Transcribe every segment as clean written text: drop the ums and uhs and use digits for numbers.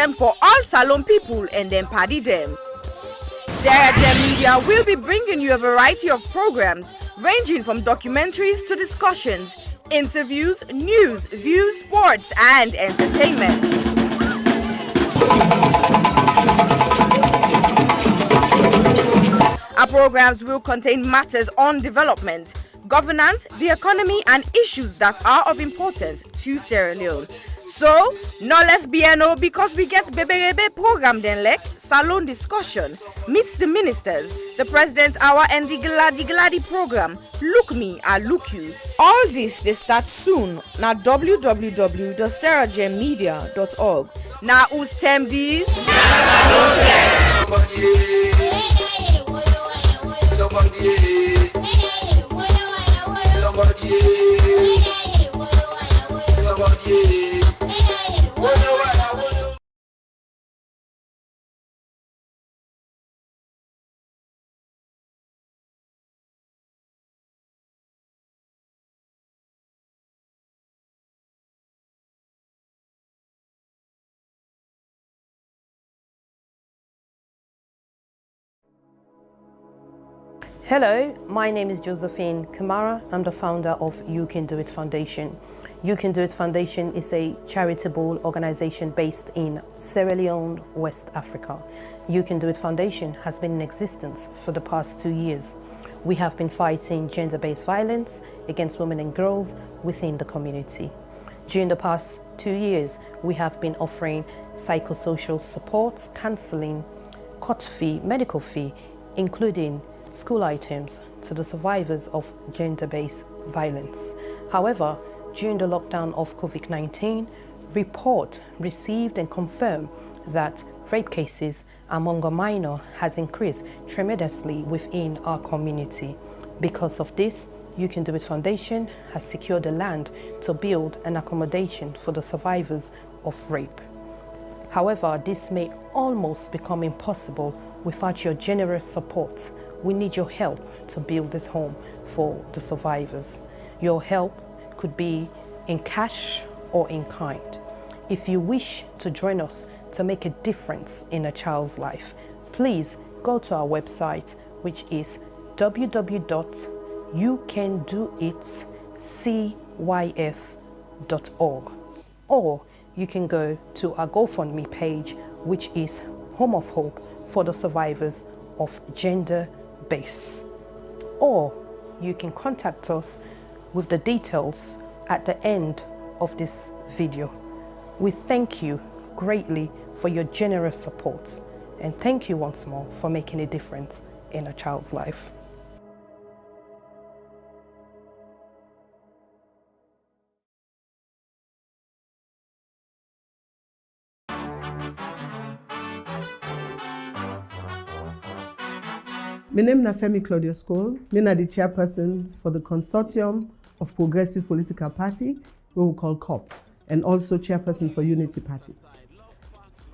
them for all Salon people and then party them. Sierra Leone Media will be bringing you a variety of programs ranging from documentaries to discussions, interviews, news, views, sports, and entertainment. Our programs will contain matters on development, governance, the economy, and issues that are of importance to Sierra Leone. So, no left BNO because we get Bebe program then like Salon discussion, meets the ministers, the President's Hour and the Gladi program, Look Me, I Look You. All this they start soon na www.sierragemedia.org. Now who's tem these? Hello, my name is Josephine Kamara. I'm the founder of You Can Do It Foundation. You Can Do It Foundation is a charitable organization based in Sierra Leone, West Africa. You Can Do It Foundation has been in existence for the past 2 years. We have been fighting gender-based violence against women and girls within the community. During the past 2 years, we have been offering psychosocial support, counseling, court fee, medical fee, including school items to the survivors of gender-based violence. However, during the lockdown of COVID-19, report received and confirmed that rape cases among a minor has increased tremendously within our community. Because of this, You Can Do It Foundation has secured the land to build an accommodation for the survivors of rape. However, this may almost become impossible without your generous support. We need your help to build this home for the survivors. Your help could be in cash or in kind. If you wish to join us to make a difference in a child's life, please go to our website, which is www.youcandoitcyf.org, or you can go to our GoFundMe page, which is Home of Hope for the survivors of gender-based. Or you can contact us with the details at the end of this video. We thank you greatly for your generous support, and thank you once more for making a difference in a child's life. My name is Femi Claudius Cole. I'm the chairperson for the Consortium of Progressive Political Party, what we call COP, and also chairperson for Unity Party.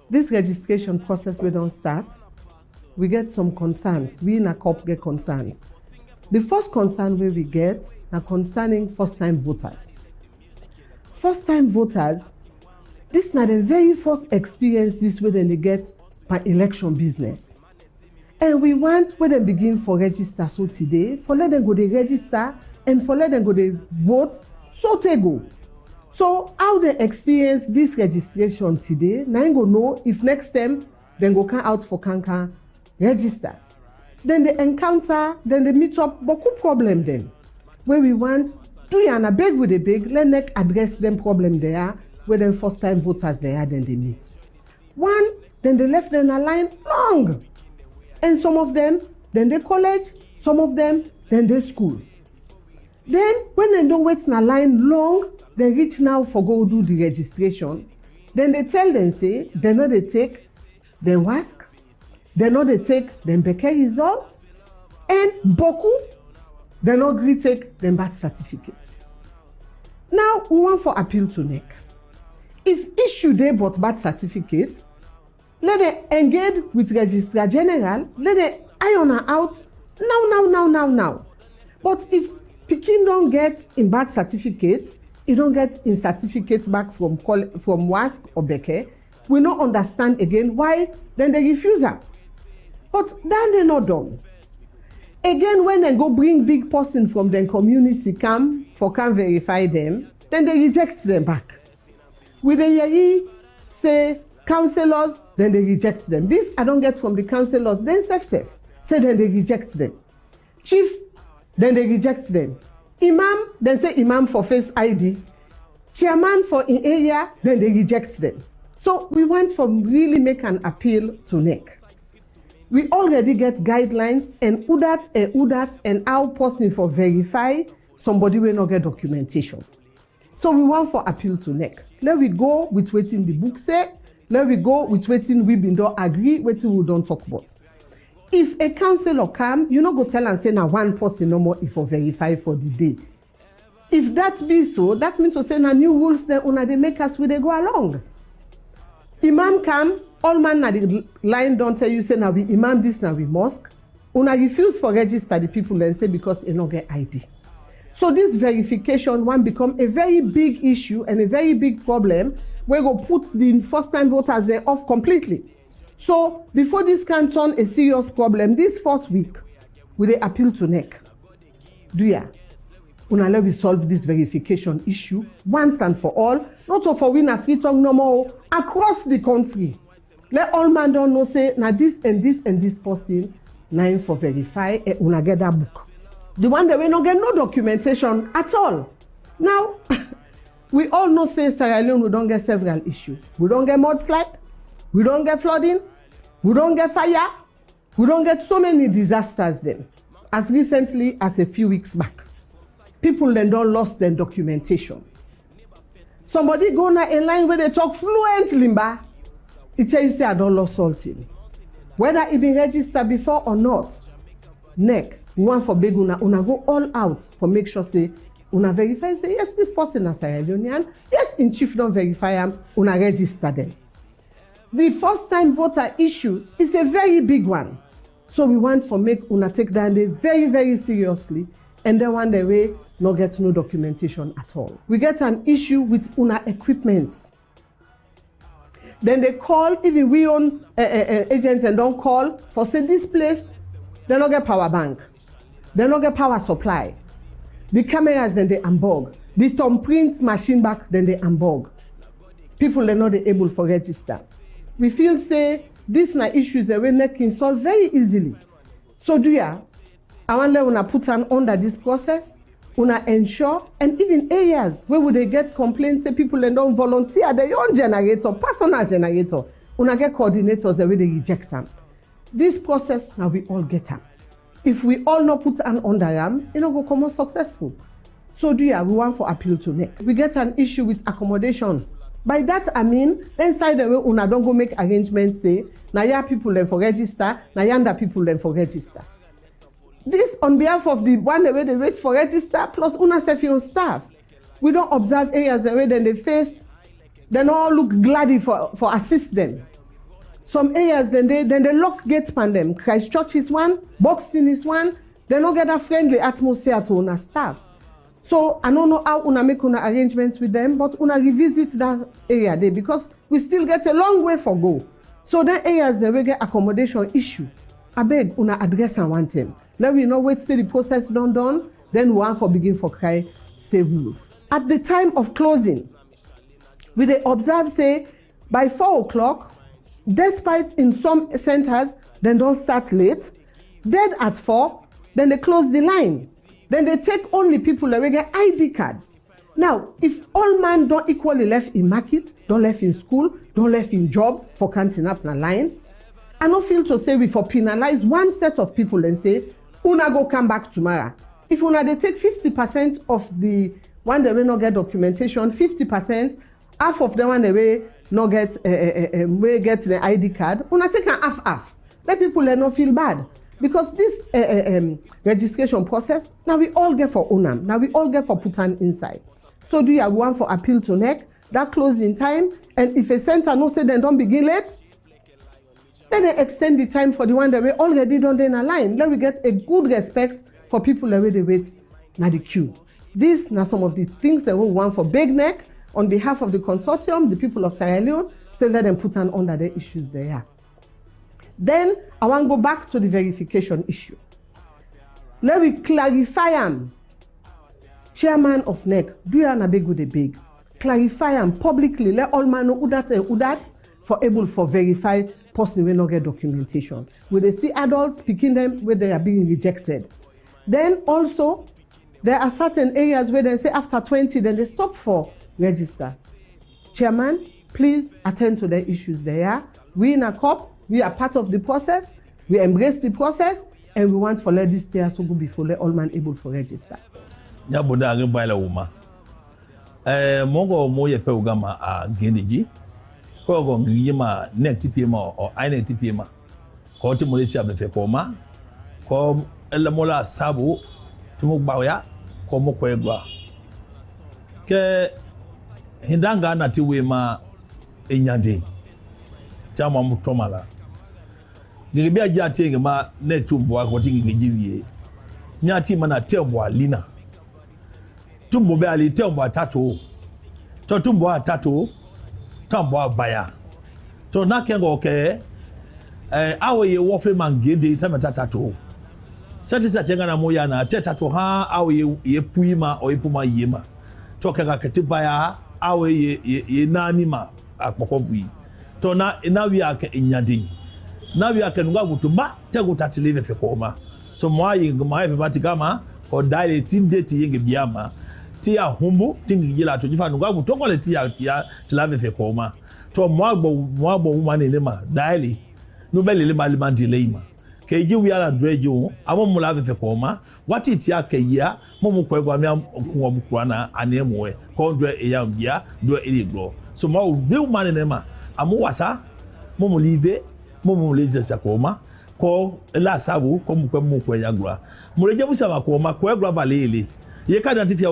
This registration process we don't start. We get some concerns. We in a COP get concerns. The first concern we get are concerning first-time voters. First-time voters, this is not the very first experience this way then they get by election business. And we want when they begin for register so today, for let them go they register and for let them go they vote, so they go. So how they experience this registration today, now you go know if next time then go come out for Kanka register. Then they encounter, then they meet up beaucoup problem then. Where we want do you and a beg with a big, let them address them problem there, where them first time voters there then they meet. One, then they left them a line long. And some of them, then they college, some of them, then they school. Then, when they don't wait in a line long, they reach now for go do the registration. Then they tell them, say, they know they take, then WASC, they know they take, then Beke result, and Boku, they know agree take, then birth certificate. Now, we want for appeal to NEC. If issue they but birth certificate, let them engage with Registrar General, let them iron her out now. But if Pikin don't get in birth certificate, he don't get in certificate back from WASC or Beke, We not understand again why then they refuse her. But then they not done. Again, when they go bring big person from their community come verify them, then they reject them back. With the yeri say councilors, then they reject them. This I don't get from the councilors, then safe. Say then they reject them. Chief, then they reject them. Imam, then say imam for face ID. Chairman for in area, then they reject them. So we want to really make an appeal to NEC. We already get guidelines and UDAT and how person for verify somebody will not get documentation. So we want for appeal to NEC. Let we go with waiting the book say. Let we go with waiting we been don't agree, waiting we don't talk about. If a councilor come, you not go tell and say now one person no more if for verify for the day. If that be so, that means to say now new rules then una they make us we they go along. Imam come, all man na the line don't tell you say now we imam this now we mosque. Una refuse for register the people and say because they not get ID. So this verification one become a very big issue and a very big problem. We go put the first time voters there off completely. So before this can turn a serious problem, this first week, we they appeal to NEC. Do ya? Una let we solve this verification issue once and for all. Not for win a free tongue no more across the country. Let all man don't know say now this and this and this person now for verify and una get that book. The one that we not get no documentation at all. Now we all know say Sierra Leone we don't get several issues. We don't get mudslide, we don't get flooding, we don't get fire, we don't get so many disasters then. As recently as a few weeks back. People then don't lost their documentation. Somebody go on a line where they talk fluent Limba, it tell you say I don't lost something. Whether it been registered before or not, NEC, we want for big una go all out for make sure say una verify say yes this person is Sierra Leonean, yes in chief don't verify am, una register them. The first time voter issue is a very big one. So we want for make una take that very, very seriously and then one day we not get no documentation at all. We get an issue with una equipment. Then they call, even we own agents and don't call for say this place, they not get power bank. They not get power supply. The cameras then they unbog. The thumbprints machine back then they unbog. People are not able for register. We feel say these na issues that we can solve very easily. So do ya? I want to una put an under this process, una ensure, and even areas where would they get complaints, say people and don't volunteer their own generator, personal generator, una get coordinators the way they reject them. This process now we all get them. If we all not put an under them, it not go come out successful. So do ya? We want for appeal to NEC. We get an issue with accommodation. By that I mean, inside the way una don't go make arrangements say, na ya people then for register, na yanda people then for register. This on behalf of the one the way they wait for register plus una self your staff. We don't observe areas the way then they face, they all look glad for assist them. Some areas then they lock gates pan them. Christchurch is one, Boxing is one, they don't get a friendly atmosphere to una staff. So I don't know how una make una arrangements with them, but una revisit that area there because we still get a long way for go. So the areas that we get accommodation issue, I beg una address and one thing. Let we not wait till the process done, then we want for begin for cry, stay roof. At the time of closing, we they observe say by 4 o'clock, despite in some centers, then don't start late, dead at 4, then they close the line. Then they take only people that will get ID cards. Now, if all man don't equally left in market, don't left in school, don't left in job for counting up the line, I don't feel to say we for penalize one set of people and say, una go come back tomorrow. If una they take 50% of the one that will not get documentation, 50%, half of the one that will not get will get the ID card, una take an half. Let people not feel bad. Because this registration process, now we all get for UNAM, now we all get for Putan Insai. So do you have one for appeal to NEC, that closing time, and if a center no say then don't begin late, then they extend the time for the one that we already done in a line. Then we get a good respect for people that they wait now the queue. These are some of the things that we want for Big NEC on behalf of the consortium, the people of Sierra Leone, still let them put on under the issues they are. Then I want to go back to the verification issue. Let me clarify them. Chairman of NEC, do you have a big? Clarify them publicly. Let all man know who that for able for verify person will not get documentation. When they see adults picking them where they are being rejected. Then also, there are certain areas where they say after 20, then they stop for register. Chairman, please attend to the issues there. We in a COP, we are part of the process. We embrace the process, and we want for let this stay so good before let all man able for register. Nyaboda ngbaila uma. Mongo moye pe ugama a geniji. Ko go ngiyima nek TPM or INEC TPM. Ko ti Malaysia be fe koma. Ko elamola sabu tumu gbawya ko mo ko egba. Ke hindanga na ti we ma enyande. Chama mutomala. Ngibia jati ngema nek tumbo ko tingi ngijiwie. Nyati mana tembo alina. Tumbo be ali tembo atatu. To tumbo atatu. Tambo abaya. To nakengo ke awe ye wofle mangende tamatatu. Sati tenga na moya na tetatu ha awe ye puima o ipuma yema. To kanga ketibaya awe ye nani ma akpokovui. To na wi ake inyade. Na wi ake nunga gutuba tego tatileve fekoma. So mwayi ngamaye batikama o dai tindeti yenge biama. Tia humbu tingijila to jifa nunga gutongole tia tilave fekoma. To mwagbo umane lema daily no bele lema limandi leima. Keji wi ala dwejo amo mulave fekoma wati tia keya momu kwegwa mi kuwa mukwana anemwe ko ndwe eyambia ndwe eliglo. So ma ubi umane lema amo wasa momu live momu leze sakoma ko la sabu ko mukwe yagwa. Mureje busa bakoma kwegwa balele. Ye ka identify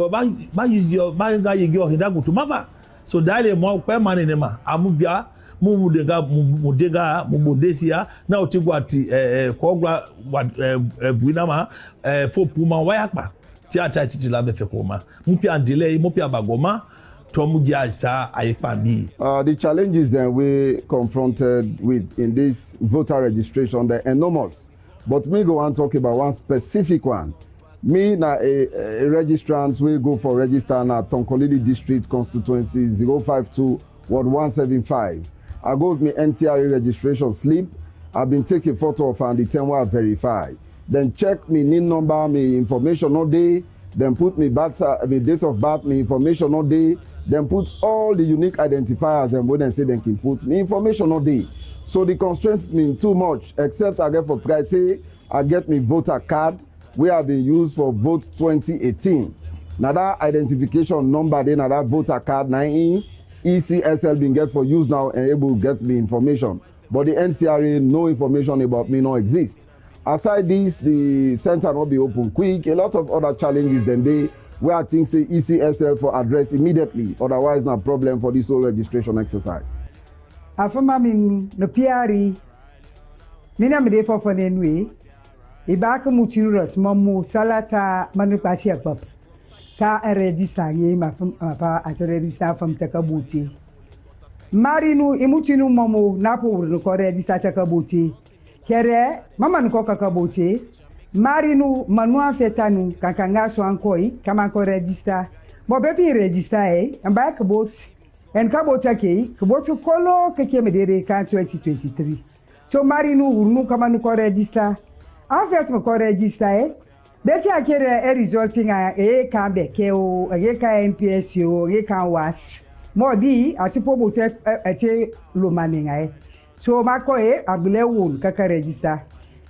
ba nga yigi o hindagu tumava. So daily mo kwa mane nema amubia mudega mubodesia na otigwa ti kogwa buinama fopuma wayakpa ti atati la be fekoma mupia delay mupia bagoma to mujia sa ayepa bi. The challenges that we confronted with in this voter registration, they're enormous. But me go and talk about one specific one. Me na a registrant will go for register na Tonkolili District Constituency 052 Ward 175. I go with me NCRA registration slip. I've been taking photo of and the 10 were verified. Then check me NIN number, me information all day. Then put me date of birth, me information all day. Then put all the unique identifiers and when they say they can put me information all day. So the constraints mean too much, except I get for Trite, I get me voter card. We have been used for vote 2018. Now that identification number, then that voter card, 9 ECSL been get for use now and able to get me information. But the NCRA, no information about me no exist. Aside this, the center not be open quick. A lot of other challenges than they where I think say ECSL for address immediately. Otherwise, no problem for this whole registration exercise. Afama min no PRE, mina me de for anyway. Ibaka muchinuras mamu salata manupasi akpap. Ka register ye ma pa at register from Takabuti. Marinu imuchinu mamu napo no ko register Takabuti. Kere mama no Kakabuti. Marinu manua fetanu kankanga so ankoi kama ko register. Mo bebi register amba kabot en kabota ke kabot kolo keke medere ka 2023. So marinu urnu kama no ko register. En fait, me ko register beti akere resulting can be ke o ka MPS o ka was modi atipo bote ate lo maninga so mako abule won kaka register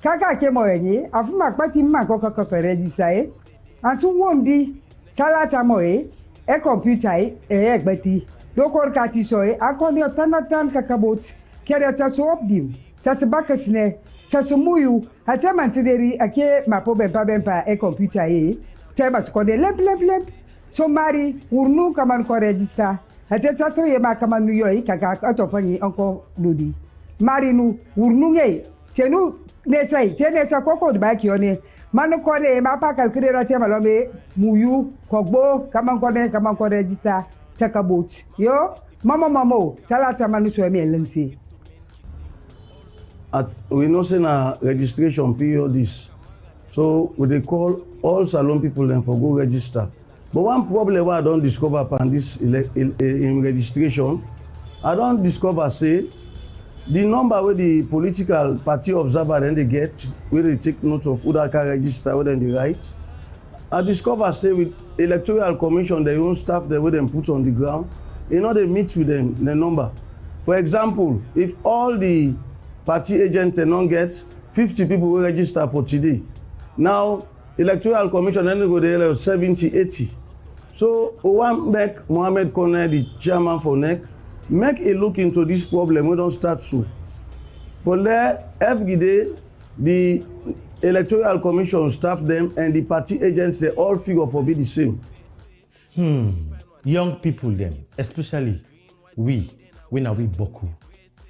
kaka ke mo yin afuma pati ma ko kaka register antu won di salata mo computer egbeti dokor kati so akoni otanatan kaka bot kere ta so obdim ta se bakasne Sasumuyu, hatema ntideri ake mapo bempa computer tema tukode lemp. So mari urnu kama nko register. Hateta so ye ma kama nuyo kaka atofani onko lodi. Mari nu urnu ye. Tenu nesa koko de baki one. Manu kone ma pa calculator tema lombe muyu kogbo kama nko register. take a boat. Yo, mama, salata manu so me elensi. We know say na registration period this. So we dey call all salon people then for go register. But one problem wey I don discover upon this in registration, I don discover say the number wey the political party observer then they get, wey they take note of who that can register, wey dem dey write. I discover say with electoral commission, their own staff there wey dem put on the ground, you know they meet with them the number. For example, if all the party agents don't get 50 people wey register for today, now electoral commission then they go there 70, 80. So we want make Mohammed Kone, the chairman for NEC, make a look into this problem. We don't start so. For there, every day, the electoral commission staff them and the party agents, they all figure for be the same. Young people then, especially we now we boku,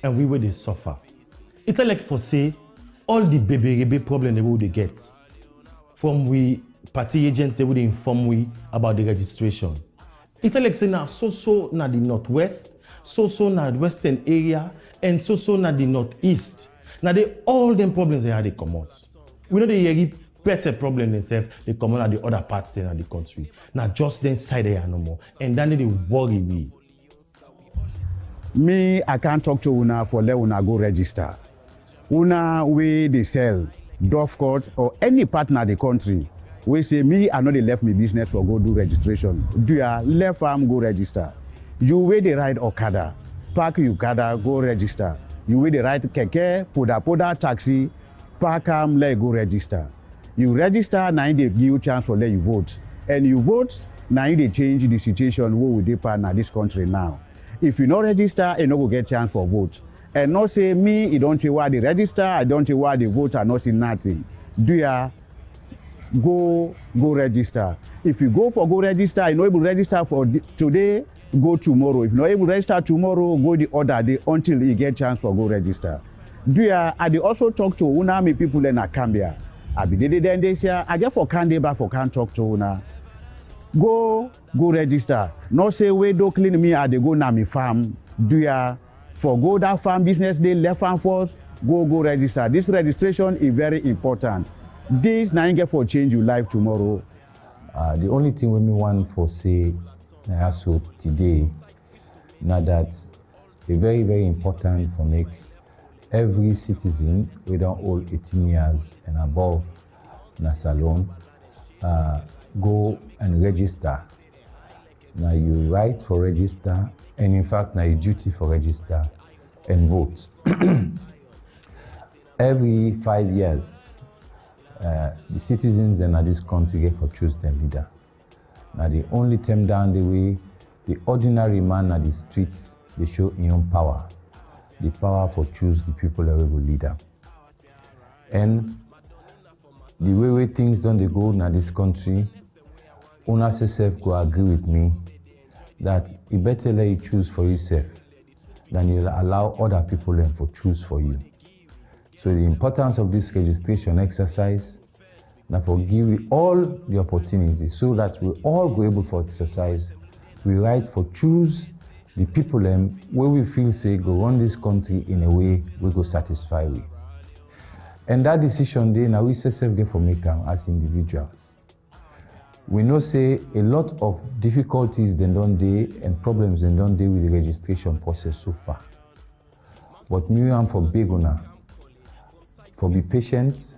and we where they suffer. It's like for say, all the baby problem they will they get from we party agents, they would inform we about the registration. It's like say now so na the northwest, so na the western area, and so na the northeast. Now they all them problems they had they come out. We know they hear better problem themselves, they come out at the other parts in the country. Now just then side there no more. And then they worry we. Me, I can't talk to Una for let Una go register. Una we they sell, Dovecot or any partner of the country. We say me, I know they left me business for go do registration. Do ya left farm go register? You where they ride Okada, park Okada go register. You where they ride keke, poda taxi, park let go register. You register, now they give you chance for let you vote. And you vote, now they change the situation where we depend on this country now. If you not register, you no go get chance for vote. And not say me, you don't know why they register, I don't know why they vote, I not see nothing. Do ya go register? If you go register, you know able to register for today, go tomorrow. If you not able to register tomorrow, go the other day until you get chance for go register. Do ya? I dey also talk to Una me people in Akambia. I be then this year, I just for can't but for can't talk to Una. Go register. Not say we do clean me, I dey go na me farm. Do ya? For go that farm business day, left farm force, go register. This registration is very important. This now you get for change your life tomorrow. The only thing we want for say also today, now that it's very, very important for make every citizen, whether all 18 years and above, na salon, go and register. Now you right for register, and in fact now you duty for register and vote. Every 5 years, the citizens in this country get for choose their leader. Now the only time down the way, the ordinary man at the streets, they show his own power. The power for choose the people that will lead them. And the way things don't they go in this country, Una self go agree with me that it better let you choose for yourself than you allow other people then for choose for you. So the importance of this registration exercise, now for give you all the opportunity so that we all go able for exercise, we right for choose the people them where we feel say go run this country in a way we go satisfy with. And that decision day now we self get for make as individuals. We know say a lot of difficulties they don't day and problems they don't deal with the registration process so far. But me am for big una, for be patient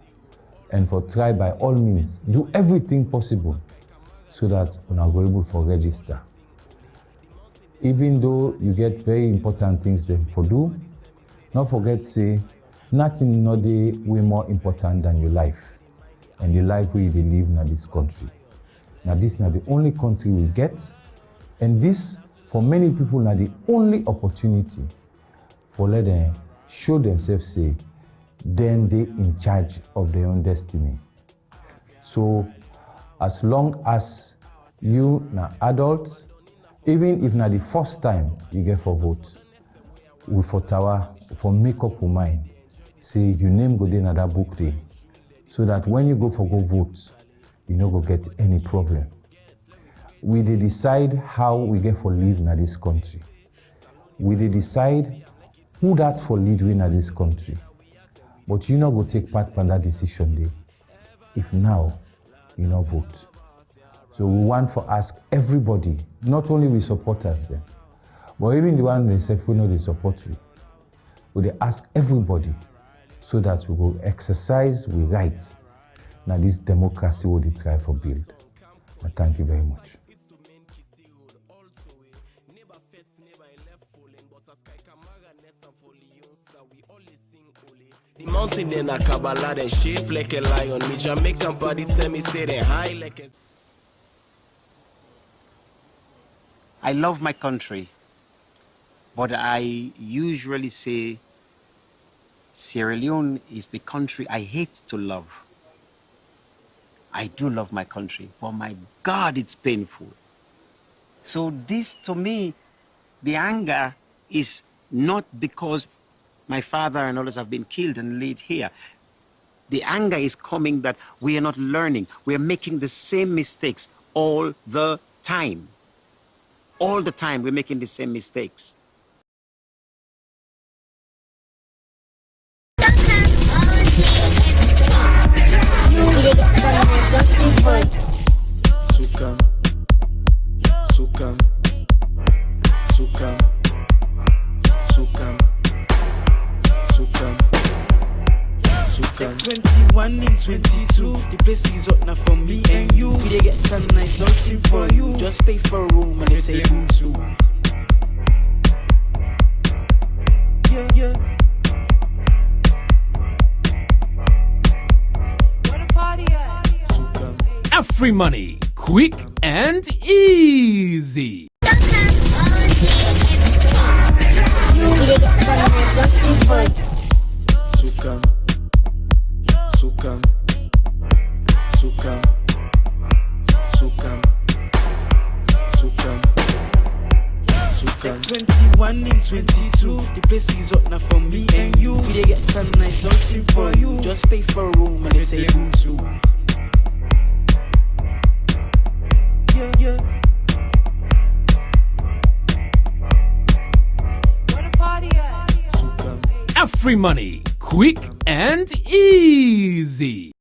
and for try by all means do everything possible so that una go able for register. Even though you get very important things them for do, not forget say nothing no day way more important than your life and the life where you live in this country. Now this is not the only country we get, and this for many people now the only opportunity for let them show themselves say then they in charge of their own destiny. So as long as you now adult, even if not the first time you get for vote, we for tower for make up your mind, say your name go in that book day, so that when you go for go vote, you no go get any problem. we dey decide how we get for live in this country. We dey decide who that for lead win in this country. But you not go take part in that decision day if now you not vote. So we want to ask everybody, not only we supporters them, but even the one themselves who know they support we. We dey ask everybody so that we will exercise we rights. Now this democracy will they try for build. And thank you very much. The mountain in a Kabbalah, they shape like a lion. Me Jamaican body tell me say they high like a... I love my country, but I usually say Sierra Leone is the country I hate to love. I do love my country, but my God, it's painful. So this, to me, the anger is not because my father and others have been killed and laid here. The anger is coming that we are not learning. We are making the same mistakes all the time. All the time, we're making the same mistakes. Sukam, Sukam, Sukam, Sukam, Sukam, Sukam. 21 and 22, the place is up now for me and you. We dey get a nice something for you. Just pay for a room and a table too. Yeah, yeah. Where the party at? Sukam. Free money, quick and easy. Sukam, Sukam, Sukam, Sukam, Sukam, Sukam. 21 and 22, the place is up now for me and you. We dey get a nice something for you. Just pay for a room and a table too. Yeah, yeah. Where the party at? Sukam. Free money, quick and easy.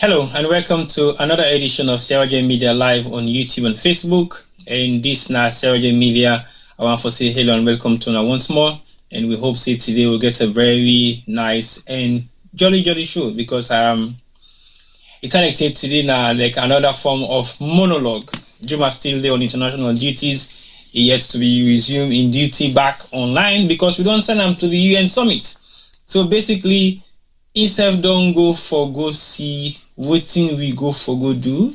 Hello and welcome to another edition of Sierra Leone Media Live on YouTube and Facebook. In this now Sierra Leone Media, I want to say hello and welcome to now once more. And we hope say today we'll get a very nice and jolly show because it's like today now like another form of monologue. Juma still there on international duties, yet to be resumed in duty back online because we don't send them to the UN summit. So basically, Insai don't go for go see wetin we go for go do.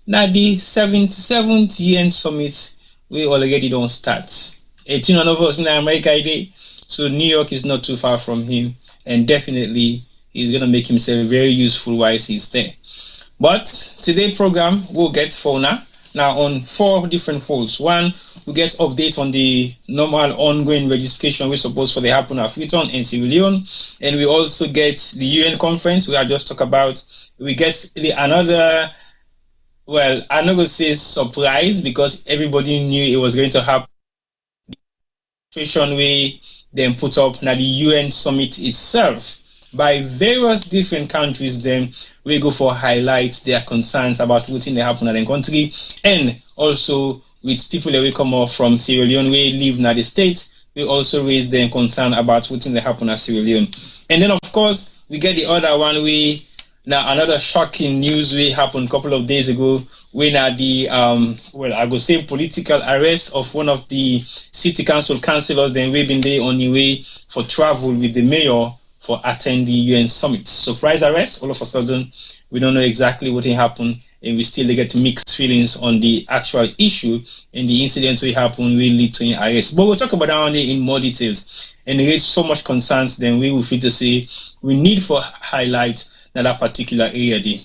Now the 77th UN summit we already don't start. 18 of us in America day, so New York is not too far from him, and definitely he's gonna make himself very useful while he's there. But today's program will get for now on 4 different folds. One, we get updates on the normal ongoing registration we supposed for the happen of Freetown and Sierra Leone, and we also get the UN conference we are just talk about. We get another, well, I'm not gonna say surprise because everybody knew it was going to happen. The situation we then put up now the UN summit itself. by various different countries. Then we go for highlight their concerns about what they happen in the country, and also with people that we come off from Sierra Leone, we live in the States, we also raise their concern about what they happen in Sierra Leone. And then of course we get the other one. Now another shocking news we happened a couple of days ago when the I go say political arrest of one of the city council councilors. Then we've been there on the way for travel with the mayor for attend the UN summit. Surprise arrest. All of a sudden we don't know exactly what happened, and we still get mixed feelings on the actual issue, and the incidents we happen will lead to an arrest. But we'll talk about that one day in more details. And there is so much concerns, then we will feel to say we need for highlight that particular area there.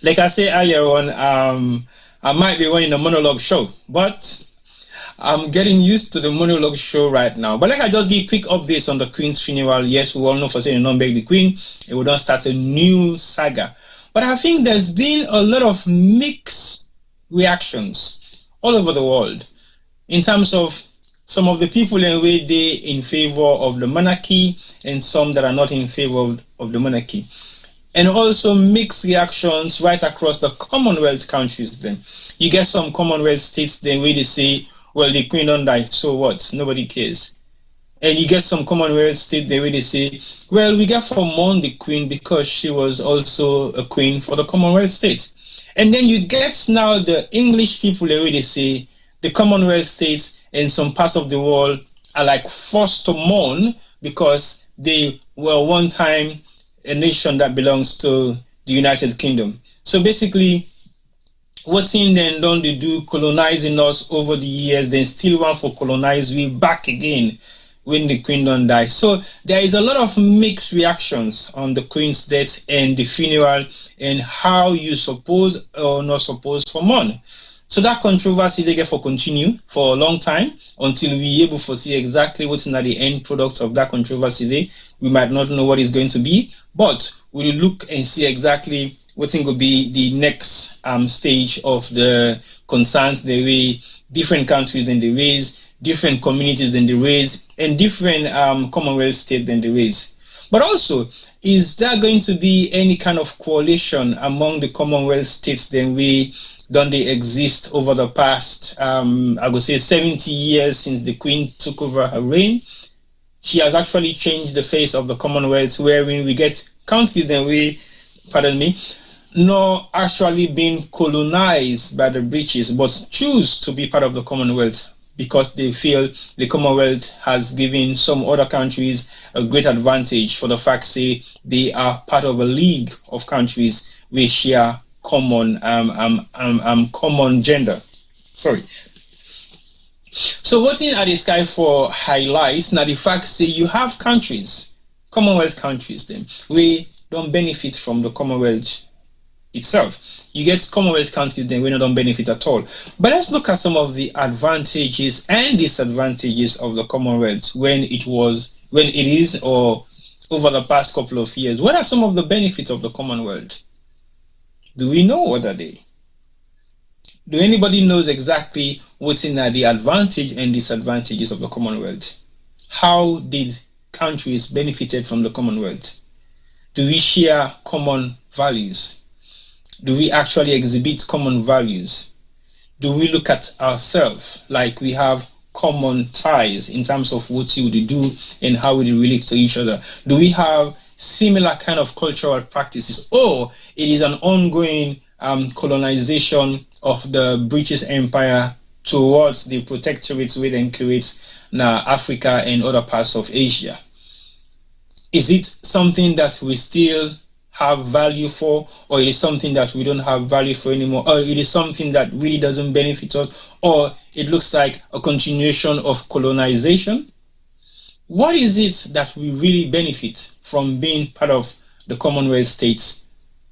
Like I said earlier on, I might be running a monologue show, but I'm getting used to the monologue show right now. But like I just give quick updates on the Queen's funeral. Yes, we all know for saying don't beg the Queen, and we don't start a new saga. But I think there's been a lot of mixed reactions all over the world in terms of some of the people in way they in favor of the monarchy and some that are not in favor of the monarchy. And also mixed reactions right across the Commonwealth countries. Then you get some Commonwealth states then where they say, well, the Queen don't die, so what? Nobody cares. And you get some Commonwealth states then where they say, well, we get for mourn the Queen because she was also a queen for the Commonwealth states. And then you get now the English people the way they say the Commonwealth states and some parts of the world are like forced to mourn because they were one time a nation that belongs to the United Kingdom. So basically, what in then don't they do colonizing us over the years, then still want for colonize we back again when the Queen don't die. So there is a lot of mixed reactions on the Queen's death and the funeral and how you suppose or not supposed for mourn. So that controversy they get for continue for a long time until we able to see exactly what's in the end product of that controversy there. We might not know what is going to be, but we'll look and see exactly what will be the next stage of the concerns they raise, different countries then they raise, different communities then they raise, and different Commonwealth states then they raise. But also, is there going to be any kind of coalition among the Commonwealth states then don't they exist over the past, I would say 70 years since the Queen took over her reign? She has actually changed the face of the Commonwealth, wherein we get countries then not actually being colonized by the British, but choose to be part of the Commonwealth because they feel the Commonwealth has given some other countries a great advantage for the fact say they are part of a league of countries which share common common gender. Sorry. So what's in at the sky for highlights now the fact say you have countries, Commonwealth countries then we don't benefit from the Commonwealth itself. You get Commonwealth countries then we don't benefit at all. But let's look at some of the advantages and disadvantages of the Commonwealth when it is or over the past couple of years. What are some of the benefits of the Commonwealth? Do we know what are they? Do anybody knows exactly what's in the advantage and disadvantages of the Commonwealth? How did countries benefited from the Commonwealth? Do we share common values? Do we actually exhibit common values? Do we look at ourselves like we have common ties in terms of what you would do and how we relate to each other? Do we have similar kind of cultural practices, or it is an ongoing colonization of the British Empire towards the protectorates within creates now Africa and other parts of Asia? Is it something that we still have value for, or it is something that we don't have value for anymore, or it is something that really doesn't benefit us, or it looks like a continuation of colonization? What is it that we really benefit from being part of the Commonwealth states,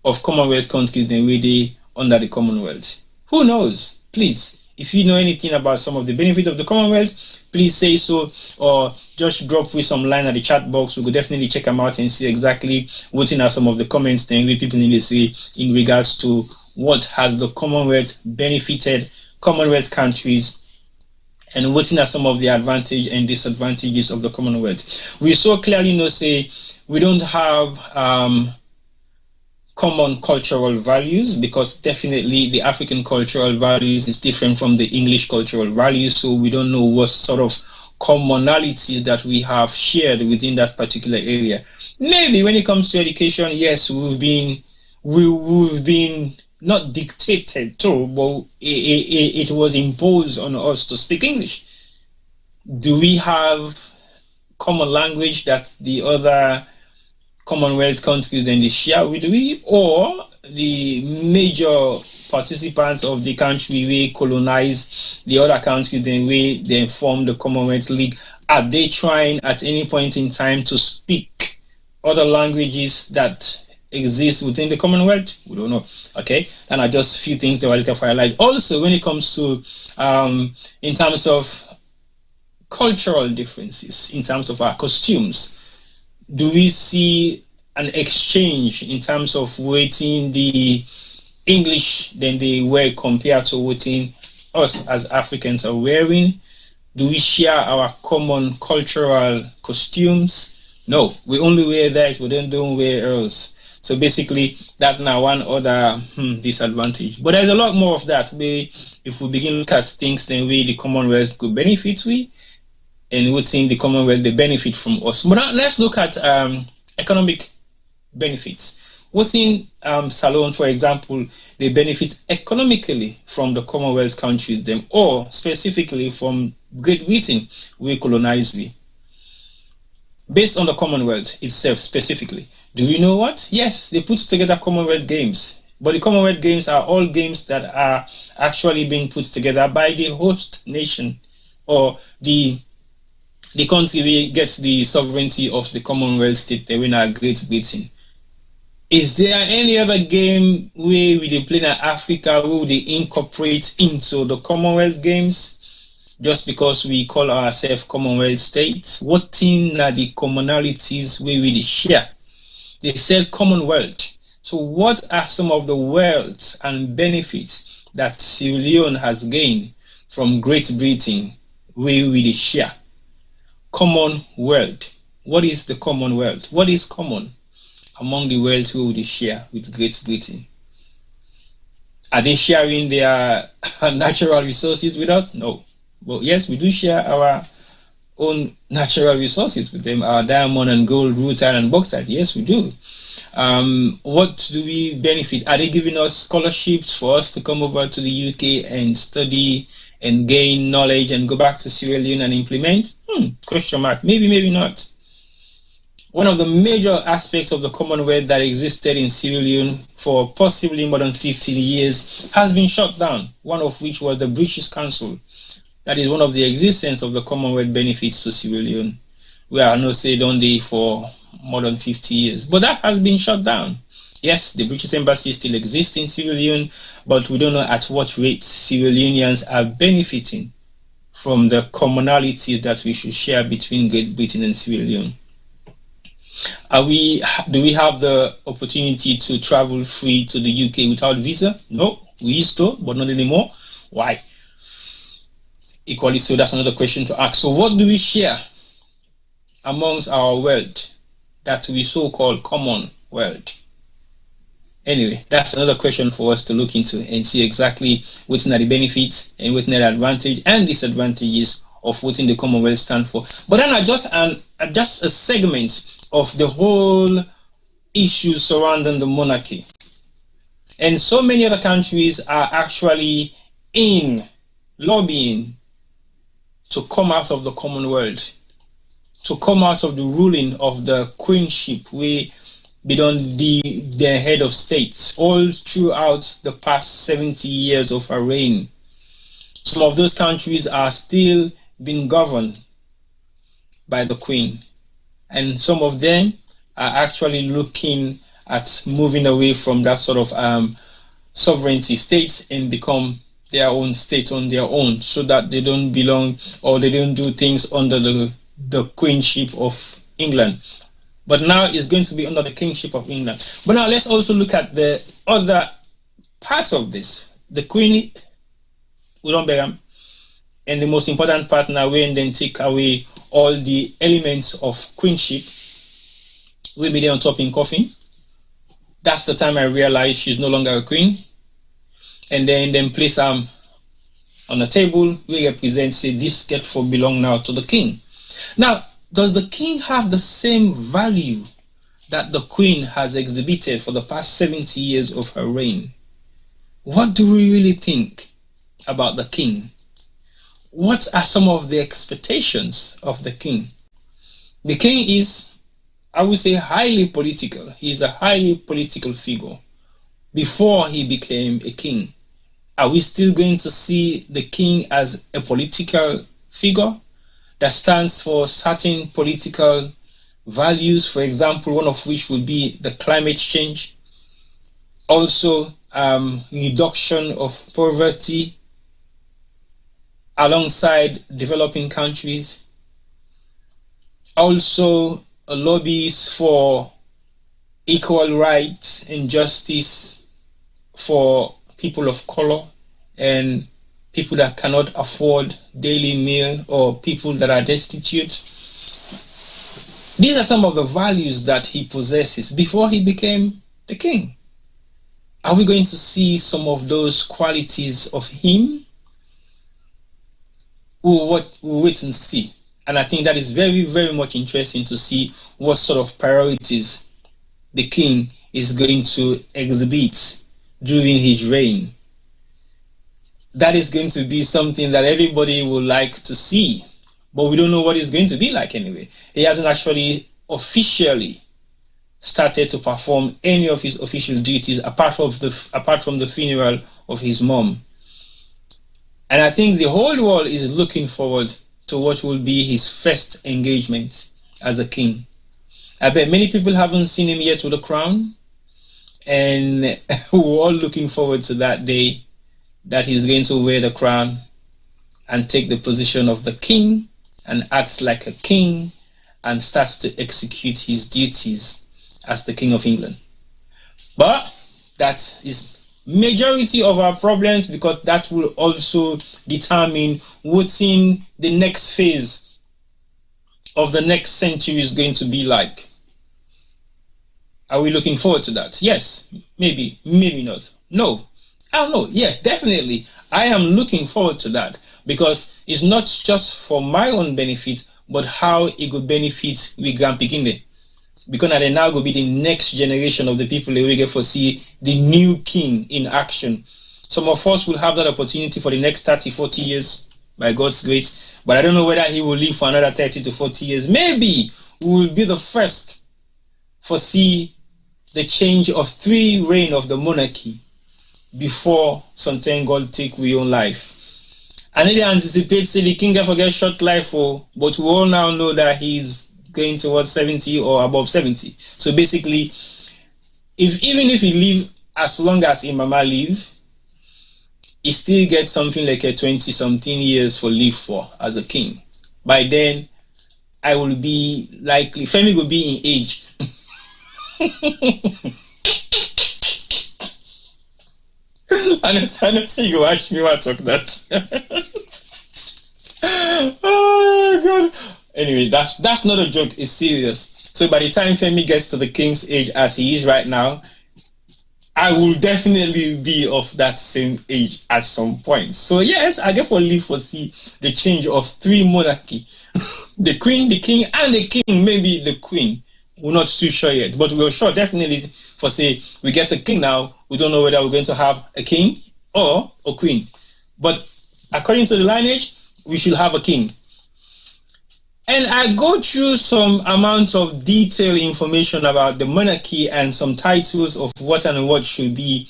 of Commonwealth countries and really under the Commonwealth? Who knows? Please, if you know anything about some of the benefits of the Commonwealth, please say so, or just drop with some line at the chat box. We could definitely check them out and see exactly what are some of the comments then we people need to say in regards to what has the Commonwealth benefited Commonwealth countries and what are some of the advantages and disadvantages of the Commonwealth. We so clearly say we don't have common cultural values, because definitely the African cultural values is different from the English cultural values, so we don't know what sort of commonalities that we have shared within that particular area. Maybe when it comes to education, yes, we've been not dictated to, but it was imposed on us to speak English. Do we have common language that the other Commonwealth countries then they share with we, or the major participants of the country we colonize the other countries then we then form the Commonwealth League? Are they trying at any point in time to speak other languages that exist within the Commonwealth? We don't know. Okay, and are just a few things that I like to highlight. Also, when it comes to in terms of cultural differences, in terms of our costumes, do we see an exchange in terms of waiting the English than they wear compared to waiting us as Africans are wearing? Do we share our common cultural costumes? No, we only wear that, we don't wear else. So basically, that's now one other disadvantage. But there's a lot more of that. If we begin to look at things, then the Commonwealth could benefit and within the Commonwealth they benefit from us. But now let's look at economic benefits. Within Salone, for example, they benefit economically from the Commonwealth countries, them, or specifically from Great Britain, we colonize we. Based on the Commonwealth itself specifically, do we know what? Yes, they put together Commonwealth Games, but the Commonwealth Games are all games that are actually being put together by the host nation, or the country gets the sovereignty of the Commonwealth state, they win our Great Britain. Is there any other game where we play in Africa where they incorporate into the Commonwealth Games just because we call ourselves Commonwealth states? What thing are the commonalities where we share? They said Commonwealth. So what are some of the wealth and benefits that Sierra Leone has gained from Great Britain where we share? Commonwealth. What is the Commonwealth? What is common among the wealth we would share with Great Britain? Are they sharing their natural resources with us? No. But yes, we do share our own natural resources with them, our diamond and gold, rutile and bauxite. Yes, we do. What do we benefit? Are they giving us scholarships for us to come over to the UK and study and gain knowledge and go back to Sierra Leone and implement? Question mark. Maybe, maybe not. One of the major aspects of the Commonwealth that existed in Sierra Leone for possibly more than 15 years has been shut down, one of which was the British Council. That is one of the existence of the Commonwealth benefits to Sierra Leone. We are no say done there for more than 50 years, but that has been shut down. Yes, the British Embassy still exists in Sierra Leone, but we don't know at what rate Sierra Leoneans are benefiting from the commonalities that we should share between Great Britain and Sierra Leone. Do we have the opportunity to travel free to the UK without visa? No, we used to, but not anymore. Why? Equally so, that's another question to ask. So what do we share amongst our wealth that we so-called common wealth? Anyway, that's another question for us to look into and see exactly what are the benefits and what are the advantages and disadvantages of what in the Commonwealth stand for. But then just a segment of the whole issue surrounding the monarchy. And so many other countries are actually lobbying to come out of the Commonwealth, to come out of the ruling of the queenship, where they don't be the head of state all throughout the past 70 years of her reign. Some of those countries are still being governed by the Queen, and some of them are actually looking at moving away from that sort of sovereignty state and become their own state on their own, so that they don't belong or they don't do things under the queenship of England. But now it's going to be under the kingship of England. But now let's also look at the other parts of this. The Queen, and the most important part now, when then take away all the elements of queenship, will be there on top in coffin. That's the time I realized she's no longer a queen. And then place her on a table, we represent, say, this for belong now to the king. Now, does the king have the same value that the queen has exhibited for the past 70 years of her reign? What do we really think about the king? What are some of the expectations of the king? The king is, I would say, highly political. He's a highly political figure before he became a king. Are we still going to see the king as a political figure that stands for certain political values, for example, one of which would be the climate change, also reduction of poverty alongside developing countries, also lobbies for equal rights and justice for people of color and people that cannot afford daily meal or people that are destitute. These are some of the values that he possesses before he became the king. Are we going to see some of those qualities of him? We'll wait and see. And I think that is very, very much interesting to see what sort of priorities the king is going to exhibit during his reign. That is going to be something that everybody will like to see, but we don't know what it's going to be like anyway. He hasn't actually officially started to perform any of his official duties apart from the funeral of his mom. And I think the whole world is looking forward to what will be his first engagement as a king. I bet many people haven't seen him yet with a crown, and we're all looking forward to that day that he's going to wear the crown and take the position of the king and act like a king and start to execute his duties as the King of England. But that is majority of our problems, because that will also determine what in the next phase of the next century is going to be like. Are we looking forward to that? Yes, maybe, maybe not. No, I don't know. Yes, definitely. I am looking forward to that, because it's not just for my own benefit, but how it could benefit we Grand Pikinde. Because they now will be the next generation of the people that we get to see the new king in action. Some of us will have that opportunity for the next 30, 40 years, by God's grace. But I don't know whether he will live for another 30 to 40 years. Maybe we will be the first for see the change of 3 reign of the monarchy before something God take we own life. And they anticipate say the king therefore get short life, but we all now know that he's going towards 70 or above 70. So basically, even if he live as long as his mama live, he still gets something like a 20-something years for live for as a king. By then, I will be likely, Femi will be in age. I don't think you watch me watch talk that. Oh God. Anyway, that's not a joke, it's serious. So by the time Femi gets to the king's age as he is right now, I will definitely be of that same age at some point. So yes, I get for live for see the change of 3 monarchy. The queen, the king, and the king, maybe the queen. We're not too sure yet, but we're sure definitely for say we get a king now. We don't know whether we're going to have a king or a queen. But according to the lineage, we should have a king. And I go through some amount of detailed information about the monarchy and some titles of what and what should be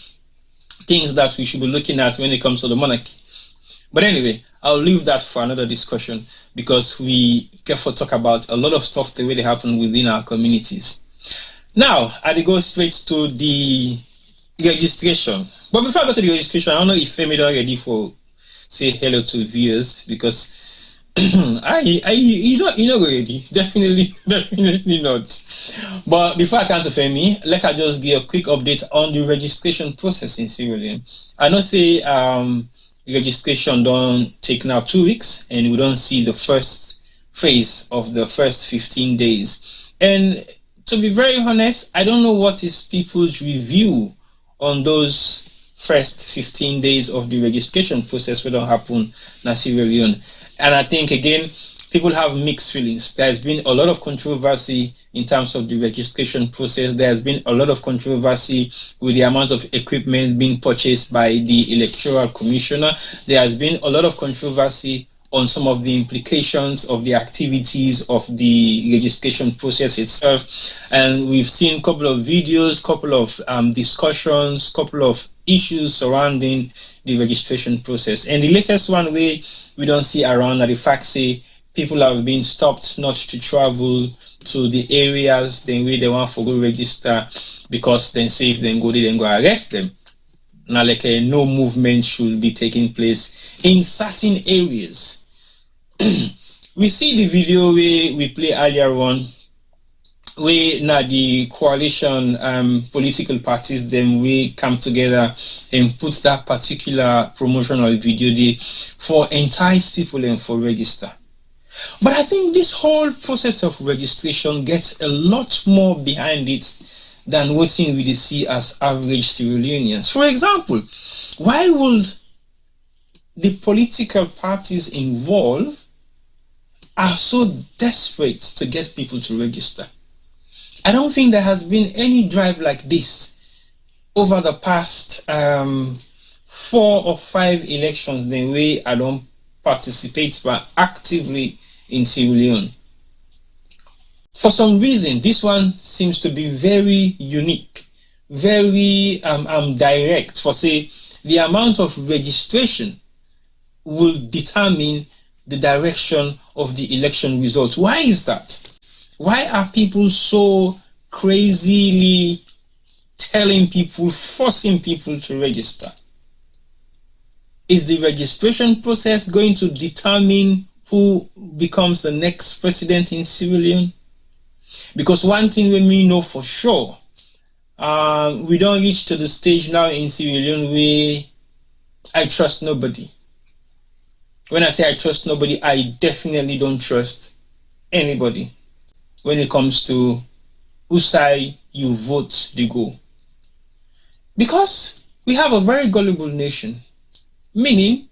things that we should be looking at when it comes to the monarchy. But anyway, I'll leave that for another discussion, because we get to talk about a lot of stuff the way they happen within our communities. Now, I go straight to the registration. But before I go to the registration, I don't know if Femi are ready for say hello to viewers, because you know already. Definitely not. But before I come to Femi, let I just give a quick update on the registration process in Sierra Leone. I know say registration don't take now 2 weeks, and we don't see the first phase of the first 15 days. And to be very honest, I don't know what is people's review on those first 15 days of the registration process will don't happen in Sierra Leone. And I think, again, people have mixed feelings. There's been a lot of controversy in terms of the registration process. There's been a lot of controversy with the amount of equipment being purchased by the electoral commissioner. There has been a lot of controversy on some of the implications of the activities of the registration process itself. And we've seen a couple of videos, couple of discussions, couple of issues surrounding the registration process. And the latest one we don't see around are the fact say people have been stopped not to travel to the areas then where they want to go register, because then say if they go there, then go arrest them. Now, like no movement should be taking place in certain areas. We see the video we play earlier on, where now the coalition political parties then we come together and put that particular promotional video there for entice people and for register. But I think this whole process of registration gets a lot more behind it than what we see as average Sierra Leoneans. For example, why would the political parties involved are so desperate to get people to register? I don't think there has been any drive like this over the past 4 or 5 elections the way I don't participate but actively in Sierra Leone. For some reason, this one seems to be very unique, very direct. For say, the amount of registration will determine the direction of the election results. Why is that? Why are people so crazily telling people, forcing people to register? Is the registration process going to determine who becomes the next president in Sierra Leone? Because one thing we know for sure, we don't reach to the stage now in Sierra Leone where I trust nobody. When I say I trust nobody, I definitely don't trust anybody when it comes to whose side you vote they go. Because we have a very gullible nation, meaning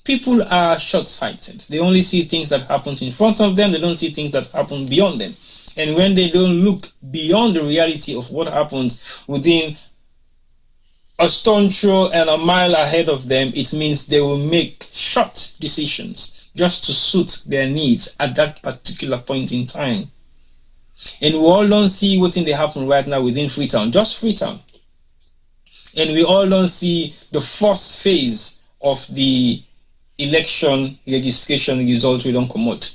people are short-sighted. They only see things that happens in front of them. They don't see things that happen beyond them. And when they don't look beyond the reality of what happens within a stone throw and a mile ahead of them, it means they will make short decisions just to suit their needs at that particular point in time. And we all don't see what's in the happen right now within Freetown, just Freetown. And we all don't see the first phase of the election registration result we don't come out.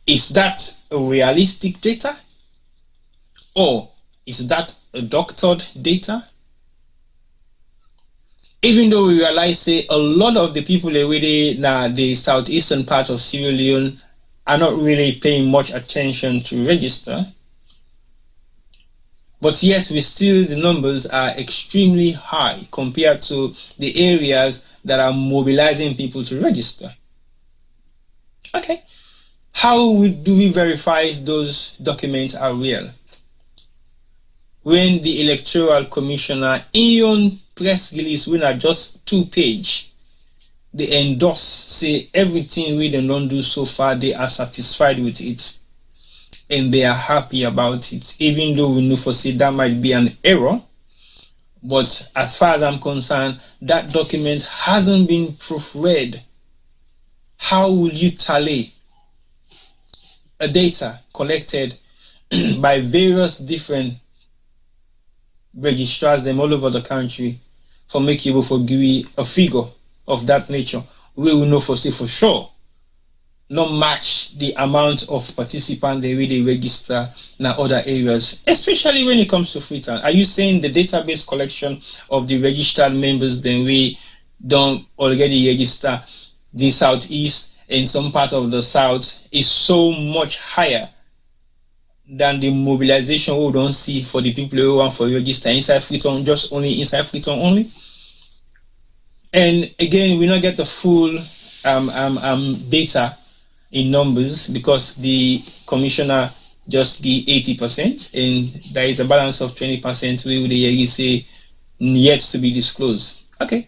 Is that a realistic data? Or is that a doctored data? Even though we realize, say, a lot of the people in the southeastern part of Sierra Leone are not really paying much attention to register, but yet the numbers are extremely high compared to the areas that are mobilizing people to register. Okay. How do we verify those documents are real? When the electoral commissioner in own press release, when are just 2-page, they endorse, say everything we don't do so far, they are satisfied with it and they are happy about it, even though we know for say that might be an error. But as far as I'm concerned, that document hasn't been proofread. How will you tally a data collected by various different registrars them all over the country for make you for give a figure of that nature? We will know for say for sure not match the amount of participants they really register in other areas, especially when it comes to Freetown. Are you saying the database collection of the registered members then we don't already register the southeast in some part of the south is so much higher than the mobilization we don't see for the people who want for register inside Freetown, just only inside Freetown only? And again, we not get the full data in numbers because the commissioner just give 80%, and there is a balance of 20% we would say yet to be disclosed. Okay,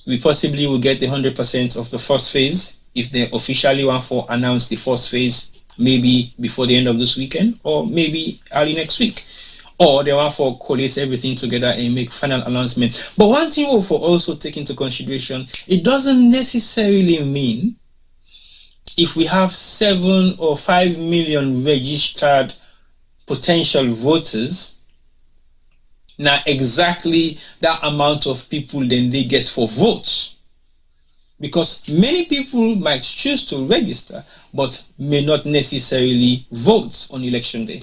we possibly will get 100% of the first phase if they officially want to announce the first phase, maybe before the end of this weekend or maybe early next week, or they want to collate everything together and make final announcement. But one thing we'll also take into consideration, it doesn't necessarily mean if we have 7 or 5 million registered potential voters, now exactly that amount of people then they get for votes. Because many people might choose to register, but may not necessarily vote on election day.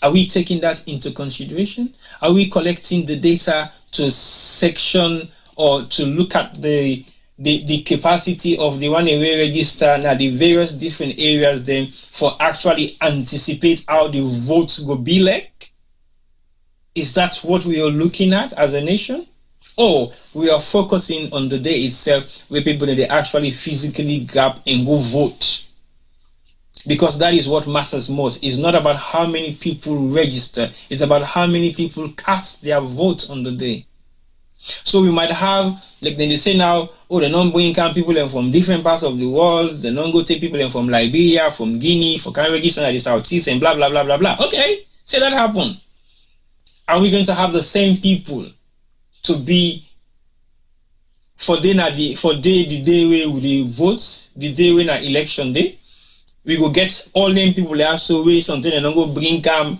Are we taking that into consideration? Are we collecting the data to section or to look at the capacity of the one away register now the various different areas then for actually anticipate how the votes will be like? Is that what we are looking at as a nation? Or we are focusing on the day itself where people they actually physically grab and go vote? Because that is what matters most. It's not about how many people register. It's about how many people cast their vote on the day. So we might have, like then they say now, oh, the non-income people from different parts of the world, the non-go take people from Liberia, from Guinea, for can register at the Southeast and blah, blah, blah, blah, blah. Okay, say that happen. Are we going to have the same people to be for the day where we vote, the day when our election day? We go get all them people there so we something and don't go bring them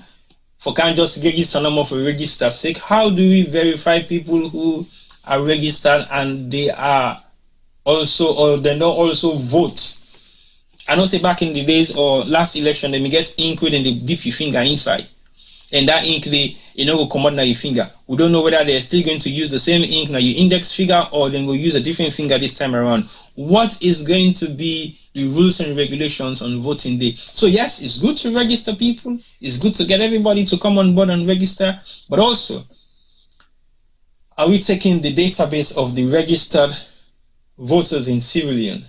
for can't just register number for register sake. How do we verify people who are registered and they are also or they don't also vote? I know say back in the days or last election they may get ink and they dip your finger inside. And that ink they will come out now your finger. We don't know whether they're still going to use the same ink now your index finger or then go use a different finger this time around. What is going to be the rules and regulations on voting day? So yes, it's good to register people. It's good to get everybody to come on board and register. But also, are we taking the database of the registered voters in Sierra Leone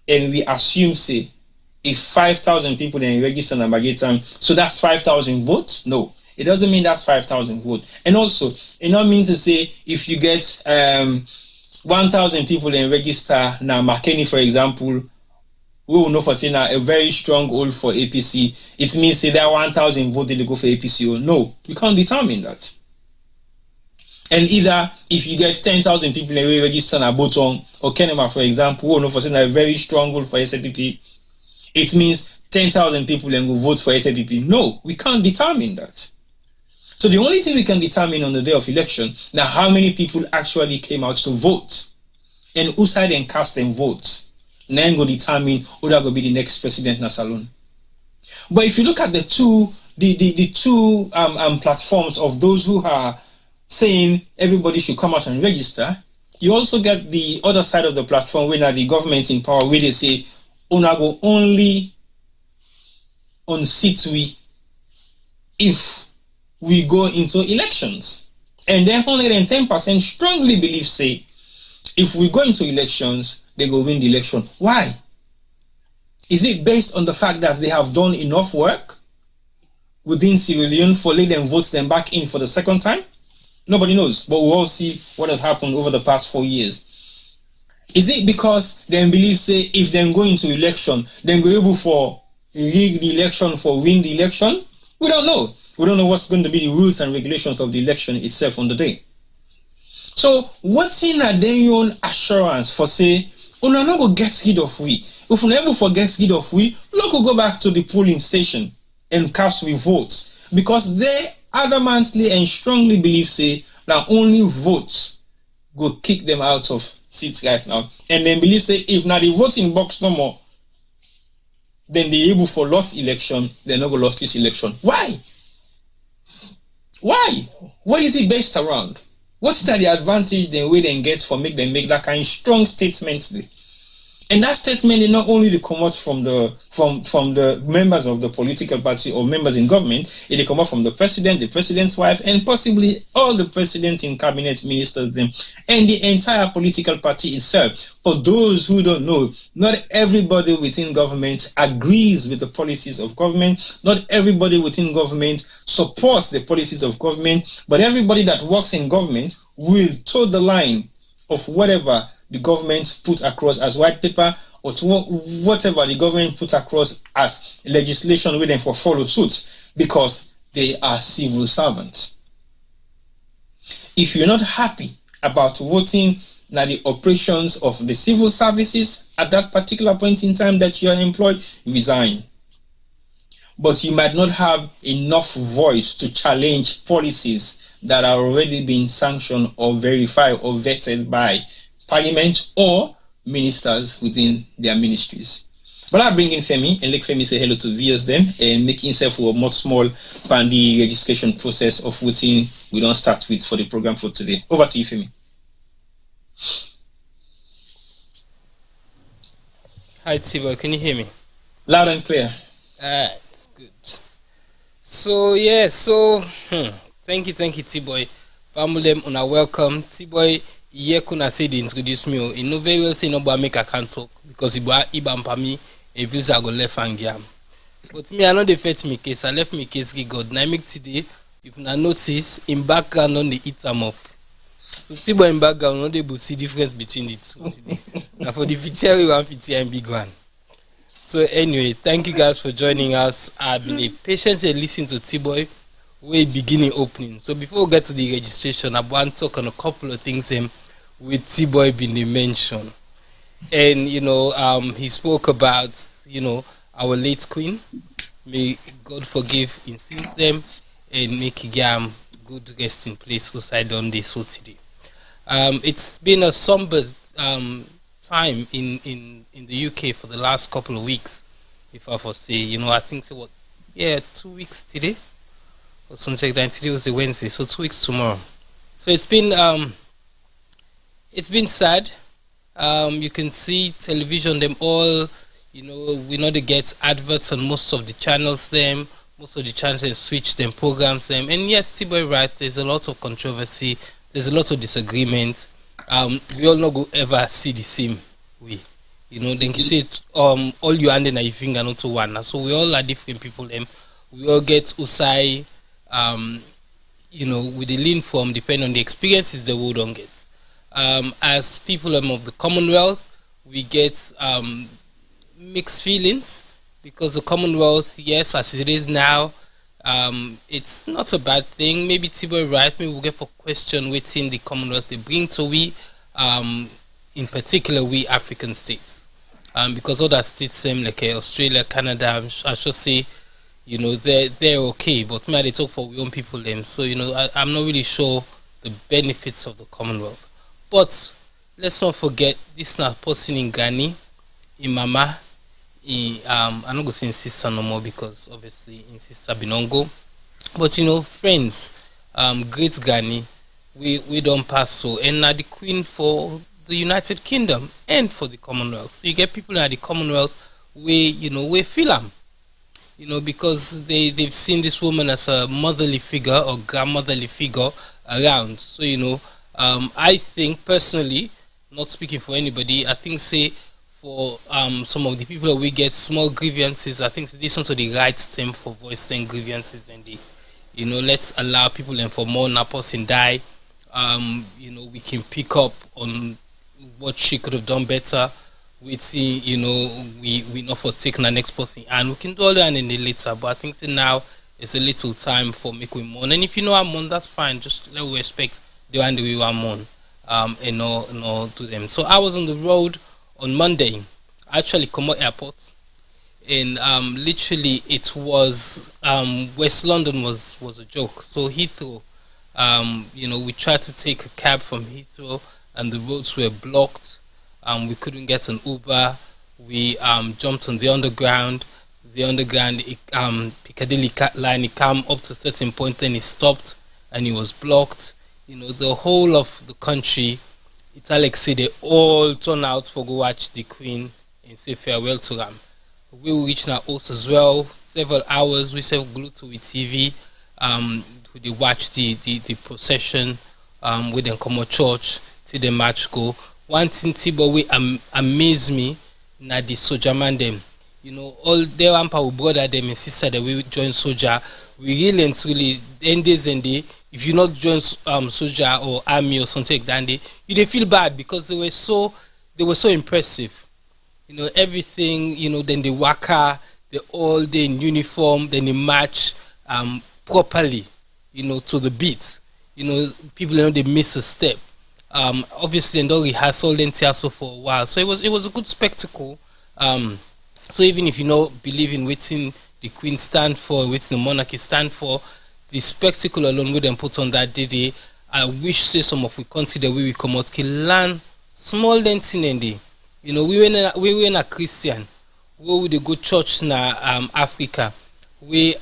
and we assume, say, if 5,000 people then register in Baghetan, so that's 5,000 votes? No, it doesn't mean that's 5,000 votes. And also, it not mean to say if you get 1,000 people then register now, Makeni, for example, we will know for saying a very strong hold for APC. It means say there are 1,000 votes they go for APC or no. We can't determine that. And either if you get 10,000 people then register na Botong or Kenema, for example, we will know for saying a very strong hold for SAPP. It means 10,000 people then will vote for SAPP. No, we can't determine that. So the only thing we can determine on the day of election now how many people actually came out to vote and who side and cast and vote. Then go determine who that will be the next president na salon. But if you look at the two platforms of those who are saying everybody should come out and register, you also get the other side of the platform where now the government in power where they say una go only on seat we if we go into elections. And then 110% strongly believe say if we go into elections, they go win the election. Why? Is it based on the fact that they have done enough work within Sierra Leone for let them vote them back in for the second time? Nobody knows, but we'll all see what has happened over the past 4 years. Is it because they believe, say, if they go into election, then go able for rig the election, for win the election? We don't know. We don't know what's going to be the rules and regulations of the election itself on the day. So, what's in a day own assurance for, say, oh, no, no, go get rid of we. If we never forget rid of we, look, we'll go back to the polling station and cast we votes. Because they adamantly and strongly believe, say, that only votes go kick them out of seats right now. And then believe, say, if now the voting box no more, then they able for lost election, they're not going to lose this election. Why? Why? What is it based around? What's that the advantage the way they get for make them make that kind of strong statements? And that statement did not only come out from the members of the political party or members in government, it come out from the president, the president's wife, and possibly all the presidents in cabinet ministers, them, and the entire political party itself. For those who don't know, not everybody within government agrees with the policies of government. Not everybody within government supports the policies of government, but everybody that works in government will toe the line of whatever the government put across as white paper, or to whatever the government put across as legislation with them for follow suit, because they are civil servants. If you're not happy about voting now the operations of the civil services at that particular point in time that you are employed, resign. But you might not have enough voice to challenge policies that are already being sanctioned or verified or vetted by Parliament or ministers within their ministries. But I bring in Femi and let Femi say hello to viewers them and make himself a much small pan the registration process of voting we don't start with for the program for today. Over to you, Femi. Hi Tibo, can you hear me? Loud and clear. It's good. So thank you T-Boy. Family them una welcome. T-Boy yeah kuna say they introduce me. You know very well say no boy make I can't talk because Ibam pa me if you say I go left and gam. But me I know they fet me case. I left me case give God. Now make today if you notice in background on the eat am up. So T-Boy in background no they will see difference between the two today. Now for the feature we want feature and big one. So anyway, thank you guys for joining us. I've been patiently listening to T-Boy way beginning opening. So before we get to the registration, I want to talk on a couple of things with T-Boy being mentioned. And he spoke about our late queen. May God forgive in sins them and make Gam good rest in place beside on this so today. It's been a somber time in the UK for the last couple of weeks, if I foresee. I think 2 weeks today or something like that. Today was a Wednesday, so 2 weeks tomorrow. So it's been sad. You can see television them all. We know they get adverts on most of the channels them. Most of the channels switch them programs them. And yes, T-Boy right. There's a lot of controversy. There's a lot of disagreement. We all not go ever see the same way. Then you say all you hand in your finger not to one. So we all are different people. We all get Usai, with the lean form depending on the experiences the world don't get. As people of the Commonwealth, we get mixed feelings because the Commonwealth, yes, as it is now, it's not a bad thing. Maybe T-Boy right, maybe we'll get for question within the Commonwealth they bring to we, in particular we African states, because other states same like Australia, Canada, I should say, they're okay, but maybe they talk for we own people them. So I'm not really sure the benefits of the Commonwealth. But let's not forget this not person in Ghana, in Mama. I'm not going to say in sister no more because obviously in sister Binongo, but friends, great Ghani, we don't pass so, and now the queen for the United Kingdom and for the Commonwealth. So you get people at the Commonwealth we feel them, because they've seen this woman as a motherly figure or grandmotherly figure around. So I think personally, not speaking for anybody, I think for some of the people we get small grievances, I think this is the right time for voicing grievances, and let's allow people and for more na person die. We can pick up on what she could have done better. We see, we not for taking the next person, and we can do all that in the later. But I think now it's a little time for make we mourn. And if I mourn, that's fine. Just let we respect the one that we want mourn, and no to them. So I was on the road on Monday, actually Como Airport, and literally it was West London was a joke. So Heathrow, we tried to take a cab from Heathrow and the roads were blocked. We couldn't get an Uber. We jumped on the underground. Piccadilly line, it came up to a certain point, then it stopped and it was blocked. The whole of the country, it's like say they all turn out for go watch the Queen and say farewell to them. We will reach our host as well. Several hours we still glued to the TV. We watch the procession with them come to church till the match go. One thing Tibo we amaze me na the soldier man them. You know, all their ampa brother them and sister that we join soldier. We really and truly end days and day. If you not join soldier or army or something like that, you they feel bad because they were so impressive. You know, everything, you know, then they waka, they all day in uniform, then they march properly, you know, to the beat. You know, people, you know, they miss a step. Obviously, and all rehearsal and so for a while. So it was a good spectacle. So even if you don't believe in waiting the Queen stand for, waiting the monarchy stand for, the spectacle alone we then put on that day, I wish say some of we consider we will come out can learn small dancing in the. You know, we were a Christian. We would go church na Africa. We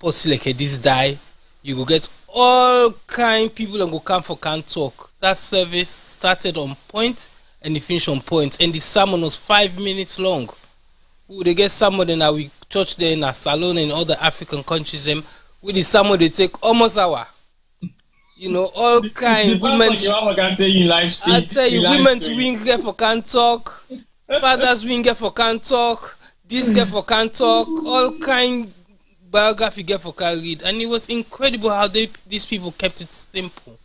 post like this die. You go get all kind people and go come for can talk. That service started on point and it finished on point. And the sermon was 5 minutes long. We would get someone in our church there in a salon in all the African countries. Them with the sermon they take almost hour. You know, all kind women's. I tell you, women's wing get for can talk, fathers wing get for can talk, this get for can talk, all kind biography get for can read, and it was incredible how these people kept it simple.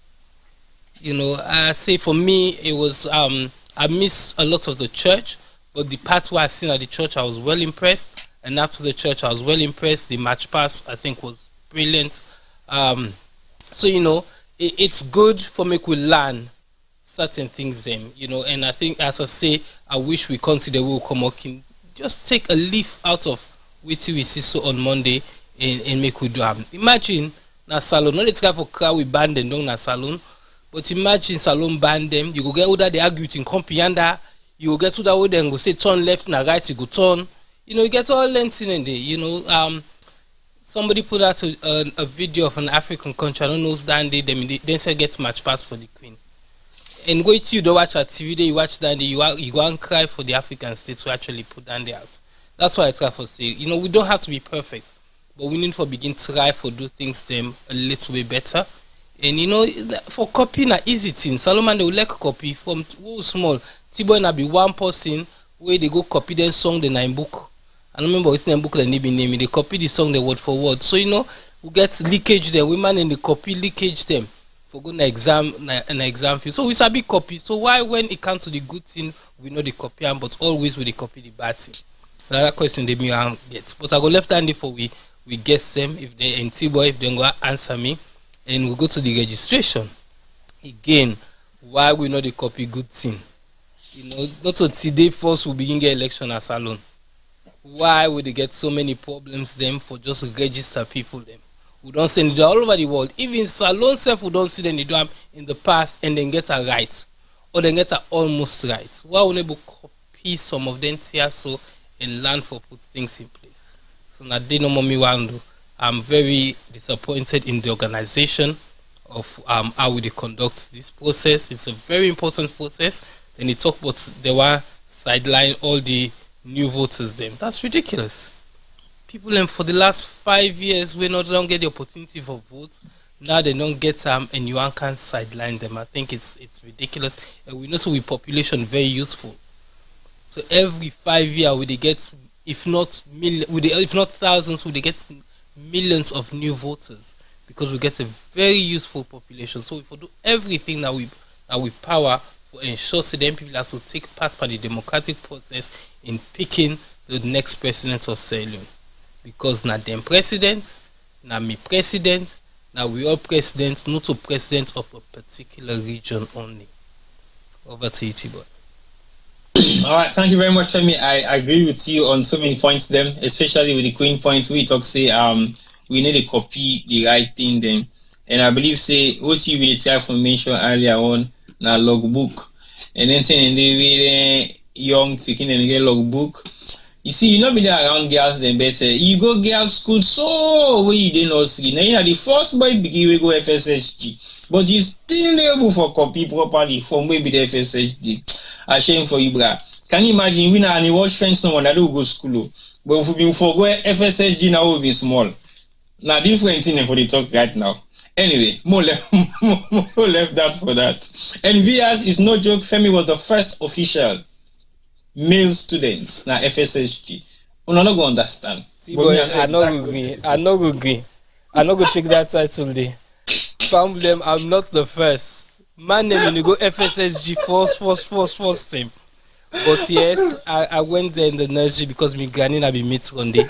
You know, I say for me it was I miss a lot of the church, but the part where I seen at the church I was well impressed, and after the church I was well impressed. The match pass I think was brilliant. So you know. It's good for me to learn certain things then, you know, and I think as I say, I wish we consider we will come up and just take a leaf out of what we see so on Monday and make we do them. Imagine na salon, not let's go for crowd we ban them down na salon, but imagine salon ban them, you go get all that they argue in compianda, you go get to that way then go say turn left na right, you go turn, you know, you get all lengths in there, you know. Somebody put out a video of an African country. I don't know who's that day. Then say get match pass for the Queen. And wait till you don't watch a TV day, you watch that day, you go and cry for the African states to actually put that day out. That's why I try for say. You know, we don't have to be perfect, but we need to begin try for do things them a little bit better. And you know, for copy na easy thing. Solomon they will like copy from small. Tibo na be one person where they go copy them song the nine book. I remember it's in book that they be naming. They copy the song the word for word. So you know, we get leakage them. Women and the copy leakage them for go na exam field. So we sabi copy. So why when it comes to the good thing, we know the copy but always we the copy the bad thing. That question they me get. But I go left hand for we guess them if they and T-boy if they go answer me, and we go to the registration again. Why we know the copy good thing? You know, not today first we begin get election as alone. Why would they get so many problems them for just register people them? We don't send it all over the world. Even salon self we don't see them do them in the past and then get a right. Or then get a almost right. Why would they copy some of them here so and learn for put things in place? So now they know me want to. I'm very disappointed in the organization of how we conduct this process. It's a very important process. Then they talk about they were sideline all the new voters them. That's ridiculous. People them for the last 5 years we don't get the opportunity for votes. Now they don't get and you can't sideline them. I think it's ridiculous. And we know so with population very useful. So every 5 years we they get if not thousands, we they get millions of new voters because we get a very useful population. So if we do everything that we power for ensure that them people have to take part in the democratic process in picking the next president of Sierra Leone. Because now them president, now me president, now we all presidents, not to president of a particular region only. Over to you, T-Boy. All right, thank you very much, Femi. I agree with you on so many points then, especially with the Queen point. We talk say we need to copy the right thing then. And I believe say what you will try to mention earlier on na logbook. And then saying they really young picking and get logbook. You see, you not be there around girls then better. You go girls school so where you didn't know see. Now you are the first boy begin we go FSHG. But you still able for copy properly from where be the FSHG. A shame for you, brah. Can you imagine we now watch friends no one that do go school, but if we been for go FSSG now we been small. Now different thing for the talk right now. Anyway, more left that for that. And Vias is no joke. Femi was the first official male student now FSSG. We're not going to understand. See, boy, I not agree. I not agree. I not going to take that title there. Problem, I'm not the first. Man, name you go FSSG first time. But yes, I went there in the nursery because my granny na be meet one day.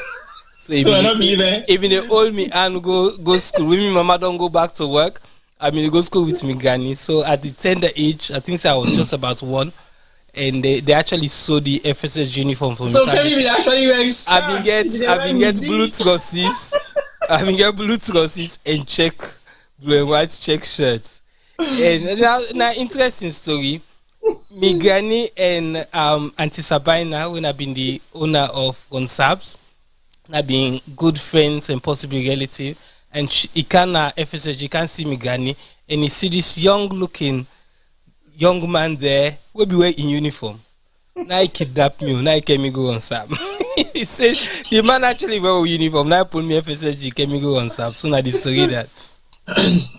So even they hold me and go school. When my mama don't go back to work, I mean go school with me granny. So at the tender age, I think I was just about 1, and they actually sew the FSS uniform for me. So Femi will actually wear I've been get blue trousers. I've been get blue trousers and blue and white check shirt. And now interesting story. Me granny and Auntie Sabina, when I've been the owner of Gonsabs, I've been good friends and possibly relative. And he can FSG, you can see me granny, and he see this young man there will be wearing in uniform. Now he kidnapped me, now he came me go on Sam. He said the man actually wear a uniform, now pull me FSG, came me go on Sam. So now the story that.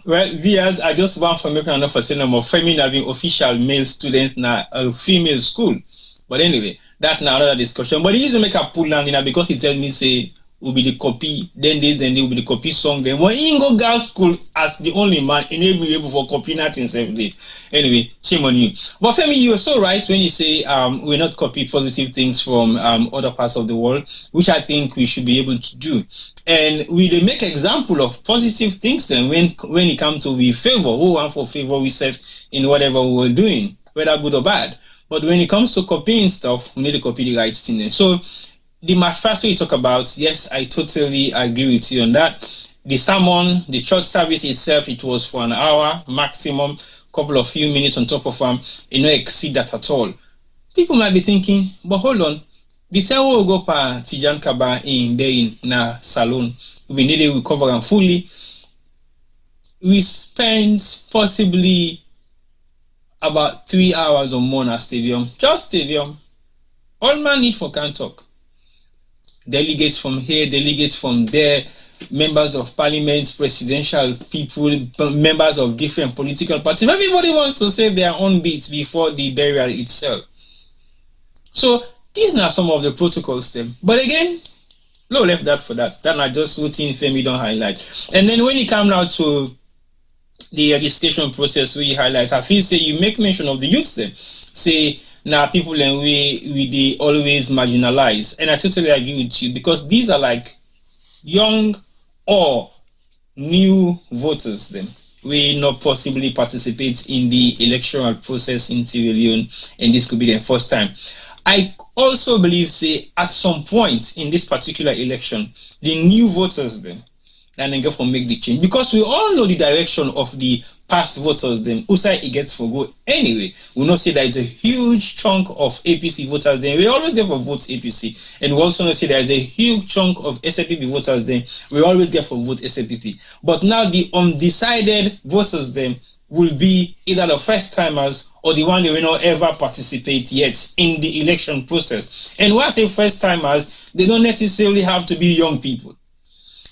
Well, Vias, I just want for making enough for saying more feminine having official male students now a female school. But anyway, that's now another discussion. But he used to make a pull down because he tells me say will be the copy, then they will be the copy song. Then when he go girls school as the only man, he will be able for copy nothing day. Anyway, shame on you. But Femi, you're so right when you say we're not copy positive things from other parts of the world, which I think we should be able to do. And we make example of positive things then when it comes to we favor, who want for favor we serve in whatever we're doing, whether good or bad. But when it comes to copying stuff, we need to copy the right thing. And so the first way you talk about, yes, I totally agree with you on that. The sermon, the church service itself, it was for an hour maximum, couple of few minutes on top of it not exceed that at all. People might be thinking, but hold on, the time we go pa Tijan Kaba in na salon, we need to cover them fully. We spent possibly about 3 hours or more in a stadium, just stadium. All man need for can talk. Delegates from here, delegates from there, members of parliament, presidential people, members of different political parties. Everybody wants to say their own bits before the burial itself. So these are some of the protocols then. But again, no left that for that. That are just routine Femi don't highlight. And then when you come now to the registration process we highlight, I feel say you make mention of the youths then. Say now people and we they always marginalize. And I totally agree with you because these are like young or new voters then. We not possibly participate in the electoral process in Sierra Leone, and this could be their first time. I also believe, say, at some point in this particular election, the new voters then, and then go for make the change. Because we all know the direction of the past voters then, Usai it gets for go anyway. We know say there is a huge chunk of APC voters then. We always get for vote APC. And we also know say there is a huge chunk of SAPP voters then. We always get for vote SAPP. But now the undecided voters then will be either the first timers or the one that will not ever participate yet in the election process. And when I say first timers, they don't necessarily have to be young people.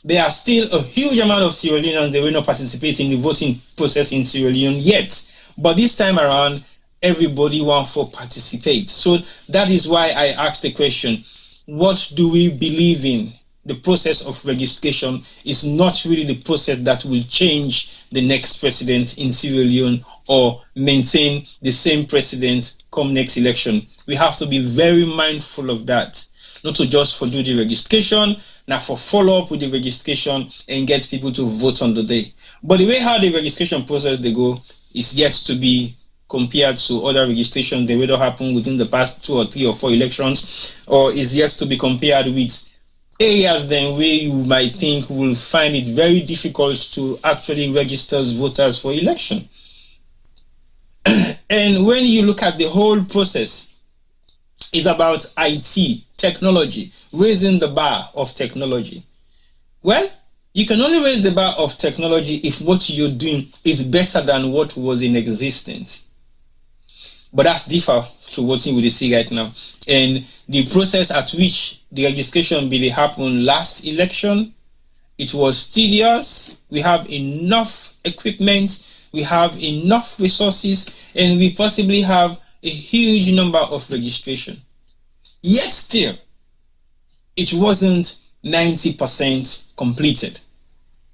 There are still a huge amount of Sierra Leoneans that will not participate in the voting process in Sierra Leone yet. But this time around, everybody wants to participate. So that is why I asked the question, what do we believe in? The process of registration is not really the process that will change the next president in Sierra Leone or maintain the same president come next election. We have to be very mindful of that, not to just for do the registration, now for follow up with the registration and get people to vote on the day. But the way how the registration process they go is yet to be compared to other registrations that will happen within the past 2 or 3 or 4 elections, or is yet to be compared with areas then where you might think will find it very difficult to actually register voters for election. And when you look at the whole process, it's about IT, technology, raising the bar of technology. Well, you can only raise the bar of technology if what you're doing is better than what was in existence. But that's different to what we see right now. And the process at which the registration really happened last election, it was tedious. We have enough equipment, we have enough resources, and we possibly have a huge number of registration. Yet still, it wasn't 90% completed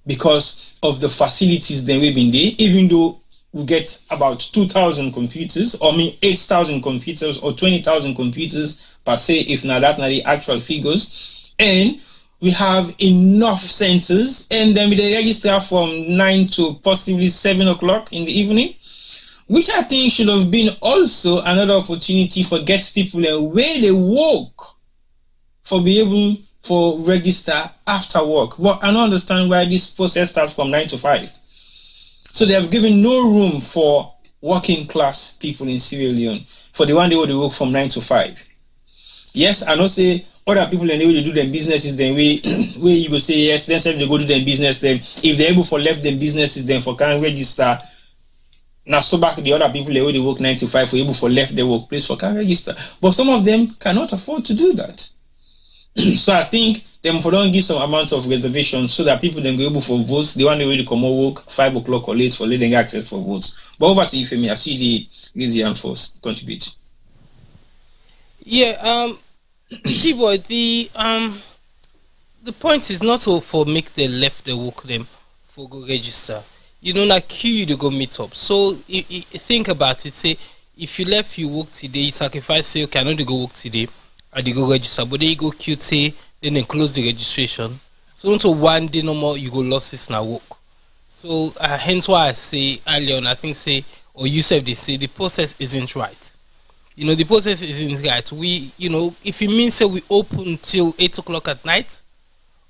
because of the facilities that we've been there, even though we get about 2,000 computers, or 8,000 computers, or 20,000 computers per se, if not that, not the actual figures. And we have enough centers, and then they register from 9 to possibly 7 o'clock in the evening, which I think should have been also another opportunity for get people where they work for be able for register after work. But I don't understand why this process starts from 9 to 5. So they have given no room for working class people in Sierra Leone for the one day where they work from 9 to 5. Yes, I know say other people and the way they do their businesses, then where you go say yes, then say they go do their business, then if they're able for left them businesses, then for can register. Now so back the other people the way they work 9 to 5 for able for left their workplace for can register. But some of them cannot afford to do that. So I think them for don't give some amount of reservation so that people then go able for votes. They want the way to come work 5 o'clock or late for letting access for votes. But over to you, Femi. I see the raise your hand for contribute. Yeah, T-boy, the point is not all for make the left the work them for go register. You know, like queue to go meet up. So think about it. Say if you left you work today, you sacrifice. Say okay, I know to go work today. I did go register, but then you go queue say then they close the registration. So until one day no more, you go losses now work. So hence why I say earlier on, I think say or you said they say the process isn't right. You know, the process isn't right. We, you know, if it means that we open till 8 o'clock at night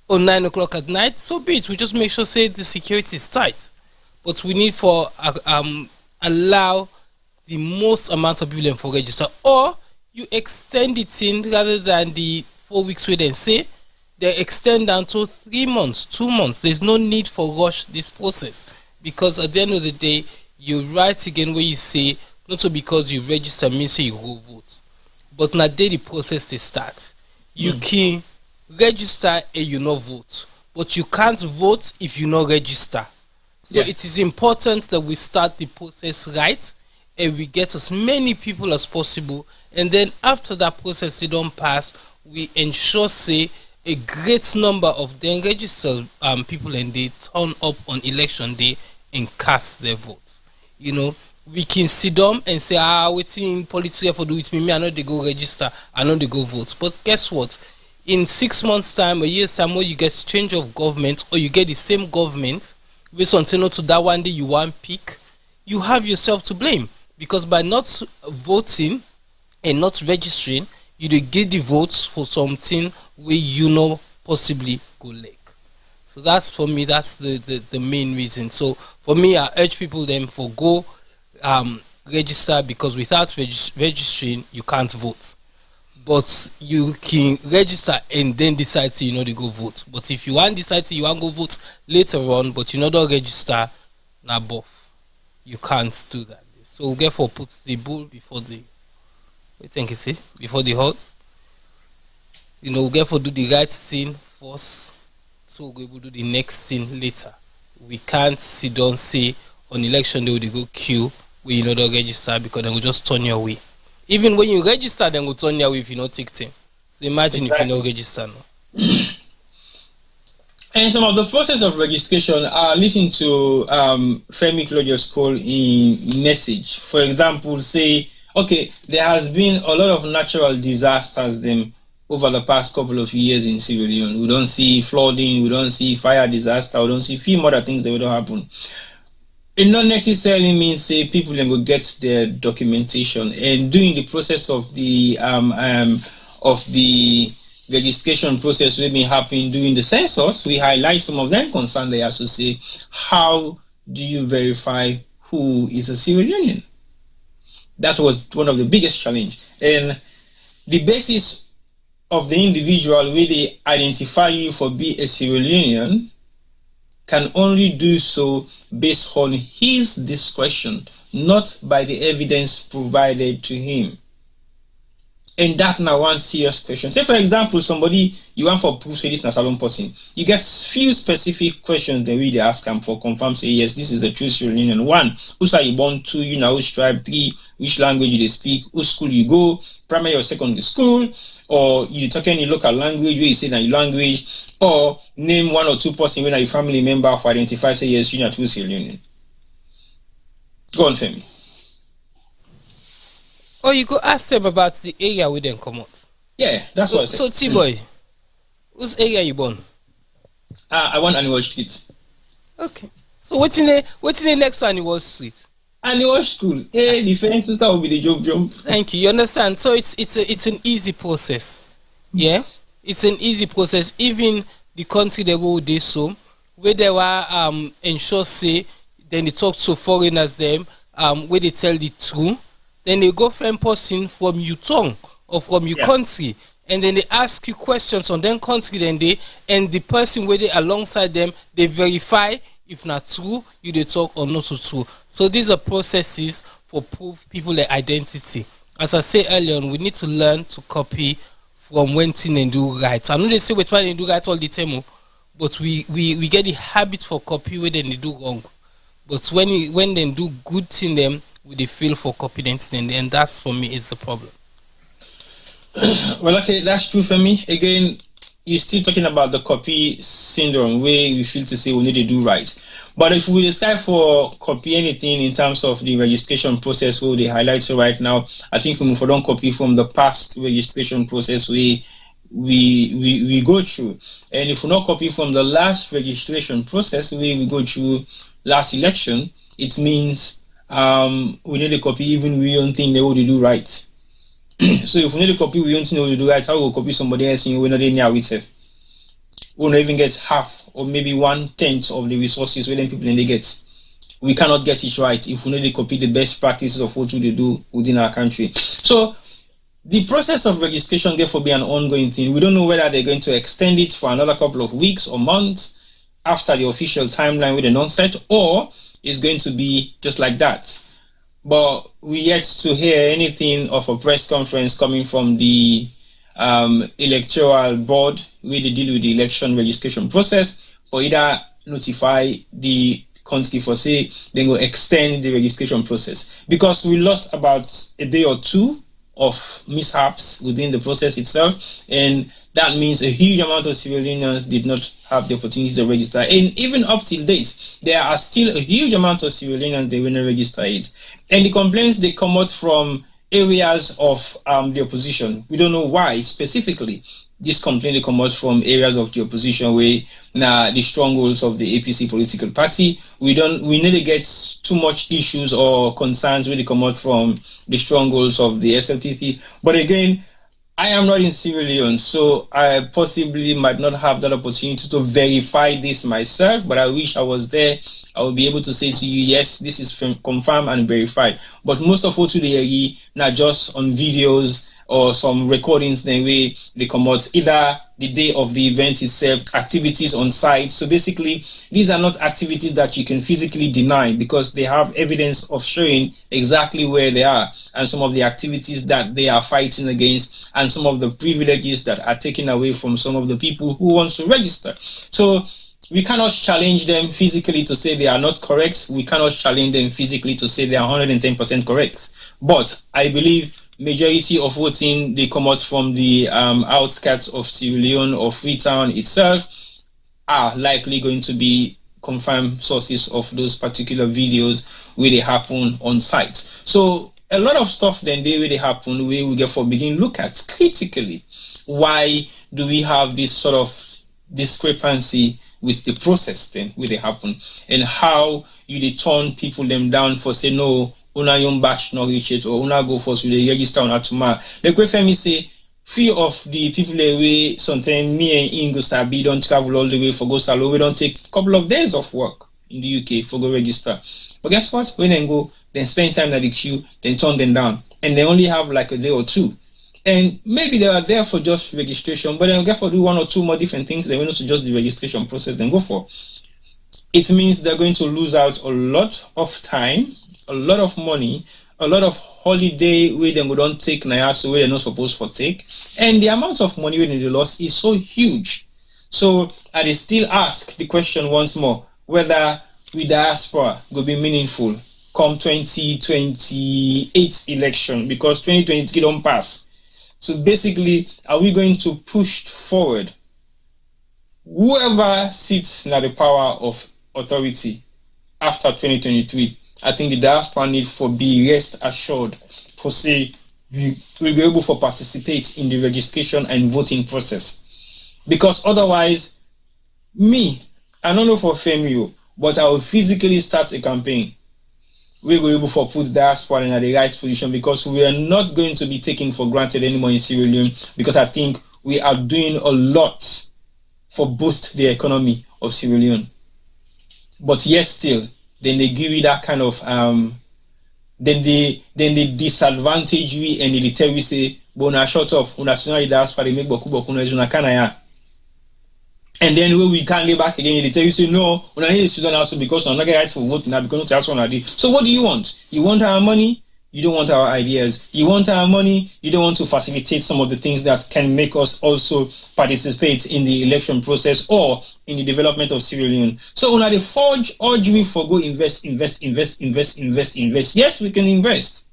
or 9 o'clock at night, so be it. We just make sure say the security is tight. But we need for allow the most amount of people for register, or you extend it in rather than the 4 weeks where they say they extend down to 3 months, 2 months. There's no need for rush this process because at the end of the day, you're right again where you say not so because you register means you go vote, but now the process they start. You can register and you not vote, but you can't vote if you not register. So it is important that we start the process right and we get as many people as possible, and then after that process they don't pass, we ensure say a great number of them registered people and they turn up on election day and cast their vote. You know, we can sit down and say, waiting politics for do with me, I know they go register, I know they go vote. But guess what? In 6 months' time, a year's time, when you get change of government or you get the same government, with something to that one day you want pick, you have yourself to blame. Because by not voting and not registering, you do get the votes for something where you know possibly go lake. So that's for me, that's the main reason. So for me, I urge people then for go register, because without registering you can't vote. But you can register and then decide to to go vote. But if you want decide to you want go vote later on, but you don't register, now both you can't do that. So therefore put the bull before the before the horse. Therefore do the right thing first, so we'll be able to do the next thing later. We can't sit down say on election day they go queue where you don't register, because then will just turn your way. Even when you register, then will turn your way if you not take time. So imagine if you don't register now. And some of the process of registration are listening to Femi Claudius call in message. For example, say, okay, there has been a lot of natural disasters over the past couple of years in Sierra Leone. We don't see flooding, we don't see fire disaster, we don't see a few other things that will happen. It not necessarily means say people then will get their documentation, and during the process of the registration process will be happening during the census. We highlight some of them concerns they also say, how do you verify who is a Sierra Leonean? That was one of the biggest challenge, and the basis of the individual where they identify you for be a Sierra Leonean can only do so based on his discretion not by the evidence provided to him. And that now one serious question. Say for example, somebody you want for proof say this is salon person. You get few specific questions they really ask them for confirm say yes, this is a true Sierra Leonean. 1, who's are you born to, you know, which tribe, 3, which language you speak, which school you go, primary or secondary school, or you talking in local language where you say that your language, or name 1 or 2 person when are your family member for identify say yes, you know true Sierra Leonean. Go on, Femi. Or you go ask them about the area where they come out. Yeah, that's what I said. So T-boy, whose area you born? I want Annual Street. Okay. So what's in the next one? Annual Street. Annual School. Hey, the fence will start with the jump. Thank you. You understand? So it's an easy process. Yeah, it's an easy process. Even the country they will do so, where they were ensure say, then they talk to foreigners them where they tell the truth. Then they go find person from your tongue or from your country, and then they ask you questions on their country. Then and the person where they alongside them, they verify if not true, you they talk or not so true. So these are processes for proof people their identity. As I say earlier on, we need to learn to copy from when thing and do right. I know they say we try and do right all the time, but we get the habit for copy where then they do wrong. But when they do good thing them, with the feel for confidence, and that's for me is the problem. Well, okay, that's true for me. Again, you're still talking about the copy syndrome, where we feel to say we need to do right. But if we decide for copy anything in terms of the registration process, where they highlight so right now, I think we don't copy from the past registration process we go through, and if we not copy from the last registration process where we go through last election, it means we need to copy even we don't think they will do right. So if we need to copy we don't think they will do right, how will copy somebody else and we're not in there with it? We'll not even get half or maybe 1/10 of the resources where them people in they get. We cannot get it right if we need to copy the best practices of what we do within our country. So the process of registration therefore be an ongoing thing. We don't know whether they're going to extend it for another couple of weeks or months after the official timeline with the non-set, or it's going to be just like that. But we yet to hear anything of a press conference coming from the electoral board where they deal with the election registration process, or either notify the country for say they will extend the registration process, because we lost about a day or 2 of mishaps within the process itself, and that means a huge amount of Sierra Leoneans did not have the opportunity to register. And even up till date, there are still a huge amount of Sierra Leoneans they will not register it. And the complaints they come out from areas of the opposition. We don't know why specifically this complaint they come out from areas of the opposition where now the strongholds of the APC political party. We need to get too much issues or concerns when they come out from the strongholds of the SLPP. But again, I am not in Sierra Leone, so I possibly might not have that opportunity to verify this myself, but I wish I was there. I would be able to say to you, yes, this is confirmed and verified. But most of what they are not just on videos or some recordings, then way they come out either the day of the event itself, activities on site. So basically, these are not activities that you can physically deny because they have evidence of showing exactly where they are and some of the activities that they are fighting against and some of the privileges that are taken away from some of the people who want to register. So we cannot challenge them physically to say they are not correct. We cannot challenge them physically to say they are 110% correct. But I believe majority of voting they come out from the outskirts of Sierra Leone or Freetown itself are likely going to be confirmed sources of those particular videos where they happen on site. So a lot of stuff then they really happen where we get for begin look at critically why do we have this sort of discrepancy with the process then where they happen, and how you they turn people them down for say no una young batch not reach it or una go first with the register on tomorrow. Like when Femi say few of the people away sometimes me and Ingo Sabi don't travel all the way for go salon. We don't take a couple of days of work in the UK for go register. But guess what? When they go, then spend time at the queue, then turn them down. And they only have like a day or 2. And maybe they are there for just registration, but they'll get for do 1 or 2 more different things. They will not just the registration process then go for. It means they're going to lose out a lot of time a lot of money, a lot of holiday where they don't take Naya, so where they're not supposed to take, and the amount of money within the loss is so huge. So I still ask the question once more, whether with diaspora will be meaningful come 2028 election, because 2023 don't pass. So basically, are we going to push forward whoever sits in the power of authority after 2023? I think the diaspora need for be rest assured for say we will be able to participate in the registration and voting process. Because otherwise, I don't know for fame you, but I will physically start a campaign. We will be able to put diaspora in the right position, because we are not going to be taken for granted anymore in Sierra Leone, because I think we are doing a lot for boost the economy of Sierra Leone. But yes, still, then they give you that kind of then they disadvantage we and they tell we say, "Bona shut up, una sina diaspora they make boku no ezuna kanaya." And then when we can't lay back again, they tell you say, "No, we need student also because we're not get right for vote now because not one idea." So what do you want? You want our money? You don't want our ideas. You want our money? You don't want to facilitate some of the things that can make us also participate in the election process or in the development of Sierra Leone. So when they urge we for go invest. Yes, we can invest.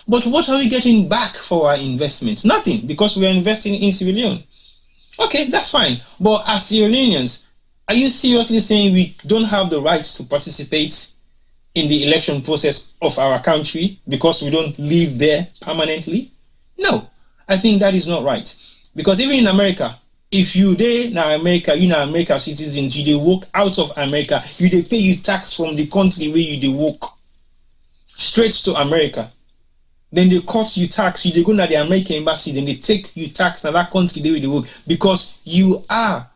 But what are we getting back for our investment? Nothing, because we are investing in Sierra Leone. Okay, that's fine. But as Sierra Leoneans, are you seriously saying we don't have the right to participate in the election process of our country because we don't live there permanently? No, I think that is not right. Because even in America, if you there in America, you know America citizens, you they work out of America, you they pay you tax from the country where you they work straight to America. Then they cut you tax, you they go to the American embassy, then they take you tax in that country where they work, because you are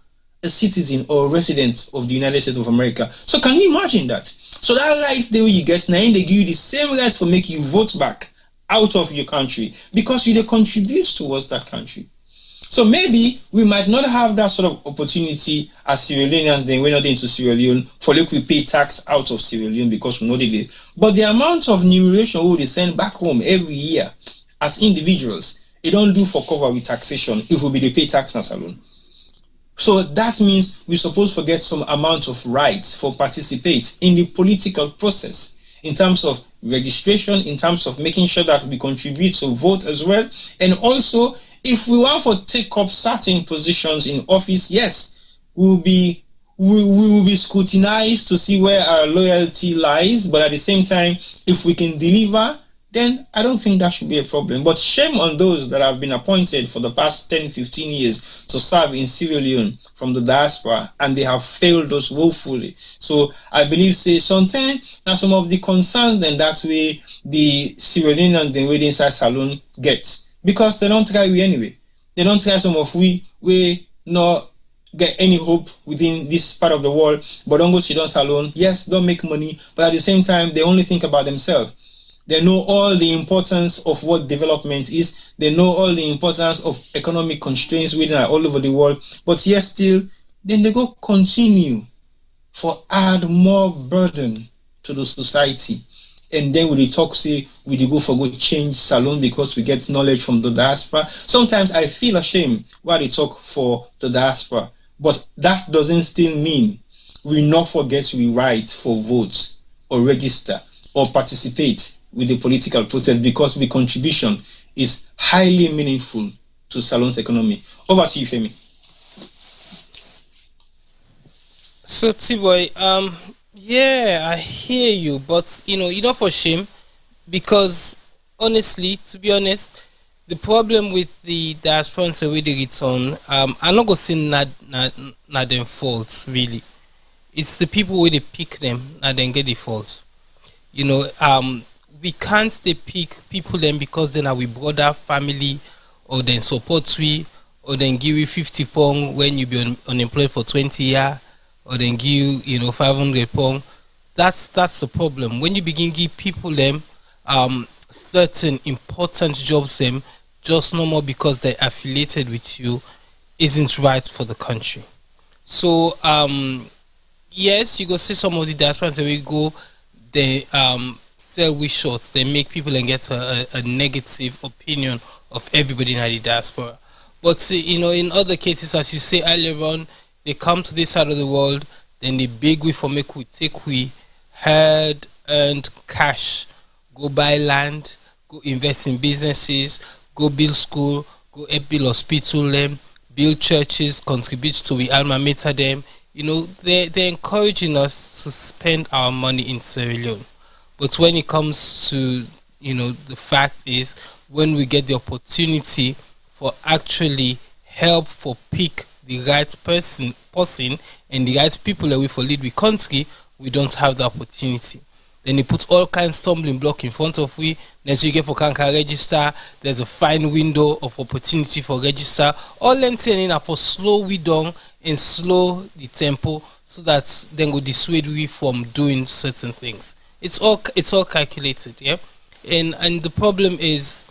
a citizen or a resident of the United States of America. So can you imagine that? So that right there you get, now they give you the same rights for make you vote back out of your country, because you they contribute towards that country. So maybe we might not have that sort of opportunity as Sierra Leoneans, then we're not into Sierra Leone, for like we pay tax out of Sierra Leone because we know they did. But the amount of numeration we they send back home every year as individuals, it don't do for cover with taxation if we be they pay tax in Salon. So that means we're supposed to get some amount of rights for participate in the political process in terms of registration, in terms of making sure that we contribute to vote as well. And also, if we want to take up certain positions in office, yes, we will be scrutinized to see where our loyalty lies. But at the same time, if we can deliver, then I don't think that should be a problem. But shame on those that have been appointed for the past 10, 15 years to serve in Sierra Leone from the diaspora, and they have failed us woefully. So I believe, say, sometimes now some of the concerns then that way the Sierra Leone and the Waiting Inside Salon get, because they don't try we anyway. They don't try some of we not get any hope within this part of the world, but don't go sit down salon. Yes, don't make money, but at the same time, they only think about themselves. They know all the importance of what development is. They know all the importance of economic constraints within all over the world. But yes, still, then they go continue for add more burden to the society. And then we talk, say, we go for good change salon because we get knowledge from the diaspora. Sometimes I feel ashamed while they talk for the diaspora. But that doesn't still mean we not forget we write for votes or register or participate with the political process, because the contribution is highly meaningful to Salon's economy. Over to you, Femi. So, T-Boy, yeah, I hear you, but you're not for shame, because honestly, to be honest, the problem with the diaspora and way they return, I'm not gonna say not them faults really. It's the people where they pick them and then get the fault. We can't they pick people then because then are we brother, family, or then support we, or then give you 50 pound when you be unemployed for 20 years, or then give 500 pound. That's the problem. When you begin give people them certain important jobs them just no more because they're affiliated with you, isn't right for the country. So yes, you go see some of the diasporans that we go they sell we shorts, they make people and get a negative opinion of everybody in the diaspora. But you know, in other cases, as you say earlier on, they come to this side of the world, then they beg we for make we take we hard earned cash, go buy land, go invest in businesses, go build school, go build hospital them, build churches, contribute to the alma mater them. You know, they're encouraging us to spend our money in Sierra Leone. But when it comes to, you know, the fact is, when we get the opportunity for actually help for pick the right person and the right people that we for lead the country, we don't have the opportunity. Then they put all kinds of stumbling block in front of we. Then you get for can register. There's a fine window of opportunity for register. All them saying for slow we down and slow the tempo so that then go dissuade we from doing certain things. It's all calculated, yeah. And the problem is,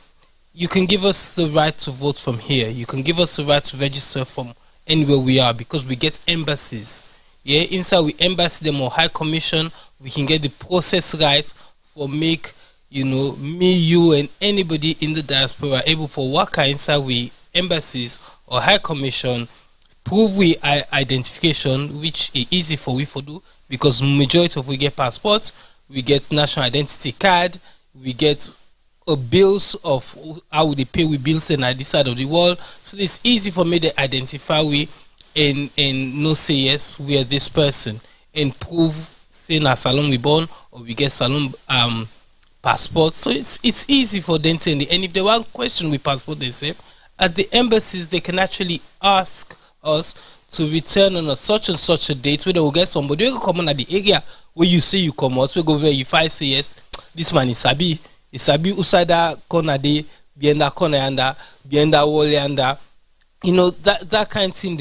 you can give us the right to vote from here. You can give us the right to register from anywhere we are because we get embassies. Yeah, inside we embassy them or high commission, we can get the process right for make, you know, me, you and anybody in the diaspora able for work inside we embassies or high commission, prove we identification, which is easy for we for do because majority of we get passports, we get national identity card, we get bills of how they pay with bills and at this side of the world. So it's easy for me to identify we and no say yes, we are this person and prove saying a salon we born or we get salon passport. So it's easy for them to, and if they want question with passport, they say at the embassies they can actually ask us to return on a such and such a date where they will get somebody will come on at the area where you say you come out, we go verify, say yes, this man is Sabi usada corner de bienda corner anda bienda wall anda, you know, that kind of thing.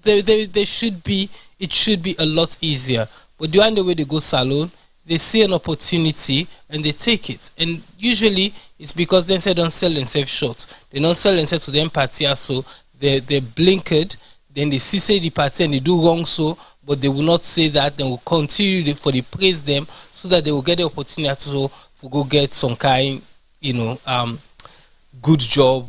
They should be, it should be a lot easier. But the only way they go salon, they see an opportunity and they take it. And usually it's because they say don't sell themselves short. They don't sell themselves to them party, so they blinkered. Then they see say the party and they do wrong, so but they will not say that. They will continue for the praise them so that they will get the opportunity to go get some kind, you know, good job,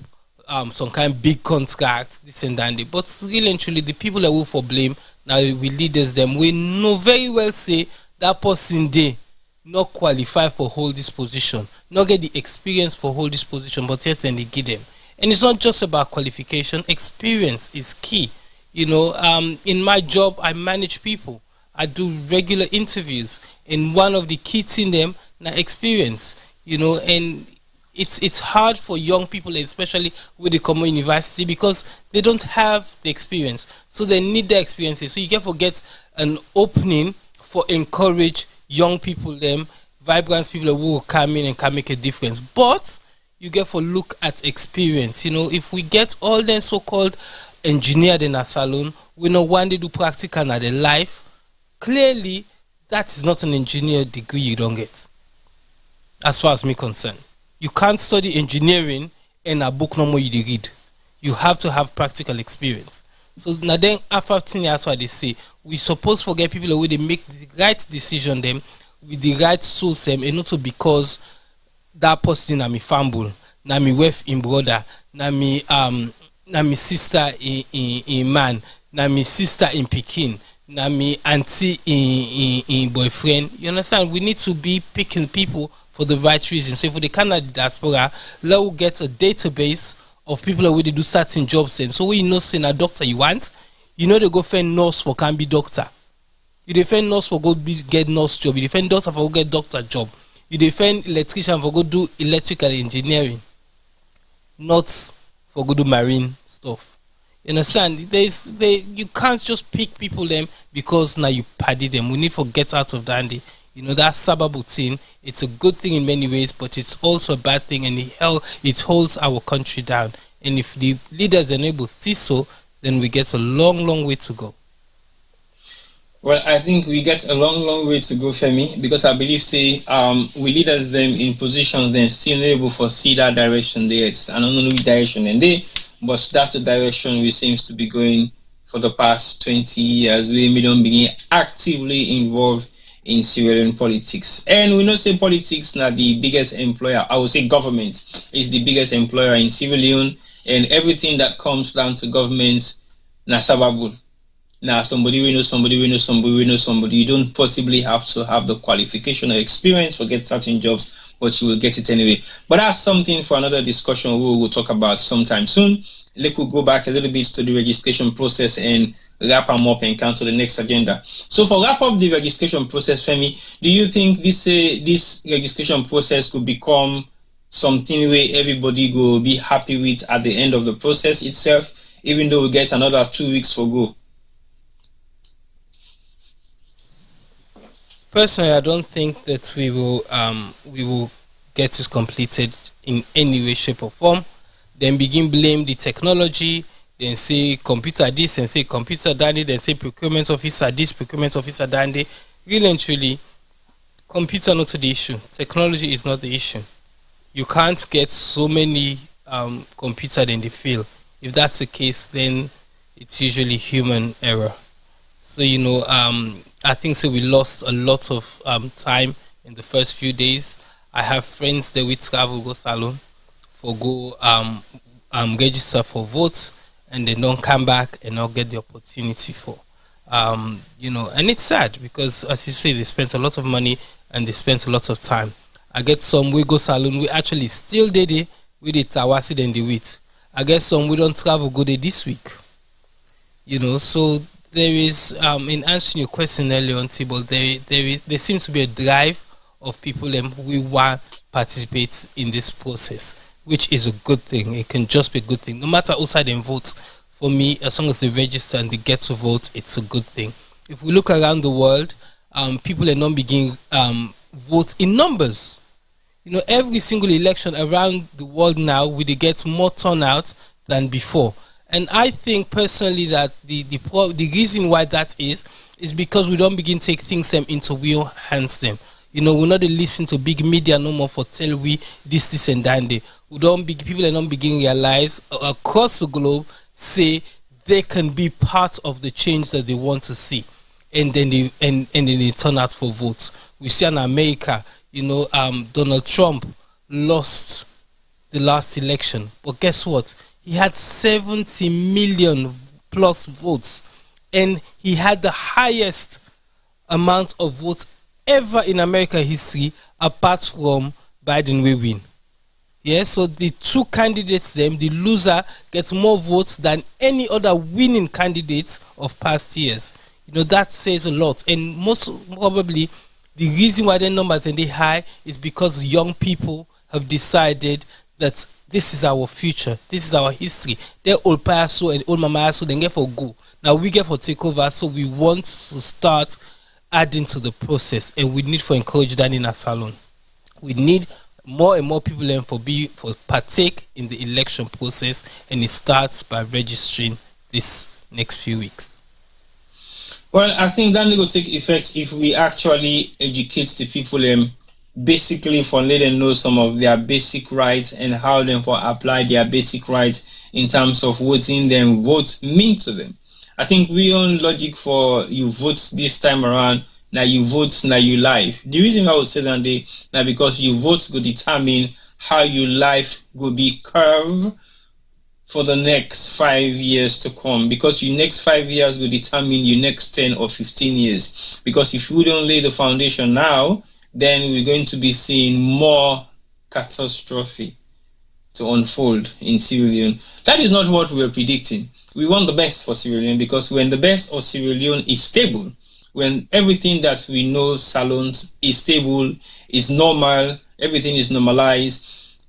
some kind big contract, this and that. But really and truly, the people that will for blame now, we leaders them, we know very well say that person they not qualify for hold this position, not get the experience for hold this position, but yet then they give them. And it's not just about qualification, experience is key. You know, in my job, I manage people. I do regular interviews, and one of the key things them na experience. You know, and it's hard for young people, especially with the common university, because they don't have the experience. So they need the experiences. So you can forget an opening for encourage young people, them vibrant people who will come in and can make a difference. But you get for look at experience. You know, if we get all them so-called engineered in a salon, we know one they do practical in their life. Clearly, that is not an engineer degree you don't get. As far as me concerned, you can't study engineering and a book no more you read. You have to have practical experience. So now then, after 10 years, that's why they say we supposed to get people where they make the right decision them with the right source them, and not because that person na me fumble, na me wife in brother, na me sister in man, na me sister in Pekin, na me auntie in boyfriend. You understand? We need to be picking people for the right reason. So if the Canada diaspora, let's get a database of people that will do certain jobs. And so when you know saying a doctor you want, you know they go find nurse for can be doctor. You defend nurse for go get nurse job. You defend doctor for go get doctor job. You defend electrician for go do electrical engineering, not for go do marine stuff. You understand? You can't just pick people them because now you paddy them. We need to get out of dandy. You know, that sababu thing, it's a good thing in many ways, but it's also a bad thing, and it holds our country down. And if the leaders are able to see so, then we get a long, long way to go. Well, I think we get a long, long way to go, Femi, because I believe, say, we leaders them in positions, then still able to see that direction there. It's an unknown direction, and but that's the direction we seems to be going for the past 20 years. We don't begin actively involved in Sierra Leone politics. And we know say politics now the biggest employer. I would say government is the biggest employer in Sierra Leone, and everything that comes down to government na sababu. Now somebody we know somebody we know somebody we know somebody. You don't possibly have to have the qualification or experience to get certain jobs, but you will get it anyway. But that's something for another discussion we will talk about sometime soon. Let's go back a little bit to the registration process and wrap them up and count to the next agenda. So for wrap up the registration process, Femi, do you think this registration process could become something where everybody will be happy with at the end of the process itself, even though we get another 2 weeks for go? Personally, I don't think that we will get this completed in any way, shape, or form. Then begin blame the technology, then say computer this, and say computer dandy, then say procurement officer this, procurement officer dandy. Really and truly, computer not the issue. Technology is not the issue. You can't get so many computer in the field. If that's the case, then it's usually human error. So I think so we lost a lot of time in the first few days. I have friends that we travel go salon for go register for votes, and they don't come back and not get the opportunity for and it's sad because, as you say, they spent a lot of money and they spent a lot of time. I get some we go salon we actually still did it with the tawasi and the wheat. I get some we don't travel go there this week. So there is in answering your question earlier on, Table, there seems to be a drive of people who want to participate in this process, which is a good thing. It can just be a good thing. No matter outside and vote, for me, as long as they register and they get to vote, it's a good thing. If we look around the world, people are not beginning vote in numbers. Every single election around the world now, we get more turnout than before. And I think personally that the reason why that is because we don't begin take things into real hands them. We're not listen to big media no more for tell we this and that. People are not beginning realize across the globe say they can be part of the change that they want to see, and then they turn out for votes. We see in America, Donald Trump lost the last election, but guess what? He had 70 million plus votes, and he had the highest amount of votes ever in American history, apart from Biden will win. Yeah, so the two candidates, the loser gets more votes than any other winning candidates of past years. That says a lot, and most probably the reason why the numbers are high is because young people have decided that this is our future. This is our history. They're old Payaso and old Mama Yaso, they get for go. Now we get for take over, so we want to start adding to the process, and we need to encourage that in our salon. We need more and more people for partake in the election process, and it starts by registering this next few weeks. Well, I think that will take effect if we actually educate the people basically for let them know some of their basic rights and how them for apply their basic rights in terms of voting them vote mean to them. I think we own logic for you vote this time around, now you vote, now you life. The reason I would say that now because you vote will determine how your life will be curved for the next 5 years to come, because your next 5 years will determine your next 10 or 15 years. Because if we don't lay the foundation now, then we're going to be seeing more catastrophe to unfold in Sierra Leone. That is not what we're predicting. We want the best for Sierra Leone, because when the best of Sierra Leone is stable, when everything that we know salons is stable, is normal, everything is normalized,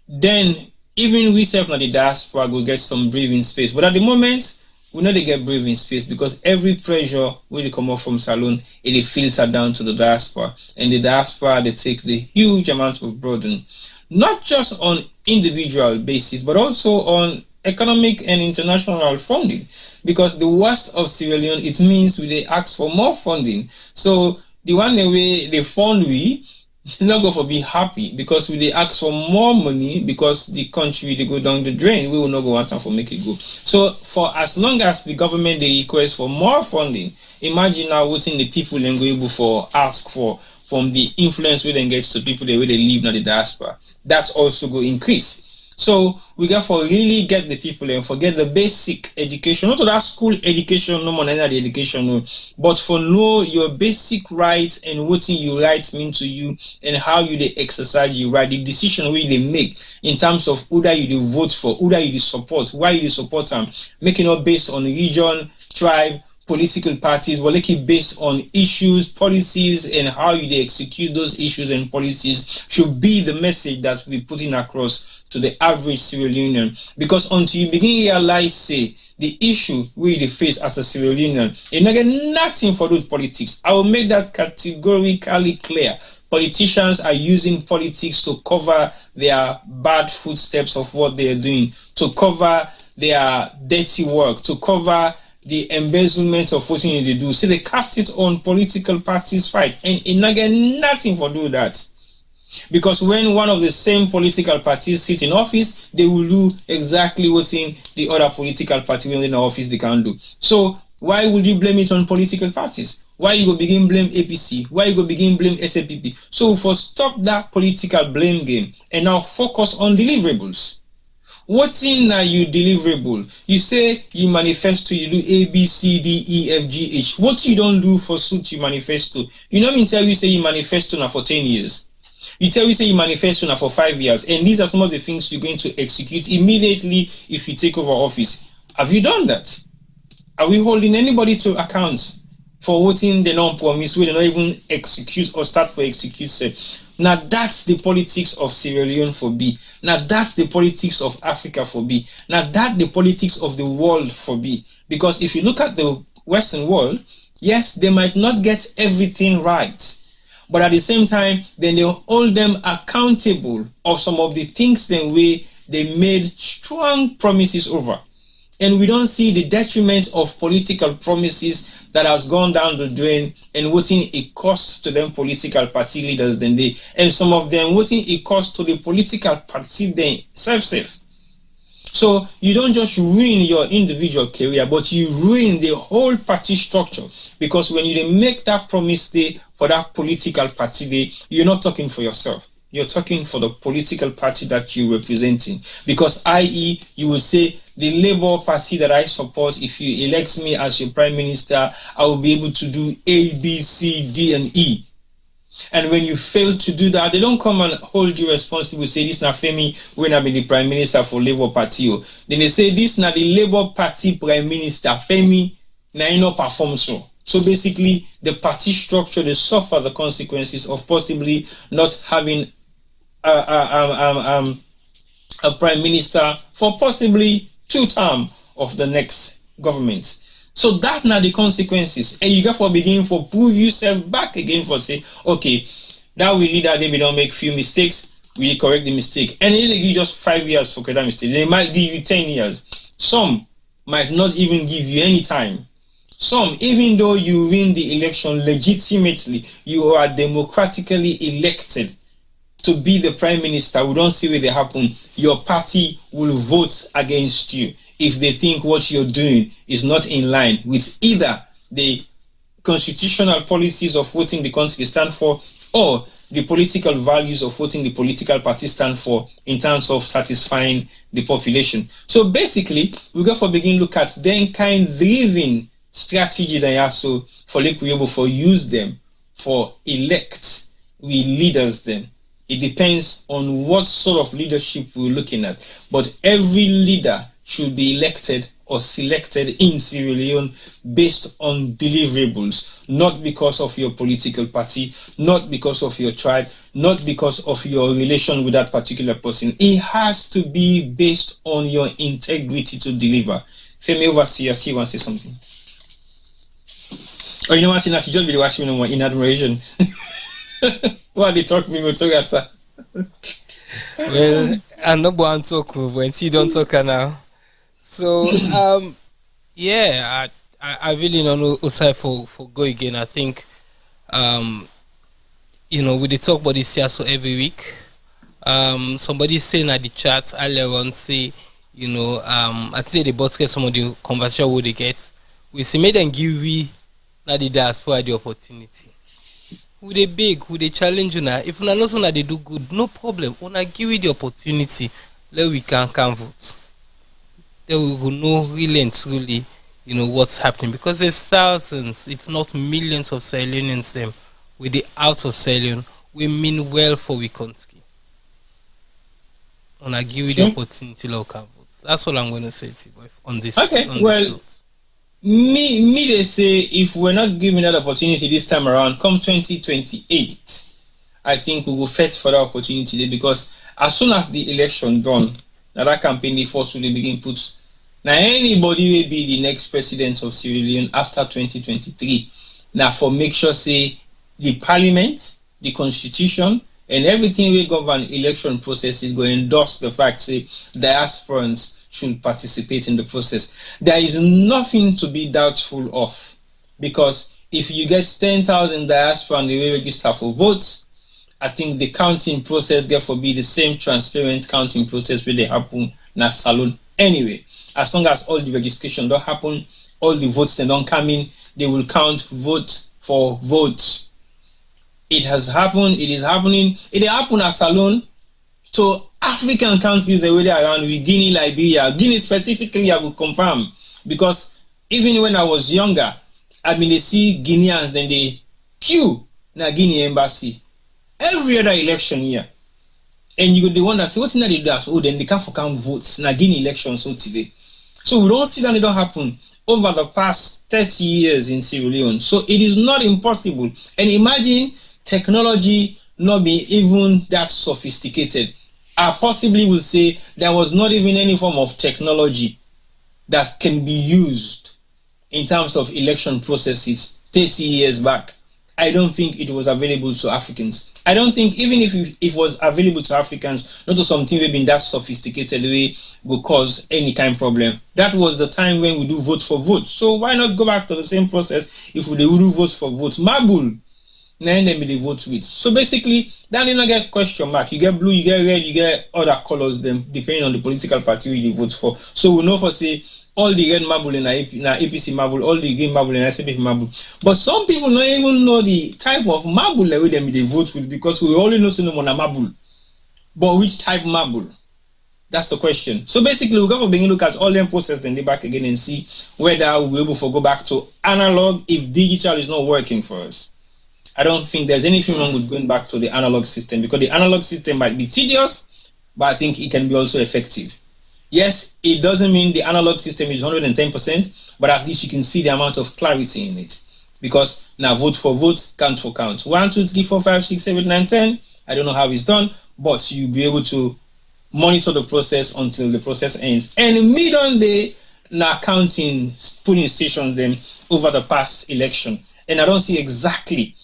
then even we self in the diaspora will get some breathing space. But at the moment, we know they get breathing space because every pressure will come up from salon, it filter down to the diaspora. And the diaspora, they take the huge amount of burden, not just on individual basis, but also on economic and international funding. Because the worst of Sierra Leone, it means they ask for more funding. So the one way they fund we not go for be happy, because we they ask for more money, because the country they go down the drain, we will not go want time for make it go. So for as long as the government they request for more funding, imagine now what the people then go able for ask for from the influence we then get to people the way they live in the diaspora. That's also going to increase. So we got to really get the people and forget the basic education, not to that school education, no more than the education, no, but for know your basic rights and what your rights mean to you and how you they exercise your right, the decision we they make in terms of who that you they vote for, who that you they support, why you they support them, making it based on region, tribe, political parties, but like it based on issues, policies, and how you they execute those issues and policies should be the message that we putting across to the average Sierra Leonean. Because until you begin to realize, say, the issue we they face as a Sierra Leonean, you not get nothing for those politics. I will make that categorically clear. Politicians are using politics to cover their bad footsteps of what they are doing, to cover their dirty work, to cover the embezzlement of what they do. So they cast it on political parties fight, and it not get nothing for do that. Because when one of the same political parties sit in office, they will do exactly what in the other political party when in office they can do. So why would you blame it on political parties? Why you go begin blame APC? Why you go begin blame SAPP? So for stop that political blame game and now focus on deliverables. What's in you deliverable? You say you manifesto, you do A, B, C, D, E, F, G, H. What you don't do for suit you manifesto? You know me tell you say you manifesto now for 10 years. You tell you say you manifesto now for 5 years. And these are some of the things you're going to execute immediately if you take over office. Have you done that? Are we holding anybody to account for what in the non-promise we do not even execute or start for execute? Say, now that's the politics of Sierra Leone for B. Now that's the politics of Africa for B. Now that's the politics of the world for B. Because if you look at the Western world, yes, they might not get everything right. But at the same time, then they hold them accountable of some of the things then they made strong promises over. And we don't see the detriment of political promises that has gone down the drain and what it cost to them political party leaders then they, and some of them what it cost to the political party then self. So you don't just ruin your individual career, but you ruin the whole party structure. Because when you make that promise day for that political party day, you're not talking for yourself. You're talking for the political party that you're representing. Because i.e., you will say, the Labour Party that I support, if you elect me as your Prime Minister, I will be able to do A, B, C, D, and E. And when you fail to do that, they don't come and hold you responsible, say this na Femi when I be the Prime Minister for Labour Party. Then they say this na the Labour Party Prime Minister, Femi na you not perform so. So basically the party structure, they suffer the consequences of possibly not having a Prime Minister for possibly 2 terms of the next government. So that's not the consequences. And you got to begin for prove yourself back again for say, okay, that we need that they don't make few mistakes, we correct the mistake. And they give you just 5 years for that mistake. They might give you 10 years. Some might not even give you any time. Some, even though you win the election legitimately, you are democratically elected to be the Prime Minister, we don't see where they happen. Your party will vote against you if they think what you're doing is not in line with either the constitutional policies of voting the country stand for or the political values of voting the political party stand for in terms of satisfying the population. So basically, we got to begin look at then kind driven strategy that also for like we able for use them for elect we leaders then. It depends on what sort of leadership we're looking at. But every leader should be elected or selected in Sierra Leone based on deliverables, not because of your political party, not because of your tribe, not because of your relation with that particular person. It has to be based on your integrity to deliver. Femi, over to you. I see you want to say something. Oh, you know what? You just be watching me no more in admiration. What they talk me, we talk after. Well, I'm not going to talk when she don't talk now. So yeah, I really don't know Insai for go again. I think you know, we dey talk about this here so every week. Somebody saying at the chat earlier on say, you know, I think they both get some of the conversation what they get. We see make them give we na the diaspora the opportunity. Who they beg, who they challenge you now. If una know so they do good, no problem. Una give it the opportunity, let we can vote. Then we will know really and truly, what's happening, because there's thousands, if not millions, of Sierra Leoneans them with the out of Sierra Leone. We mean well for we country. Una give it the opportunity, let we can vote. That's all I'm going to say to you on this. Okay, on well. This note. Me they say if we're not given that opportunity this time around, come 2028, I think we will fight for that opportunity there, because as soon as the election done, now that campaign they force will begin put. Now anybody will be the next president of Sierra Leone after 2023. Now for make sure say the parliament, the constitution, and everything we govern election process is going to endorse the fact say diasporans should participate in the process. There is nothing to be doubtful of, because if you get 10,000 diaspora and they register for votes, I think the counting process therefore be the same transparent counting process where they happen in a salon anyway. As long as all the registration don't happen, all the votes they don't come in, they will count vote for vote. It has happened, it is happening, it happened at salon. So African countries the way they are around with Guinea, Liberia, Guinea specifically, I will confirm, because even when I was younger, I mean they see Guineans, then they queue in a Guinea embassy every other election year, and you go the one that say what's in the that? Oh, then they can't votes in a Guinea election so today. So we don't see that it don't happen over the past 30 years in Sierra Leone. So it is not impossible. And imagine technology not be even that sophisticated. I possibly will say there was not even any form of technology that can be used in terms of election processes 30 years back. I don't think it was available to Africans. I don't think even if it was available to Africans, not to something we've been that sophisticated way will cause any kind of problem. That was the time when we do vote for vote. So why not go back to the same process if we do vote for vote? Marble. Then they vote with. So basically, then you don't get question mark. You get blue, you get red, you get other colors, them depending on the political party you vote for. So we know for say all the red marble in APC marble, all the green marble in SAP marble. But some people don't even know the type of marble that they vote with, because we only know some on a marble. But which type marble? That's the question. So basically, we're going to begin to look at all them processes and they back again and see whether we'll be able to go back to analog if digital is not working for us. I don't think there's anything wrong with going back to the analog system, because the analog system might be tedious, but I think it can be also effective. Yes, it doesn't mean the analog system is 110%, but at least you can see the amount of clarity in it. Because now vote for vote, count for count. 1, 2, 3, 4, 5, 6, 7, 9, 10. I don't know how it's done, but you'll be able to monitor the process until the process ends. And mid-on day, now counting polling stations them over the past election. And I don't see exactly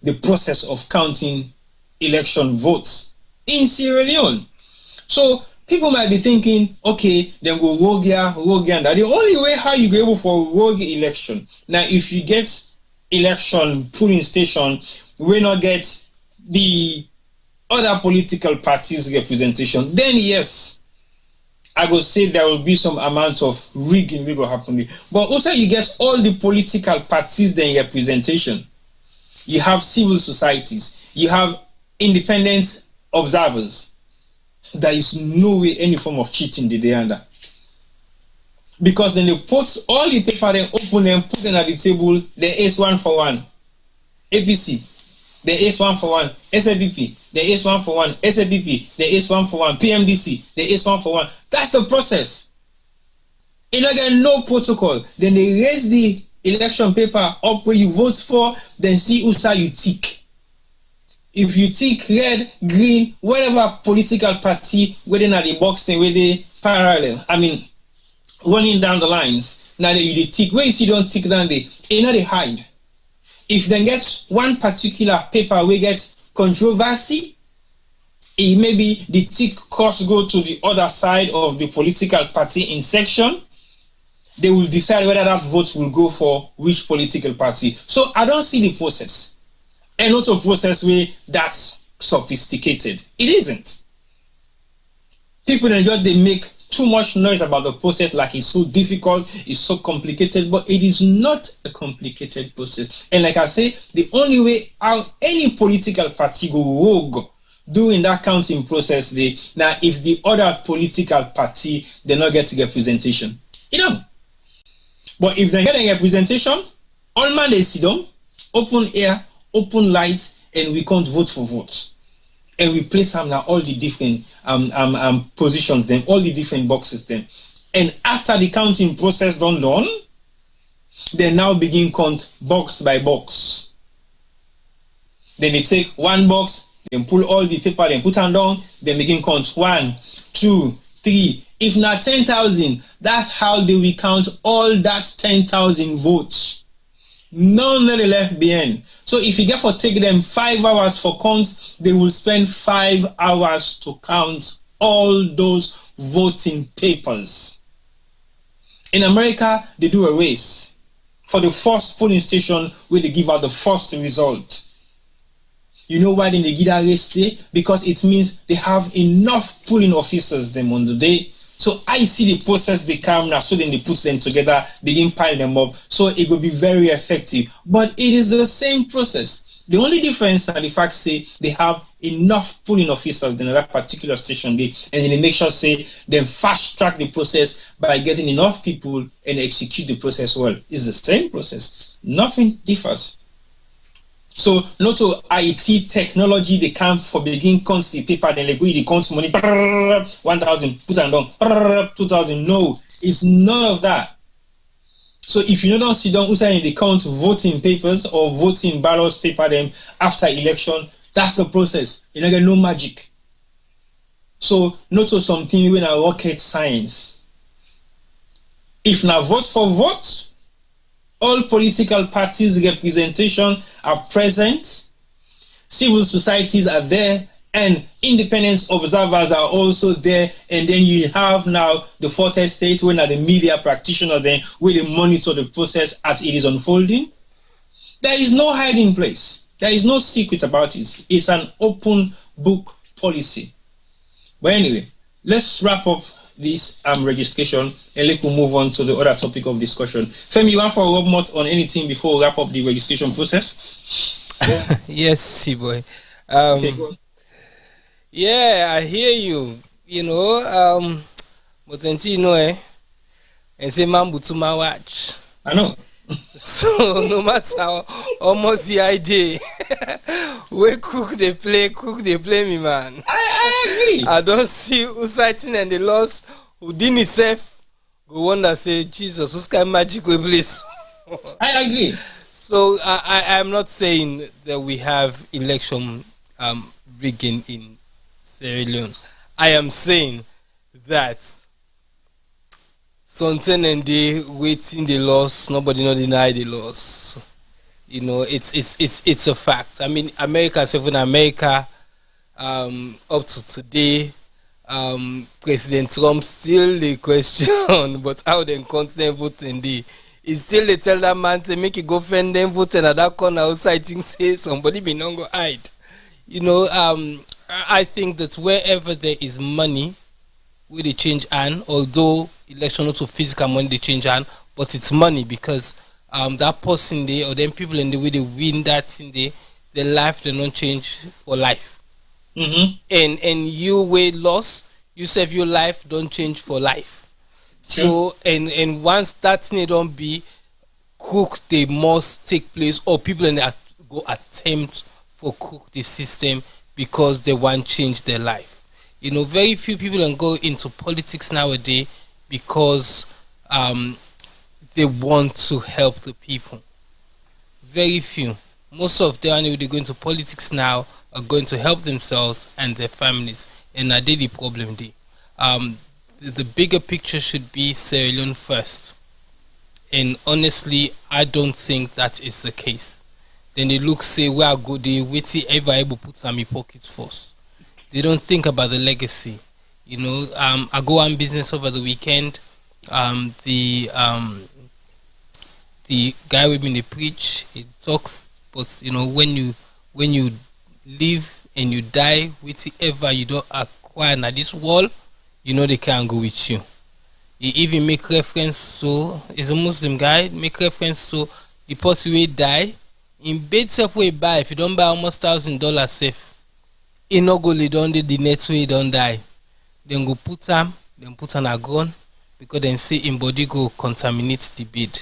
the process of counting election votes in Sierra Leone. So people might be thinking, okay, then go rogue here, and that. The only way how you go able for rogue election. Now, if you get election polling station, we not get the other political parties representation, then yes, I will say there will be some amount of rigging will go happen. But also you get all the political parties then representation. You have civil societies, you have independent observers. There is no way any form of cheating did they under. Because then they put all the paper, then open them, put them at the table, there is 1 for 1. APC, there is 1 for 1. SABP, there is 1 for 1. SABP, there is 1 for 1. PMDC, there is 1 for 1. That's the process. You don't get no protocol. Then they raise the election paper up where you vote for, then see who side you tick. If you tick red, green, whatever political party within the box thing where they parallel, I mean running down the lines, now that you tick, where you see don't tick down there, you know they hide. If they get one particular paper we get controversy, it maybe the tick cross go to the other side of the political party in section, they will decide whether that vote will go for which political party. So I don't see the process. And not a process where that's sophisticated. It isn't. People then just they make too much noise about the process, like it's so difficult, it's so complicated, but it is not a complicated process. And like I say, the only way out any political party go rogue during that counting process, now if the other political party they not get representation, But if they get a representation, all man they sit down, open air, open lights, and we can't vote for votes. And we place them now all the different positions, then all the different boxes then. And after the counting process done, they now begin count box by box. Then they take one box, then pull all the paper, then put them down, then begin count 1, 2, 3. If not 10,000, that's how they will count all that 10,000 votes. None of the left behind. So if you get for take them 5 hours for counts, they will spend 5 hours to count all those voting papers. In America, they do a race for the first polling station where they give out the first result. You know why they give that race day? Because it means they have enough polling officers them on the day. So I see the process they come now, so then they put them together, begin pile them up, so it will be very effective. But it is the same process. The only difference are the fact say they have enough polling officers in that particular station day, and then they make sure say they fast track the process by getting enough people and execute the process well. It's the same process. Nothing differs. So not to IT technology, they come for begin counts the paper, then they go the counts money, 1,000, put them down, 2,000. No, it's none of that. So if you don't sit down inside the count voting papers or voting ballots paper them after election, that's the process. You don't get no magic. So not to something when a rocket science. If now vote for vote, all political parties' representation are present, civil societies are there, and independent observers are also there. And then you have now the fourth estate, when are the media practitioners then, where they monitor the process as it is unfolding. There is no hiding place. There is no secret about it. It's an open book policy. But anyway, let's wrap up this registration and let's move on to the other topic of discussion. Femi, you want for a more on anything before we wrap up the registration process? Yes, C-boy. Okay, go on. Yeah, I hear you. But then and say mambu to my watch. I know. So no matter almost the idea, we cook they play me, man. I agree. I don't see who citing and the loss who didn't himself go wonder say Jesus, who's kind of magic we please. I agree. So I am not saying that we have election rigging in Sierra Leone. I am saying that something and they waiting the loss, nobody not deny the loss. It's a fact. I mean, America, even America, up to today, President Trump still the question, but how they continent voting the. It's still they tell that man to make you go fend them vote and at that corner outside things say somebody be not go hide. I think that wherever there is money, we they change hand, although election not to physical money they change hand, but it's money because that person there or them people in the way they win that in their life they don't change for life. Mm-hmm. And you way loss, you save your life don't change for life. So and once that thing don't be cook, they must take place or people in go attempt for cook the system because they want to change their life. Very few people can go into politics nowadays because they want to help the people. Very few. Most of them, when they go into politics now, are going to help themselves and their families. And I did the problem there. The bigger picture should be Sierra Leone first. And honestly, I don't think that is the case. Then they look, say, where I go, they wait till ever able put some in pockets first. They don't think about the legacy. I go on business over the weekend. The guy with me they preach, he talks, but when you live and you die, whatever you don't acquire now this world, you know they can't go with you. He even make reference to, is a Muslim guy, make reference to the person will die. In bed self way buy, if you don't buy almost $1,000 safe, he no go lay down the next way he don't die. Then go put him, then put on a gun, because then say in body go contaminate the bed.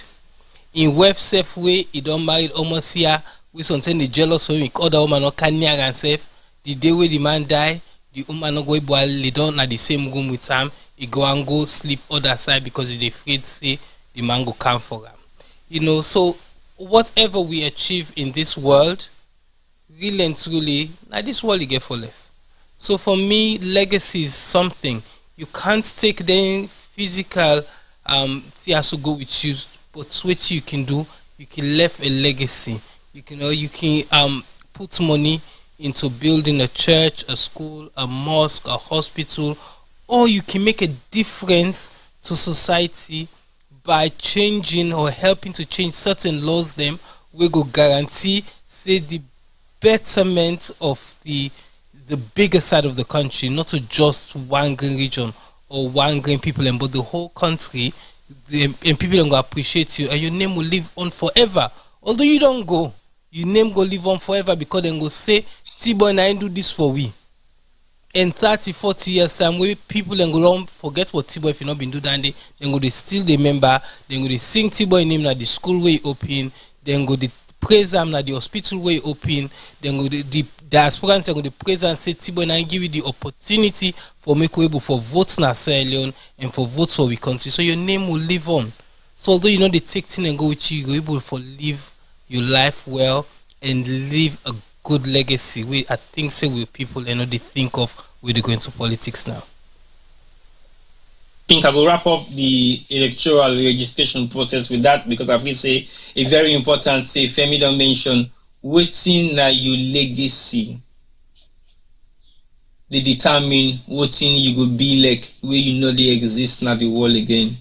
In web safe way, he don't marry almost here, we sometimes the jealous for him, other woman no can near and safe. The day where the man die, the woman no go boil lay down at the same room with him. He go and go sleep other side because he afraid say the man go come for him. You know, so whatever we achieve in this world, really and truly, now this world you get for life. So for me, legacy is something you can't take the physical has to go with you, but what you can do, you can leave a legacy. You can put money into building a church, a school, a mosque, a hospital, or you can make a difference to society by changing or helping to change certain laws them we go guarantee say the betterment of the bigger side of the country, not to just one green region or one green people, but the whole country, and people are going to appreciate you and your name will live on forever. Although you don't go, your name go live on forever because they go say T-Boy and I do this for we. In 30-40 years time, where people then go don't forget what T-Boy if you not been do that day, then go they still remember, then go they sing T-Boy name at the school where he open, then go they praise him at the hospital where he open, then go the diasporans go they praise and say T-Boy and give you the opportunity for make able for votes na Sierra Leone and for votes for we country. So your name will live on. So although you know they take thing and go with you, you're able for live your life well and live a good legacy. We I think say with people and they think of where they go into politics now. I think I will wrap up the electoral registration process with that because I will say a very important say Femi don't mention waiting na your legacy. They determine what you will be like where you know they exist now the world again.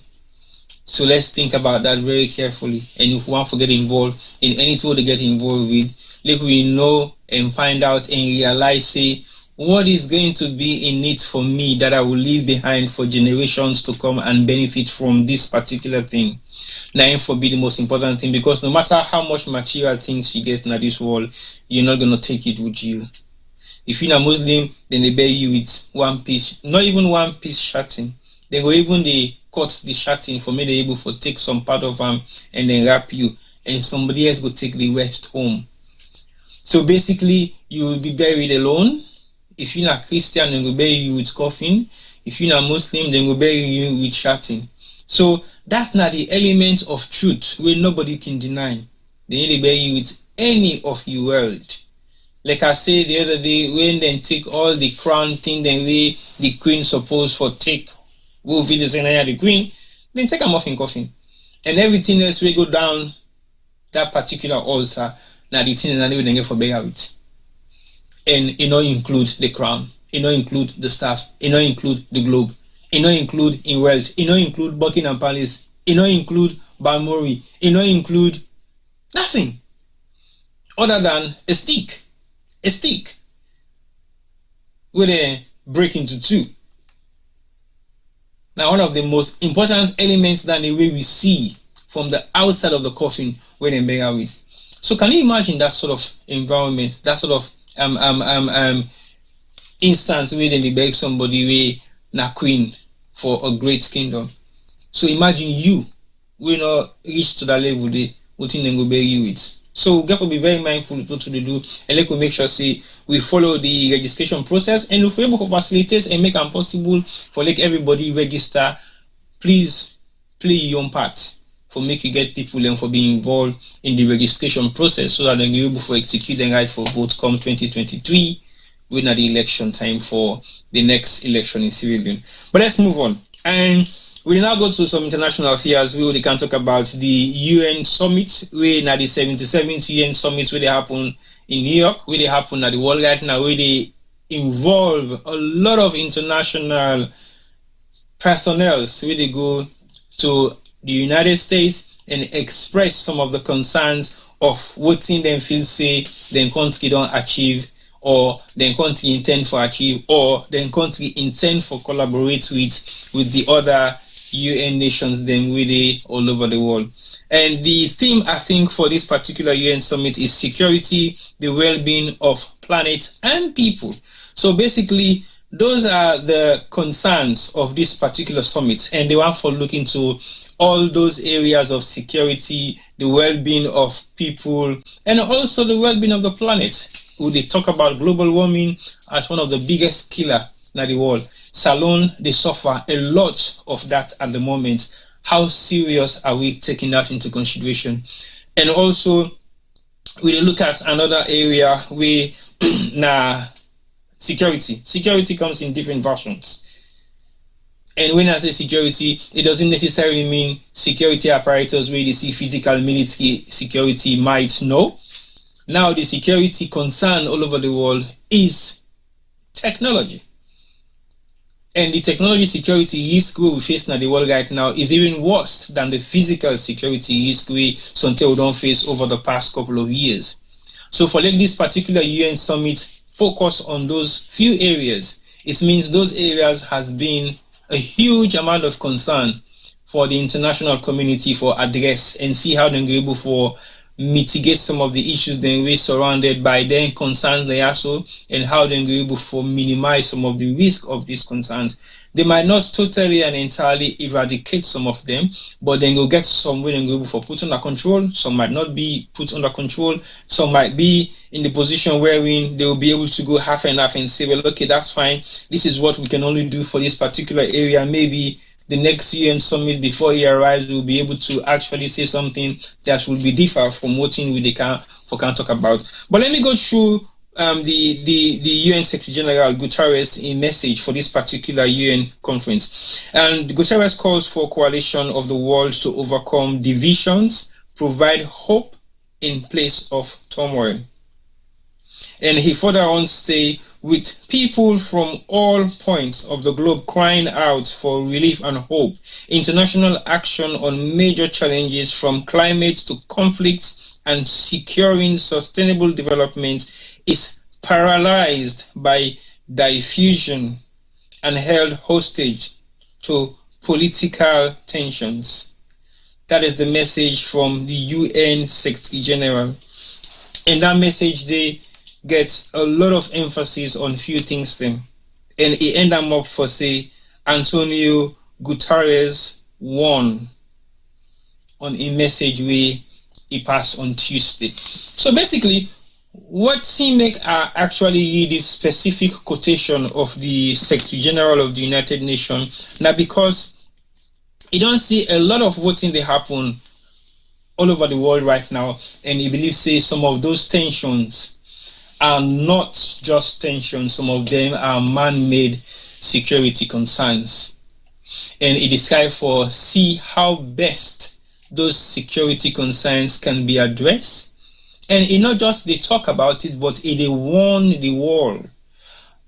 So let's think about that very carefully. And if we want to get involved in anything they get involved with, like we know and find out and realize say what is going to be in it for me that I will leave behind for generations to come and benefit from this particular thing. Now for be the most important thing because no matter how much material things you get in this world, you're not gonna take it with you. If you're a Muslim, then they bury you with one piece, not even one piece shirting. They go even they cut the shirting for me they able to take some part of them and then wrap you, and somebody else go take the rest home. So basically, you will be buried alone. If you're not Christian, then go bury you with coffin. If you're not Muslim, then go bury you with shouting. So that's not the element of truth where nobody can deny. They need to bury you with any of your world. Like I said the other day, when they take all the crown thing, then the queen supposed for take, will be the same the queen, then take them off in coffin. And everything else will go down that particular altar. Now the thing that they get for burial with. And it not include the crown, it not include the staff, it not include the globe, it not include in wealth, it not include Buckingham Palace, it not include Balmoral, it not include nothing other than a stick where they break into two. Now one of the most important elements that the way we see from the outside of the coffin where they bury with. So can you imagine that sort of environment, that sort of instance where they beg somebody we na queen for a great kingdom. So imagine you will not reach to that level they what in go bury you with. So therefore be very mindful of what they do and let we make sure see we follow the registration process, and if we're able to facilitate and make it possible for like everybody register, please play your own part for make you get people and for being involved in the registration process so that they're able to execute the right for vote come 2023 when at the election time for the next election in Sierra Leone. But let's move on. And we now go to some international affairs where we can talk about the UN summit, where now the 77th UN summit where they happen in New York, where they happen at the world right now, where they involve a lot of international personnel, where they go to the United States and express some of the concerns of what in them feel say them country don't achieve or the country intend for achieve, or the country intend for collaborate with the other UN nations then really all over the world. And the theme, I think, for this particular UN summit is security, the well-being of planet and people. So basically, those are the concerns of this particular summit, and they want for looking to all those areas of security, the well-being of people, and also the well-being of the planet. They talk about global warming as one of the biggest killer in the world. Salon, they suffer a lot of that at the moment. How serious are we taking that into consideration? And also, we look at another area where now security. Security comes in different versions. And when I say security, it doesn't necessarily mean security apparatus where you see physical military security might know. Now the security concern all over the world is technology. And the technology security risk we face in the world right now is even worse than the physical security risk we sometimes don't face over the past couple of years. So for like this particular UN summit focus on those few areas, it means those areas has been a huge amount of concern for the international community for address and see how they're able for mitigate some of the issues then we're surrounded by their concerns they also, and how they're able for minimize some of the risk of these concerns. They might not totally and entirely eradicate some of them, but then you'll get some way they're able for put under control. Some might not be put under control. Some might be in the position wherein they will be able to go half and half and say, well, okay, that's fine. This is what we can only do for this particular area. Maybe the next UN summit before he arrives will be able to actually say something that will be different from what we can talk about. But let me go through the UN Secretary General Guterres in message for this particular UN conference. And Guterres calls for coalition of the world to overcome divisions, provide hope in place of turmoil. And he further on say, with people from all points of the globe crying out for relief and hope, international action on major challenges from climate to conflicts and securing sustainable development is paralyzed by diffusion and held hostage to political tensions. That is the message from the UN Secretary General. And that message, they gets a lot of emphasis on few things then. And he end them up for say Antonio Guterres won on a message he passed on Tuesday. So basically, what he make actually read this specific quotation of the Secretary General of the United Nations now, because he don't see a lot of voting they happen all over the world right now, and he believes say some of those tensions are not just tensions, some of them are man-made security concerns. And it is time for see how best those security concerns can be addressed. And it not just they talk about it, but they warn the world.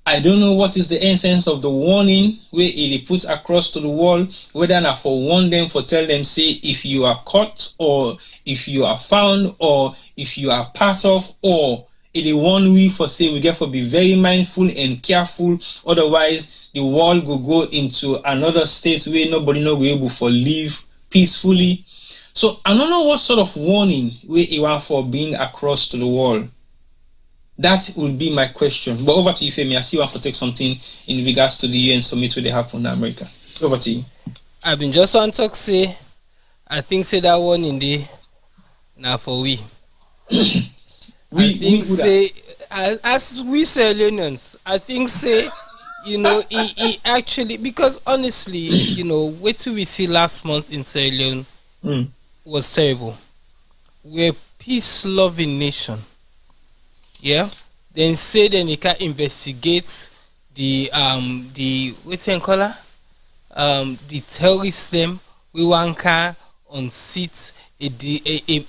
I don't know what is the essence of the warning where it put across to the world, whether not for warn them, for tell them, say, if you are caught, or if you are found, or if you are part of, or it is one way for say we get for be very mindful and careful, otherwise the world will go into another state where nobody no be able for live peacefully. So I don't know what sort of warning we want for being across to the world. That would be my question. But over to you, Femi. I see you want to take something in regards to the UN summit where they happen in America. Over to you. I've been just on talk say I think say that one in the now for we. I think say as we Sierra Leoneans, I think say he actually, because honestly, what we see last month in Sierra Leone was terrible. We're a peace-loving nation. Yeah. Then say then he can investigate the what's in color? The terrorists them we want can on seat a democratic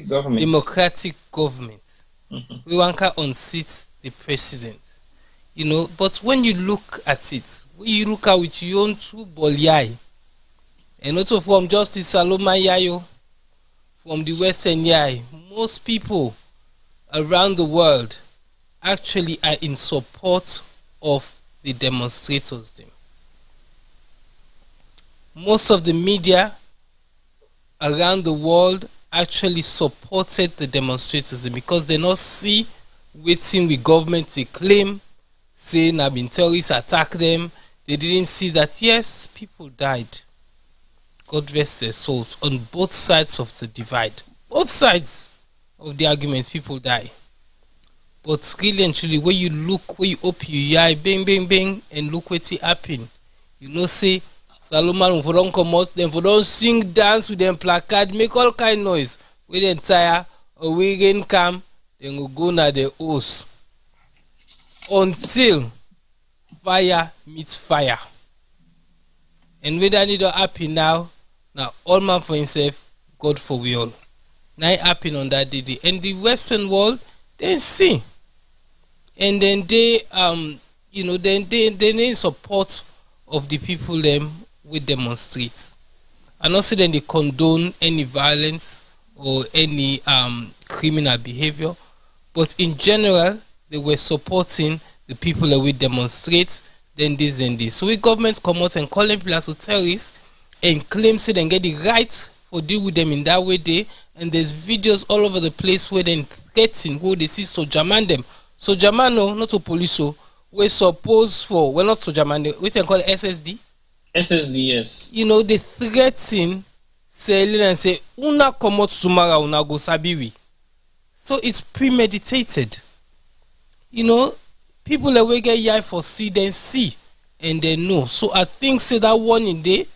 government. Democratic government. We want to unseat the president. But when you look at it, when you look at with your own two bolyai, and also from Justice Saloma Yayo, from the Western Yai, most people around the world actually are in support of the demonstrators. Them. Most of the media around the world actually supported the demonstrators because they not see waiting with government to claim saying have been terrorists attack them. They didn't see that yes, people died. God rest their souls on both sides of the divide. Both sides of the arguments, people die. But really and truly, when you look, when you open your eye, bang, bang, bang, and look what happen, you know, say, Salomon, for don't come out, then for don't sing, dance with them placard, make all kind of noise. With the entire weekend come, then we'll go na the host. Until fire meets fire. And whether need to happen now all man for himself, God for we all. Now it happen on that day. And the Western world, they see. And then they then they in support of the people them with demonstrate. And also then they condone any violence or any criminal behavior. But in general, they were supporting the people that will demonstrate, then this and this. So we government come out and call them people as terrorists and claim say they get the right for deal with them in that way they, and there's videos all over the place where they threaten who they see Sojaman them. Sojaman no, not to police so we suppose for well not Sojaman, we can call it SSD. SSD, yes. You know, they threaten say and say una come out tomorrow una go sabiwi. So it's premeditated. You know, people that will get yai for see, then see, and they know. So I think say that warning day,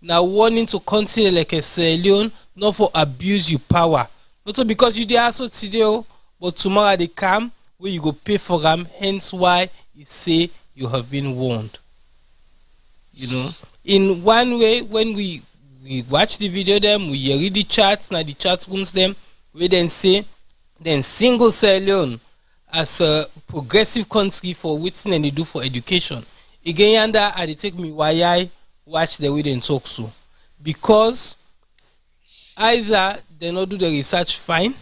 now warning to consider like a Sierra Leone, not for abuse your power. Not because you did also today, but tomorrow they come where you go pay for them. Hence why you say you have been warned. You know, in one way, when we watch the video them, we read the chats, now the chat rooms them, we then say, then single Sierra Leone as a progressive country for what's and they do for education. Again, yanda I take me why I watch the way they talk so. Because either they not do the research fine,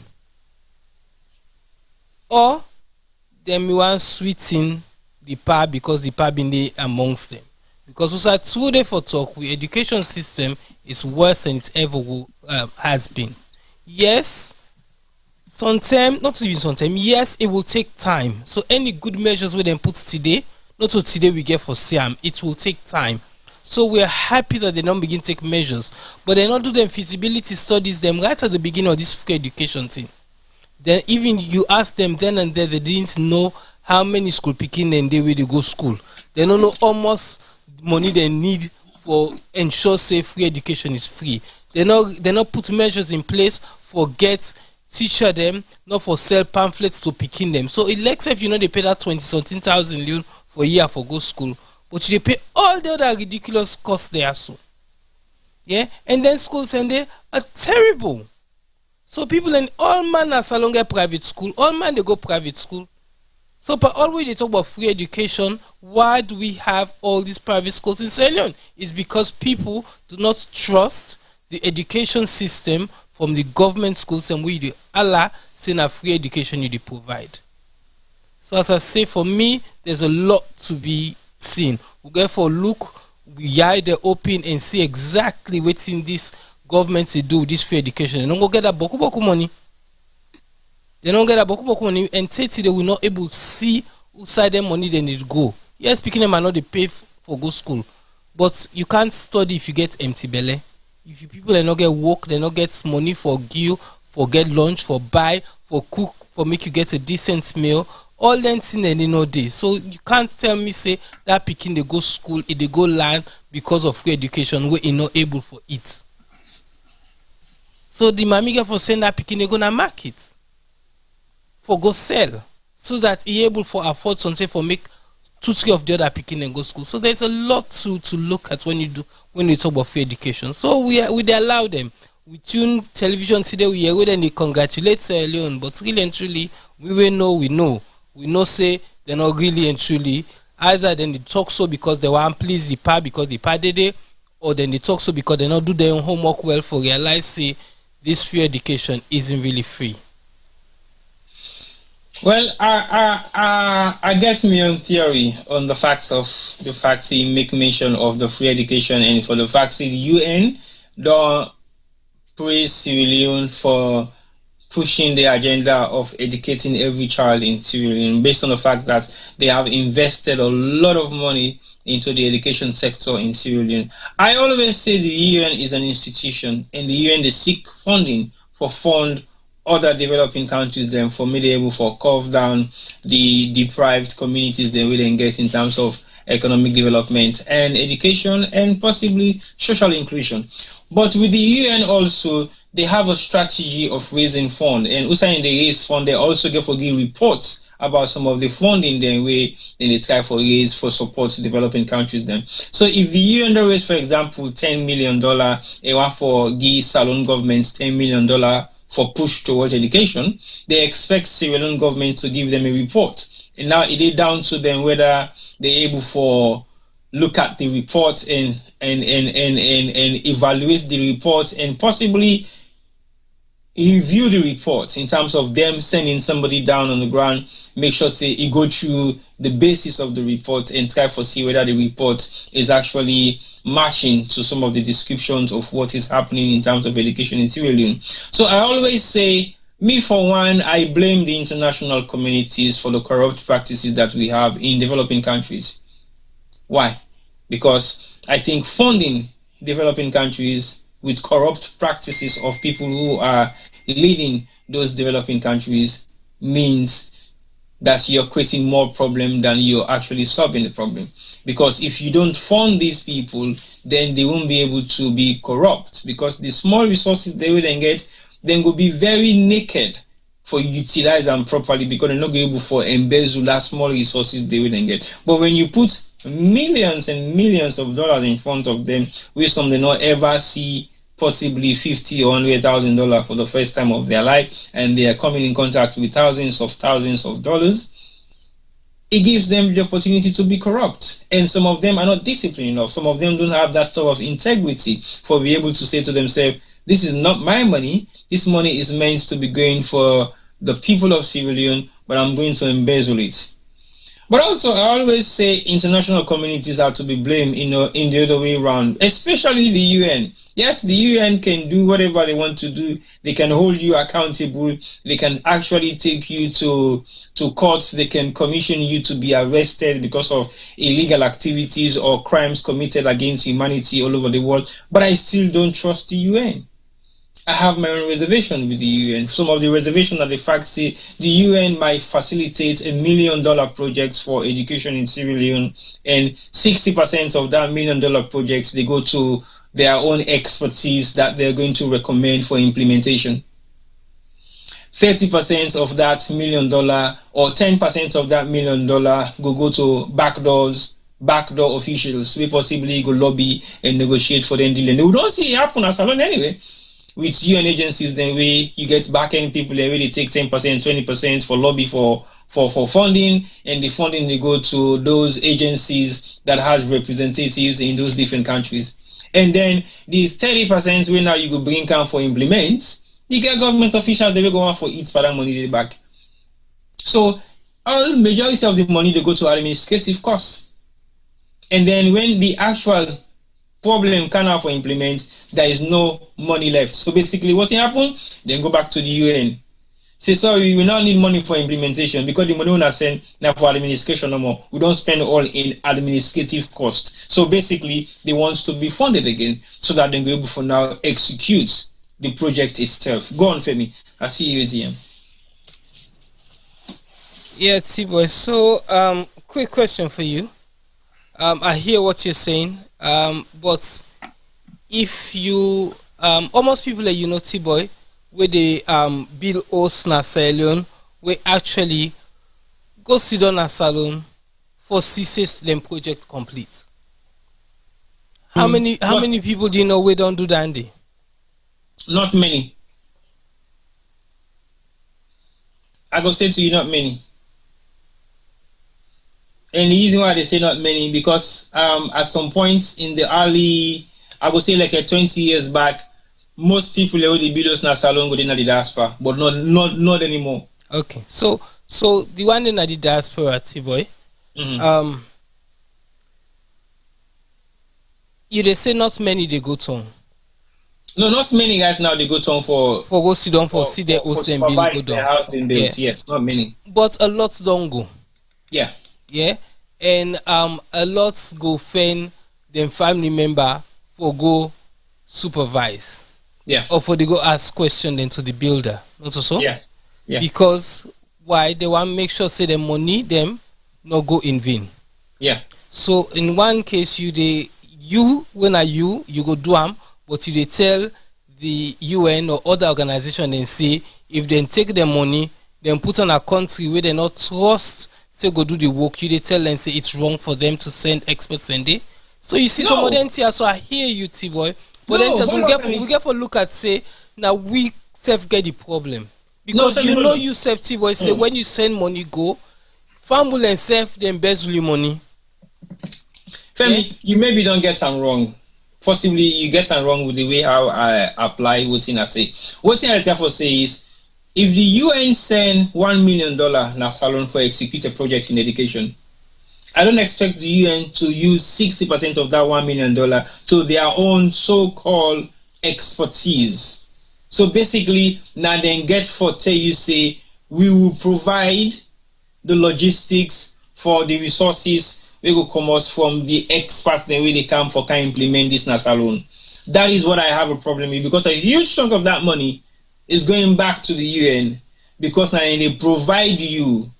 or they me want sweeten the power because the power been there amongst them. Because also through they for talk, the education system is worse than it ever has been. Yes. Sometimes, not even sometimes, yes, it will take time. So any good measures we then put today, not to today we get for Siam, it will take time. So we are happy that they don't begin to take measures, but they not do them feasibility studies them right at the beginning of this free education thing. Then even you ask them then and there, they didn't know how many school picking and they will go school. They don't know almost money they need for ensure safe free education is free. They not put measures in place for get teacher them, not for sell pamphlets to picking them. So it looks if you know they pay that 20-something thousand loan for a year for go school, but they pay all the other ridiculous costs there so. Yeah, and then schools and they are terrible. So people in all man are salon get private school, all man they go private school. So but always they talk about free education. Why do we have all these private schools in Sierra Leone? It's because people do not trust the education system from the government schools and we the Allah saying a free education you provide. So as I say, for me, there's a lot to be seen. We therefore look, we either open and see exactly what's in this government to do with this free education. They don't go get that boku money. They don't get that boku money and they will not able to see who side their money they need to go. Yes, speaking them are not they pay for go school. But you can't study if you get empty belly. If you people they not get work, they not get money for give, for get lunch, for buy, for cook, for make you get a decent meal, all them things they know this. So you can't tell me say that picking they go school, if they go land because of free education, where you not able for it. So the mamiga for saying that picking they gonna market for go sell so that he able for afford something for make 2-3 of the other picking and go school. So there's a lot to look at when you talk about free education. So we allow them. We tune television today, we hear and they congratulate Sierra Leone, but really and truly, we know say they're not really and truly either then they talk so because they want please the part because the part did it, or then they talk so because they not do their own homework well for realize say this free education isn't really free? Well, I guess my own theory on the facts he make mention of the free education, and for the facts the UN don't praise Sierra Leone for pushing the agenda of educating every child in Sierra Leone based on the fact that they have invested a lot of money into the education sector in Sierra Leone. I always say the UN is an institution, and the UN they seek funding for fund other developing countries then for me able for carve down the deprived communities they will then get in terms of economic development and education and possibly social inclusion. But with the UN also, they have a strategy of raising fund, and Usain they raise fund, they also get for give reports about some of the funding then they try for raise for support to developing countries then. So if the UN raise, for example, $10 million, they want for give Salon governments $10 million for push towards education, they expect Sierra Leone government to give them a report. And now it is down to them whether they're able for look at the report and evaluate the report and possibly review the report in terms of them sending somebody down on the ground, make sure say it go through the basis of the report and try to see whether the report is actually matching to some of the descriptions of what is happening in terms of education in Sierra Leone. So I always say, me for one, I blame the international communities for the corrupt practices that we have in developing countries. Why? Because I think funding developing countries with corrupt practices of people who are leading those developing countries means that you're creating more problem than you're actually solving the problem. Because if you don't fund these people, then they won't be able to be corrupt, because the small resources they will then get then will be very naked for utilize them properly, because they're not able for embezzle that small resources they will then get. But when you put millions and millions of dollars in front of them, which some they not ever see possibly $50,000 or $100,000 for the first time of their life, and they are coming in contact with thousands of dollars, it gives them the opportunity to be corrupt. And some of them are not disciplined enough. Some of them don't have that sort of integrity for be able to say to themselves, this is not my money. This money is meant to be going for the people of Sierra Leone, but I'm going to embezzle it. But also, I always say international communities are to be blamed in the other way around, especially the UN. Yes, the UN can do whatever they want to do. They can hold you accountable. They can actually take you to courts. They can commission you to be arrested because of illegal activities or crimes committed against humanity all over the world. But I still don't trust the UN. I have my own reservation with the UN. Some of the reservation are the fact say the UN might facilitate $1 million projects for education in Sierra Leone, and 60% of that $1 million projects, they go to their own expertise that they're going to recommend for implementation. 30% of that $1 million or 10% of that $1 million go to backdoor officials. We possibly go lobby and negotiate for them deal. And we don't see it happen as alone anyway. With UN agencies, then you get back-end people, they really take 10%, 20% for lobby for funding, and the funding they go to those agencies that has representatives in those different countries. And then the 30% where now you go bring down for implement, you get government officials, they will go on for each for that money back. So all majority of the money they go to administrative costs. And then when the actual problem cannot for implement, there is no money left. So basically what happened, then go back to the UN. Say, sorry, we now need money for implementation because the money we not send now for administration no more. We don't spend all in administrative costs. So basically they want to be funded again so that they go able for now execute the project itself. Go on, Femi. I see you, ATM. Yeah, T-Boy. So quick question for you. I hear what you're saying. But if you almost people that you know, T-Boy, where they build house na Sierra Leone, we actually go sit down a salon for CSS them project complete. How many people do you know we don't do that? Andy? Not many. I go say to you, not many. And the reason why they say not many, because at some point in the early, I would say like 20 years back, most people who the billions na salon go in the diaspora, but not anymore. Okay, so the one in the diaspora, T-boy, you they say not many they go to. No, not many right now. They go to for go sit down for see their host and bill go down. House being built. Yeah. Yes, not many. But a lot don't go. Yeah. Yeah, and a lot go find them family member for go supervise. Yeah. Or for they go ask question then to the builder. Not so. Yeah. Yeah. Because why they want make sure say the money them not go in vain. Yeah. So in one case you when are you go do them, but you they tell the UN or other organization and say if they take their money, then put on a country where they not trust, say go do the work, you they tell them say it's wrong for them to send experts and they. So you see some of them here, so I hear you T-boy. But then we get for look at say now we self get the problem. Because you self T-boy say when you send money go, family and self then embezzle money. Femi, you maybe don't get them wrong. Possibly you get them wrong with the way how I apply what I say. What I therefore say is if the UN send $1 million now salon for execute a project in education, I don't expect the UN to use 60% of that $1 million to their own so-called expertise. So basically, now then get for tell you say we will provide the logistics for the resources we will come us from the experts the way they come for can implement this NAS alone. That is what I have a problem with because a huge chunk of that money is going back to the UN because now they provide you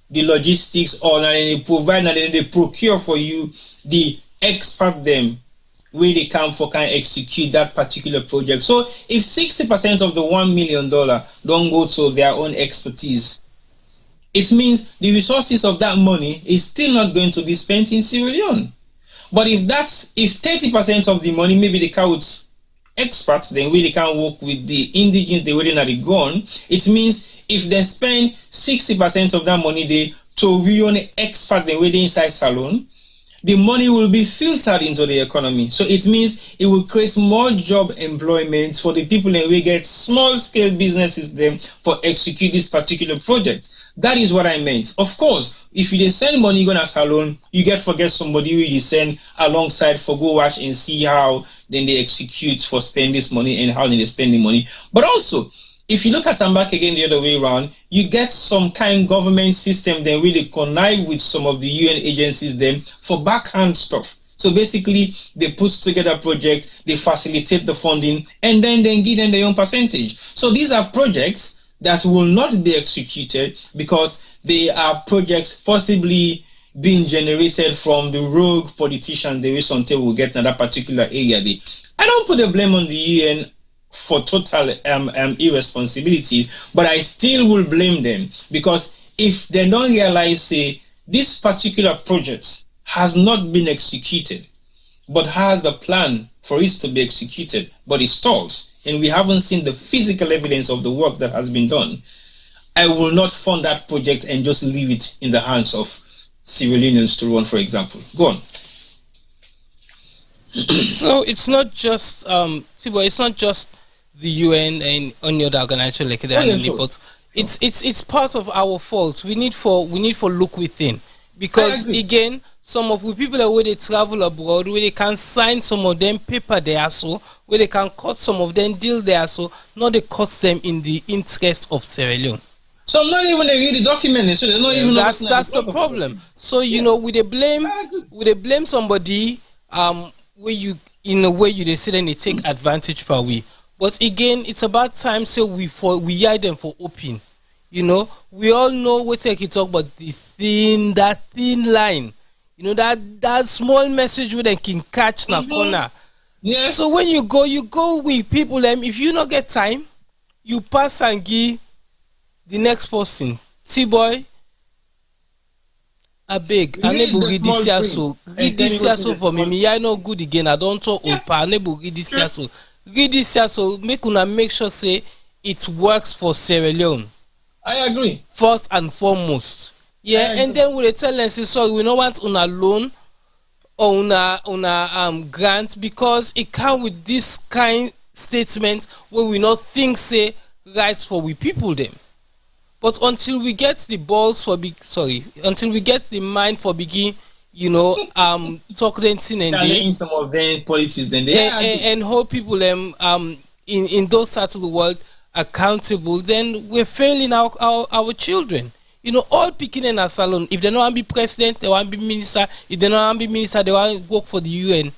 the logistics or now they provide now they procure for you the expert them where they come for can execute that particular project. So if 60% of the $1 million don't go to their own expertise, it means the resources of that money is still not going to be spent in Sierra Leone. But if 30% of the money, maybe they count experts, then we can work with the indigenous, the way they gone. It means if they spend 60% of that money they to really expert the way they inside salon, the money will be filtered into the economy. So it means it will create more job employment for the people and we get small scale businesses them for execute this particular project. That is what I meant. Of course, if you send money going to salon, you forget somebody who you send alongside for go watch and see how then they execute for spend this money and how they spend the money. But also, if you look at some back again the other way around, you get some kind of government system then really connive with some of the UN agencies then for backhand stuff. So basically, they put together a project, they facilitate the funding, and then they give them their own percentage. So these are projects that will not be executed because they are projects possibly being generated from the rogue politicians the way something will get in that particular area. I don't put the blame on the UN for total irresponsibility, but I still will blame them because if they don't realize, say, this particular project has not been executed, but has the plan for it to be executed, but it stalls, and we haven't seen the physical evidence of the work that has been done, I will not fund that project and just leave it in the hands of Sierra Leoneans to run, for example. Go on. So it's not just it's not just the UN and any other organization like that, but it's part of our fault. We need for look within because again, some of the people that where they travel abroad, where they can sign some of them paper there, so where they can cut some of them deal there, so not they cut them in the interest of Sierra Leone. So I'm not even they read the document, so they don't even know. That's the problem. So you know, we they blame somebody where you in a way you they say then they take advantage per way. But again, it's about time so we hire them for open. You know, we all know what you talk about that thin line. You know, that small message where they can catch in a corner. Yes. So when you go with people, if you not get time, you pass and give the next person. T-boy, I beg, I never read this here so. Read this here so for me. I no good again. I don't talk old pa. I never read this here so. Read this here so make sure say it works for Sierra Leone. I agree. First and foremost. Yeah, and then we tell them say sorry, we don't want on a loan or on a grant because it come with this kind statement where we not think say rights for we people them. But until we get the balls for until we get the mind for begin, talk them thing and some of them politics then and hold people in those parts of the world accountable, then we're failing our children. All picking in a salon. If they don't want to be president, they want to be minister. If they don't want to be minister, they want to work for the UN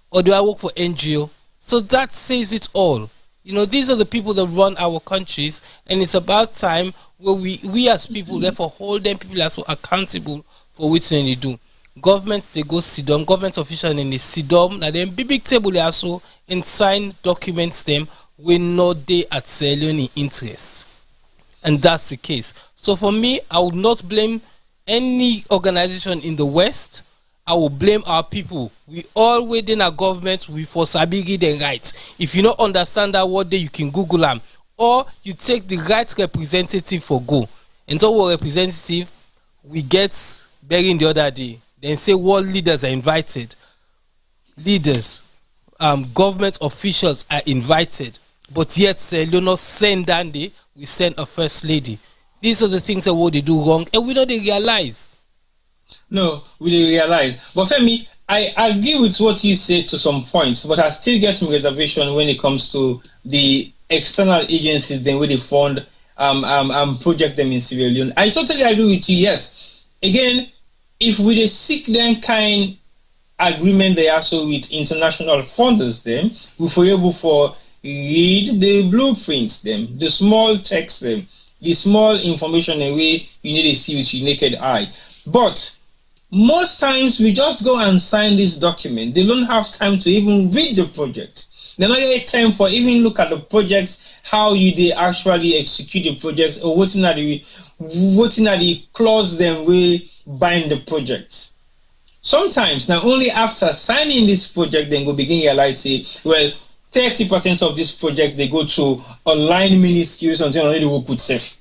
or they want to work for NGO. So that says it all. These are the people that run our countries, and it's about time where we as people therefore hold them people as so accountable for what they do. Governments they go sit down, government officials and they sit down, and then big table they also and sign documents them when not they at Sierra Leone interest. And that's the case. So for me, I would not blame any organization in the West. I will blame our people. We all within our government, we for Sabigi the right. If you don't understand that word, you can Google them. Or you take the right representative for go. And so our representative, we get bearing the other day. Then say world leaders are invited. Leaders, government officials are invited. But yet, Sierra send Dandy, we send a first lady. These are the things that what they do wrong, and we don't realize. No, we didn't realize. But for me, I agree with what you said to some points, but I still get some reservation when it comes to the external agencies then where they fund project them in Sierra Leone. I totally agree with you, yes. Again, if we dey seek then kind agreement they also with international funders them, we for able for read the blueprints them, the small text them, the small information away you need to see with your naked eye. But most times we just go and sign this document. They don't have time to even read the project. They don't get time for even look at the projects, how they actually execute the projects, or what in the clause them we bind the projects. Sometimes now only after signing this project then go begin realize say, well, 30% of this project they go to online mini skills until only the work could save.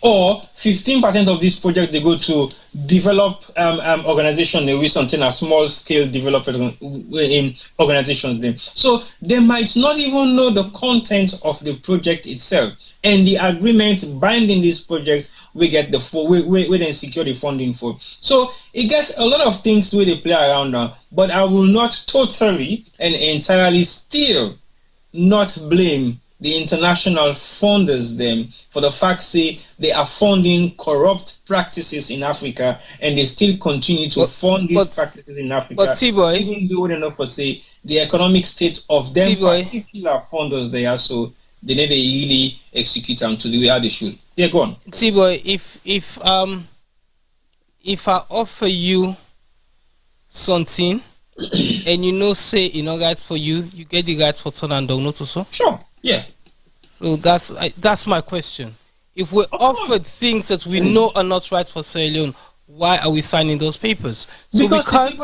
Or 15% of this project they go to develop organization with something a small scale development in organizations them. So they might not even know the content of the project itself, and the agreement binding this project we get we then secure the funding for. So it gets a lot of things where they play around now, but I will not totally and entirely still not blame the international funders them for the fact say they are funding corrupt practices in Africa, and they still continue to fund these practices in Africa. But T-Boy, even though enough for say the economic state of them particular funders they are, so they need to really execute them to the way how they should. Yeah, go on. T-Boy, if I offer you something and say rights for you, you get the rights for turn and dog, not so? Sure. Yeah. So that's my question. If we offered things that we know are not right for Sierra Leone, why are we signing those papers? So because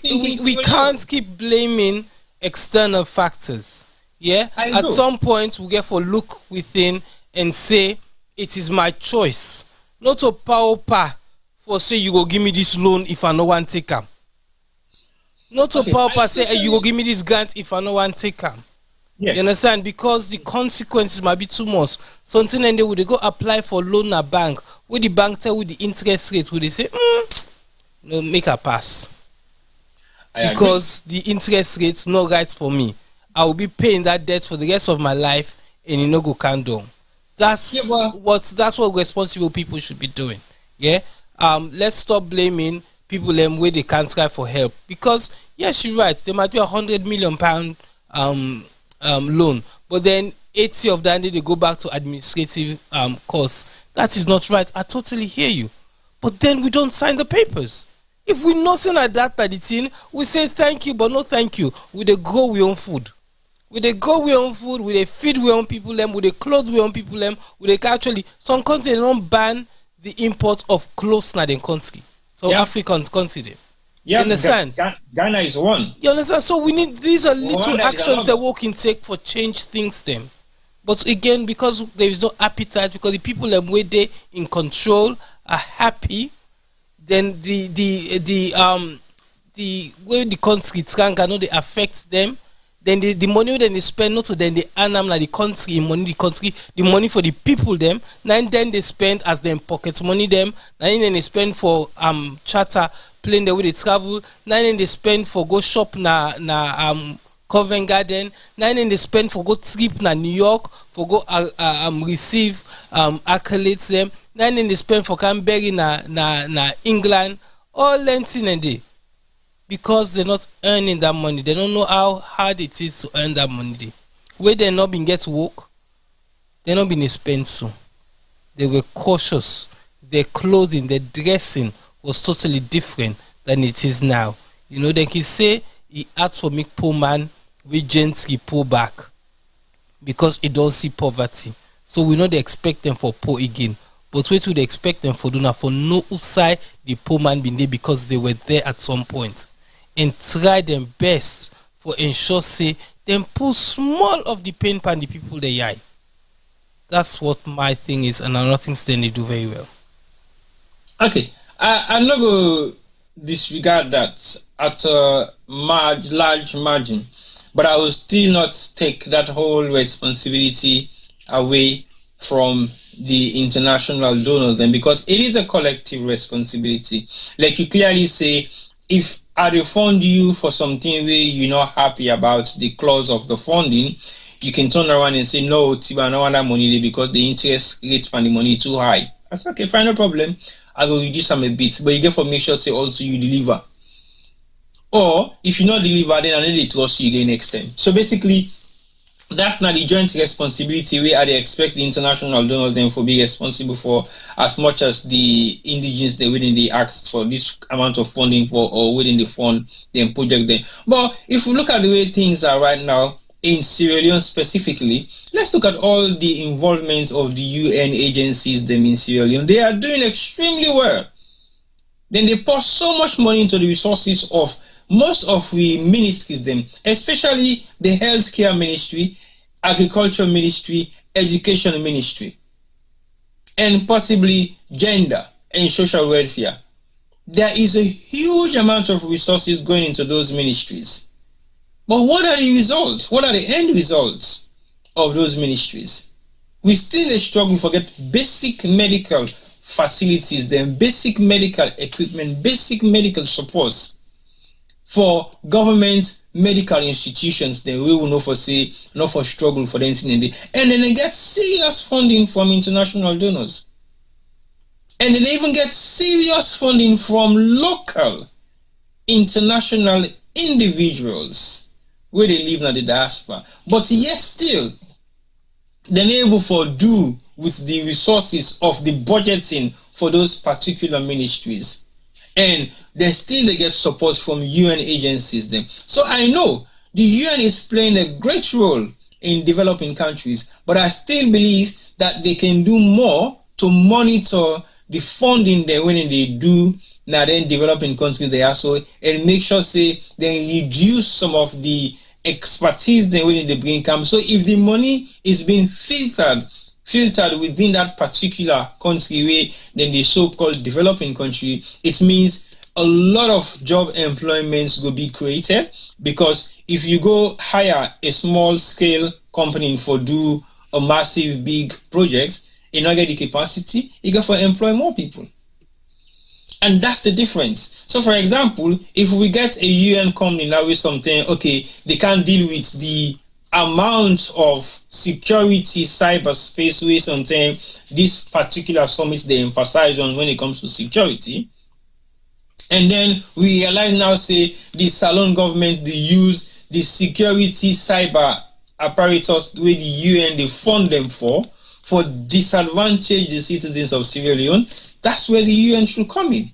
we can't keep blaming external factors. Yeah. At some point we get for look within and say it is my choice, not to power for say you go give me this loan if I no want take them. Not to power say you go give me this grant if I no want take them. Yes. You understand? Because the consequences might be too much. Something and they would go apply for loan at bank. With the bank tell with the interest rate, would they say, no, make a pass. Because the interest rate's not right for me. I will be paying that debt for the rest of my life, and no go can do. That's what responsible people should be doing. Yeah. Let's stop blaming people where they can't try for help. Because yes, you're right. There might be £100 million loan, but then 80 of that they go back to administrative costs. That is not right. I totally hear you, but then we don't sign the papers. If we nothing like that we say thank you but no thank you. We they grow we own food, we they grow we own food, we they feed we own people them, we they clothe we own people them, we they actually some countries don't ban the import of clothes in their country. So African country them. Yeah, you understand? Ghana is one. You understand? So we need these are little actions that we can take for change things them. But again, because there is no appetite, because the people that were there in control are happy, then the way the country cannot affect them, Then the money then they spend not to then they earn them like the country the money for the people them. Then they spend as them pocket money them. Then they spend for charter plane the way they travel. Then they spend for go shop na Covent Garden. Then they spend for go trip na New York for go receive accolades them. Then they spend for Canberra na England. All lengthy and day. Because they're not earning that money. They don't know how hard it is to earn that money. Where they're not been get work, they're not been spent so. They were cautious. Their clothing, their dressing was totally different than it is now. You know, they can say he asked for make poor man, we gently pull back. Because he don't see poverty. So we know they expect them for poor again. But wait till they expect them for do now for no side the poor man been there because they were there at some point. And try them best for ensure say them pull small of the pain pan the people they eye. That's what my thing is, and another things then they do very well. Okay, I'm not going to disregard that at a large margin, but I will still not take that whole responsibility away from the international donors then, because it is a collective responsibility. Like you clearly say, if I fund you for something where you're not happy about the clause of the funding, you can turn around and say, no, Tiba, I don't want that money because the interest rate for the money too high. That's okay, fine, no problem. I will reduce them a bit, but you get for make sure say also you deliver. Or if you not deliver, then I need to trust you again next time. So basically, that's not the joint responsibility where they expect the international donors then for be responsible for as much as the indigenous they within the asked for this amount of funding for or within the fund then project them. But if we look at the way things are right now in Sierra Leone specifically, let's look at all the involvement of the UN agencies them in Sierra Leone. They are doing extremely well. Then they pour so much money into the resources of most of the ministries them, especially the healthcare ministry, agriculture ministry, education ministry, and possibly gender and social welfare. There is a huge amount of resources going into those ministries. But what are the results? What are the end results of those ministries? We still struggle to get basic medical facilities, then basic medical equipment, basic medical supports for government medical institutions. Then we will know for say, not for struggle for the anything. And then they get serious funding from international donors. And then they even get serious funding from local international individuals where they live in the diaspora. But yet still, they're able to do with the resources of the budgeting for those particular ministries. And they still get support from UN agencies then. So I know the UN is playing a great role in developing countries, but I still believe that they can do more to monitor the funding they when they do now then developing countries they are so, and make sure say they reduce some of the expertise they when they bring come. So if the money is being filtered within that particular country where then the so-called developing country, it means a lot of job employments will be created, because if you go hire a small scale company for do a massive big project, you not get the capacity, you got to employ more people. And that's the difference. So for example, if we get a UN company now with something, okay, they can't deal with the amount of security cyberspace with something this particular summit they emphasize on when it comes to security. And then we realize now say the Salon government they use the security cyber apparatus where the UN they fund them for disadvantaged the citizens of Sierra Leone. That's where the UN should come in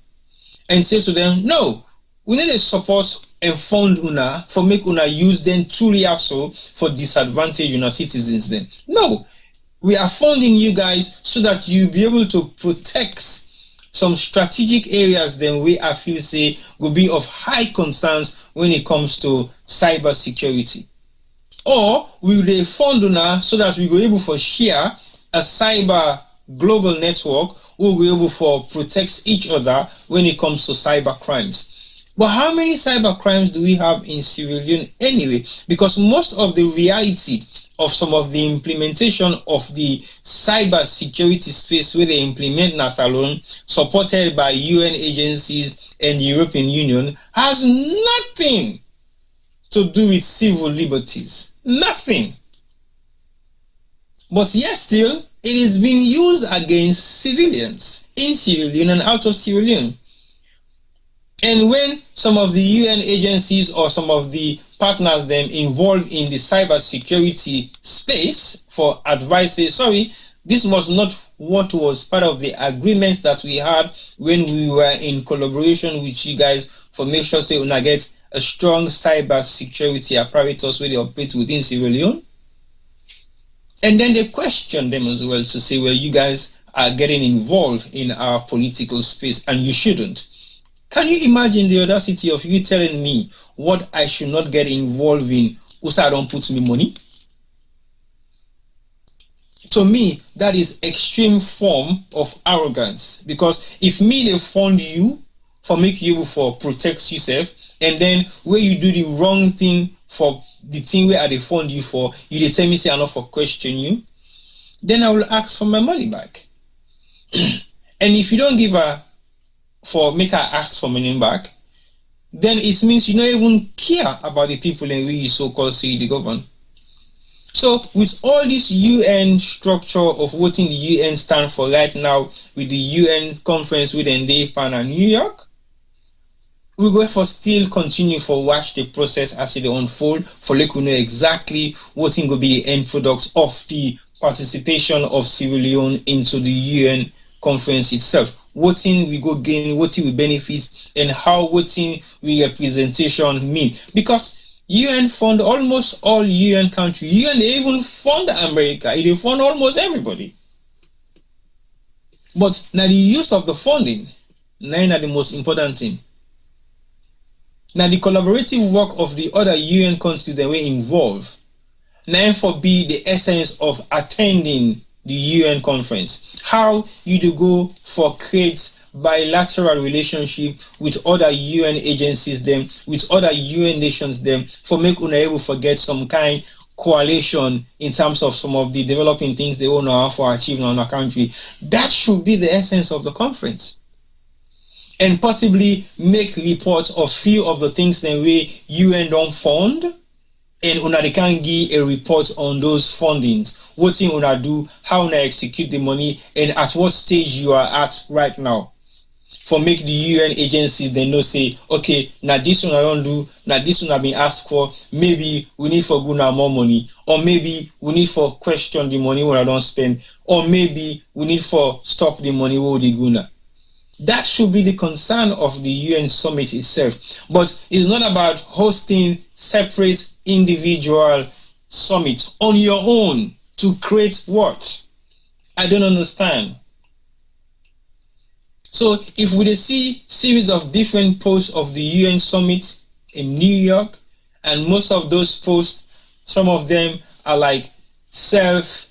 and say to them, no, we need to support and fund una for make una use them truly also for disadvantage una citizens then. No, we are funding you guys so that you be able to protect some strategic areas then we I feel say will be of high concerns when it comes to cyber security. Or we will fund una so that we go able for share a cyber global network who will be able for protect each other when it comes to cyber crimes. But how many cyber crimes do we have in Sierra Leone anyway? Because most of the reality of some of the implementation of the cyber security space where they implement NASA alone, supported by UN agencies and the European Union, has nothing to do with civil liberties. Nothing. But yet still, it is being used against civilians in Sierra Leone and out of Sierra Leone. And when some of the UN agencies or some of the partners them involved in the cyber security space for advice say, sorry, this was not what was part of the agreement that we had when we were in collaboration with you guys for make sure say una get a strong cyber security apparatus where they operate within Sierra Leone. And then they question them as well to say, well, you guys are getting involved in our political space and you shouldn't. Can you imagine the audacity of you telling me what I should not get involved in USA don't put me money? To me, that is extreme form of arrogance. Because if me they fund you for make you for protect yourself, and then where you do the wrong thing for the thing where they fund you for, you they tell me say I'm not for question you, then I will ask for my money back. And if you don't give a for make her ask for money back, then it means you don't even care about the people and we you so-called say the govern. So with all this UN structure of what the UN stand for right now with the UN conference with Japan and New York, we go for still continue for watch the process as it unfold for like we know exactly what will be the end product of the participation of Sierra Leone into the UN conference itself. What thing we go gain, what thing we benefit, and how what thing we representation mean. Because UN fund almost all UN countries. UN they even fund America. They fund almost everybody. But now the use of the funding, now the most important thing. Now the collaborative work of the other UN countries that were involved, now for be the essence of attending the UN conference. How you do go for create bilateral relationship with other UN agencies them, with other UN nations them, for make una able forget some kind coalition in terms of some of the developing things they want to have for achieving on our country. That should be the essence of the conference. And possibly make reports of few of the things that we UN don't fund, and una they can give a report on those fundings. What thing una do, how una execute the money, and at what stage you are at right now. For make the UN agencies they know say, okay, now this one I don't do, now this one I've been asked for, maybe we need for good now more money, or maybe we need for question the money when I don't spend, or maybe we need for stop the money where the guna. That should be the concern of the UN summit itself. But it's not about hosting separate individual summits on your own to create what? I don't understand. So if we see series of different posts of the UN summit in New York, and most of those posts, some of them are like self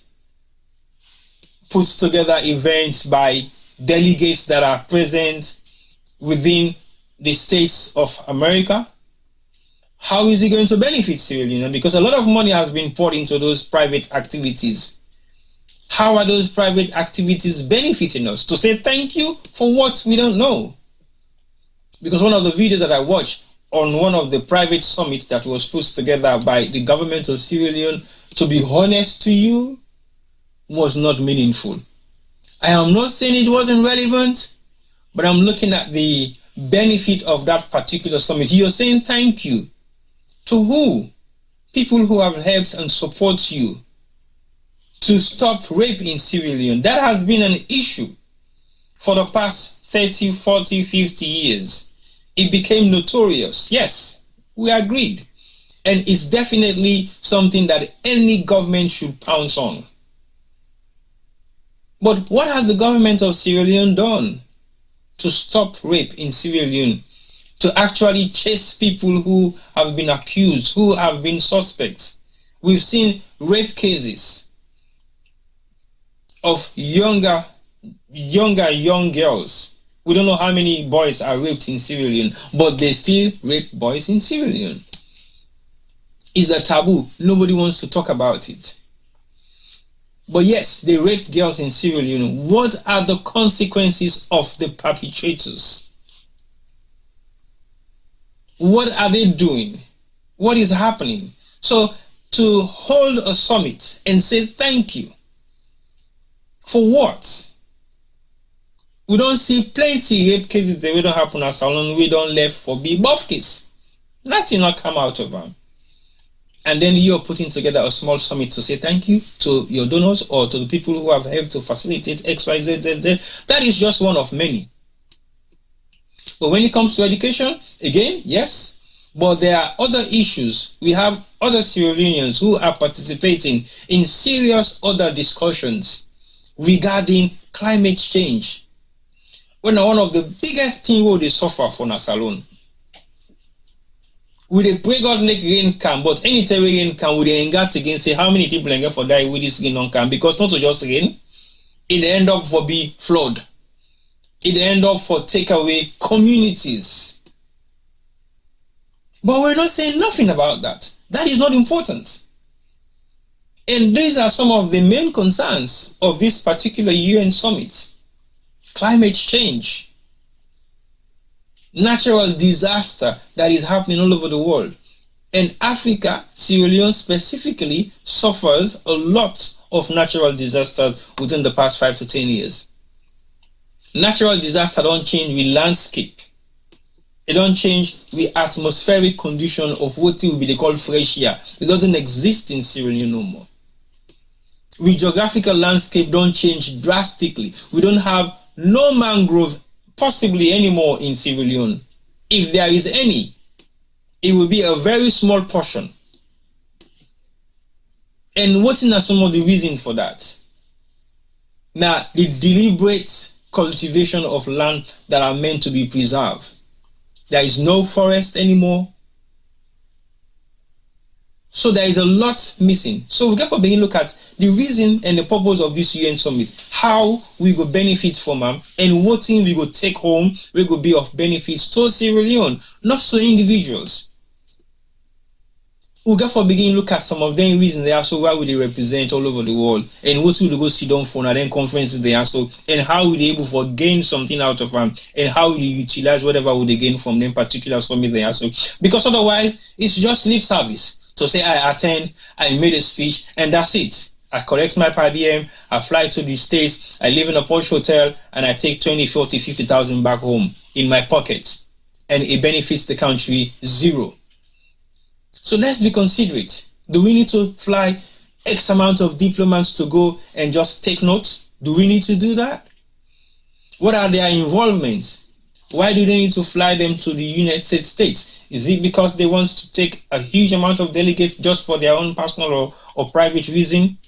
put together events by delegates that are present within the states of America, how is it going to benefit Sierra Leone? Because a lot of money has been poured into those private activities. How are those private activities benefiting us? To say thank you for what we don't know. Because one of the videos that I watched on one of the private summits that was put together by the government of Sierra Leone, to be honest to you, was not meaningful. I am not saying it wasn't relevant, but I'm looking at the benefit of that particular summit. You're saying thank you. To who? People who have helped and support you to stop rape in Sierra Leone. That has been an issue for the past 30, 40, 50 years. It became notorious. Yes, we agreed. And it's definitely something that any government should pounce on. But what has the government of Sierra Leone done to stop rape in Sierra Leone? To actually chase people who have been accused, who have been suspects. We've seen rape cases of young girls We don't know how many boys are raped in Sierra Leone, but they still rape boys in Sierra Leone. It's a taboo. Nobody wants to talk about it. But yes, they rape girls in Sierra Leone. What are the consequences of the perpetrators? What are they doing? What is happening? So to hold a summit and say thank you, for what? We don't see plenty rape cases that don't happen at Salon. We don't left for big buff case. Nothing not come out of them. And then you're putting together a small summit to say thank you to your donors or to the people who have helped to facilitate X, Y, Z, Z, Z. That is just one of many. But when it comes to education, again, yes, but there are other issues. We have other Sierra Leoneans who are participating in serious other discussions regarding climate change. When one of the biggest things they suffer for Nasalon. We dey pray God make rain come, but anytime rain come, we dey engage again say how many people engage for die with this rain don't come, because not to just rain, it end up for be flood. It end up for take away communities. But we're not saying nothing about that. That is not important. And these are some of the main concerns of this particular UN summit. Climate change, natural disaster that is happening all over the world. And Africa, Sierra Leone specifically, suffers a lot of natural disasters within the past 5 to 10 years. Natural disaster don't change with landscape. It don't change with atmospheric condition of what will be called fresh air. It doesn't exist in Sierra Leone no more. With geographical landscape don't change drastically. We don't have no mangrove possibly anymore in Sierra Leone. If there is any, it will be a very small portion. And what are some of the reasons for that? Now, the deliberate cultivation of land that are meant to be preserved. There is no forest anymore. So there is a lot missing. So we therefore begin to look at the reason and the purpose of this UN summit, how we go benefit from them, and what thing we go take home, we go be of benefits to Sierra Leone, not to individuals. We therefore begin to look at some of them reasons they are so why would they represent all over the world, and what will they go sit down for, and then conferences they are so, and how will they able to gain something out of them, and how will they utilize whatever will they gain from them particular summit they are so. Because otherwise, it's just lip service. To say I attend, I made a speech, and that's it. I collect my per diem, I fly to the States, I live in a posh hotel, and I take 20, 40, 50,000 back home in my pocket. And it benefits the country zero. So let's be considerate. Do we need to fly X amount of diplomats to go and just take notes? Do we need to do that? What are their involvements? Why do they need to fly them to the United States? Is it because they want to take a huge amount of delegates just for their own personal or private reason?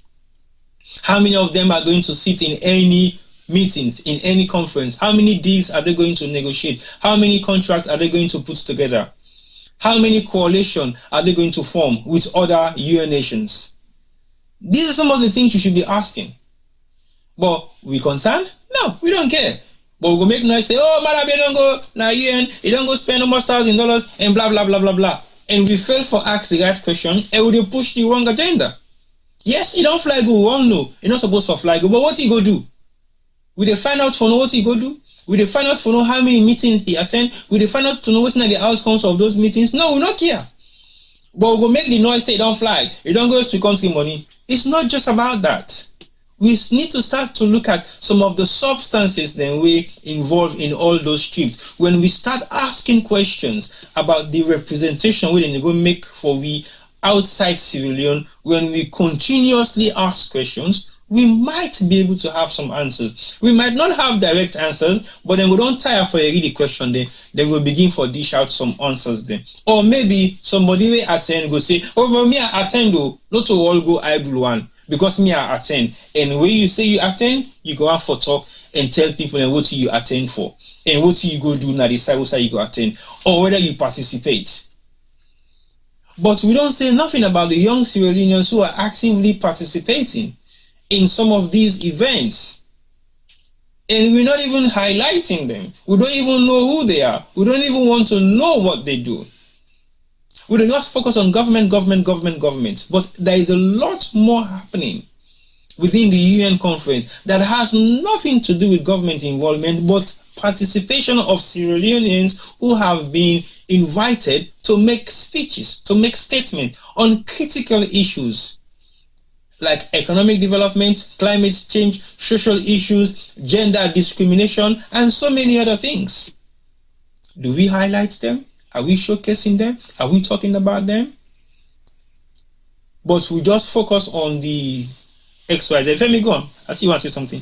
How many of them are going to sit in any meetings, in any conference? How many deals are they going to negotiate? How many contracts are they going to put together? How many coalitions are they going to form with other UN nations? These are some of the things you should be asking. But we concerned? No, we don't care. But we go make noise, say, oh, Malabi don't go, now UN, you don't go spend almost $1,000 and blah, blah, blah, blah, blah. And we fail for ask the right question and we push the wrong agenda. Yes, he don't fly go, we all know. You're not supposed to fly go, but what he go do? We dey find out for know what he go do? We dey find out for know how many meetings he attend? We dey find out to know what's the outcomes of those meetings? No, we not care. But we go make the noise say he don't fly, he don't go to country money. It's not just about that. We need to start to look at some of the substances that we involve in all those trips. When we start asking questions about the representation we then go make for we outside Sierra Leone, when we continuously ask questions, we might be able to have some answers. We might not have direct answers, but then we don't tire for a really question then we'll begin for dish out some answers then. Or maybe somebody will attend go say, oh, but me I attend though, not to all go I blue one. Because me I attend, and when you say you attend, you go out for talk and tell people and what you attend for, and what you go do now decide what you go attend, or whether you participate. But we don't say nothing about the young Sierra Leoneans who are actively participating in some of these events. And we're not even highlighting them. We don't even know who they are. We don't even want to know what they do. We don't just focus on government. But there is a lot more happening within the UN conference that has nothing to do with government involvement, but participation of Sierra Leoneans who have been invited to make speeches, to make statements on critical issues like economic development, climate change, social issues, gender discrimination, and so many other things. Do we highlight them? Are we showcasing them? Are we talking about them? But we just focus on the XYZ. Femi, go on. I see you want to say something.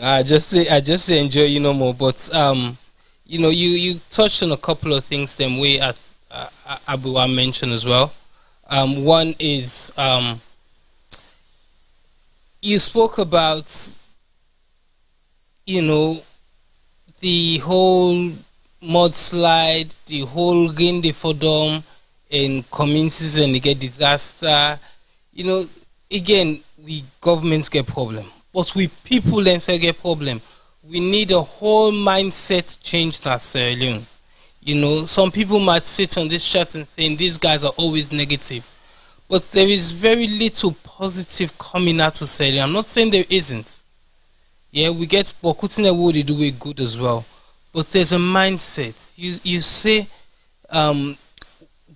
I just say enjoy, more. But you touched on a couple of things. Them way Abuwa mentioned as well. One is you spoke about the whole mudslide, the whole rain de Fodom in communities and they get disaster. Again, we governments get problem, but we people then say get problem. We need a whole mindset change in Sierra Leone. Some people might sit on this chat and saying these guys are always negative, but there is very little positive coming out of Sierra Leone. I'm not saying there isn't. Yeah, we get Bokutine wo they do it good as well, but there's a mindset. You say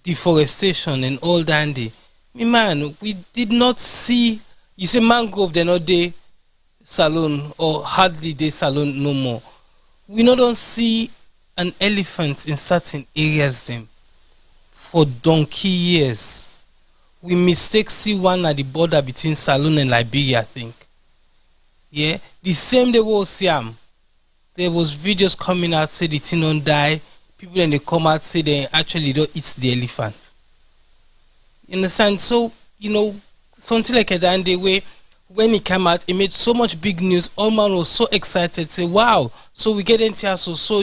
deforestation and all dandy. Man, we did not see. You say mangrove, they're not day salon or hardly day salon no more. We don't see an elephant in certain areas them for donkey years. We mistake see one at the border between Salone and Liberia, I think. Yeah, the same day we Siam, there was videos coming out say the thing don't die. People then they come out say they actually don't eat the elephant. You understand? So something like that, and the way when it came out, it made so much big news. All man was so excited, say, "Wow!" So we get into so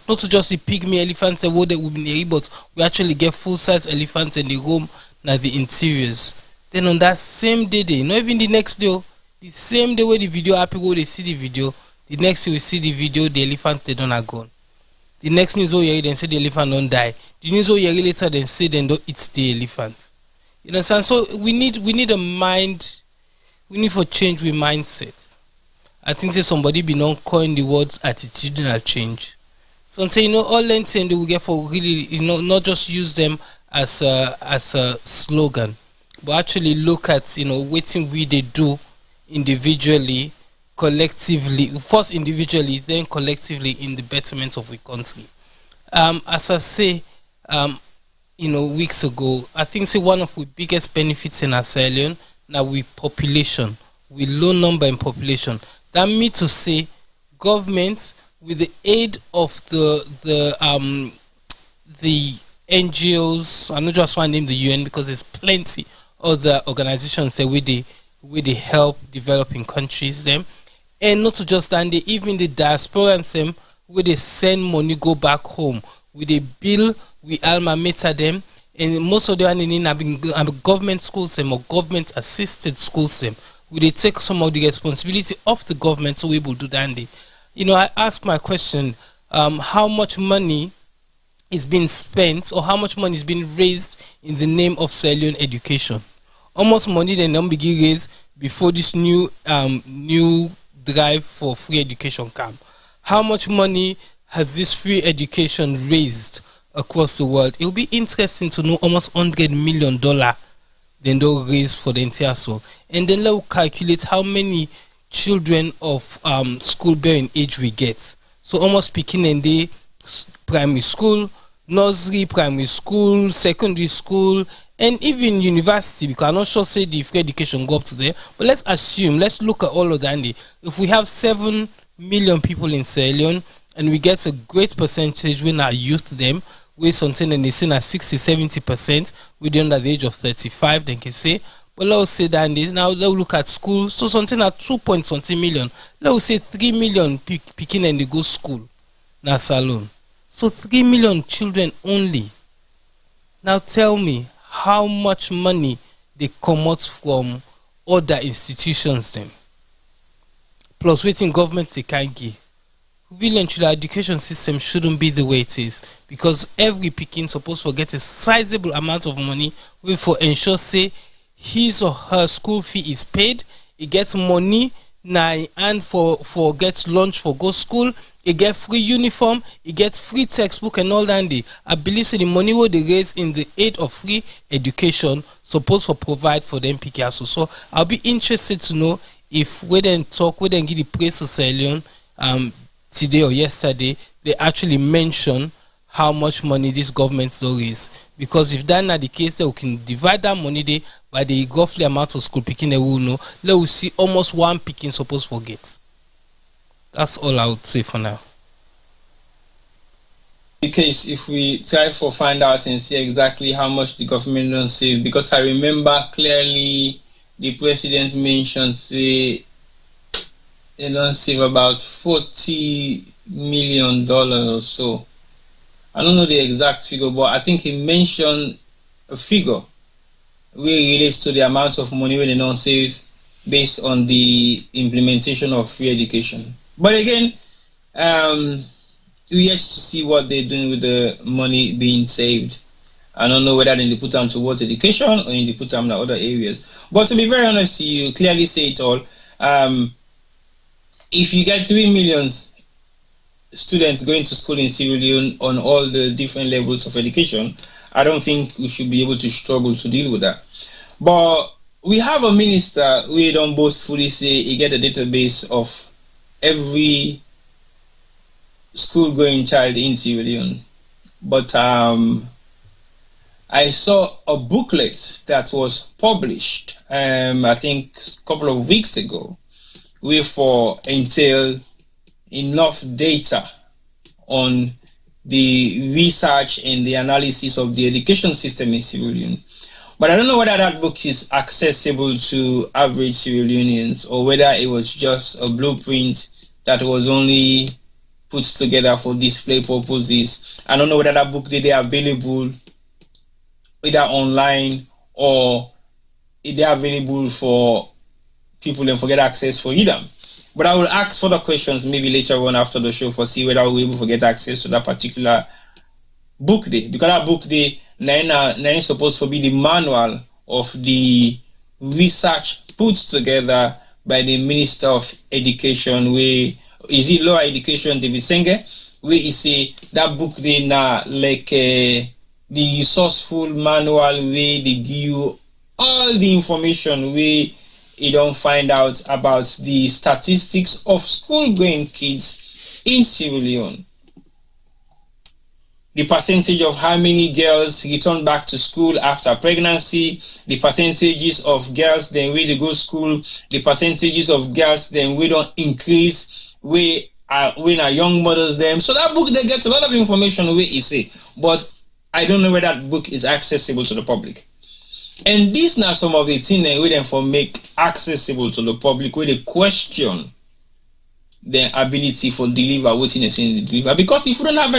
not to just the pygmy elephants and what they will be, but we actually get full size elephants in the home, now the interiors. Then on that same day, not even the next day, the same day where the video happen, where they see the video, the next day we see the video, the elephant they don't are gone. The next news then say the elephant don't die. The news later then say they don't eat the elephant. You understand? So we need a mind. We need for change with mindset. I think say somebody be non coin the words attitudinal change. So I'm saying all lengths and we get for really not just use them as a slogan, but actually look at waiting we they do individually, collectively, first individually, then collectively in the betterment of the country. As I say, weeks ago, I think say one of the biggest benefits in Sierra Leone now with population, with low number in population. That means to say government with the aid of the NGOs, I'm not just want to name the UN because there's plenty other organizations that where they help developing countries them, and not to just that, they even the diaspora and them where they send money go back home, with they bill we alma mater them, and most of them in government schools them or government assisted schools them, where they take some of the responsibility of the government so we will do that. I ask my question, how much money is being spent or how much money is being raised in the name of Sierra Leone education? How much money they don't begin raise before this new drive for free education come? How much money has this free education raised across the world? It will be interesting to know almost $100 million then they'll raise for the entire so, and then they'll calculate how many children of school bearing age we get. So almost picking in the primary school, nursery, primary school, secondary school, and even university, because I'm not sure say the free education go up to there, but let's look at all of that. If we have 7 million people in Sierra Leone and we get a great percentage when our youth them with something and they say at 60-70% within under the age of 35, then can say, but let's say that now let's look at school, so something at 2.something million, let's say 3 million picking and they go school now salon. So 3 million children only. Now tell me how much money they come out from other institutions then. plus waiting government they can't give. Really and truly, our education system shouldn't be the way it is, because every picking supposed to get a sizable amount of money for ensure say his or her school fee is paid. He gets money now and for get lunch for go school. He get free uniform. He gets free textbook and all that. I believe so the money what they raise in the aid of free education supposed to provide for them PKS. So I'll be interested to know if we then give the praise to Sierra Leone today or yesterday, they actually mention how much money this government still is. Because if that's not the case, then we can divide that money there by the roughly amount of school picking they will know. Let we see almost one picking supposed to forget. That's all I would say for now. In case if we try to find out and see exactly how much the government don't save, because I remember clearly the president mentioned say they don't save about $40 million or so. I don't know the exact figure, but I think he mentioned a figure which relates to the amount of money they don't save based on the implementation of free education. But again, we yet to see what they're doing with the money being saved. I don't know whether they put them towards education or they put them in other areas. But to be very honest to you, clearly say it all. If you get 3 million students going to school in Sierra Leone on all the different levels of education, I don't think we should be able to struggle to deal with that. But we have a minister who don't boastfully say he get a database of every school-going child in Sierra Leone. But I saw a booklet that was published, I think a couple of weeks ago, which entail enough data on the research and the analysis of the education system in Sierra Leone. But I don't know whether that book is accessible to average Sierra Leoneans or whether it was just a blueprint that was only put together for display purposes. I don't know whether that book is available either online or is available for people and forget access for either. But I will ask further questions maybe later on after the show for see whether we're able to get access to that particular book day. Because that book day is supposed to be the manual of the research put together by the Minister of Education, where is it lower education, David Senge, where he say that book day now like the resourceful manual where they give you all the information where you don't find out about the statistics of school-going kids in Sierra Leone. The percentage of how many girls return back to school after pregnancy, the percentages of girls then where they go school, the percentages of girls then we don't increase, we are young mothers them. So that book they get a lot of information where you say, but I don't know whether that book is accessible to the public. And these now some of the things that we then for make accessible to the public where they question their ability for deliver what in a deliver. Because if we don't have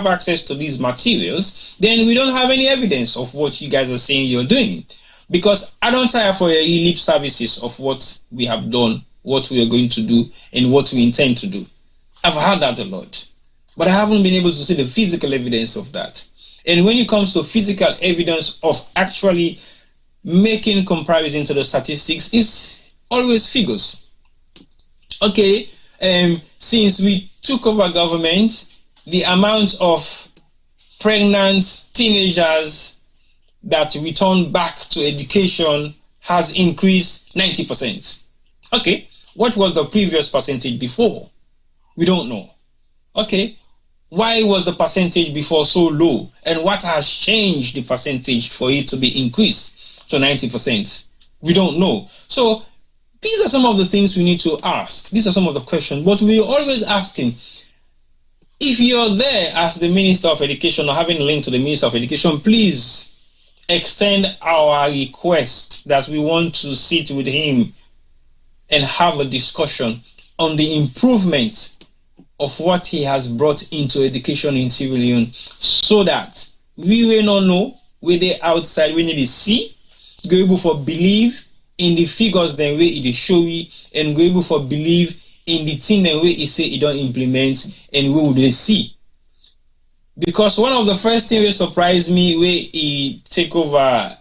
access to these materials, then we don't have any evidence of what you guys are saying you're doing. Because I don't tire for your lip services of what we have done, what we are going to do, and what we intend to do. I've heard that a lot. But I haven't been able to see the physical evidence of that. And when it comes to physical evidence of actually making comparison to the statistics, it's always figures. Okay, since we took over government, the amount of pregnant teenagers that return back to education has increased 90%. Okay, what was the previous percentage before? We don't know. Okay, why was the percentage before so low? And what has changed the percentage for it to be increased to 90%? We don't know. So these are some of the things we need to ask. These are some of the questions. But we're always asking, if you're there as the Minister of Education or having a link to the Minister of Education, please extend our request that we want to sit with him and have a discussion on the improvement of what he has brought into education in Sierra Leone, so that we will not know where they outside, we need to see, go able to believe in the figures then way it is showy and go able for believe in the thing then way it say it don't implement and we would they see. Because one of the first things that surprised me where he take over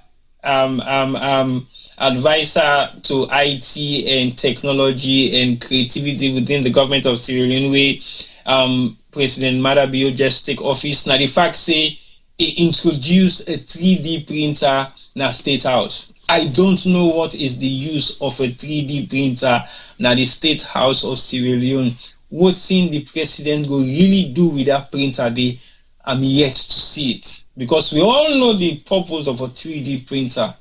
advisor to IT and technology and creativity within the government of Sierra Leone where President Madabio just take office. Now the fact say he introduced a 3D printer in the State House. I don't know what is the use of a 3D printer in the State House of Sierra Leone. What thing the president will really do with that printer there, I'm yet to see it. Because we all know the purpose of a 3D printer.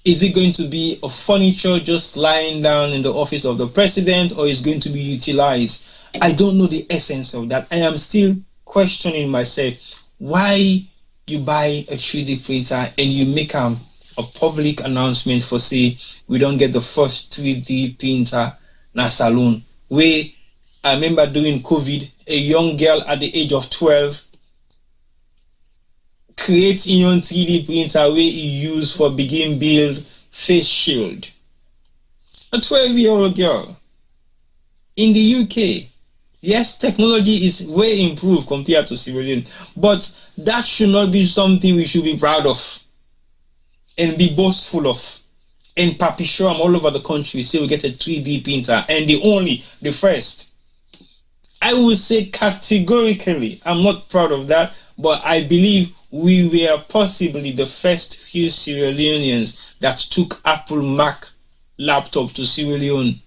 Is it going to be a furniture just lying down in the office of the president, or is it going to be utilized? I don't know the essence of that. I am still questioning myself why you buy a 3D printer and you make a public announcement for say we don't get the first 3D printer na salon. Where I remember during COVID, a young girl at the age of 12 creates in own 3D printer where he used for begin build face shield. A 12-year-old girl in the UK. Yes, technology is way improved compared to Sierra Leone, but that should not be something we should be proud of and be boastful of. And Papi show them all over the country say we get a 3D printer and the first. I will say categorically, I'm not proud of that, but I believe we were possibly the first few Sierra Leoneans that took Apple Mac laptop to Sierra Leone.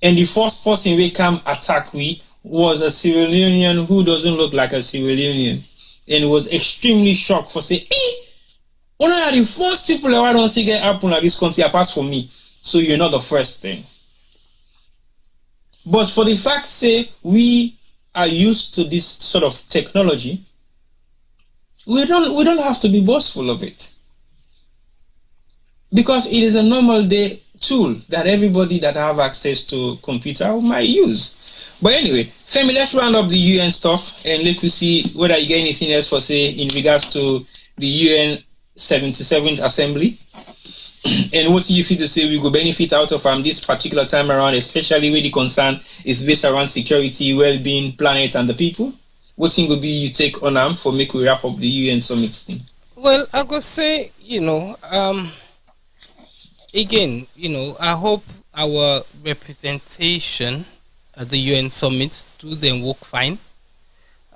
And the first person we come attack we was a Sierra Leonean who doesn't look like a Sierra Leonean. And was extremely shocked for saying, one of the first people that I don't see get Apple in this country apart from me. So you're not the first thing. But for the fact say we are used to this sort of technology, we don't have to be boastful of it. Because it is a normal day tool that everybody that have access to computer might use. But anyway, Femi, let's round up the UN stuff and let us see whether you get anything else for say in regards to the UN 77th Assembly. And what do you feel to say we go benefit out of this particular time around, especially where the concern is based around security, well-being, planet, and the people? What thing would be you take on for make we wrap up the UN summit thing? Well, I could say, again, I hope our representation at the UN summit do them work fine.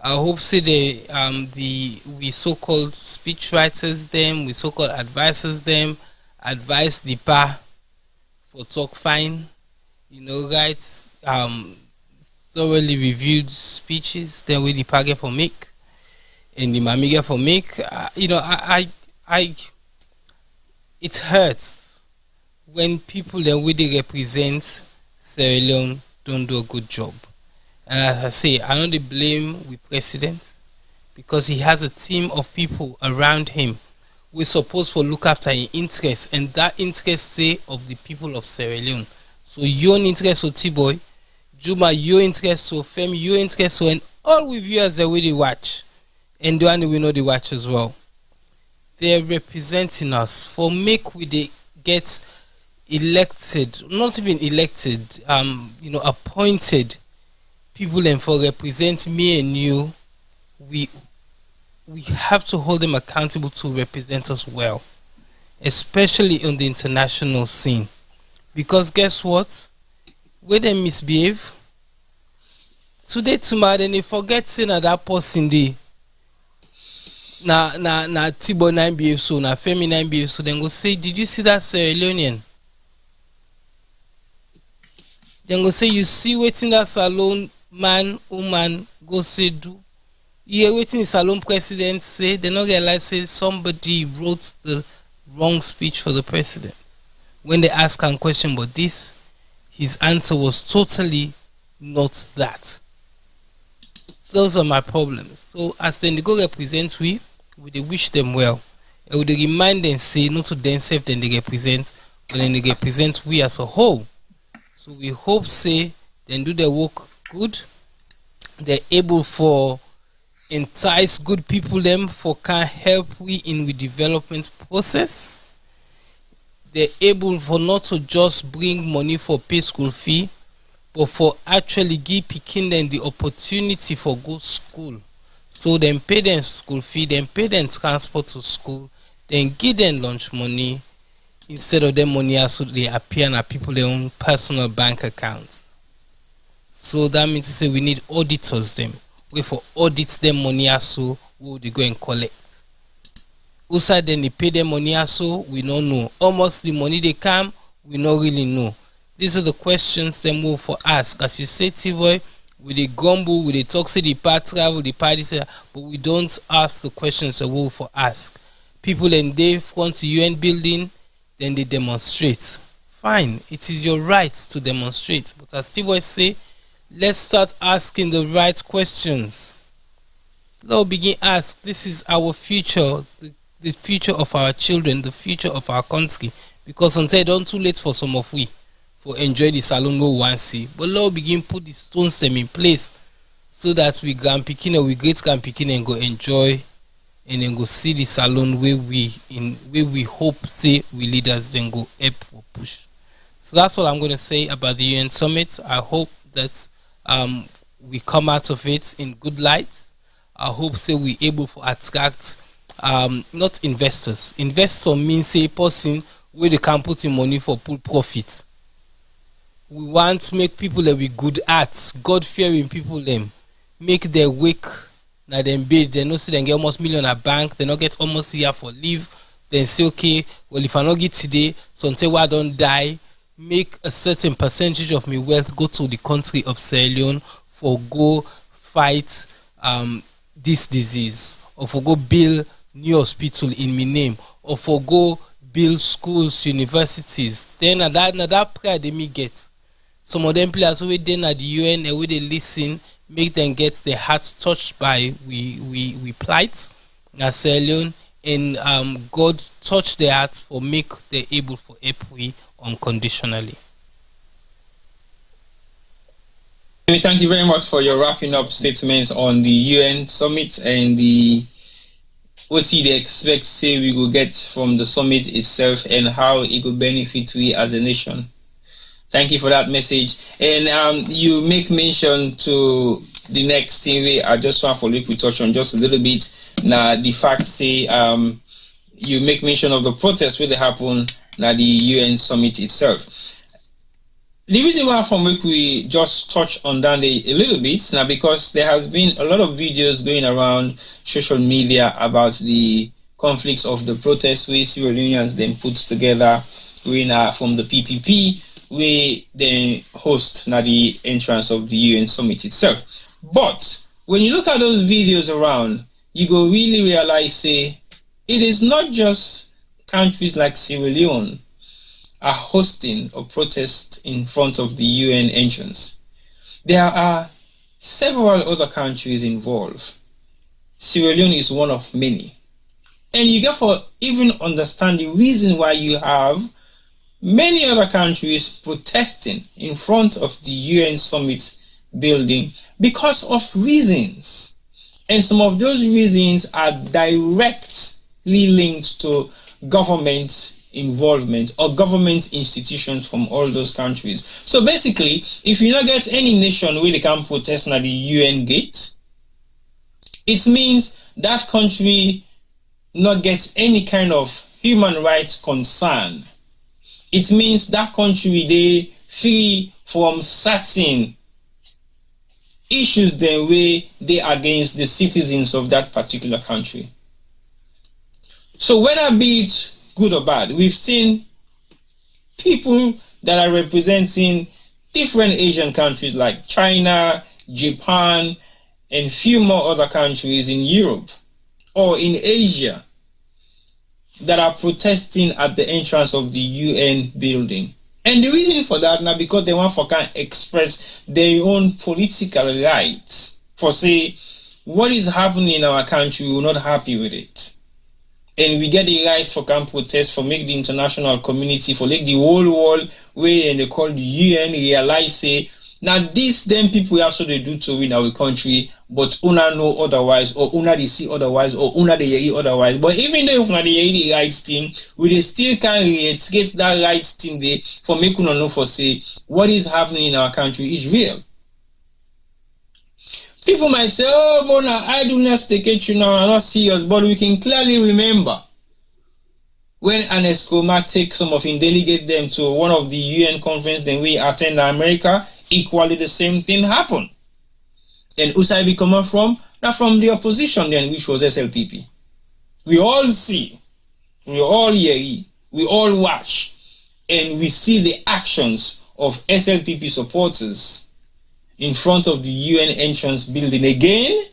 I hope say we so-called speech writers them, we so-called advisors them, advise the pa for talk fine, write thoroughly reviewed speeches, then we the pa get for make and the mami get for make. It hurts when people that we represent Sierra Leone don't do a good job. And as I say, I don't blame the president because he has a team of people around him we're supposed to look after his interests, and that interest say of the people of Sierra Leone. So your interest to T-Boy, Juma, your interest to Femi, your interest to, and all we viewers that we watch, and the one we know they watch as well. They're representing us for make we they get elected, not even elected, appointed people, and for represent me and you, we have to hold them accountable to represent us well, especially on the international scene. Because guess what? When they misbehave, today tomorrow then they forget saying that person dey na Tibo 9 behave so, na Femi 9 behave so, then go say, did you see that Sierra Leonean? Then go say, you see waiting that salon man, woman go say do. Yeah, waiting the salon president say, they not realize say somebody wrote the wrong speech for the president. When they ask him question about this, his answer was totally not that. Those are my problems. So as then they go represent we they wish them well. And we remind them say not to themselves then they represent, but then they represent we as a whole. So we hope say then do their work good. They're able for entice good people them for can help we in the development process. they're able for not to just bring money for pay school fee, but for actually give pikin them the opportunity for go school. So then pay them school fee, then pay them transport to school, then give them lunch money instead of them money as they appear on people their own personal bank accounts. So that means to say we need auditors them. We for audits them money as so who they go and collect. Also then they pay them money as so we don't know. Almost the money they come, we not really know. These are the questions they move for ask. As you say, T-Boy, with the gumbo, with the talk, say the part travel, the party, but we don't ask the questions they move for ask. People in they front to UN building, then they demonstrate. Fine, it is your right to demonstrate. But as T-Boy say, let's start asking the right questions. Let's begin ask. This is our future, the future of our children, the future of our country. Because until don't too late for some of we for enjoy the salon go one see, but Lord begin put the stones them in place so that we grandpikin or we great grandpikin and go enjoy and then go see the salon where we hope say we leaders then go help for push. So that's all I'm going to say about the UN summit. I hope that we come out of it in good light. I hope say we able to attract not investors. Investor means say person where they can put in money for pull profit. We want to make people that we good at, God-fearing people them, make their wake, now them bid, they know say they get almost million at bank, they not get almost here for leave, then say okay, well if I not get today, so until I don't die, make a certain percentage of my wealth go to the country of Sierra Leone for go fight this disease, or for go build new hospital in my name, or for go build schools, universities. Then at that prayer they may get. Some of them players who then at the UN and where they listen, make them get their hearts touched by we plight at Sierra Leone, and God touch their hearts for make they able for help we unconditionally. Thank you very much for your wrapping up statements on the UN summit and what they expect say we will get from the summit itself and how it will benefit we as a nation. Thank you for that message. And you make mention to the next thing I just want for we touch on just a little bit. Now the fact say you make mention of the protests where they happen now the UN summit itself. The reason why from which we just touch on that a little bit now because there has been a lot of videos going around social media about the conflicts of the protests where Sierra Leoneans then put together from the PPP where they host now the entrance of the UN summit itself. But when you look at those videos around, you go really realize say it is not just countries like Sierra Leone are hosting a protest in front of the UN entrance. There are several other countries involved. Sierra Leone is one of many. And you therefore even understand the reason why you have many other countries protesting in front of the UN summit building because of reasons. And some of those reasons are directly linked to government involvement or government institutions from all those countries. So basically, if you not get any nation where they can protest at the UN gate, it means that country not gets any kind of human rights concern. It means that country they free from certain issues the way they against the citizens of that particular country. So whether be it good or bad, we've seen people that are representing different Asian countries like China, Japan, and few more other countries in Europe or in Asia that are protesting at the entrance of the UN building. And the reason for that now because they want to can express their own political rights for say what is happening in our country, we're not happy with it. And we get the right for can protest for make the international community, for like the whole world where and they call the UN realize say Now, these them people also they do to win our country, but una know otherwise, or una they see otherwise, or una they hear otherwise. But even though if una they hear the right thing, we they still can reiterate that right thing there for make una know for say what is happening in our country is real. People might say, oh, but now idleness take it you now are not serious, but we can clearly remember when Ernest Koroma take some of him delegate them to one of the UN conference, then we attend in America, equally the same thing happened. And Usai be coming from? Not from the opposition then, which was SLPP. We all see, we all hear, we all watch, and we see the actions of SLPP supporters in front of the UN entrance building again.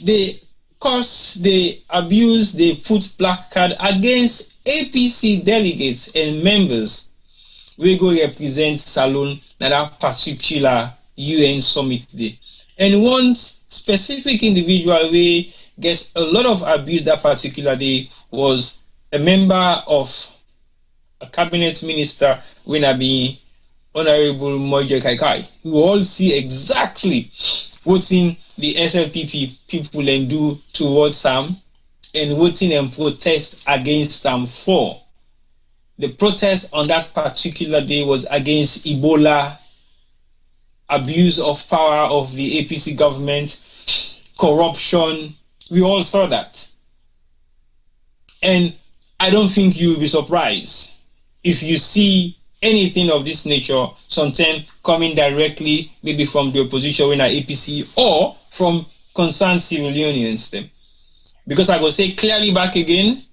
They curse, they abuse, they put placard against APC delegates and members we go represent Salon at that particular UN summit day. And one specific individual we gets a lot of abuse that particular day was a member of a cabinet minister when I be Honorable Moje Kaikai. We all see exactly what in the SLPP people and do towards Sam and voting and protest against them for. The protest on that particular day was against Ebola, abuse of power of the APC government, corruption. We all saw that. And I don't think you'll be surprised if you see anything of this nature, sometimes coming directly, maybe from the opposition in our APC or from concerned Sierra Leoneans. Because I go say clearly back again,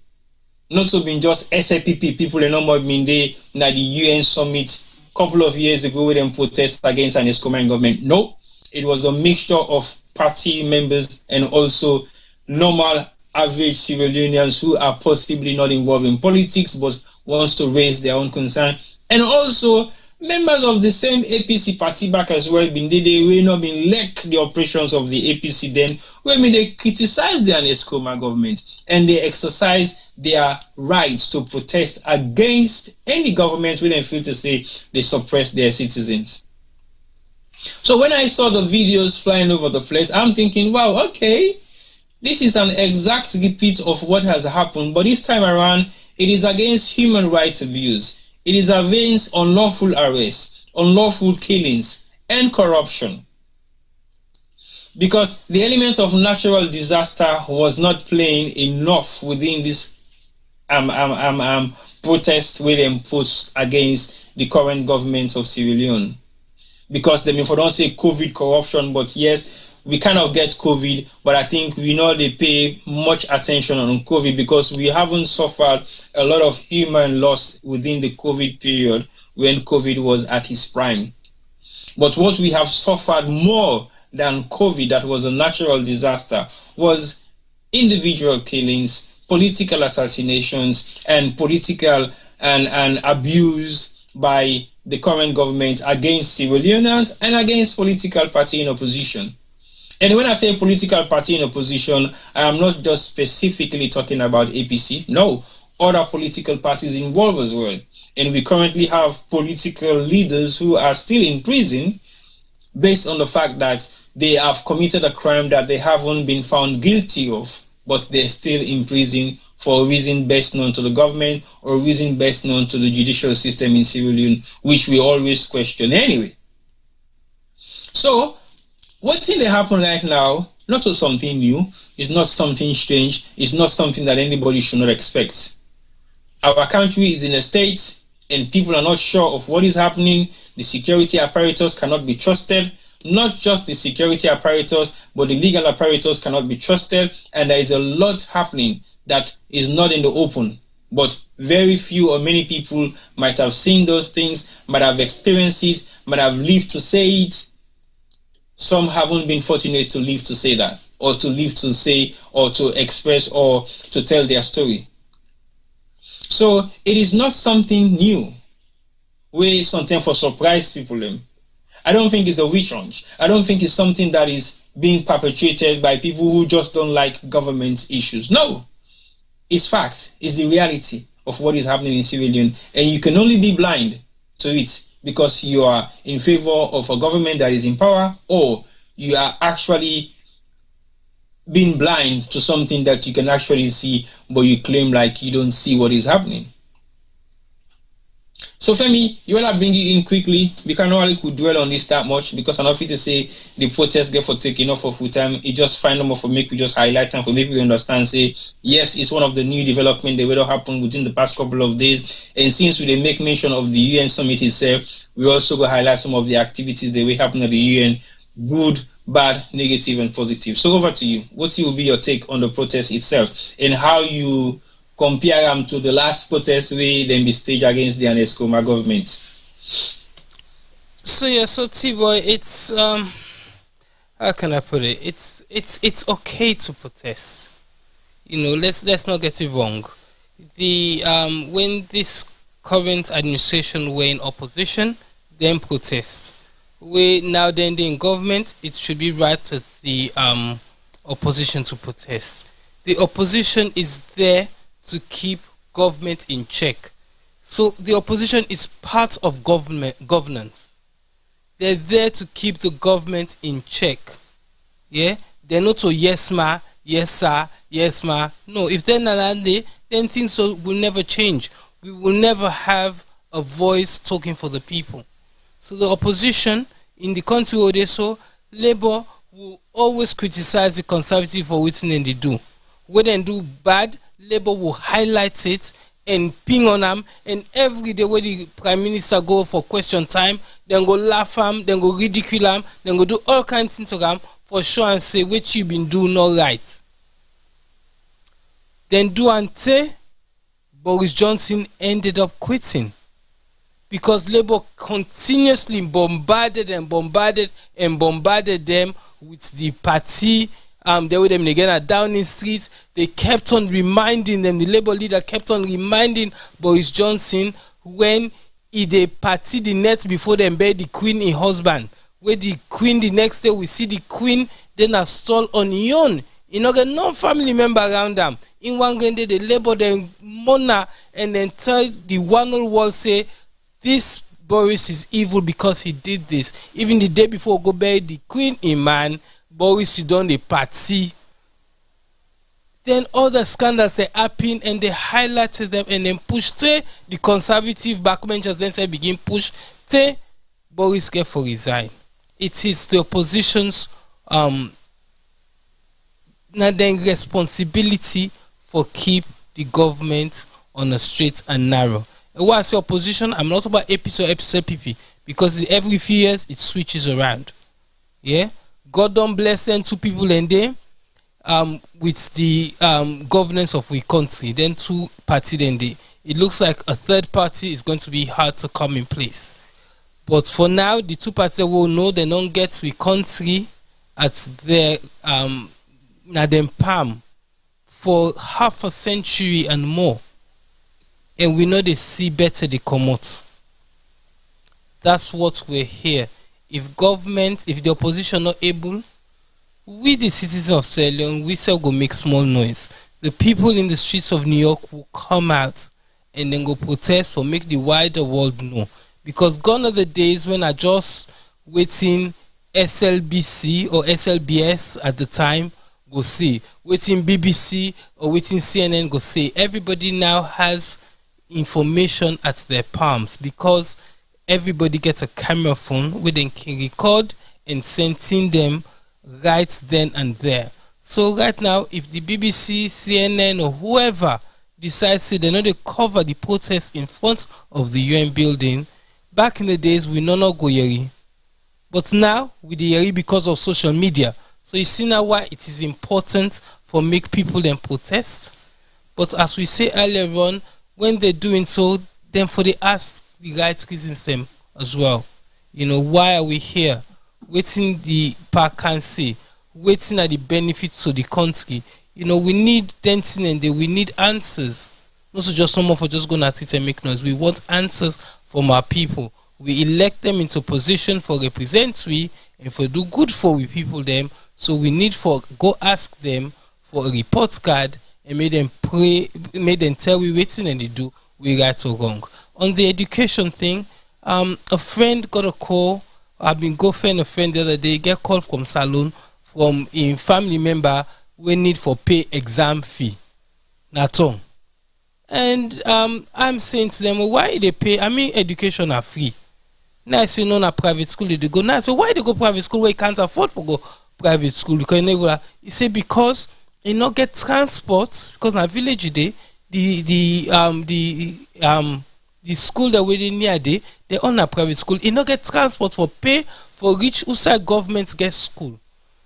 not to be just SLPP people and not more being there na the UN summit a couple of years ago with them protest against an Escoman government. No, it was a mixture of party members and also normal average Sierra Leoneans who are possibly not involved in politics but wants to raise their own concern. And also members of the same APC party back as well, they will not been like the operations of the APC then, when they criticize the Escoma government and they exercise their rights to protest against any government when they feel to say they suppress their citizens. So when I saw the videos flying over the place, I'm thinking, wow, okay, this is an exact repeat of what has happened, but this time around, it is against human rights abuse. It is against unlawful arrests, unlawful killings, and corruption. Because the element of natural disaster was not playing enough within this protest with them put against the current government of Sierra Leone. Because if I don't say COVID corruption, but yes, we kind of get COVID, but I think we know they pay much attention on COVID because we haven't suffered a lot of human loss within the COVID period when COVID was at its prime. But what we have suffered more than COVID, that was a natural disaster, was individual killings, political assassinations, and political and abuse by the current government against Sierra Leoneans and against political party in opposition. And when I say political party in opposition, I am not just specifically talking about APC. No, other political parties involved as well. And we currently have political leaders who are still in prison based on the fact that they have committed a crime that they haven't been found guilty of, but they're still in prison for a reason best known to the government or a reason best known to the judicial system in Sierra Leone, which we always question anyway. So, what's in the happen right now, not something new, it's not something strange, it's not something that anybody should not expect. Our country is in a state and people are not sure of what is happening. The security apparatus cannot be trusted. Not just the security apparatus, but the legal apparatus cannot be trusted. And there is a lot happening that is not in the open. But very few or many people might have seen those things, might have experienced it, might have lived to say it. Some haven't been fortunate to live to say that, or to live to say, or to express, or to tell their story. So it is not something new, where something for surprise people. I don't think it's a witch hunt. I don't think it's something that is being perpetrated by people who just don't like government issues. No, it's fact. It's the reality of what is happening in Sierra Leone, and you can only be blind to it because you are in favor of a government that is in power, or you are actually being blind to something that you can actually see, but you claim like you don't see what is happening. So Femi, you wanna bring it in quickly? We can't really could dwell on this that much because I'm not fit to say the protest therefore take enough for full time. It just find them for make we just highlight and for make people understand. Say yes, it's one of the new development that will happen within the past couple of days. And since we make mention of the UN summit itself, we also go highlight some of the activities that will happen at the UN, good, bad, negative, and positive. So over to you. What will be your take on the protest itself and how you compare them to the last protest we then be staged against the Anescoma government? So yeah, so T-Boy, it's how can I put it? It's okay to protest. You know, let's not get it wrong. The when this current administration were in opposition, then protest. We now then in government, it should be right to the opposition to protest. The opposition is there to keep government in check. So the opposition is part of governance. They're there to keep the government in check. Yeah? They're not to yes ma, yes sir, yes ma. No, if they're not there, then things will never change. We will never have a voice talking for the people. So the opposition in the country where they so Labour will always criticize the Conservative for what they do. When they do bad, Labour will highlight it and ping on them, and every day when the Prime Minister go for question time, then go laugh am, then go ridicule am, then go do all kinds of things to them for sure and say what you been doing not right. Then do ante, Boris Johnson ended up quitting because Labour continuously bombarded them with the party. They were them again at Downing Street. They kept on reminding them. The Labour leader kept on reminding Boris Johnson when he they party the net before them bury the Queen in husband. Where the Queen the next day we see the Queen then a stall on yon. You know, get no family member around them. In one day the Labour then mona and then tell the one whole world say this Boris is evil because he did this. Even the day before go bury the Queen in man. Boris you done the party. Then all the scandals they happen and they highlighted them and then pushed the Conservative backbenchers then say begin push Boris get for resign. It is the opposition's now then responsibility for keep the government on a straight and narrow. And when I say opposition, I'm not about episode PP because every few years it switches around. Yeah. God don't bless them two people and they with the governance of the country, then two party then they. It looks like a third party is going to be hard to come in place. But for now, the two parties will know they don't get the country at their palm for half a century and more. And we know they see better they come out. That's what we're here. If the opposition not able, we the citizens of Sierra Leone, we still go make small noise. The people in the streets of New York will come out and then go protest or make the wider world know. Because gone are the days when I just waiting SLBC or SLBS at the time go see, waiting BBC or waiting CNN go see. Everybody now has information at their palms because everybody gets a camera phone where they can record and sending them right then and there. So right now, if the BBC, CNN or whoever decides to, they know they cover the protest in front of the UN building, back in the days we no go yeri. But now with the yeri because of social media. So you see now why it is important for make people then protest. But as we say earlier on, when they're doing so, then for they ask the right reasons them as well. You know, why are we here? Waiting the park can see, waiting at the benefits to the country. You know, we need dancing and we need answers. Not so just no more for just going at it and make noise. We want answers from our people. We elect them into position for represent we and for do good for we people them. So we need for go ask them for a report card and make them pray, make them tell we waiting and they do we right or wrong. On the education thing, A friend got a call. I've been girlfriend a friend the other day. Get call from salon from a family member we need for pay exam fee. Natong. And I'm saying to them, well, why they pay? I mean, education are free. Now I say no, na private school they go. Now I say why they go private school where you can't afford to go private school? Because you say because you not get transport because na village day the school that we near they own a private school. You not get transport for pay for which outside government get school.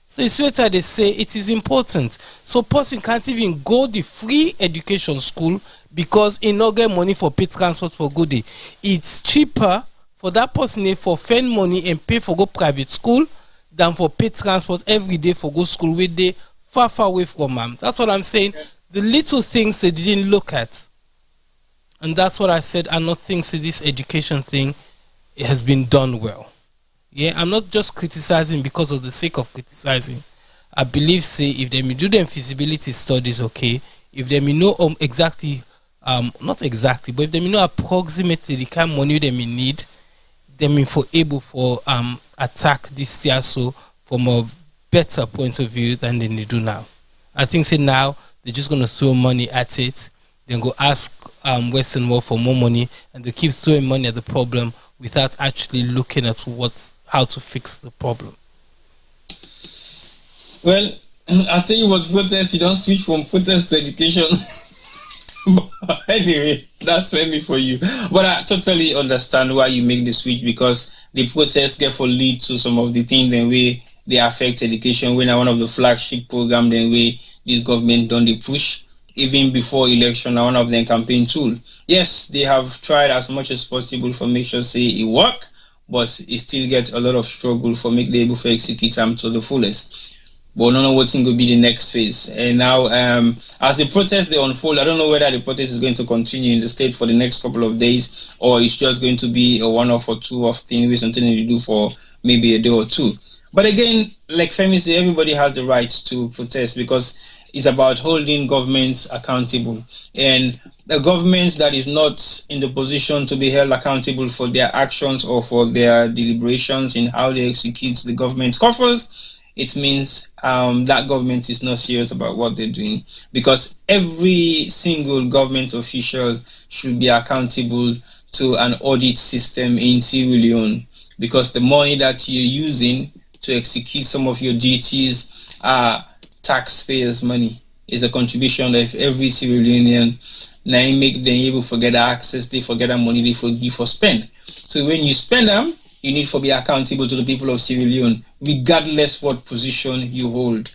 So it's better they say it is important. So person can't even go the free education school because he not get money for pay transport for good day. It's cheaper for that person for spend money and pay for go private school than for pay transport every day for go school where they far away from them. That's what I'm saying. The little things they didn't look at. And that's what I said. I not think this education thing it has been done well. Yeah, I'm not just criticizing because of the sake of criticizing. I believe say if they may do them feasibility studies, okay, if they may know exactly not exactly, but if they may know approximately the kind of money they may need, they may for able for attack this year so from a better point of view than they do now. I think say now they're just gonna throw money at it, then go ask Western world for more money, and they keep throwing money at the problem without actually looking at how to fix the problem. Well, I'll tell you what, protest, you don't switch from protest to education. But anyway, that's maybe for you. But I totally understand why you make the switch, because the protests therefore lead to some of the things the way they affect education. When one of the flagship program, the way this government done the push, even before election, one of them campaign tool. Yes, they have tried as much as possible for make sure say it work, but it still gets a lot of struggle for make the able to execute them to the fullest. But I don't know what's going to be the next phase. And now, as the protests they unfold, I don't know whether the protest is going to continue in the state for the next couple of days, or it's just going to be a one-off or two-off thing with something to do for maybe a day or two. But again, like Femi said, everybody has the right to protest because it's about holding governments accountable. And a government that is not in the position to be held accountable for their actions or for their deliberations in how they execute the government's coffers, it means that government is not serious about what they're doing, because every single government official should be accountable to an audit system in Sierra Leone, because the money that you're using to execute some of your duties are taxpayers' money. Is a contribution of every Sierra Leonean. Now you make them able to get access, they forget that money they forgive for spend. So when you spend them, you need to be accountable to the people of Sierra Leone, regardless what position you hold.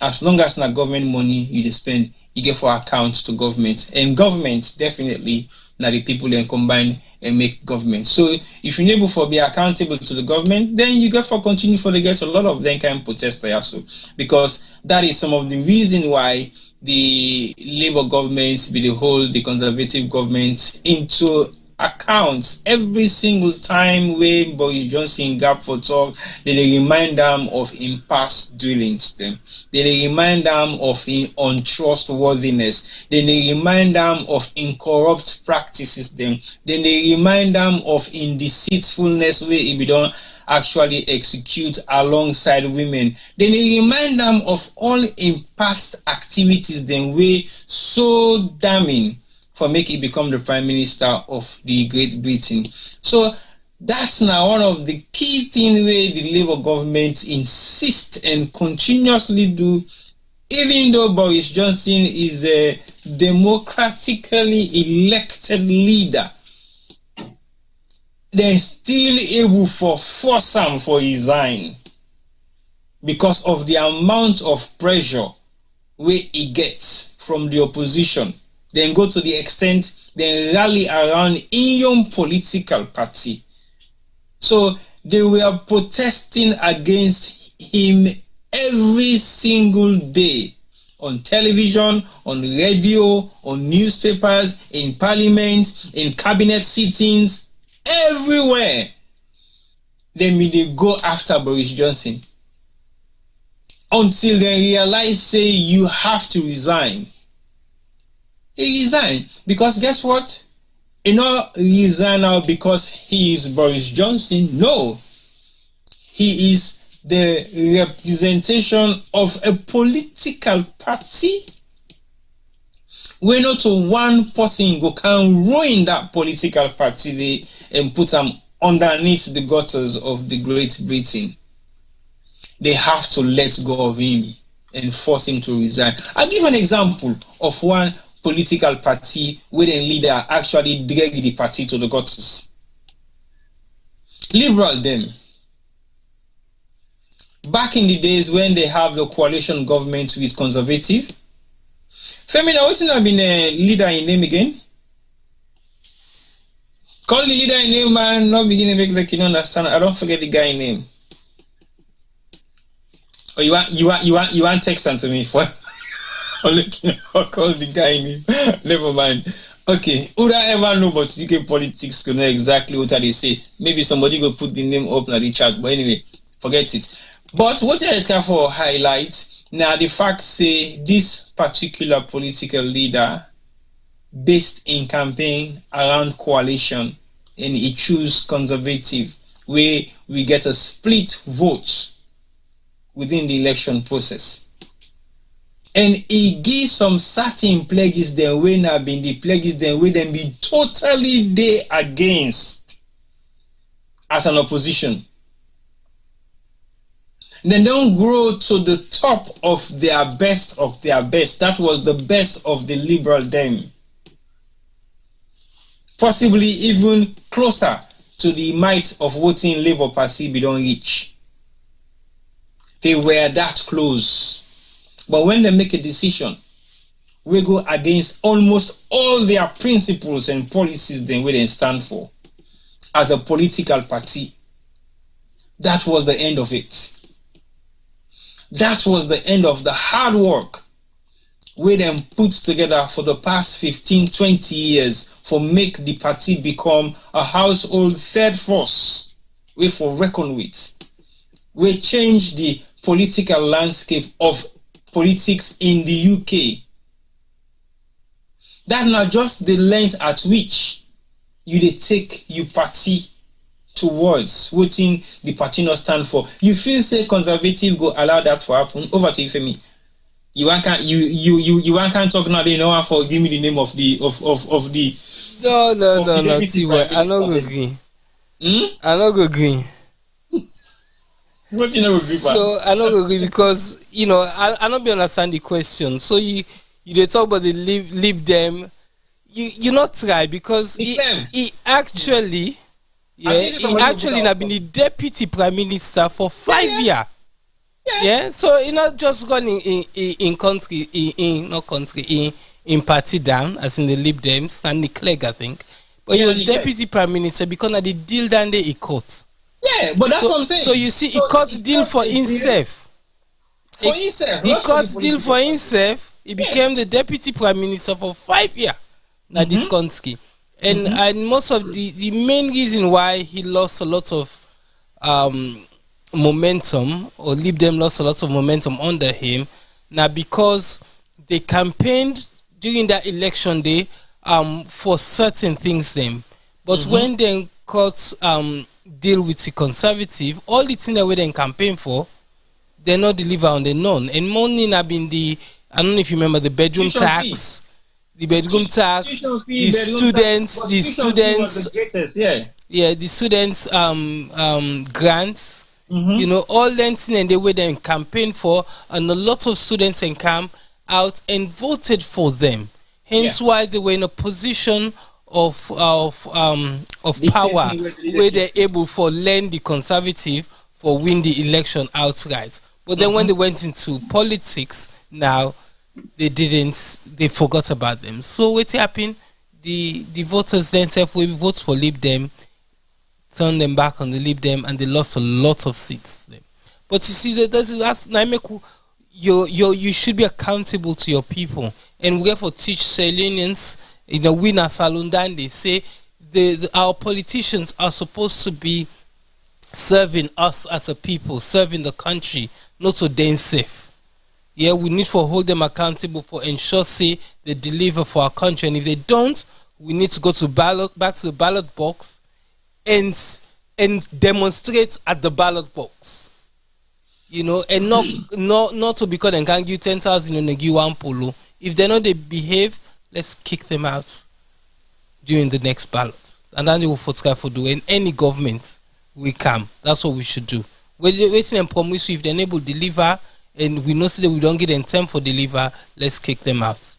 As long as not government money you spend, you get for account to government. And government, definitely, now the people then combine and make government. So if you're able to be accountable to the government, then you get for continue for the get a lot of them can protest there also. Because that is some of the reason why the Labour governments, be the whole, the conservative governments, into accounts every single time when Boris Johnson gap for talk, they remind them of in past dealings them. They remind them of in untrustworthiness. Then they remind them of in corrupt practices them. Then they remind them of in deceitfulness where it be done actually execute alongside women. Then they remind them of all in past activities then way so damning for make it become the Prime Minister of the Great Britain. So that's now one of the key things where the Labour government insist and continuously do, even though Boris Johnson is a democratically elected leader, they're still able for force him for resign because of the amount of pressure where he gets from the opposition. Then go to the extent they rally around Indian political party. So they were protesting against him every single day on television, on radio, on newspapers, in parliament, in cabinet sittings, everywhere. Then they go after Boris Johnson until they realize, say, you have to resign. He resigned because guess what? He not resign now because he is Boris Johnson. No. He is the representation of a political party. Where not one person go can ruin that political party and put them underneath the gutters of the Great Britain. They have to let go of him and force him to resign. I'll give an example of one political party where the leader actually dragged the party to the gutters. Liberal them. Back in the days when they have the coalition government with conservative, Femina, what's not been a leader in name again? Call the leader in name, man. Not beginning to make like you understand. I don't forget the guy name. Oh, you want text unto me for? I'll call the guy name. Never mind. Okay, would I ever know about UK politics to know exactly what they say? Maybe somebody go put the name up in the chat. But anyway, forget it. But what I can for highlight now the fact say this particular political leader based in campaign around coalition and he choose conservative where we get a split vote within the election process. And he gives some certain pledges then when have been the pledges then will then be totally they against as an opposition. Then don't grow to the top of their best of their best. That was the best of the liberal them. Possibly even closer to the might of voting Labour Party be don't reach. They were that close. But when they make a decision, we go against almost all their principles and policies then where they stand for as a political party. That was the end of it. That was the end of the hard work we then put together for the past 15, 20 years for make the party become a household third force we for reckon with. We change the political landscape of politics in the UK. That's not just the length at which you take your party towards what the party not stand for. You feel say conservative go allow that to happen. Over to you, Femi. You can't talk now. They know for give me the name of the No, T-Boy. I not go agree. I not go agree. What you know agree? So I not go agree because I not be understand the question. So you they talk about the leave them. You not try because he actually. Yeah, he actually have been the deputy prime minister for 5 years. Yeah, so he not just gone in party down as in the Lib Dem, Stanley Clegg, I think. But he was deputy prime minister because of the deal down there he cut. Yeah, but that's what I'm saying. So you see, he cut deal for himself. For himself. He cut deal for himself. He became the deputy prime minister for 5 years. Now this country. And most of the main reason why he lost a lot of momentum, or Lib Dem lost a lot of momentum under him, now because they campaigned during that election day for certain things then. But when they got deal with the conservative, all the things that we then campaign for, they not deliver on the none. And money have been I don't know if you remember the bedroom tax. The bedroom tax, the students, grants, all them things and they were then campaign for, and a lot of students can come out and voted for them. Hence why they were in a position of power where they're able for lend the conservative for win the election outright. But then when they went into politics now, they forgot about them. So what happened? The voters themselves will vote for Lib Dem, turn them back on the Lib Dem, and they lost a lot of seats. But you see, you should be accountable to your people, and we therefore teach Sierra Leoneans, we na Salundan, they say our politicians are supposed to be serving us as a people, serving the country, not to then safe. Yeah, we need to hold them accountable for ensure say they deliver for our country, and if they don't, we need to go to back to the ballot box and demonstrate at the ballot box. You know, and not to because they can give 10,000 and give one polo. If they know they behave, let's kick them out during the next ballot. And then they will subscribe for doing any government we come. That's what we should do. We're waiting and promise you if they're able to deliver and we know that we don't get them time for deliver, let's kick them out.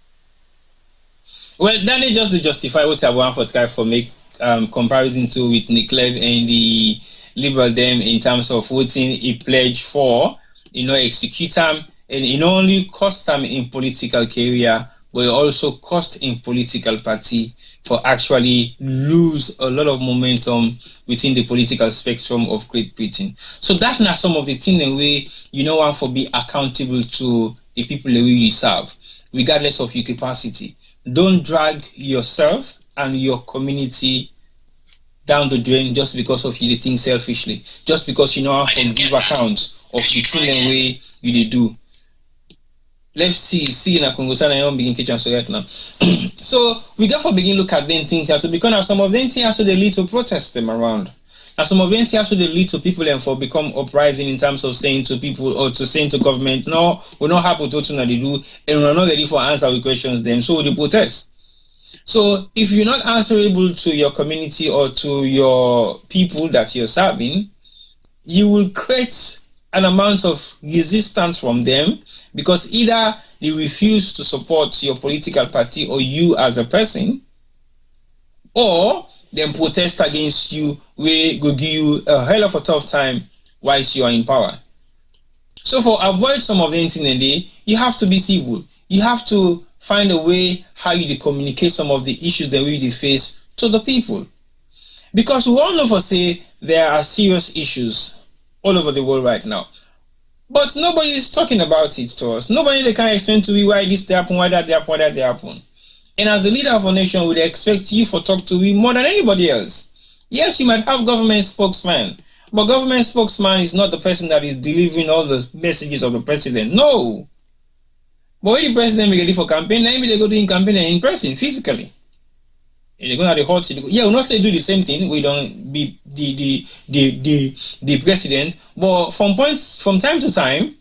Well, then they just to justify what I want for try for make comparison to with Nicleb and the Liberal them in terms of voting a pledge for, execute them, and it not only cost them in political career, but it also cost in political party for actually lose a lot of momentum within the political spectrum of Great Britain. So that's not some of the things that we, want for be accountable to the people that we serve, regardless of your capacity. Don't drag yourself and your community down the drain just because of you think selfishly, just because you know how to give account of the thing and way you do. Let's see in a Congo I don't begin kitchen so right now. So we got to begin look at them things also because now some of them things also they lead to protest them around. Now some of them things also they lead to people and for become uprising in terms of saying to people or to saying to government, no, we're not happy to what they do and we're not ready for answer with questions then. So they protest. So if you're not answerable to your community or to your people that you're serving, you will create an amount of resistance from them because either they refuse to support your political party or you as a person, or then protest against you, we will give you a hell of a tough time whilst you are in power. So for avoid some of the things, you have to be civil. You have to find a way how you communicate some of the issues that we face to the people. Because we all know for say there are serious issues all over the world right now. But nobody is talking about it to us. Nobody they can explain to me why this happen, why that happen, why that happen. And as the leader of a nation, would expect you for talk to me more than anybody else. Yes, you might have government spokesman, but government spokesman is not the person that is delivering all the messages of the president. No. But when the president be ready for campaign, maybe they go doing campaign in person, physically. And they go to the hot seat. Yeah, we'll not say do the same thing. We don't be the president. But from time to time,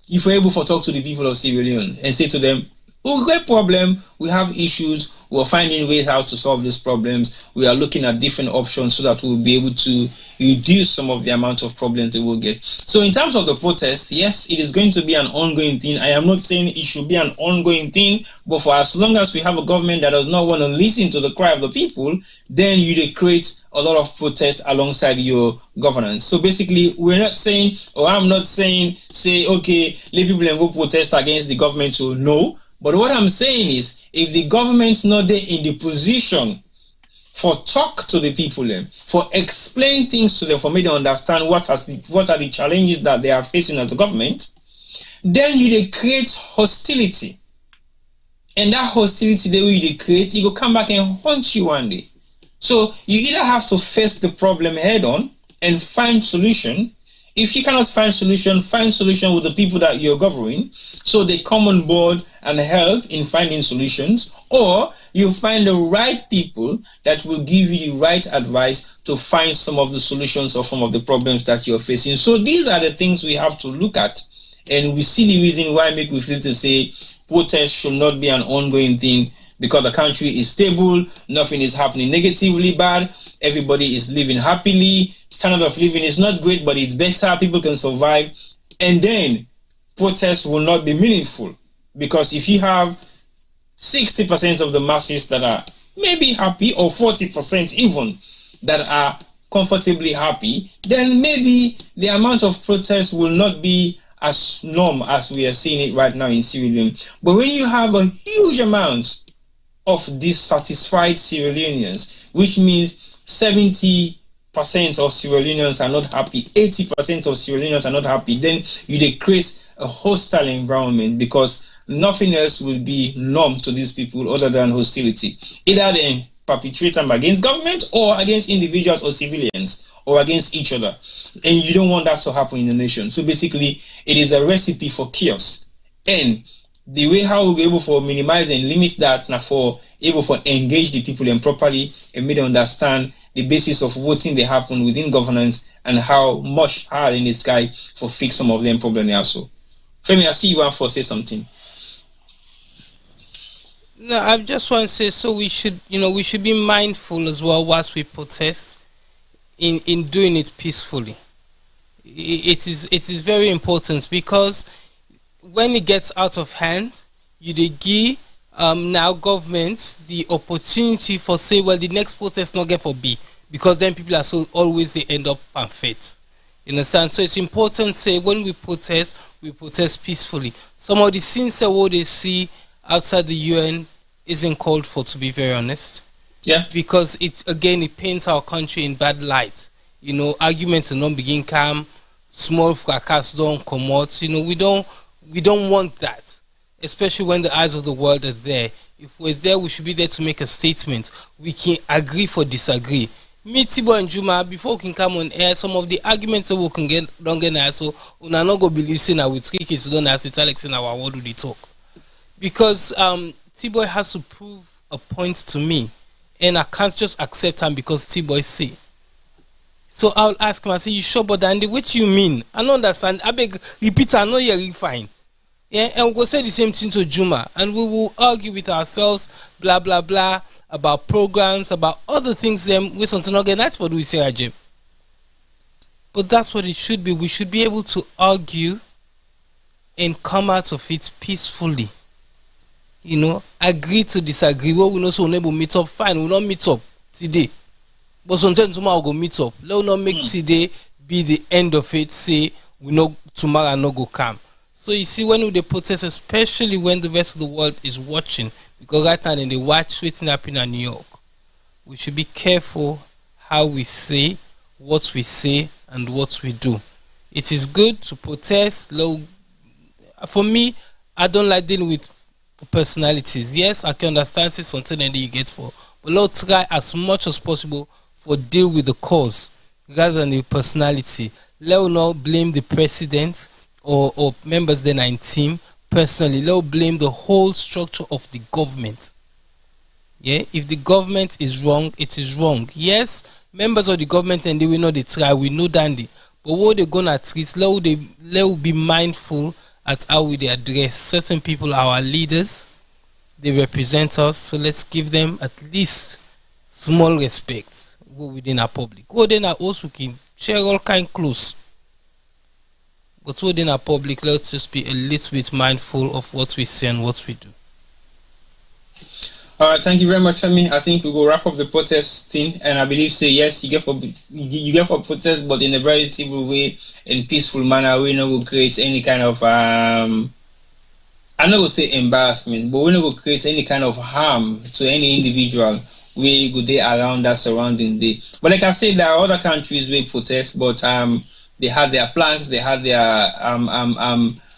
if we're able to talk to the people of Sierra Leone and say to them, we've got a problem, we have issues, we're finding ways how to solve these problems, we are looking at different options so that we'll be able to reduce some of the amount of problems they will get. So in terms of the protest, yes, it is going to be an ongoing thing. I am not saying it should be an ongoing thing, but for as long as we have a government that does not want to listen to the cry of the people, then you create a lot of protest alongside your governance. So basically, we're not saying, or I'm not saying, say, okay, let people go protest against the government to no. But what I'm saying is, if the government's not there in the position for talk to the people, for explain things to them, for me to understand what are the challenges that they are facing as a government, then you create hostility. And that hostility that you create, it will come back and haunt you one day. So you either have to face the problem head on and find solution. If you cannot find solution with the people that you're governing, so they come on board and help in finding solutions, or you find the right people that will give you the right advice to find some of the solutions or some of the problems that you're facing. So these are the things we have to look at, and we see the reason why we feel to say protest should not be an ongoing thing, because the country is stable, nothing is happening negatively bad, everybody is living happily, standard of living is not great, but it's better, people can survive, and then protests will not be meaningful. Because if you have 60% of the masses that are maybe happy, or 40% even that are comfortably happy, then maybe the amount of protest will not be as norm as we are seeing it right now in Sierra Leone. But when you have a huge amount of dissatisfied Sierra Leoneans, which means 70% of Sierra Leoneans are not happy, 80% of Sierra Leoneans are not happy, then you create a hostile environment, because nothing else will be norm to these people other than hostility. Either they perpetrate them against government, or against individuals or civilians, or against each other. And you don't want that to happen in the nation. So basically, it is a recipe for chaos. And the way how we'll be able for minimize and limit that now for able for engage the people and properly and make them understand the basis of voting they happen within governance and how much hard in the sky for fix some of them problems also. Femi, I see you want to say something. No, I just want to say, so we should, we should be mindful as well whilst we protest in doing it peacefully. It is very important, because when it gets out of hand, you give now government the opportunity for say, well, the next protest not get for B, because then people are so always they end up unfit. You understand? So it's important, say, when we protest peacefully. Some of the things that what they see outside the UN isn't called for, to be very honest. Yeah. Because it paints our country in bad light. Arguments are not begin calm, small fracas don't come out. We don't want that, especially when the eyes of the world are there. If we're there, we should be there to make a statement. We can agree for disagree. Me, Tibo and Juma, before we can come on air, some of the arguments that we can get don't get now, so we not go be listening with 3 kids don't ask it Alex in our what do they talk. Because T-Boy has to prove a point to me, and I can't just accept him because T-Boy say. So I'll ask him, I say, you sure, but Andy, what you mean? I don't understand. I beg, repeat, I know you're fine. Yeah, and we'll say the same thing to Juma, and we will argue with ourselves, blah, blah, blah, about programs, about other things, with something again. That's what we say, Ajib. But that's what it should be. We should be able to argue and come out of it peacefully. Agree to disagree. Well, we know so we'll meet up. Fine, we'll not meet up today. But sometimes tomorrow we'll go meet up. Let's not make today be the end of it. Say we know tomorrow no go come. So you see, when we protest, especially when the rest of the world is watching, because right now they watch what's happening in New York, we should be careful how we say, what we say, and what we do. It is good to protest. For me, I don't like dealing with personalities. Yes, I can understand it's something that you get for, but let's try as much as possible for deal with the cause rather than the personality. Let's not blame the president or members then in team personally. Let's blame the whole structure of the government. Yeah, if the government is wrong, it is wrong. Yes, members of the government and they will know they try. We know dandy, but what they're gonna treat, let's be mindful at how we address certain people, our leaders. They represent us, so let's give them at least small respect within our public. Within our house, we can share all kind close. But within our public, let's just be a little bit mindful of what we say and what we do. All right, thank you very much, Femi. I think we will wrap up the protest thing, and I believe say yes, you get for protest, but in a very civil way, in peaceful manner. We not will create any kind of I'm not gonna say embarrassment, but we not will create any kind of harm to any individual. We go there around that surrounding day. But like I said, there are other countries where protest, but they have their planks, they have their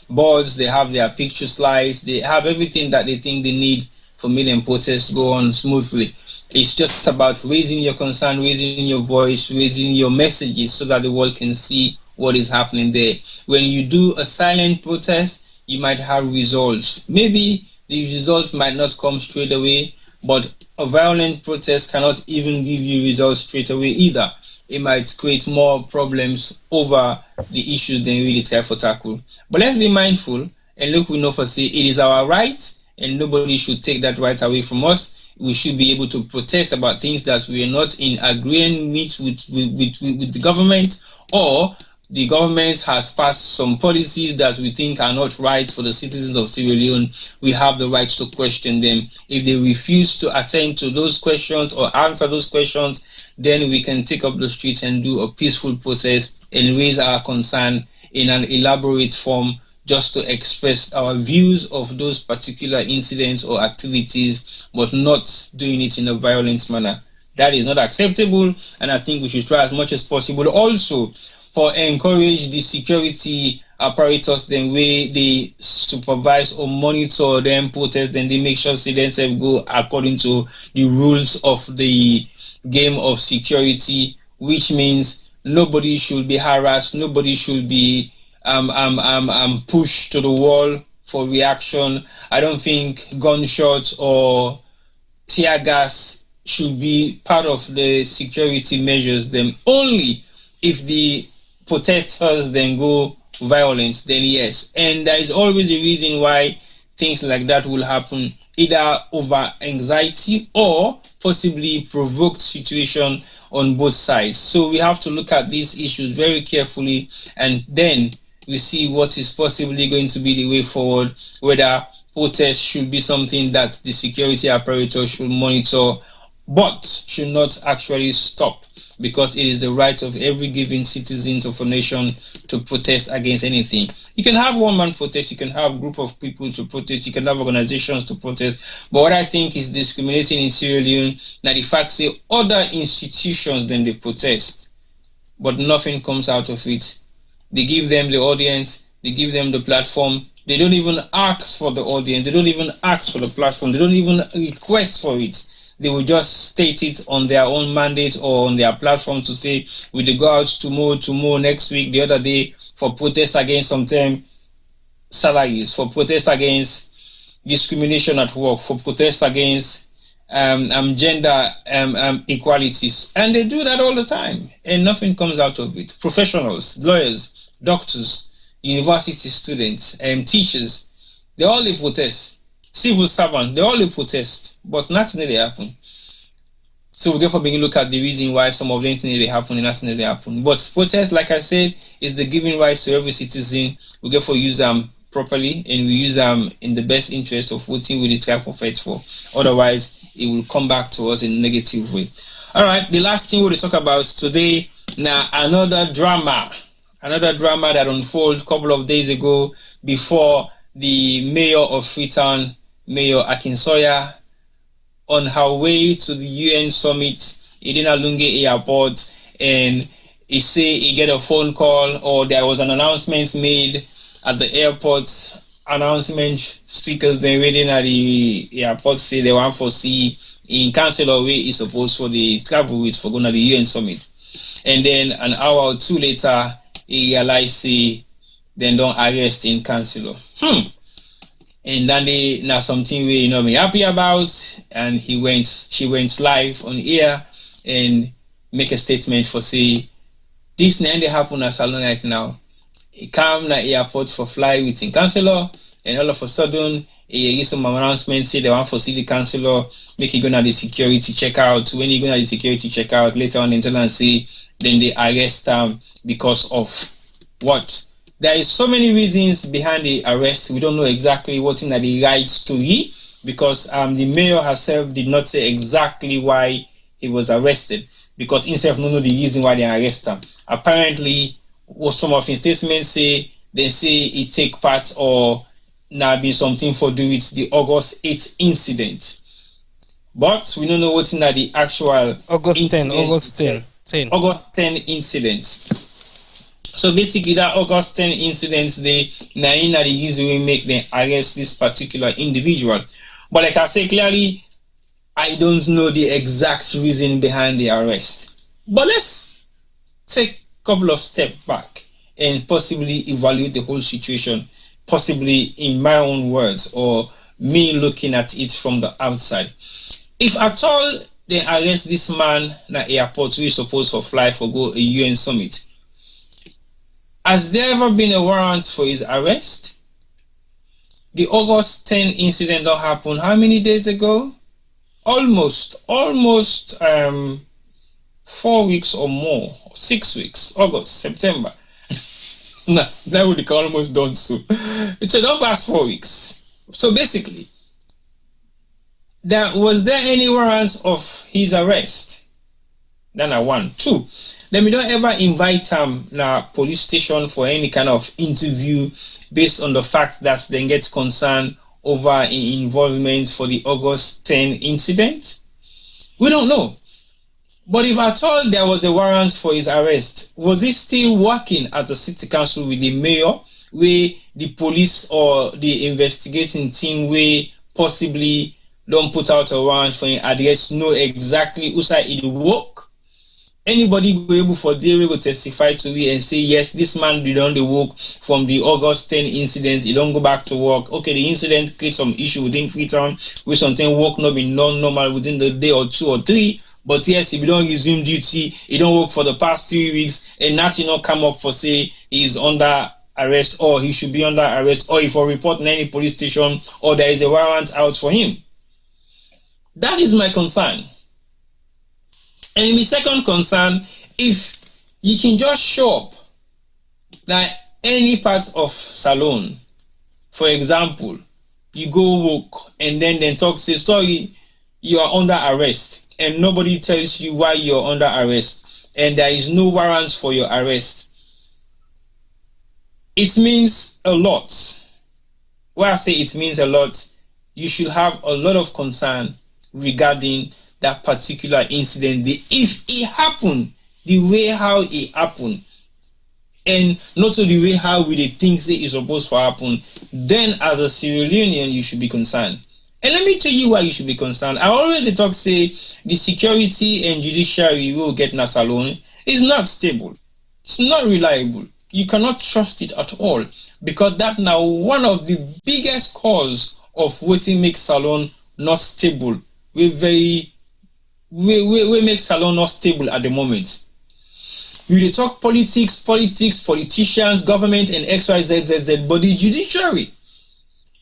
boards, they have their picture slides, they have everything that they think they need for million protests go on smoothly. It's just about raising your concern, raising your voice, raising your messages so that the world can see what is happening there. When you do a silent protest, you might have results. Maybe the results might not come straight away, but a violent protest cannot even give you results straight away either. It might create more problems over the issues than really try for tackle. But let's be mindful and look, we know for say it is our right, and nobody should take that right away from us. We should be able to protest about things that we are not in agreement with the government, or the government has passed some policies that we think are not right for the citizens of Sierra Leone. We have the right to question them. If they refuse to attend to those questions or answer those questions, then we can take up the streets and do a peaceful protest and raise our concern in an elaborate form, just to express our views of those particular incidents or activities, but not doing it in a violent manner. That is not acceptable, and I think we should try as much as possible also for encourage the security apparatus, then way they supervise or monitor them protests, then they make sure themselves go according to the rules of the game of security, which means nobody should be harassed, nobody should be pushed to the wall for reaction. I don't think gunshots or tear gas should be part of the security measures. Then only if the protesters then go violent, then yes. And there is always a reason why things like that will happen, either over anxiety or possibly provoked situation on both sides. So we have to look at these issues very carefully, and then we see what is possibly going to be the way forward, whether protests should be something that the security apparatus should monitor, but should not actually stop, because it is the right of every given citizen of a nation to protest against anything. You can have one-man protest, you can have a group of people to protest, you can have organizations to protest, but what I think is discriminating in Sierra Leone, that the fact say other institutions then they protest, but nothing comes out of it. They give them the audience, they give them the platform, they don't even ask for the audience, they don't even ask for the platform, they don't even request for it. They will just state it on their own mandate or on their platform to say, will they go out tomorrow, next week, the other day, for protest against some salaries, for protest against discrimination at work, for protest against gender equalities. And they do that all the time, and nothing comes out of it. Professionals, lawyers, doctors, university students, teachers, they all protest. Civil servants, they all protest, but nothing really happen. So we therefore begin to look at the reason why some of them things really happen and nothing really happen. But protest, like I said, is the giving rights to every citizen. We therefore use them properly, and we use them in the best interest of voting with the type of fight for. Otherwise, it will come back to us in a negative way. All right, the last thing we'll talk about today, now another drama that unfolded a couple of days ago before the mayor of Freetown, Mayor Akinsoya, on her way to the UN summit, Idina Lunge Airport, and he say he get a phone call, or there was an announcement made at the airport. Announcement speakers then waiting at the airport say they want for see in councilor way is supposed for the travel with for going to the UN summit, and then an hour or two later he realized say then don't arrest in councilor. And then they now something we me happy about, and she went live on air and make a statement for say this now they happen at Salon right now. He come na airport for fly with in councilor, and all of a sudden he give some announcement say they want for see the councilor, make he go na the security check out. When he go na the security check out later on, they tell and say then they arrest him because of what? There is so many reasons behind the arrest. We don't know exactly what in the right story, because the mayor herself did not say exactly why he was arrested, because himself don't know the reason why they arrest him. Apparently, what some of his statements say, they say he take part or now been something for do with the August 8th incident. But we don't know what's in the actual August 10 incident. So basically, that August 10 incidents, they the reason we make them arrest this particular individual. But like I say clearly, I don't know the exact reason behind the arrest. But let's take a couple of steps back and possibly evaluate the whole situation, possibly in my own words or me looking at it from the outside. If at all they arrest this man at the airport, we supposed to fly for go a UN summit, has there ever been a warrant for his arrest? The August 10 incident that happened how many days ago? Almost 4 weeks or more, 6 weeks, August, September. Nah, that would be almost done so. It's a don't pass 4 weeks. So basically, was there any warrants of his arrest? Then I one. Two, then we don't ever invite him na police station for any kind of interview based on the fact that they get concerned over involvement for the August 10 incident. We don't know. But if at all there was a warrant for his arrest, was he still working at the city council with the mayor, where the police or the investigating team where possibly don't put out a warrant for him address know exactly who side it work? Anybody go able for day we go testify to it and say, yes, this man did on the work from the August 10 incident, he don't go back to work. Okay, the incident creates some issue within Freetown, with something work not be non-normal within the day or 2 or 3. But yes, if you don't resume duty, he don't work for the past 3 weeks, and nothing not come up for say he's under arrest or he should be under arrest, or if for report in any police station or there is a warrant out for him. That is my concern. And my second concern, if you can just show up that any part of salon, for example, you go work and then talk, say, sorry, you are under arrest, and nobody tells you why you're under arrest, and there is no warrant for your arrest. It means a lot. When I say it means a lot, you should have a lot of concern regarding that particular incident. If it happened the way how it happened, and not to the way how we think say it's supposed to happen, then as a Sierra Leonean, you should be concerned. And let me tell you why you should be concerned. I always talk say the security and judiciary will get in a salon is not stable. It's not reliable. You cannot trust it at all, because that's now one of the biggest cause of what makes salon not stable. We make salon not stable at the moment. We talk politics, politicians, government, and XYZZZ, but the judiciary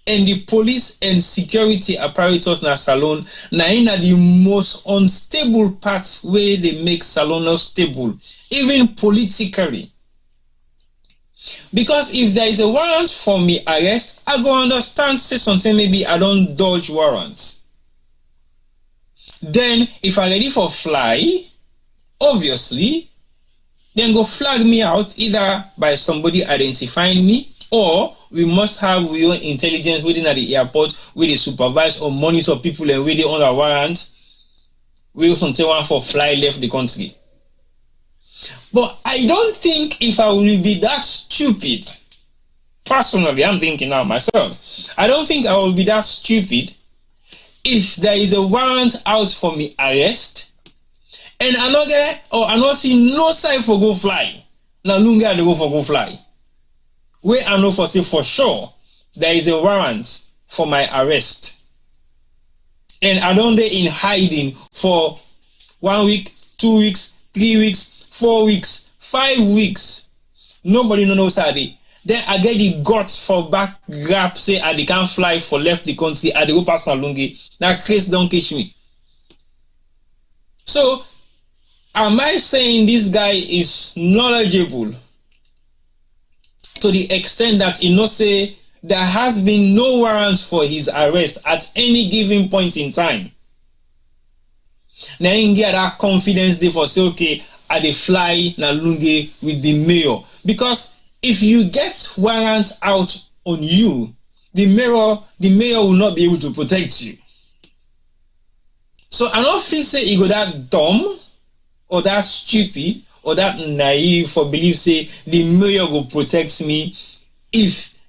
and the police and security apparatus na salon na in the most unstable parts where they make salon not stable, even politically. Because if there is a warrant for me arrest, I go understand, say something, maybe I don't dodge warrants. Then if I ready for fly, obviously, then go flag me out either by somebody identifying me, or we must have real intelligence within at the airport where they supervise or monitor people and where they on a warrant. We something one for fly left the country. But I don't think if I will be that stupid, personally, I'm thinking now myself, I don't think I will be that stupid if there is a warrant out for me arrest and I not see no sign for go fly. Now longer I go for go fly. Where I know for say for sure there is a warrant for my arrest. And I don't dey in hiding for 1 week, 2 weeks, 3 weeks, 4 weeks, 5 weeks. Nobody knows how they. Then I get the guts for back grab, say I they can't fly for left the country, I they go past Nalungi. Now Chris don't catch me. So am I saying this guy is knowledgeable to the extent that he knows say there has been no warrant for his arrest at any given point in time? Now he get that confidence they for say, okay, I they fly Nalungi with the mayor. Because if you get warrant out on you, the mayor will not be able to protect you. So I don't feel say he go that dumb or that stupid or that naive for believe say the mayor will protect me. If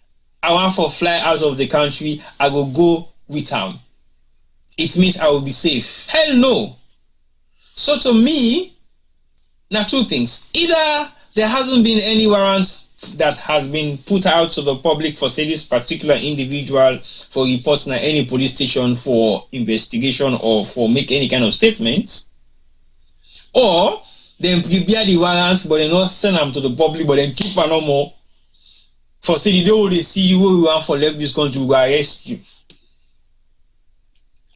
I want for fly out of the country, I will go with him. It means I will be safe. Hell no. So to me, now two things. Either there hasn't been any warrant that has been put out to the public for say this particular individual for reports na any police station for investigation or for make any kind of statements, or then prepare the warrants but they not send them to the public but then keep no more for say the day when they see you where you want for left this country will arrest you.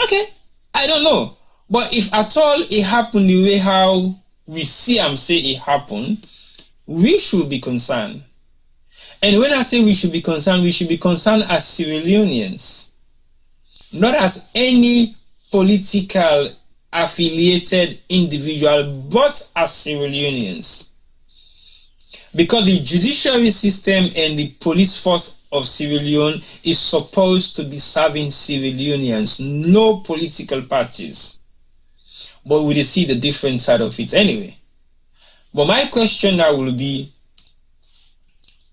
Okay, I don't know, but if at all it happened the way how we see them say it happened, we should be concerned. And when I say we should be concerned as Sierra Leoneans, not as any political affiliated individual, but as Sierra Leoneans. Because the judiciary system and the police force of Sierra Leone is supposed to be serving Sierra Leoneans, no political parties. But we see the different side of it anyway. But my question now will be,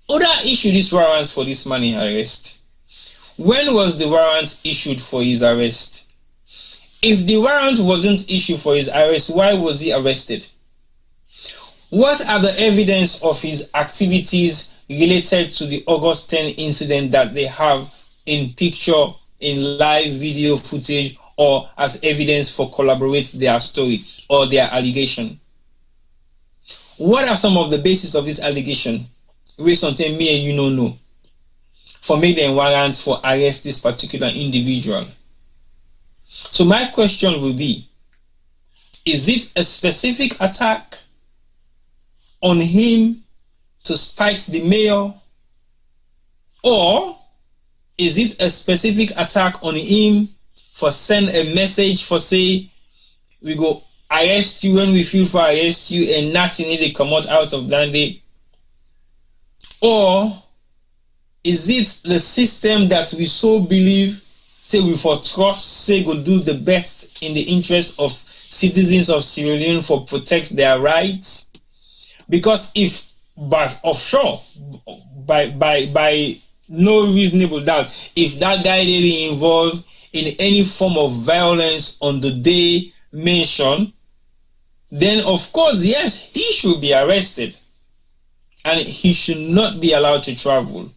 who that issued this warrant for this man in arrest? When was the warrant issued for his arrest? If the warrant wasn't issued for his arrest, why was he arrested? What are the evidence of his activities related to the August 10 incident that they have in picture, in live video footage, or as evidence for corroborate their story or their allegation? What are some of the basis of this allegation? Which something me and you don't know, for make them warrant for arrest this particular individual. So my question will be, is it a specific attack on him to spite the mayor, or is it a specific attack on him for send a message for say we go arrest you when we feel for arrest you and nothing they come out of that day? Or is it the system that we so believe, say we for trust, say go do the best in the interest of citizens of Sierra Leone for protect their rights? Because if but offshore by no reasonable doubt, if that guy they be involved in any form of violence on the day mentioned, then of course yes, he should be arrested and he should not be allowed to travel.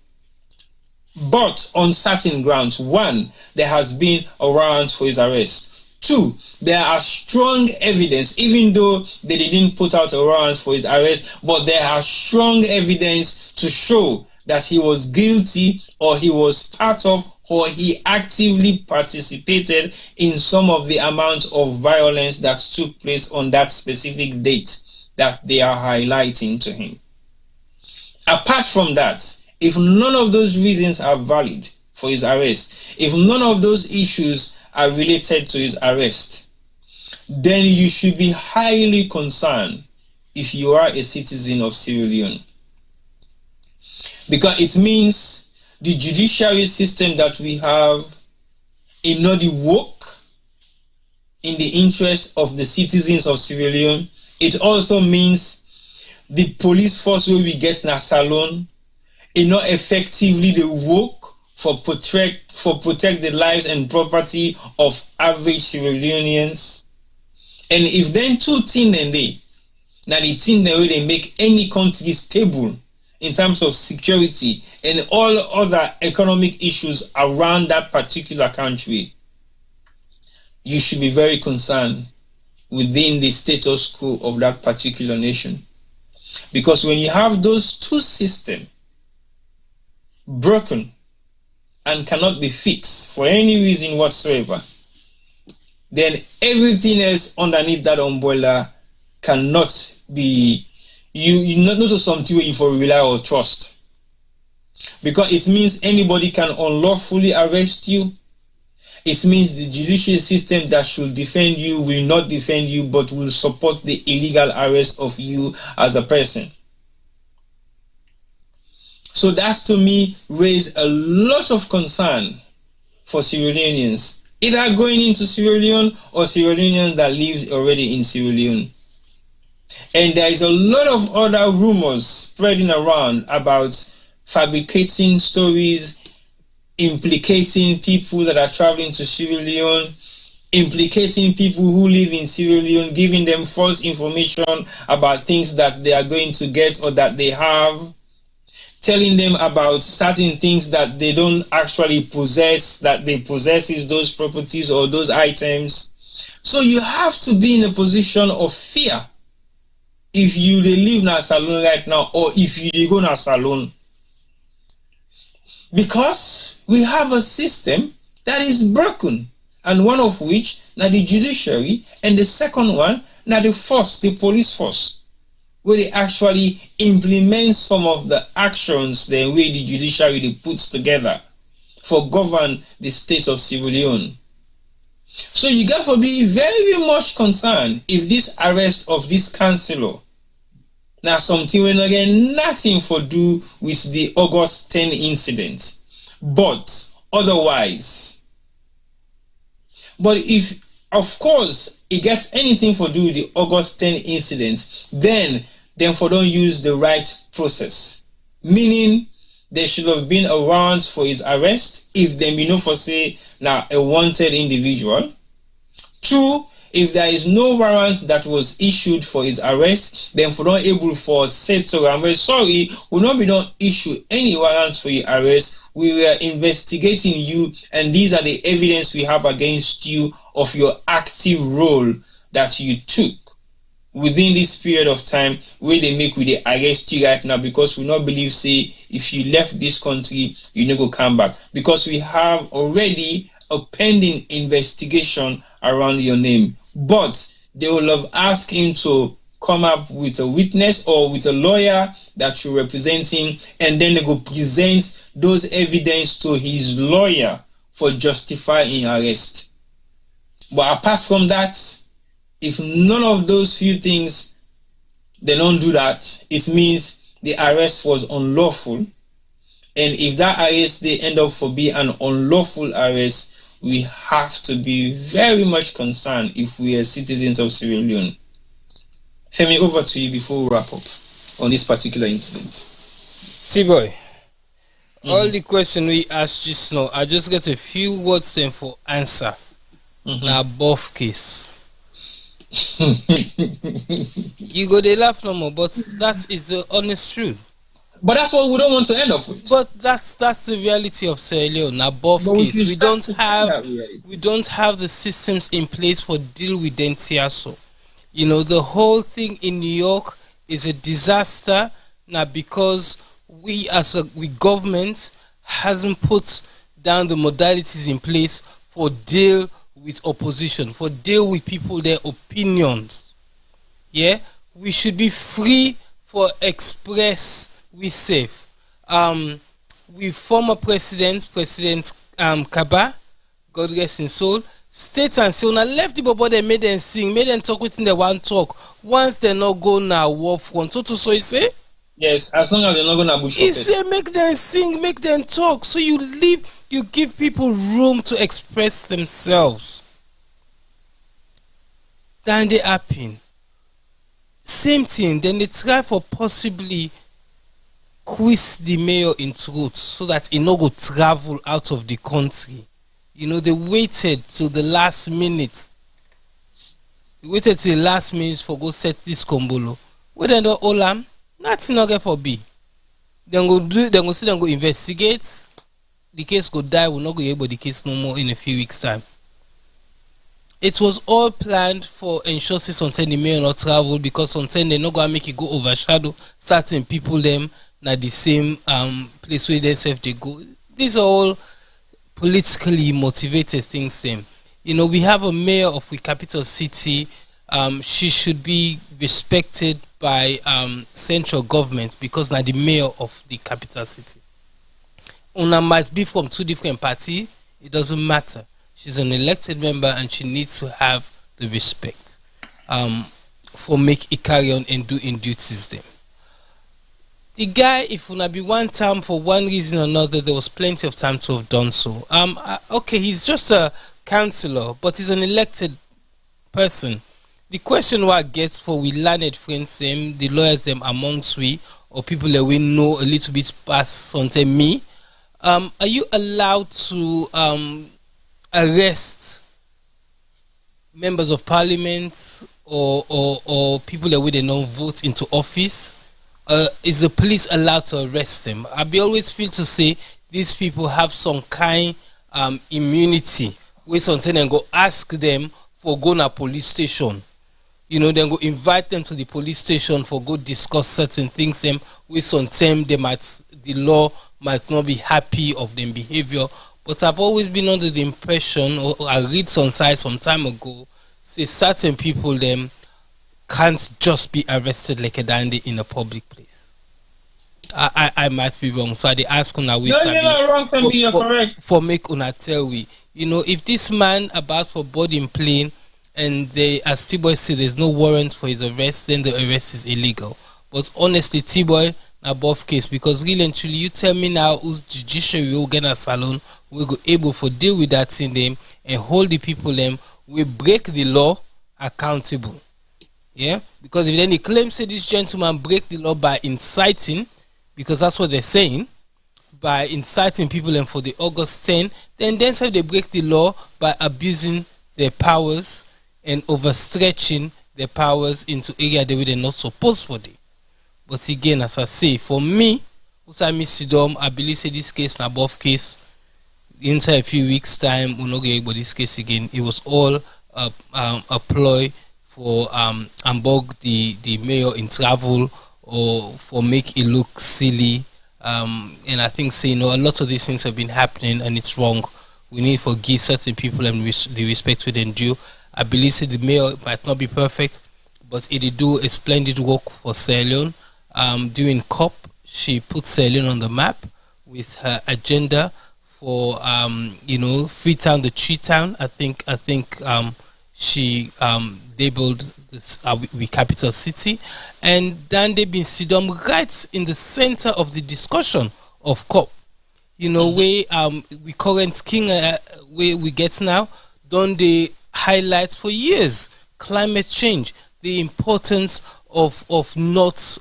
But on certain grounds: one, there has been a warrant for his arrest. Two, there are strong evidence, even though they didn't put out a warrant for his arrest, but there are strong evidence to show that he was guilty, or he was part of, or he actively participated in some of the amount of violence that took place on that specific date that they are highlighting to him. Apart from that, if none of those reasons are valid for his arrest, if none of those issues are related to his arrest, then you should be highly concerned if you are a citizen of Sierra Leone. Because it means the judiciary system that we have is not work in the interest of the citizens of Sierra Leone. It also means the police force where we get in a salon is not effectively the work for protect the lives and property of average Sierra Leoneans. And if then two things then they, now the thing the way they make any country stable in terms of security and all other economic issues around that particular country, you should be very concerned within the status quo of that particular nation. Because when you have those two systems broken and cannot be fixed for any reason whatsoever, then everything else underneath that umbrella cannot be, you not know something where you for rely or trust. Because it means anybody can unlawfully arrest you. It means the judicial system that should defend you will not defend you, but will support the illegal arrest of you as a person. So that's, to me, raise a lot of concern for Sierra Leoneans, either going into Sierra Leone or Sierra Leoneans that lives already in Sierra Leone. And there is a lot of other rumors spreading around about fabricating stories, implicating people that are traveling to Sierra Leone, implicating people who live in Sierra Leone, giving them false information about things that they are going to get or that they have, telling them about certain things that they don't actually possess, that they possess those properties or those items. So you have to be in a position of fear if you live in a salon right now, or if you go in a salon. Because we have a system that is broken, and one of which, now the judiciary, and the second one, now the force, the police force, where they actually implement some of the actions the way the judiciary they puts together for govern the state of Sierra Leone. So you got to be very much concerned if this arrest of this councilor now something will not get nothing for do with the August 10 incident, but otherwise. But if, of course, it gets anything for do with the August 10 incident, then for don't use the right process. Meaning, there should have been a warrant for his arrest if they may know for say now a wanted individual. Two, if there is no warrant that was issued for his arrest, then for not able for said so, I'm very sorry, will not be not issue any warrants for your arrest. We were investigating you, and these are the evidence we have against you of your active role that you took within this period of time where they make with the arrest you right now, because we not believe say if you left this country you never go come back, because we have already a pending investigation around your name. But they will have asked him to come up with a witness or with a lawyer that you represent him, and then they go present those evidence to his lawyer for justifying arrest. But apart from that, if none of those few things, they don't do that, it means the arrest was unlawful. And if that arrest, they end up for being an unlawful arrest, we have to be very much concerned if we are citizens of Sierra Leone. Femi, over to you before we wrap up on this particular incident. T-Boy, all the question we asked just now, I just get a few words then for answer. Now, both case. You go they laugh no more, but that is the honest truth. But that's what we don't want to end up with. But that's the reality of Sierra Leone. Now, both case, we don't have the systems in place for deal with the NTSO. You know, the whole thing in New York is a disaster now because we government hasn't put down the modalities in place for deal with opposition, for deal with people, their opinions. Yeah, we should be free for express. We safe. We former President Kaba, God rest his soul, state and say, when I left the bubble, they made them sing, made them talk within the one talk. Once they not go now war front, so he say. Yes, as long as they're not gonna bush. He say make them sing, make them talk. So you give people room to express themselves. Then they happen. Same thing. Then they try for possibly quiz the mayor in truth so that he no go travel out of the country. You know, they waited till the last minute. They waited till the last minute for go set this kombolo. Where they don't hold him, nothing not get for B. Then go investigate. The case go die, we'll not go able the case no more in a few weeks' time. It was all planned for ensure sometimes the mayor not travel, because sometimes they're not gonna make it go overshadow certain people them at the same place where they self they go. These are all politically motivated things. Same, you know, we have a mayor of the capital city. She should be respected by central government because now the mayor of the capital city. Una might be from two different parties. It doesn't matter. She's an elected member and she needs to have the respect for make it carry on and do in duties them. The guy, if una be one time for one reason or another, there was plenty of time to have done so. Okay, he's just a councilor, but he's an elected person. The question what I get for we learned friends them, the lawyers them amongst we, or people that we know a little bit past something me, are you allowed to arrest members of parliament or people that we they don't vote into office? Is the police allowed to arrest them? I be always feel to say these people have some kind immunity. We sometimes then go ask them for go to police station. You know, then go invite them to the police station for go discuss certain things. Them with sometimes the law might not be happy of their behavior. But I've always been under the impression, or I read some site some time ago, say certain people them can't just be arrested like a dandy in a public place. I might be wrong, so I ask una we you're not wrong, Femi, you're correct. For make una tell we, you know, if this man about for boarding plane and they, as T-Boy said, there's no warrant for his arrest, then the arrest is illegal. But honestly, T-Boy, above case, because really and truly, you tell me now who's judiciary will get a salon, we go able for deal with that in them and hold the people them, we break the law accountable. Yeah, because if then he claims say this gentleman break the law by inciting, because that's what they're saying, by inciting people and for the August 10, then say they break the law by abusing their powers and overstretching their powers into area the way they're not supposed for them. But again, as I say, for me, Usami Sidom, I believe say this case, an above case, inside a few weeks' time, we'll not get about this case again. It was all a ploy for unbog the mayor in travel or for make it look silly. And I think say, a lot of these things have been happening and it's wrong. We need to give certain people and the respect we them due. I believe say the mayor might not be perfect, but it did do a splendid work for Sierra Leone. During COP, she put Sierra Leone on the map with her agenda for Freetown, the tree town. I think she labeled this we capital city, and then they've been sidom right in the center of the discussion of COP. Where we current king where we get now, don't they highlight for years climate change, the importance of not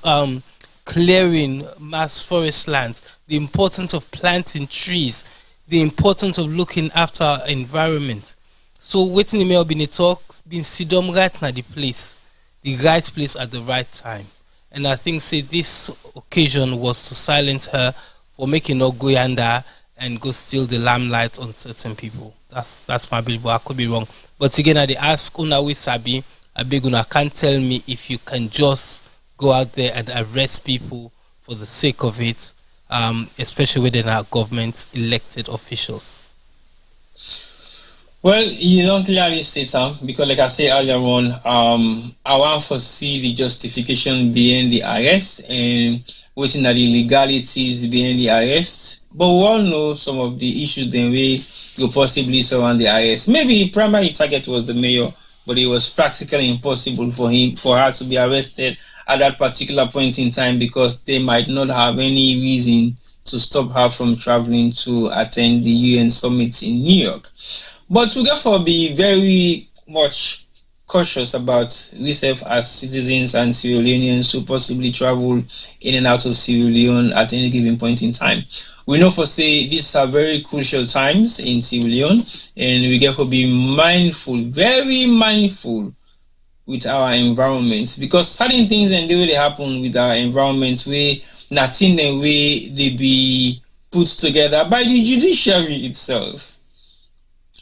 clearing mass forest lands, the importance of planting trees, the importance of looking after our environment. So waiting the mail been a talk, been sidom right now the right place at the right time. And I think say this occasion was to silence her for making her go yonder and go steal the limelight on certain people. That's my belief, but I could be wrong. But again, I ask Una we Sabi, I beg Una can't tell me if you can just go out there and arrest people for the sake of it, especially within our government elected officials. Well, you don't clearly state because like I said earlier on, I want to see the justification behind the arrest and waiting at the legalities behind the arrest. But we all know some of the issues then we will possibly surround the arrest. Maybe the primary target was the mayor, but it was practically impossible for her to be arrested at that particular point in time because they might not have any reason to stop her from traveling to attend the UN summit in New York. But we therefore be very much cautious about ourselves as citizens and Sierra Leoneans who possibly travel in and out of Sierra Leone at any given point in time. We know for say these are very crucial times in Sierra Leone, and we therefore be mindful, very mindful with our environment, because certain things and the way they happen with our environment, we nothing the way they be put together by the judiciary itself,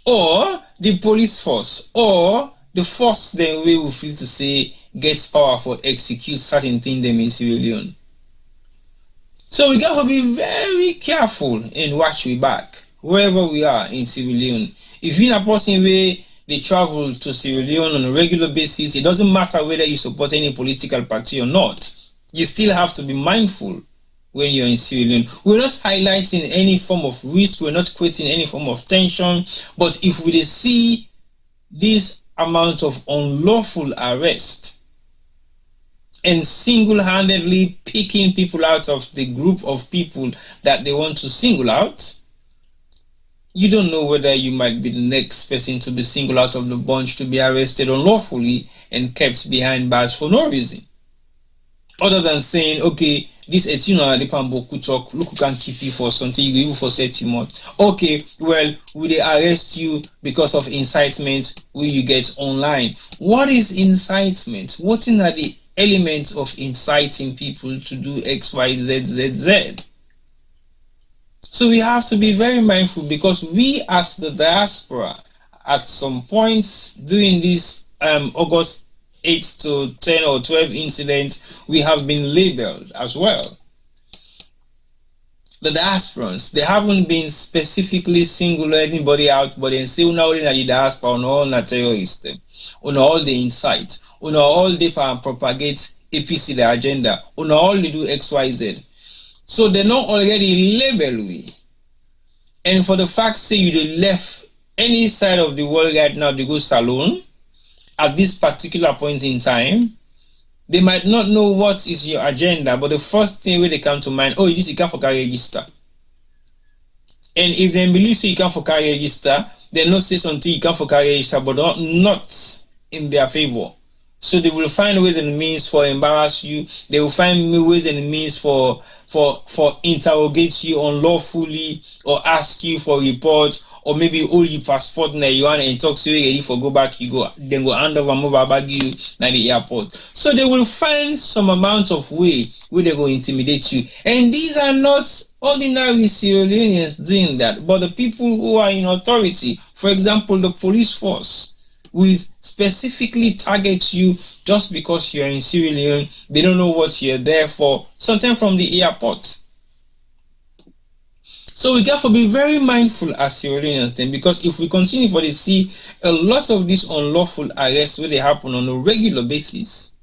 or the police force, or the force then we will feel to say gets power for execute certain things them in Sierra Leone. So we got to be very careful and watch we back wherever we are in Sierra Leone. If you're in a person where they travel to Sierra Leone on a regular basis, it doesn't matter whether you support any political party or not. You still have to be mindful when you're in Sierra Leone. We're not highlighting any form of risk, we're not creating any form of tension, but if we see this amount of unlawful arrest and single-handedly picking people out of the group of people that they want to single out, you don't know whether you might be the next person to be singled out of the bunch to be arrested unlawfully and kept behind bars for no reason. Other than saying, okay, this etino the pamboku talk, look who can keep you for something, you even for 30 months. Okay, well, will they arrest you because of incitement will you get online? What is incitement? What are the elements of inciting people to do X, Y, Z, Z, Z? So we have to be very mindful, because we as the diaspora at some points during this August 8 to 10 or 12 incidents, we have been labeled as well. The diasporans, they haven't been specifically single anybody out, but they say now in the diaspora on all the terrorists, on all the insights, on all the propagate APC the agenda, on all they do XYZ. So they're not already labeled we. And for the fact say you left any side of the world right now to go salon at this particular point in time, they might not know what is your agenda, but the first thing where they come to mind, oh, this you can't for carry register. And if they believe so you can't for carry register, they not say something you can't for carry register, but not in their favor. So they will find ways and means for embarrass you. They will find ways and means for interrogate you unlawfully or ask you for report, or maybe hold you passport now you want and talk so you ready for go back, you go then go hand over move back you at the airport. So they will find some amount of way where they go intimidate you. And these are not ordinary Sierra Leoneans doing that, but the people who are in authority, for example, the police force, will specifically target you just because you're in Sierra Leone. They don't know what you're there for, sometimes from the airport. So we got to be very mindful as Sierra Leoneans then, because if we continue for the see a lot of these unlawful arrests where they happen on a regular basis,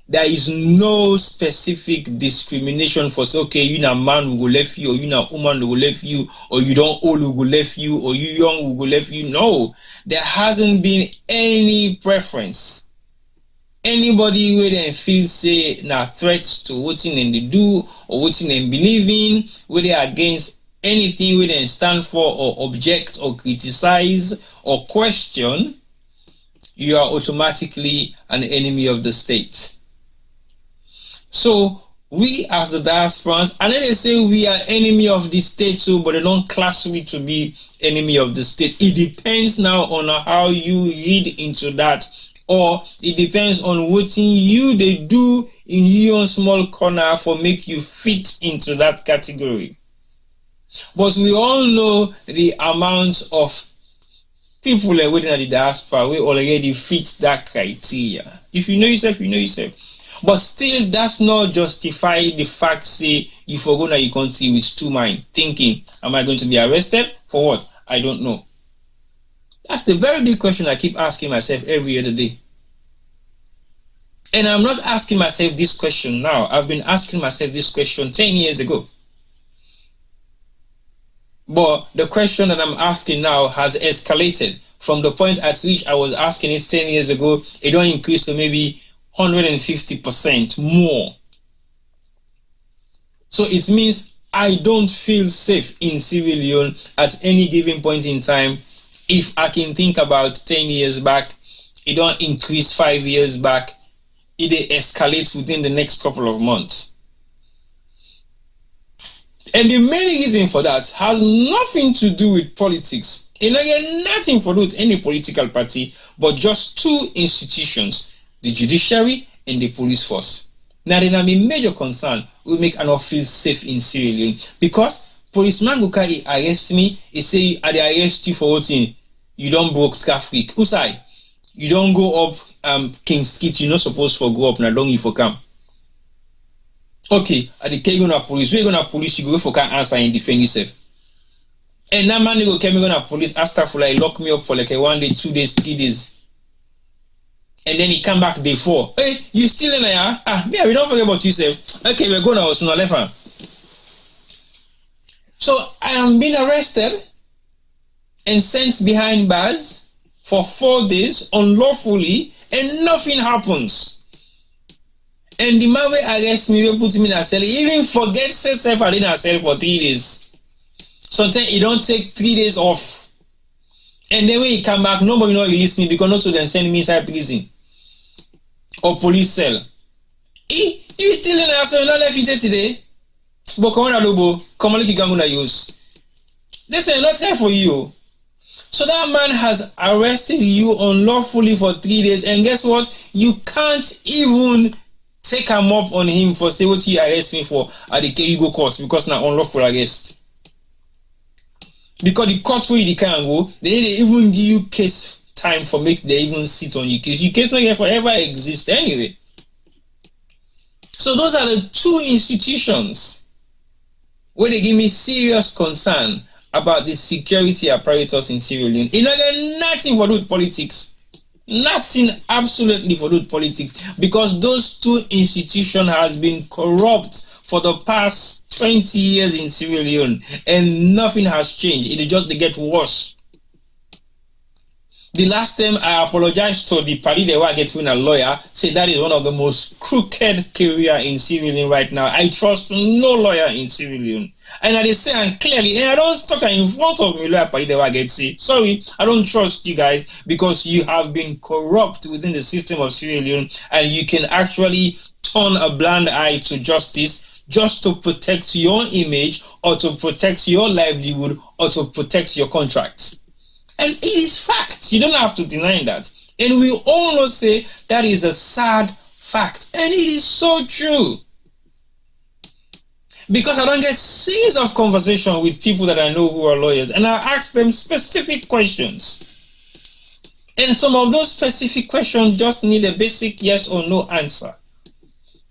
there is no specific discrimination for say, okay, you na man who go left you, or you na woman who go left you, or you don't old who go left you, or you young who go left you. No, there hasn't been any preference. Anybody where they feel say na threats to what in they do or what in they believe in, where they are against anything where they stand for or object or criticize or question, you are automatically an enemy of the state. So we as the diasporans, and then they say we are enemy of the state, so but they don't class we to be enemy of the state. It depends now on how you read into that, or it depends on what you they do in your small corner for make you fit into that category. But we all know the amount of people within the diaspora we already fit that criteria. If you know yourself, you know yourself. But still, that's not justify the fact say you forgo na your country with two minds, thinking, am I going to be arrested? For what? I don't know. That's the very big question I keep asking myself every other day. And I'm not asking myself this question now. I've been asking myself this question 10 years ago. But the question that I'm asking now has escalated from the point at which I was asking it 10 years ago. It don't increase to maybe 150% more. So it means I don't feel safe in Sierra Leone at any given point in time. If I can think about 10 years back, it don't increase 5 years back, it escalates within the next couple of months. And the main reason for that has nothing to do with politics. And again, nothing to do with any political party, but just two institutions, the judiciary and the police force. Now, then, I'm a major concern. We make not feel safe in Sierra Leone because policeman go carry arrest me. He say, I arrest you for what you don't broke traffic. Usai, you don't go up King's Street. You're not supposed to go up. Now, don't you for come? Okay, at the K gonna police. We're gonna police. You go for can answer and defend yourself. And that man go come gonna police. After for like lock me up for like a 1 day, 2 days, 3 days. And then he come back day 4. Hey, you still in there? We don't forget about yourself. Okay, we're going to left hand. So I am being arrested and sent behind bars for 4 days unlawfully, and nothing happens. And the man will arrest me, will put me in a cell. He even forget self I didn't cell for 3 days. Sometimes he don't take 3 days off. And then when he come back, nobody not release me because not to then send me inside prison or police cell. You still in there, so you're not left yesterday. But come on, Lobo, come on, look, you're going to use. They say not here for you. So that man has arrested you unlawfully for 3 days, and guess what? You can't even take him up on him for say what you arrest me for at the KUGO court because now unlawful arrest. Because the court where you can go, they even give you case time for make they even sit on your case. Your case not here forever exist anyway. So those are the two institutions where they give me serious concern about the security apparatus in Sierra Leone. It not nothing for do with politics. Nothing absolutely for do with politics, because those two institutions has been corrupt for the past 20 years in Sierra Leone, and nothing has changed. It just they get worse. The last time I apologized to the party they were getting a lawyer, said that is one of the most crooked career in Sierra Leone right now. I trust no lawyer in Sierra Leone. And I say and clearly, and I don't talk in front of me, like I get say, sorry, I don't trust you guys because you have been corrupt within the system of Sierra Leone, and you can actually turn a blind eye to justice just to protect your image or to protect your livelihood or to protect your contracts. And it is fact. You don't have to deny that. And we all know say that is a sad fact. And it is so true. Because I don't get series of conversation with people that I know who are lawyers, and I ask them specific questions. And some of those specific questions just need a basic yes or no answer.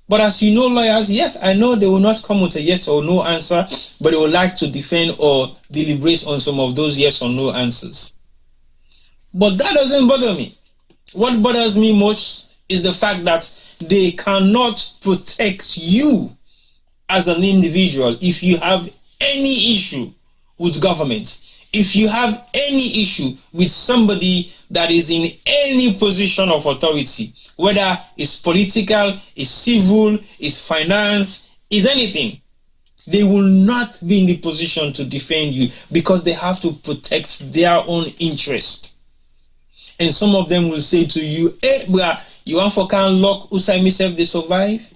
But as you know, lawyers, yes, I know they will not come with a yes or no answer, but they would like to defend or deliberate on some of those yes or no answers. But that doesn't bother me. What bothers me most is the fact that they cannot protect you as an individual if you have any issue with government, if you have any issue with somebody that is in any position of authority, whether it's political, it's civil, it's finance, it's anything, they will not be in the position to defend you because they have to protect their own interest. And some of them will say to you, hey, bro, you want for can lock Usai myself they survive?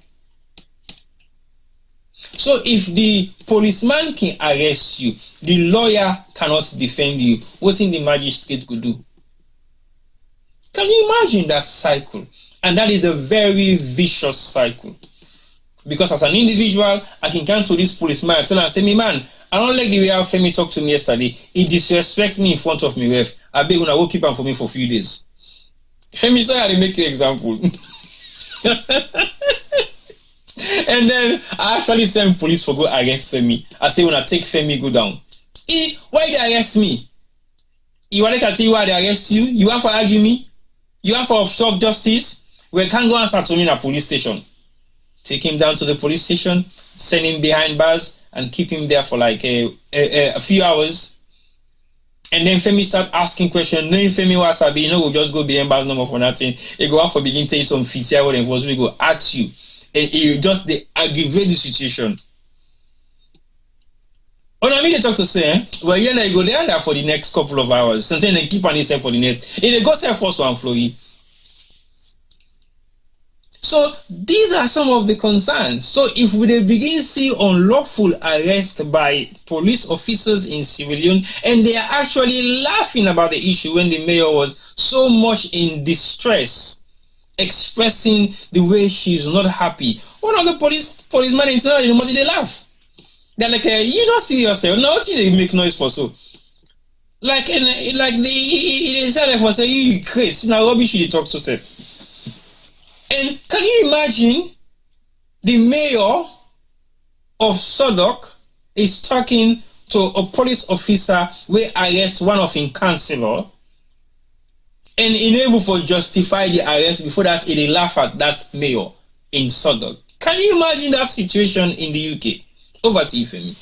So if the policeman can arrest you, the lawyer cannot defend you, what in the magistrate could do? Can you imagine that cycle? And that is a very vicious cycle. Because as an individual, I can come to this policeman and tell him, say, me man, I don't like the way how Femi talked to me yesterday. He disrespects me in front of me. I beg when I will keep him for me for a few days. Femi, so I will make you an example. And then I actually send police for go arrest Femi. I say, when I take Femi, go down. Why they arrest me? You want to tell you why they arrest you? You want to argue me? You want to obstruct justice? We can't go answer to me in a police station. Take him down to the police station, send him behind bars, and keep him there for like a few hours. And then Femi start asking questions. Knowing Femi Wasabi, you know, we'll just go behind bars no more for nothing. He go out for begin to tell you some feature what was we go at you. And you just they aggravate the situation. When I mean they talk to say, well, you know, you go there for the next couple of hours. Sometimes they keep on this for the next. And they go say first one flow. So these are some of the concerns. So if we begin see unlawful arrest by police officers in Sierra Leone, and they are actually laughing about the issue when the mayor was so much in distress, expressing the way she's not happy. One of the policemen in Sierra Leone, they laugh. They're like, you don't see yourself. No, they make noise for so. Like they say for say you crazy. Now rubbish they talk to them. And can you imagine the mayor of Sodok is talking to a police officer where arrest one of his councilor and unable to justify the arrest before that they laugh at that mayor in Sodok. Can you imagine that situation in the UK? Over to you, Femi.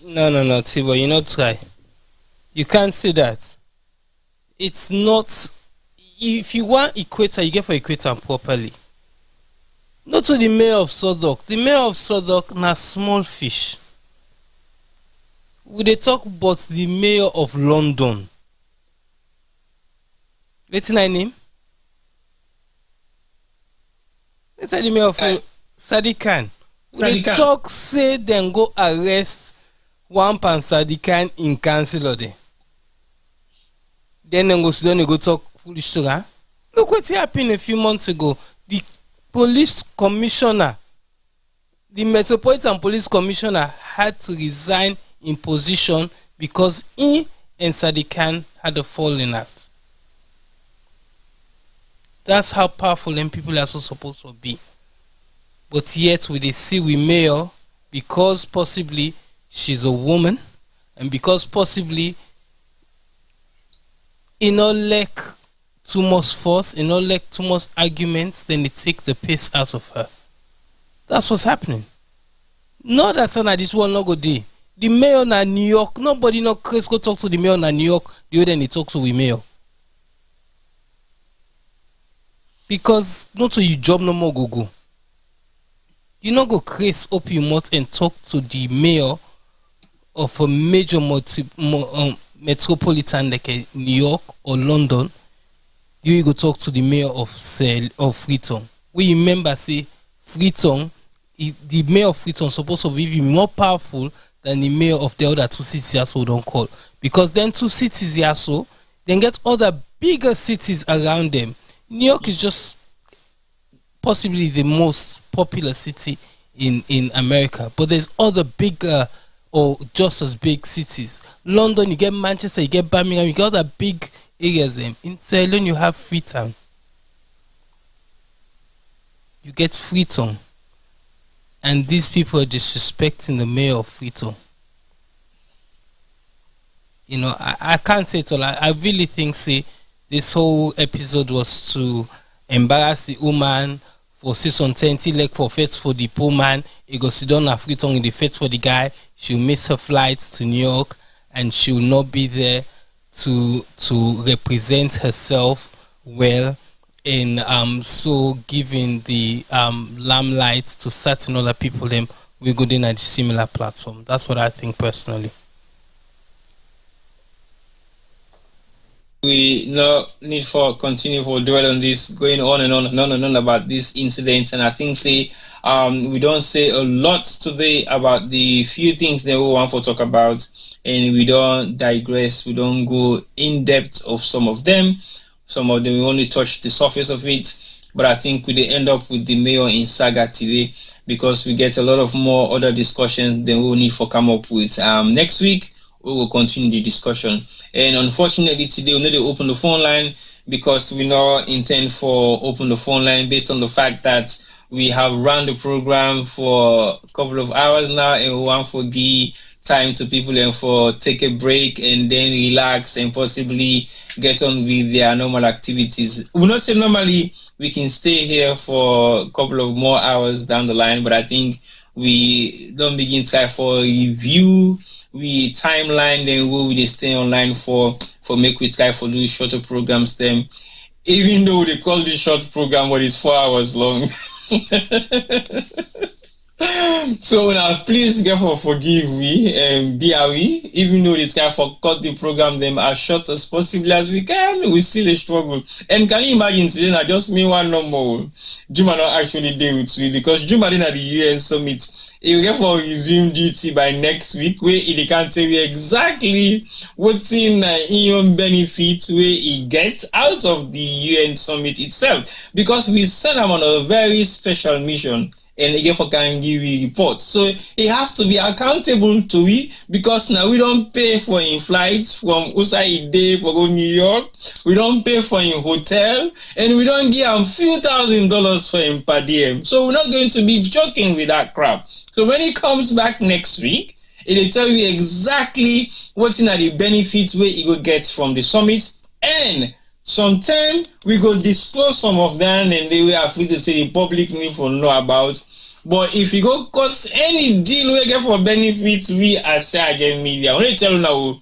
No, Tibo, you not try. You can't say that. It's not. If you want equator, you get for equator properly. Not to the mayor of Sodok. The mayor of Sodok na small fish. We dey talk about the mayor of London. What's my name? Let's say the mayor of Sadiq Khan. We dey talk say then go arrest one pan Sadiq Khan in councilor there. Then go sit down and go talk foolish to her. Look what happened a few months ago. The police commissioner, the Metropolitan Police Commissioner had to resign in position because he and Sadiq Khan had a falling out. That's how powerful them people are so supposed to be. But yet we see we mayor because possibly she's a woman and because possibly in all lack too much force, in all lack too much arguments, then they take the piss out of her. That's what's happening. Not that son this one not go day. The mayor na New York, nobody no crazy go talk to the mayor na New York, the other than he talk to the mayor. Because not so you job no more go. You not go craze up your mouth and talk to the mayor of a major metropolitan like New York or London. You go talk to the mayor of Freetown. We remember say Freetown, the mayor of Freetown supposed to be even more powerful than the mayor of the other two cities here, so don't call. Because then two cities here, so then get other bigger cities around them. New York is just possibly the most popular city in America, but there's other bigger or just as big cities. London, you get Manchester, you get Birmingham, you get other big areas. In Sierra Leone, you have Freetown. You get Freetown. And these people are disrespecting the mayor of Freetown. You know, I can't say it all. I really think, this whole episode was to embarrass the woman for season 10, like for fets for the poor man. He goes sit down at Freetown in the fets for the guy. She'll miss her flight to New York and she'll not be there to represent herself well in so giving the limelight to certain other people them we go in a similar platform. That's what I think personally. We no need for continue for dwell on this, going on and on about this incident. And I think we don't say a lot today about the few things that we want to talk about, and we don't digress, we don't go in depth of some of them. Some of them we only touch the surface of it. But I think we end up with the mayor in saga today, because we get a lot of more other discussions than we will need for come up with. Next week we will continue the discussion. And unfortunately today we need to open the phone line, because we not intend for open the phone line based on the fact that we have run the program for a couple of hours now, and we want to give time to people and for take a break and then relax and possibly get on with their normal activities. We not say normally we can stay here for a couple of more hours down the line, but I think we don't begin to try for review we timeline, then we will stay online for make we try for do shorter programs them, even though they call this short program but it's 4 hours long. So now please get for forgive we and BRE, even though they try for cut the program them as short as possible as we can, we still a struggle. And can you imagine today now just me one number Juma not actually day with me, because Juma did at the UN summit. He will get for resume duty by next week, where he can tell you exactly what's in UN benefit where he gets out of the UN summit itself, because we sent him on a very special mission and again for can give you report. So he has to be accountable to we, because now we don't pay for in flights from Insai day for go New York, we don't pay for in hotel, and we don't give him few $1,000s for him per diem. So we're not going to be joking with that crap. So when he comes back next week, it'll tell you exactly what's in the benefits where he will get from the summit, and sometime we go disclose some of them, and they will free to say the public need to know about. But if you go cut any deal we get for benefits, we as Sierra Media, I want to tell you now,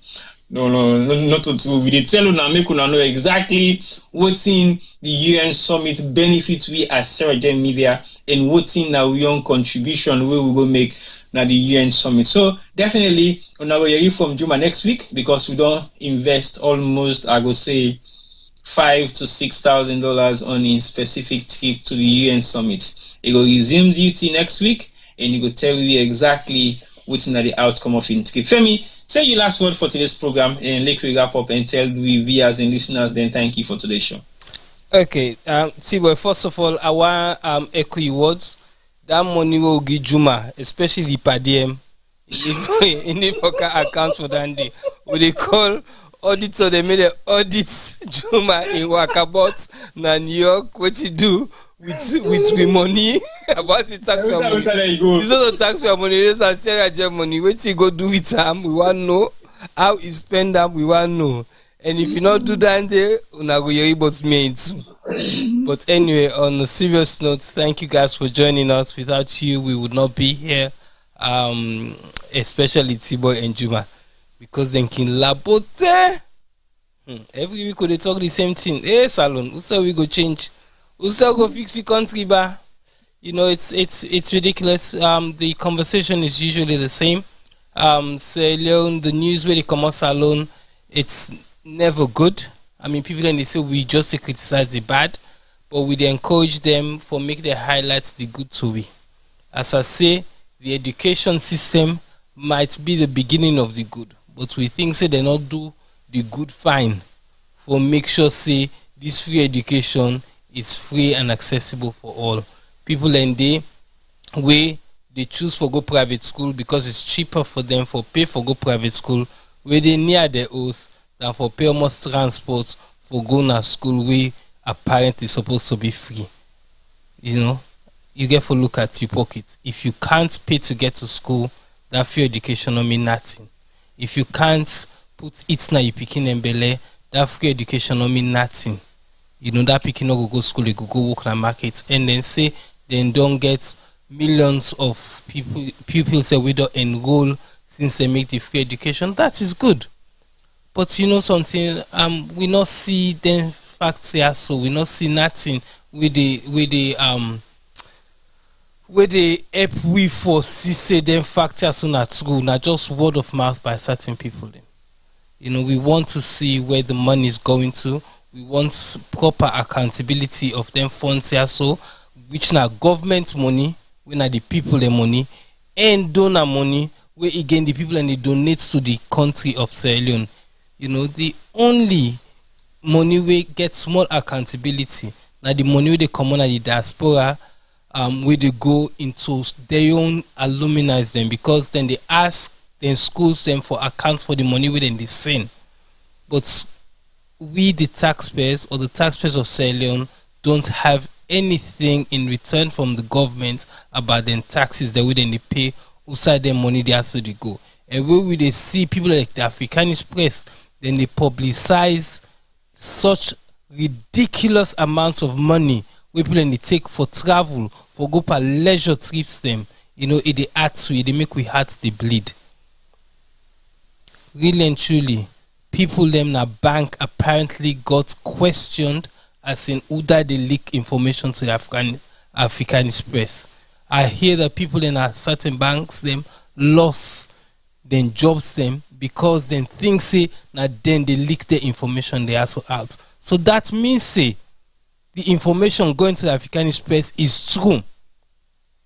not to we they tell you now, make you know exactly what's in the UN summit benefits we as Sierra Media, and what's in our young contribution where we go make now the UN summit. So definitely on our hear from Juma next week, because we don't invest almost, I go say, $5,000 to $6,000 on a specific trip to the UN summit. He will resume duty next week, and he will tell you exactly what's in the outcome of his trip. Femi, say your last word for today's program, and let me wrap up and tell the viewers and listeners. Then thank you for today's show. Okay, well, first of all, I want echo your words. That money will give Juma, especially per diem, in the account for that day. What they call auditor, they made an audit Juma in Wakabot, na New York. What you do with the money about the tax for money? This is the tax for money. This is Sierra money. What you go do with them? We want to know how you spend them. We want to know. And if you not do that, they una go hear about me too. But anyway, on a serious note, thank you guys for joining us. Without you, we would not be here. Especially T-Boy and Juma, because they can labote. Every week they talk the same thing. Hey, Salon, who say we go change? Who say go fix the country ba? It's ridiculous. The conversation is usually the same. Sierra Leone, the news where they come out alone, it's never good. I mean, people then they say we just criticize the bad, but we encourage them for make the highlights the good to we. As I say, the education system might be the beginning of the good, but we think say they not do the good fine for make sure say this free education is free and accessible for all. People in the way they choose for go private school because it's cheaper for them for pay for go private school where they near their house than for pay almost transport for go to school where apparently supposed to be free. You get to look at your pocket. If you can't pay to get to school, that free education don't mean nothing. If you can't put it na your pikin and belly, that free education don't mean nothing. That pikin no go school, they go work in the market, and then say they don't get millions of pupils that we don't enroll since they make the free education. That is good. But something, we not see them facts here, so we not see nothing with the where they help we for see them facts here so not true, not just word of mouth by certain people. Then. We want to see where the money is going to. We want proper accountability of them funds here, so which now government money, when are the people the money, and donor money, where again the people and they donate to the country of Sierra Leone. The only money we get small accountability. Now the money where they come on at the diaspora, where they go into their own alumni them, because then they ask then schools them for accounts for the money within they send. But we the taxpayers or the taxpayers of Sierra Leone don't have anything in return from the government about them taxes that we then they pay outside their money they have to go. And where we they see people like the Africanist press, then they publicize such ridiculous amounts of money where people they take for travel, for go for leisure trips them. It they add to it, they make we hearts they bleed. Really and truly, people them na bank apparently got questioned as in who they leak information to the Africanist press. I hear that people in certain banks them lost then jobs them because then things say now then they leak the information they also out. So that means say the information going to the Africanist press is true.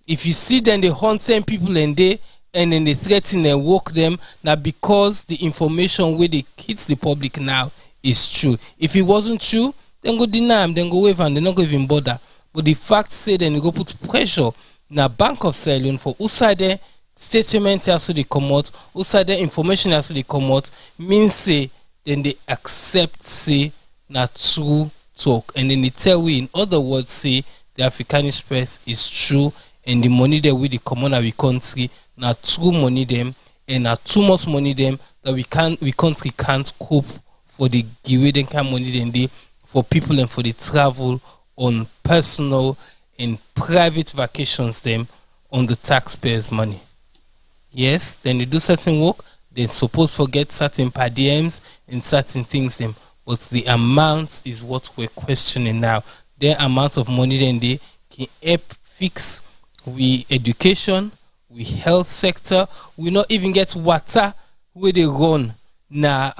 If you see then they hunt some people and then they threaten and work them now because the information where they hits the public now is true. If it wasn't true, then go deny them, then go wave and they're not going to even bother. But the fact say then you go put pressure na Bank of Sierra Leone for outside statement has to come out, outside information has to come out, means say then they accept say na true talk, and then they tell we in other words say the Africanist press is true and the money that we the common of the country na true money them and na too much money them that we country can't cope for the give them kind of money then they for people and for the travel on personal and private vacations them on the taxpayers' money. Yes, then they do certain work, they supposed to get certain per diems and certain things them, but the amount is what we're questioning now. The amount of money then they can help fix we education, we health sector, we not even get water where they run na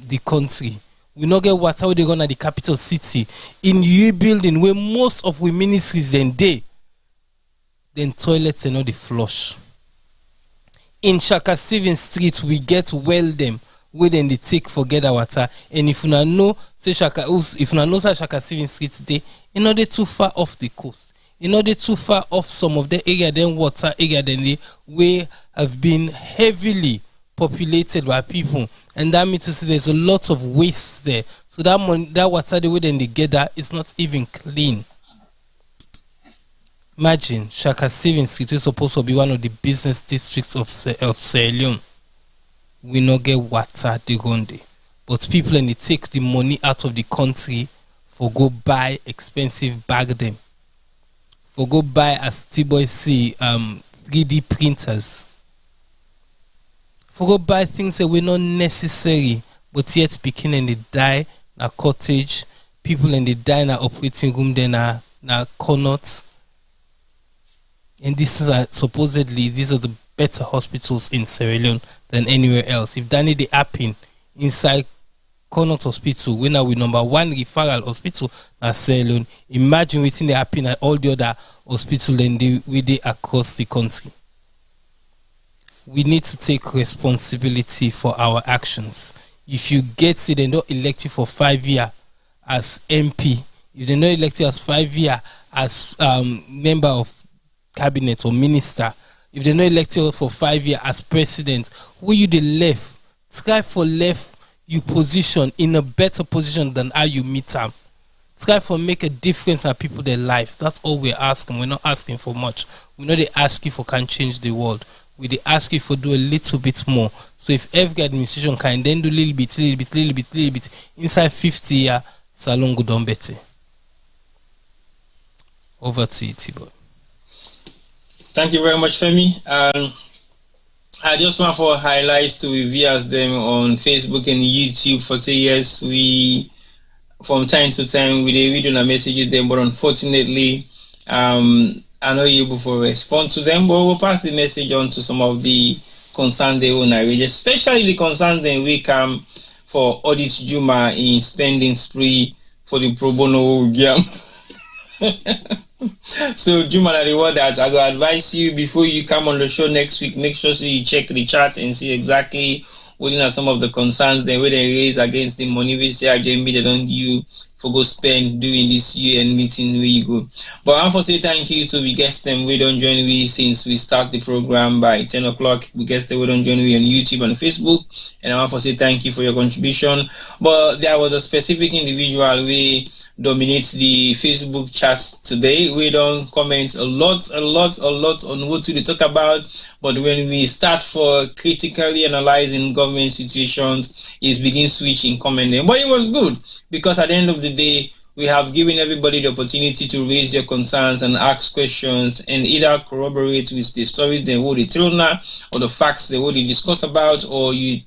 the country. We not get water where they run at the capital city. In new building where most of we ministries and then toilets and not the flush. In Shaka Stevens Street we get well them where then they take forget our water. And if you know say Shaka Stevens Street today, you know they too far off the coast. You know they too far off some of the area then water area then they we have been heavily populated by people, and that means to say there's a lot of waste there. So that water the way then they get that is not even clean. Imagine Shaka Stevens Street is supposed to be one of the business districts of Sierra Leone. We not get water the Ronde, but people and they take the money out of the country for go buy expensive bag them, for go buy as T-boy see 3D printers, for go buy things that were not necessary, but yet speaking and they die na cottage, people and they die na operating room then na corners. and supposedly these are the better hospitals in Sierra Leone than anywhere else. If Danny they happen inside Connaught Hospital, when are we number 1 referral hospital at Sierra Leone, imagine waiting they happen at all the other hospitals and they across the country. We need to take responsibility for our actions. If you get it, they not elect you for 5 years as MP. If they not elect you as 5 years as member of cabinet or minister, if they not elect you for 5 years as president, who you the left? Try for left you position in a better position than how you meet them. Try for make a difference in people their life. That's all we're asking. We're not asking for much. We're not asking for can change the world. We ask you for do a little bit more. So if every administration can then do little bit, inside 50 years, Salon go down better. Over to you, Tibo. Thank you very much, Femi. I just want for highlights to reviewers them on Facebook and YouTube for 2 years. We, from time to time, we read on our messages them, but unfortunately, I'm not able to respond to them, but we'll pass the message on to some of the concerns they own, especially the concerns they we come for Audit Juma in spending spree for the pro bono game. So Juma, the word that I will advise you before you come on the show next week, make sure you check the chat and see exactly what are some of the concerns they raise against the money which they don't you for go spend during this year and meeting where you go. But I want to say thank you to we guests them we don't join we since we start the program by 10 o'clock. We guests them we don't join we on YouTube and Facebook, and I want to say thank you for your contribution. But there was a specific individual we dominates the Facebook chats today. We don't comment a lot on what we talk about, but when we start for critically analyzing government situations, it begins switching commenting. But it was good because at the end of the day, we have given everybody the opportunity to raise their concerns and ask questions and either corroborate with the stories they already tell now or the facts they already discuss about, or you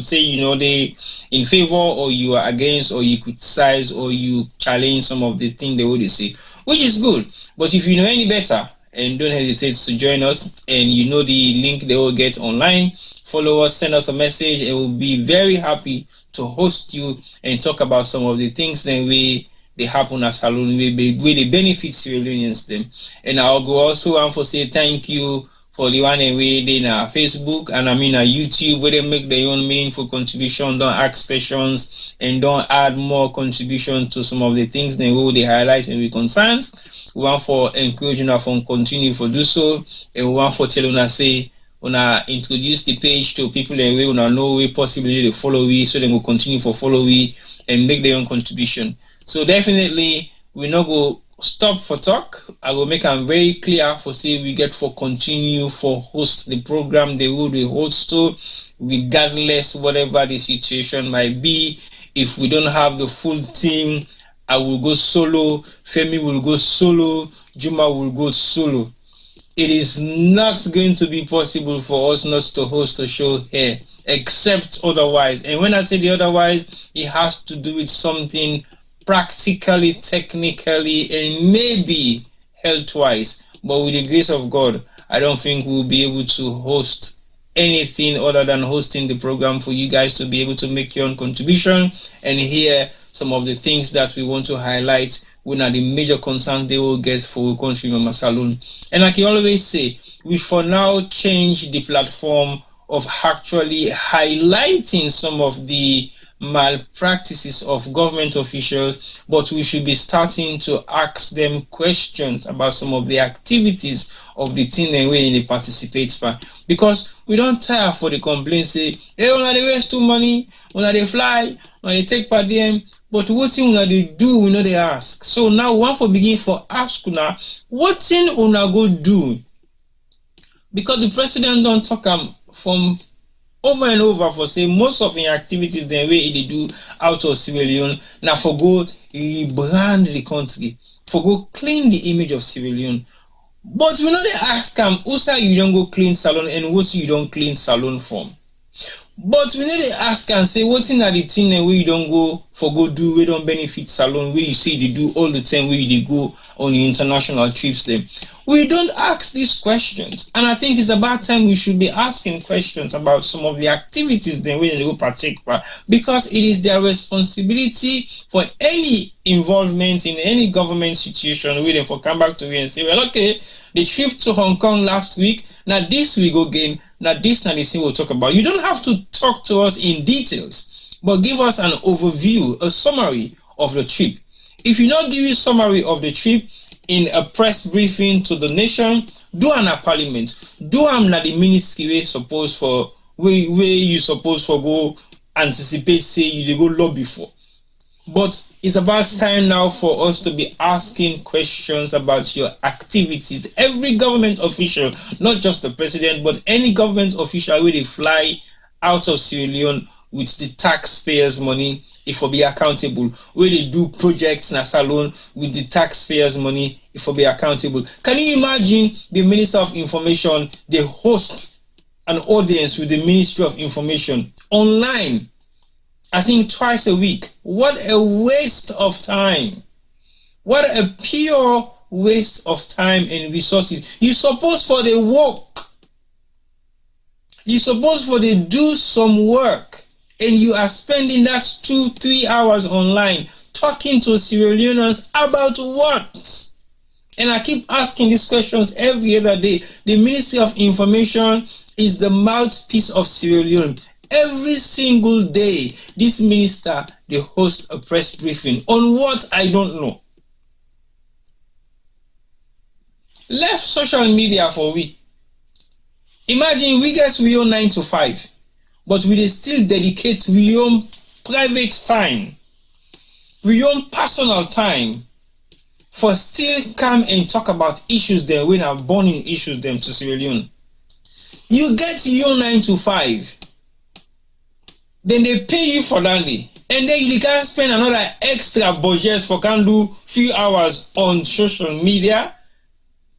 say they in favor or you are against, or you criticize or you challenge some of the things they already say, which is good. But if you know any better, and don't hesitate to join us, and you know the link they will get online, follow us, send us a message, and we'll be very happy to host you and talk about some of the things that they happen at Salon, where they benefit Sierra Leoneans them. And I'll go also and for say thank you for the one way they na Facebook and YouTube, where they make their own meaningful contribution, don't ask questions and don't add more contribution to some of the things they will they highlight and we concerns. We want for encouraging us to continue for do so, and we want for telling us say introduce the page to people and we know we possibly they follow we, so they will continue for follow we and make their own contribution. So definitely we not go stop for talk. I will make them very clear for say we get for continue for host the program they will host to, regardless whatever the situation might be. If we don't have the full team, I will go solo, Femi will go solo, Juma will go solo. It is not going to be possible for us not to host a show here, except otherwise. And when I say the otherwise, it has to do with something practically, technically, and maybe health-wise. But with the grace of God, I don't think we'll be able to host anything other than hosting the program for you guys to be able to make your own contribution and hear some of the things that we want to highlight, when are the major concerns they will get for country Mama Salon. And like you always say, we for now change the platform of actually highlighting some of the malpractices of government officials, but we should be starting to ask them questions about some of the activities of the team and way they participate for. Because we don't tire for the complaints, say, hey, when they waste too money, when they fly, when they take per diem, but what thing una they do, we know they ask. So now one for begin for ask una, what thing una go do? Because the president don't talk from over and over for say most of the activities the way they do out of Sierra Leone now for go rebrand the country, for go clean the image of Sierra Leone. But we know they ask who say you don't go clean salon and what you don't clean salon from. But we need to ask and say what in the thing where you don't go for go do, we don't benefit salon where you say they do all the time where they go on your international trips then. We don't ask these questions. And I think it's about time we should be asking questions about some of the activities then we will partake in, because it is their responsibility for any involvement in any government situation waiting for come back to you and say, well, okay, the trip to Hong Kong last week, now this we go again, now this now this thing we'll talk about. You don't have to talk to us in details, but give us an overview, a summary of the trip. If you not give you a summary of the trip in a press briefing to the nation, do an a parliament, do am na the ministry where suppose for where you suppose for go anticipate say you go lobby for. But it's about time now for us to be asking questions about your activities. Every government official, not just the president, but any government official where they fly out of Sierra Leone with the taxpayers' money, if we be accountable. Where they do projects in a salon with the taxpayers' money, if we be accountable. Can you imagine the Minister of Information, they host an audience with the Ministry of Information online? I think twice a week. What a waste of time. What a pure waste of time and resources. You suppose for the work. You suppose for the do some work. And you are spending that 2-3 hours online talking to Sierra Leoneans about what? And I keep asking these questions every other day. The Ministry of Information is the mouthpiece of Sierra Leone. Every single day, this minister, they host a press briefing on what I don't know. Left social media for we. Imagine we get we own 9 to 5, but we still dedicate we own private time, we own personal time for still come and talk about issues there when are burning issues them to Sierra Leone. You get your 9 to 5. Then they pay you for that day. And then you can spend another extra budget for can do few hours on social media.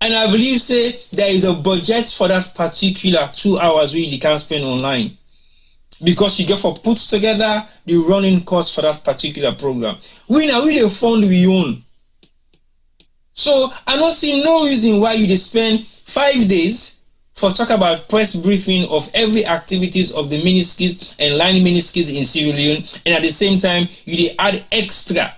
And I believe say there is a budget for that particular 2 hours where you can spend online. Because you get for put together the running cost for that particular program. We now the fund we own. So I don't see no reason why you spend 5 days for talk about press briefing of every activities of the ministries and line ministries in Sierra Leone, and at the same time you add extra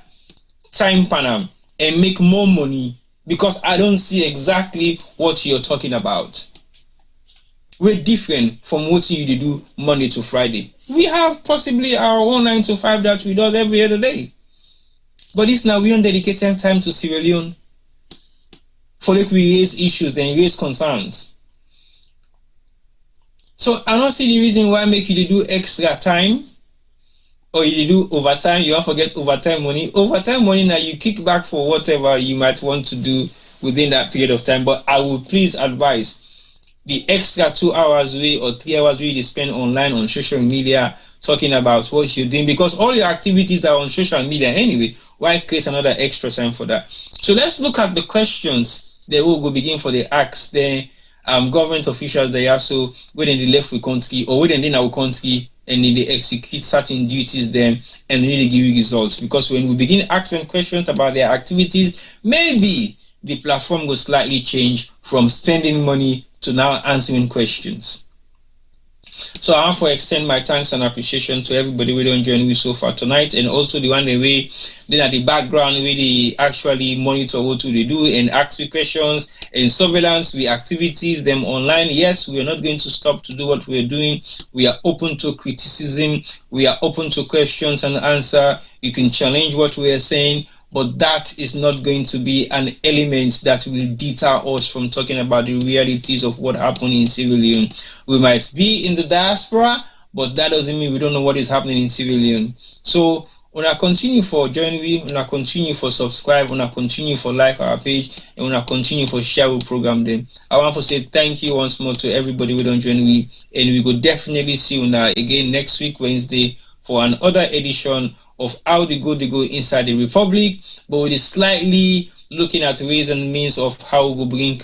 time panel and make more money, because I don't see exactly what you're talking about. We're different from what you do Monday to Friday. We have possibly our own 9 to 5 that we do every other day, but this now we don't dedicate time to Sierra Leone for like we raise issues, then raise concerns. So I don't see the reason why make you do extra time or you do overtime. You don't forget overtime money. Overtime money now you kick back for whatever you might want to do within that period of time. But I would please advise the extra 2 hours way or 3 hours way you spend online on social media talking about what you're doing, because all your activities are on social media anyway. Why create another extra time for that? So let's look at the questions that will go begin for the acts there. Government officials they also within the left with country or within our country, and then they execute certain duties then and really give you results. Because when we begin asking questions about their activities, maybe the platform will slightly change from spending money to now answering questions. So I want to extend my thanks and appreciation to everybody who don't join me so far tonight, and also the one way then at the background where they actually monitor what they do and ask me questions and surveillance the activities them online. Yes, we are not going to stop to do what we are doing. We are open to criticism. We are open to questions and answer. You can challenge what we are saying, but that is not going to be an element that will deter us from talking about the realities of what happened in Sierra Leone. We might be in the diaspora, but that doesn't mean we don't know what is happening in Sierra Leone. So when I continue for join me, when I continue for subscribe, when I continue for like our page, and when I continue for share the program, then I want to say thank you once more to everybody who don't join me, and we will definitely see you now again next week Wednesday for another edition of How They Go Inside the Republic, but with slightly looking at ways and means of how we will bring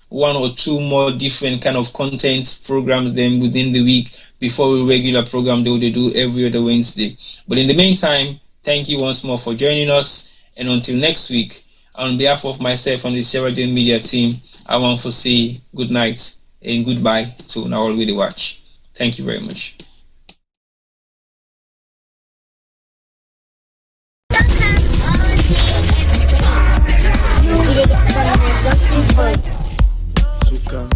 1 or 2 more different kind of content programs then within the week before we regular program they do every other Wednesday. But in the meantime, thank you once more for joining us, and until next week, On behalf of myself and the Sierra Leone media team, I want to say good night and goodbye to now all really watch. Thank you very much. Sukam,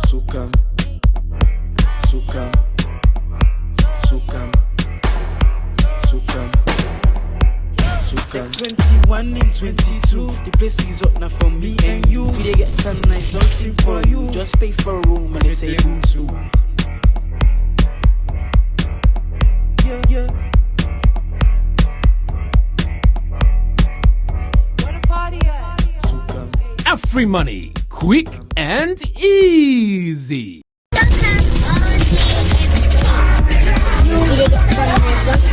Sukam, Sukam, Sukam, Sukam, Sukam. 21 and 22, the place is up now for me and you. We dey get some nice something for you. Just pay for a room and a table too. Yeah, yeah. Where the party at? Free money, quick and easy.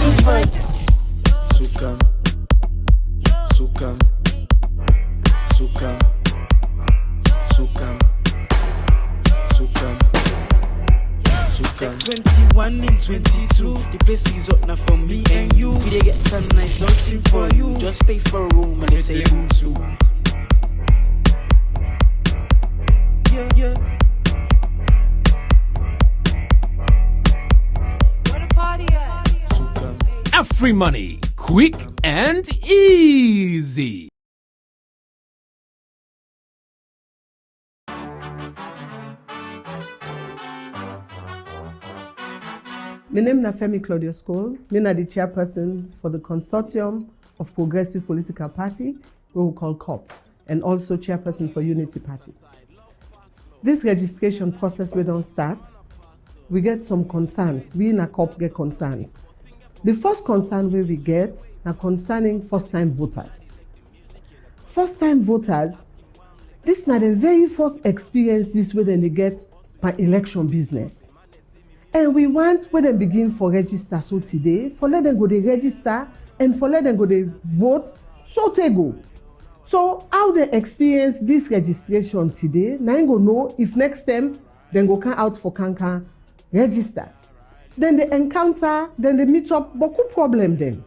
Sukam, Sukam, Sukam, Sukam, Sukam, Sukam. 21 and 22, the place is up now for me and you. We dey get some nice something for you. Just pay for a room and a table too. Yeah, yeah. Where the party at? Free money, quick and easy. My name is Femi Claudius Cole. I'm the chairperson for the Consortium of Progressive Political Party, we will call COP, and also chairperson for Unity Party. This registration process we don't start. We get some concerns. We in a COP get concerns. The first concern we get are concerning first-time voters. First-time voters, this is not the very first experience this way they get by election business. And we want when they begin for register so today, for let them go they register and for let them go they vote, so they go. So how they experience this registration today, now you go know if next time then go come out for Kankan register. Then they encounter, then they meet up beaucoup problem then.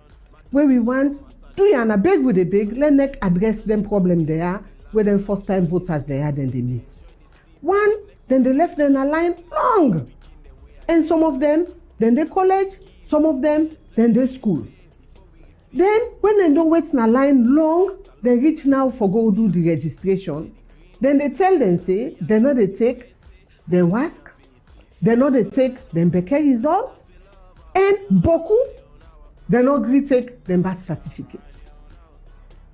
Where we want, do you and a beg with a big, let them address them problem there, where them first time voters they are, then they meet. One, then they left them a line long. And some of them, then they college, some of them, then they school. Then, when they don't wait in a line long, they reach now for go do the registration. Then they tell them, say, they know they take, then WASC, they know they take, then Beke result, and Boku, they know agree take, then birth certificate.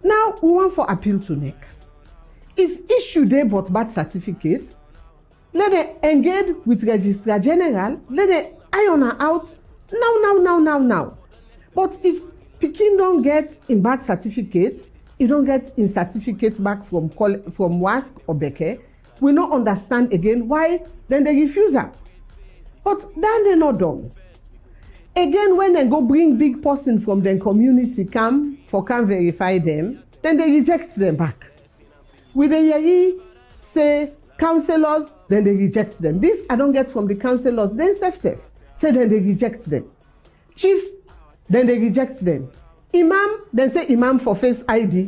Now, we want for appeal to NEC. If issue they but birth certificate, let them engage with Registrar General, let them iron her out now. But if Pikin don't get in birth certificate, he don't get in certificate back from WASC or Beke, we don't understand again why then they refuse her. But then they not done. Again, when they go bring big person from their community come verify them, then they reject them back. With the Yeri say councilors, then they reject them. This I don't get from the councilors, then safe. Say then they reject them. Chief, then they reject them. Imam, then say imam for face ID.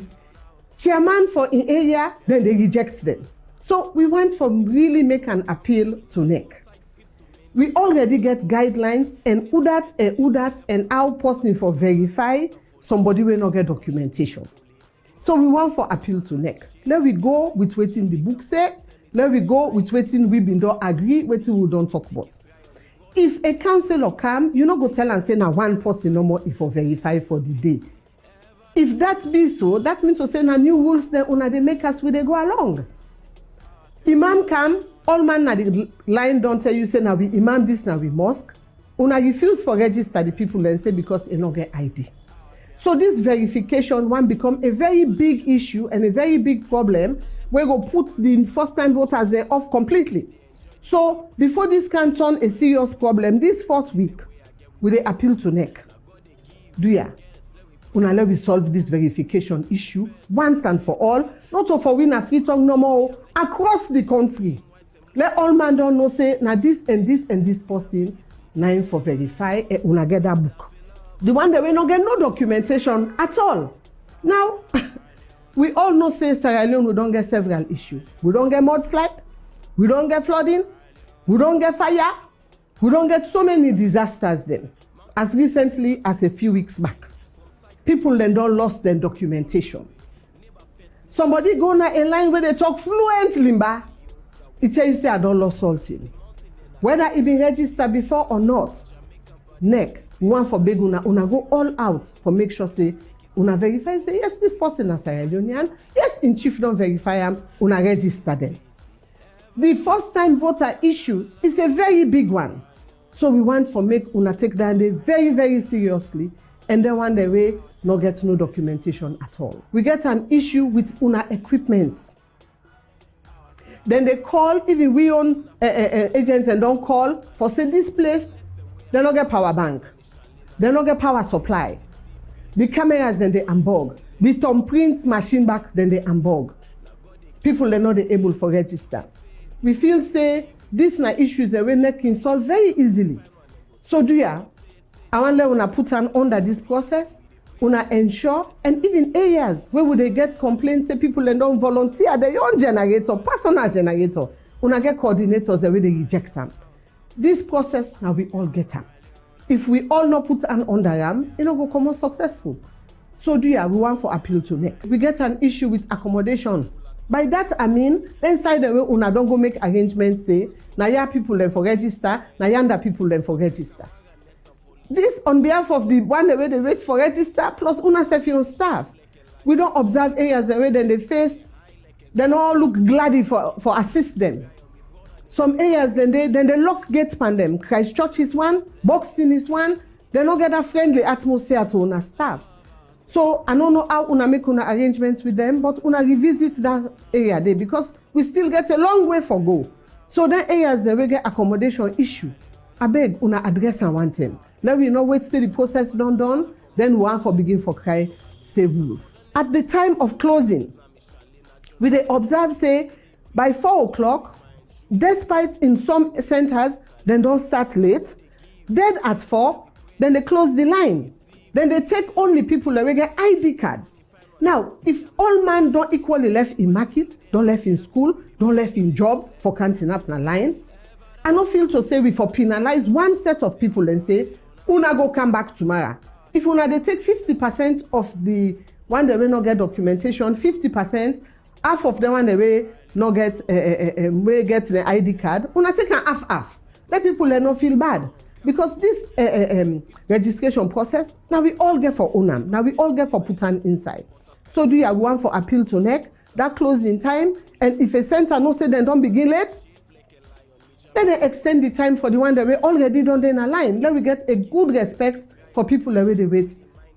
Chairman for in area, then they reject them. So we want to really make an appeal to NEC. We already get guidelines and UDAT and how person for verify somebody will not get documentation. So we want for appeal to NEC. Let we go with waiting the book say. Let we go with waiting we been don't agree, waiting we don't talk about. If a councillor come, you not go tell and say now one person no more if for verify for the day. If that be so, that means to say now new rules then una they make us we they go along. Imam come, all man na the line don't tell you say now we imam this now we mosque. Una refuse for register the people and say because they don't get ID. So this verification one become a very big issue and a very big problem. We go put the first time voters there off completely. So before this can turn a serious problem, this first week, we dey appeal to NEC. Do ya? Una let we solve this verification issue once and for all. Not for we na free talk no more across the country. Let all man don't know say na this and this and this person na him for verify and una get that book. The one that we not get no documentation at all. Now, We all know say Sierra Leone we don't get several issues. We don't get mudslide, we don't get flooding, we don't get fire, we don't get so many disasters then. As recently as a few weeks back, people then don't lost their documentation. Somebody go on a line where they talk fluent limba, it tell you say I don't lost something. Whether it been registered before or not, NEC, we want for big una go all out for make sure say una verify say yes this person is Sierra Leonean, yes in chief don't verify am, una register them. The first time voter issue is a very big one. So we want for make una take that very, very seriously, and then one day we not get no documentation at all. We get an issue with una equipment. Then they call, even we own agents and don't call for say this place, they don't get power bank, they don't get power supply. The cameras then they unbog, the thumbprints machine back then they unbog. People they're not able for register. We feel say these are issues that we can solve very easily. So do ya? I want to una put an under this process, una ensure, and even areas where would they get complaints, say people and don't volunteer their own generator, personal generator, una get coordinators the way they reject them. This process now we all get them. If we all not put an under them, it will go come out successful. So do ya? We want for appeal to make. We get an issue with accommodation. By that I mean, inside the way una don't go make arrangements say, na ya people then for register, na yanda people then for register. This on behalf of the one the way they wait for register plus una self your staff. We don't observe areas the way then they face, they all look glad for assist them. Some areas then they lock gates pan them. Christchurch is one, Boxing is one, they don't get a friendly atmosphere to una staff. So I don't know how una make una arrangements with them, but una revisit that area there because we still get a long way for go. So the areas that we get accommodation issue, I beg una address and one thing. Let we know wait till the process done, then we want for begin for cry stay roof. At the time of closing, we they observe say by 4 o'clock, despite in some centers then don't start late, then at 4, then they close the line. Then they take only people that will get ID cards. Now, if all man don't equally left in market, don't left in school, don't left in job for counting up the line, I don't feel to say we for penalize one set of people and say, una go come back tomorrow. If una they take 50% of the one that will not get documentation, 50%, half of the one that will not get will get the ID card, una take an half. Let people not feel bad. Because this registration process, now we all get for Onam, now we all get for Putan Insai. So do you have one for appeal to NEC, that closed in time, and if a center no say then don't begin late, then they extend the time for the one that we already done in a line. Then we get a good respect for people that they wait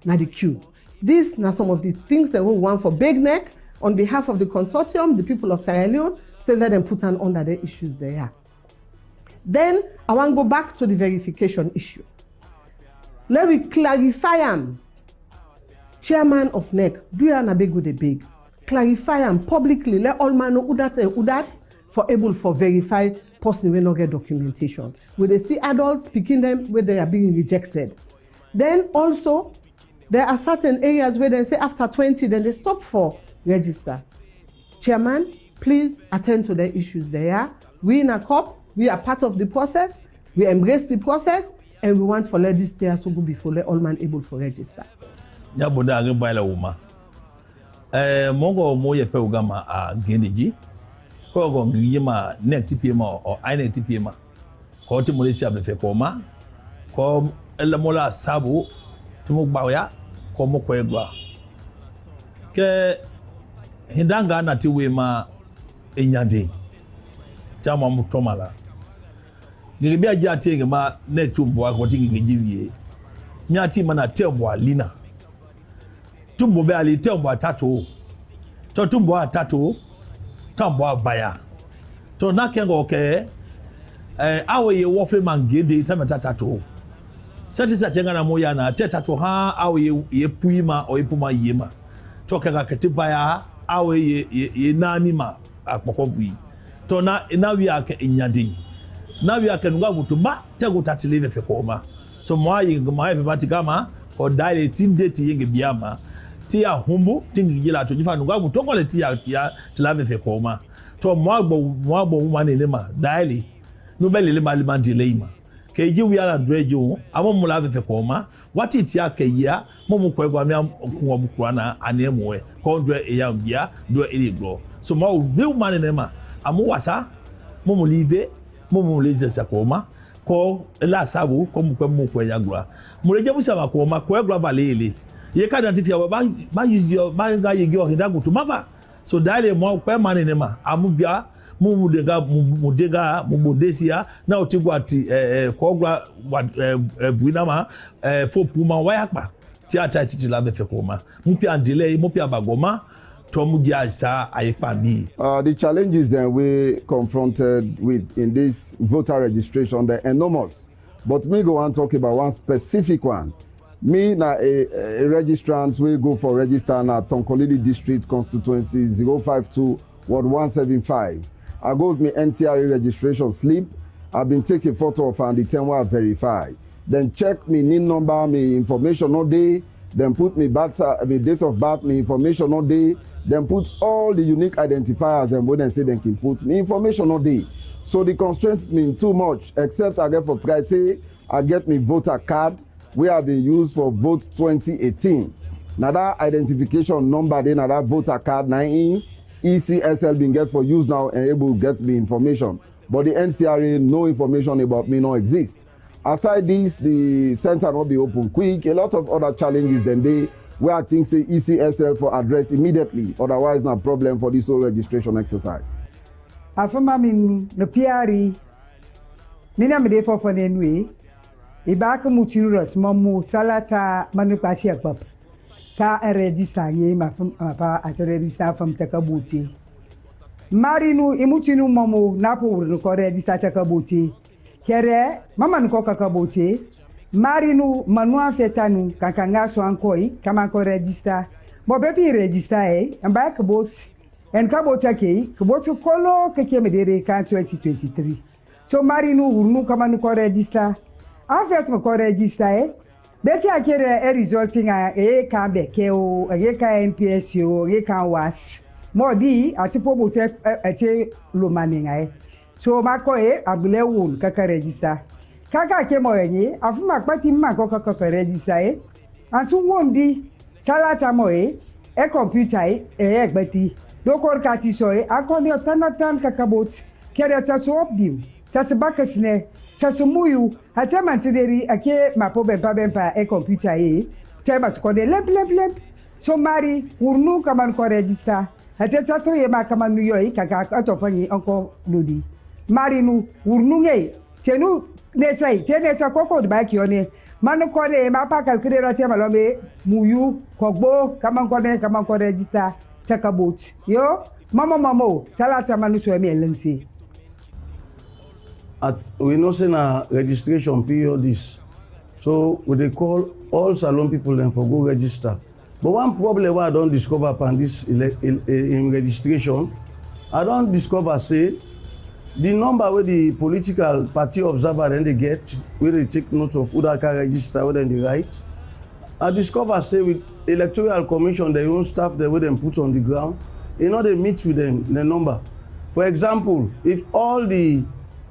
na the queue. These are some of the things that we want for Big NEC on behalf of the consortium, the people of Sierra Leone, so let them put on under the issues they are. Then I want to go back to the verification issue. Let me clarify am. Chairman of NEC, do you have a big with a big? Clarify am publicly. Let all man know who that for able for verify person will not get documentation. When they see adults picking them where they are being rejected. Then also there are certain areas where they say after 20 then they stop for register. Chairman, please attend to the issues there. We in a COP. We are part of the process, we embrace the process, and we want for let this stay so good before let all man able for register. Nyaboda age baila uma. Mongo moye pe ugama a geniji. Ko go ngiyima NEC TPM or INEC TPM. Ko ti Malaysia be fe ko ma. Ko elamola sabu tumu gbawya ko mo ko egba. Ke hindanga na ti we ma enyande. Chama mutomala. Ngibia jati ngema netumbo akwati ngijiwie. Nyati mana tembo alina. Tumbo be ali tembo atatu. To tumbo atatu. Tembo abaya. To nakengo ke awe ye wofle mangede tamata tatu. Sati satenga na moya na tetatu ha awe ye puima o ipuma yema. To kenga ketibaya awe ye nanima akpokovui. To na we are inyadi. Now we are can go to ba tego tatilive fe koma. So my everybody kama or die 18 date yenge biama tia humbu tingi la to jifa nuga bu to ko le tia tila me fe ko ma to mo agbo ma ne ma daily no be le ma delay ma ke ji wi ala drejo amo mu la fe ko ma wati tia ke ya mo mu ko mi ko mu kura na anemo e ko ndre e ya bia do e gbo so mo be ma ne ma amo wasa mo mu live mo mu le je sakoma ko la sabu ko mu ko ya gura mo le je bu sa ko ma ko gura balele ye ka identify ba use ba ga ye go hinda go to mava so dale mo ko ma ne ma amu bia mu dega mu bodesia na otigu ati ko gura buinama fo puma wa yakpa ti ata titi la be fe ko ma mu pia delay mu pia bagoma. The challenges that we confronted with in this voter registration, they're enormous. But me go and talk about one specific one. Me na a registrant will go for register na Tonkolili District Constituency 052 Ward 175. I got me NCRA registration slip. I've been taking photo of and the 10 were verified. Then check me NIN number, me information all day. Then put me date of birth, me information all day. Then put all the unique identifiers and when they say they can put me information all day. So the constraints mean too much, except I get for Trite, I get me voter card, we have been used for vote 2018. Now that identification number, then that voter card 9 ECSL been get for use now and able to get me information. But the NCRA, no information about me no exist. Aside this, the center not be open quick. A lot of other challenges than they where I think say ECSL for address immediately. Otherwise, no problem for this whole registration exercise. Afama min no PRE. Mina me dey for nenwe. Iba ka muchinu ros mamu salata manupasi akpap. Ka register ye ma pa at register from Takabuti. Marinu imuchinu mamu napo ko register Takabuti. Kere mama nuko Kakabuti. Marinu manua fetanu kakanga so ankoi kama ko register. Bo bebi register amba kabot en kabota ke kabot kolo keke medere ka 2023. So marinu urnu kama nuko register. Afet mo ko register beki akere resulting ka beke o ka MPS o ka was. Modi atipo bote ate lomaninga so mako abule won kaka register. Kaka ke mo yenye afuma kpati mma ko kaka register antu wondi salata mo computer egbeti dokor kati so akoni otanatan kaka bot kere taso opdim taso bakasne taso muyu atema tideri ake mapo bempa computer tema ko de lep so mari urnu kaman ko register ateta so ye ma kaman nu yo kaka atofani onko lodi mari nu urnu nge tenu nesa koko de baki one manu ko de ma pa calculator tema lombe muyu kogbo kaman ko register takabot yo mamo salata manu so me lensi. We know say na registration period this, so we dey call all salon people them for go register. But one problem wey I don discover upon this in registration, I don discover say the number wey the political party observer then they get, wey they take note of who that can register, wey dem dey write. I discover say with electoral commission their own staff there wey dem put on the ground, e no dey meet with them the number. For example, if all the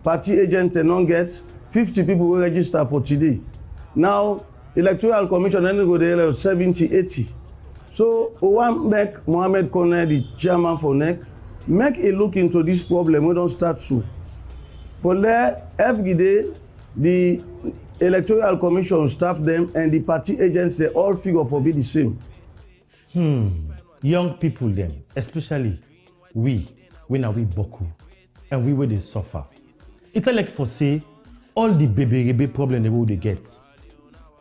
party agents don't get 50 people who register for today. Now, electoral commission then go there 70, 80. So, we want make Mohammed Kone, the chairman for NEC, make a look into this problem. We don't start soon. For there, every day, the electoral commission staff them and the party agents, they all figure for be the same. Young people then, especially we now we boku, and we where they suffer. It's like for say all the baby problem they will get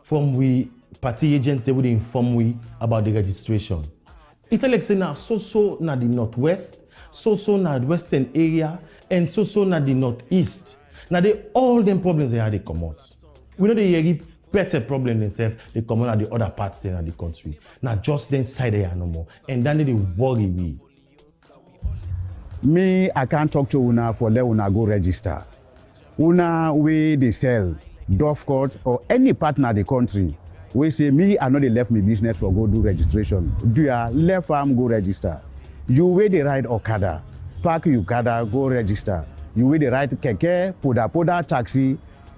from we party agents they would inform we about the registration. It's like say now so na the northwest, so na the western area, and so na the northeast. Now they all them problems they had they come out. We know they better problem themselves they come out at the other parts in the country. Now just then side there no more, and then they worry we. Me, I can't talk to una for let una go register. Una we they sell, Dove Court or any partner of the country, We say me, I know they left me business for go do registration. Do ya left farm go register? You wait the ride Okada, park Okada go register. You wait the ride keke, poda taxi,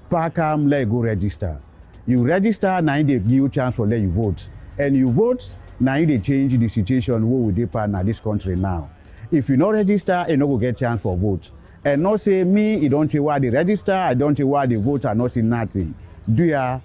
park let go register. You register, now they give you chance for let you vote. And you vote, now they change the situation where we depend in this country now. If you not register, you no go get chance for vote. And not say me, you don't say why they register, I don't say why they vote, I not say nothing. Do ya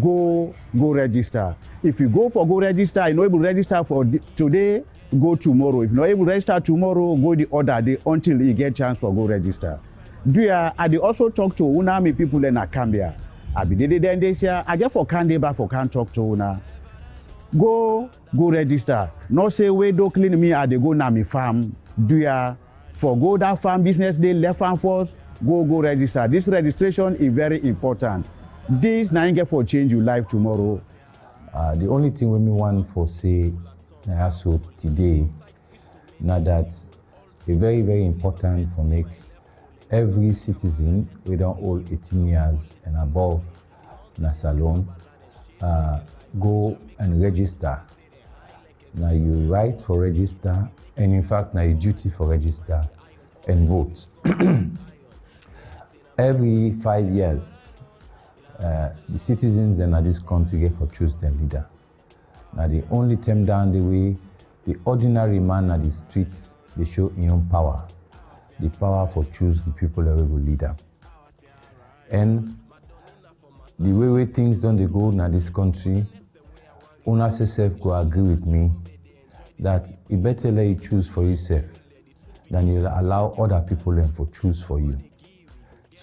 go register? If you go for go register, you not able to register for today, go tomorrow. If you not able to register tomorrow, go the other day until you get chance for go register. Do ya? I dey also talk to una me people in Akambia. I be then this year. I just for can't back for can't talk to una. Go register. No say we do clean me. I dey go na me farm. Do ya? For go that farm business day left farm first. Go register. This registration is very important. This now get for change your life tomorrow. The only thing we want for say also today, now that it's very, very important for make every citizen we don't old 18 years and above na salon go and register. Now you right for register, and in fact now your duty for register and vote. Every 5 years, the citizens in this country get for choose their leader. Now the only term down the way, the ordinary man at the streets, they show his own power. The power for choose the people that will lead them. And the way things don't they go in this country, una self go agree with me that it better let you choose for yourself than you allow other people then for choose for you.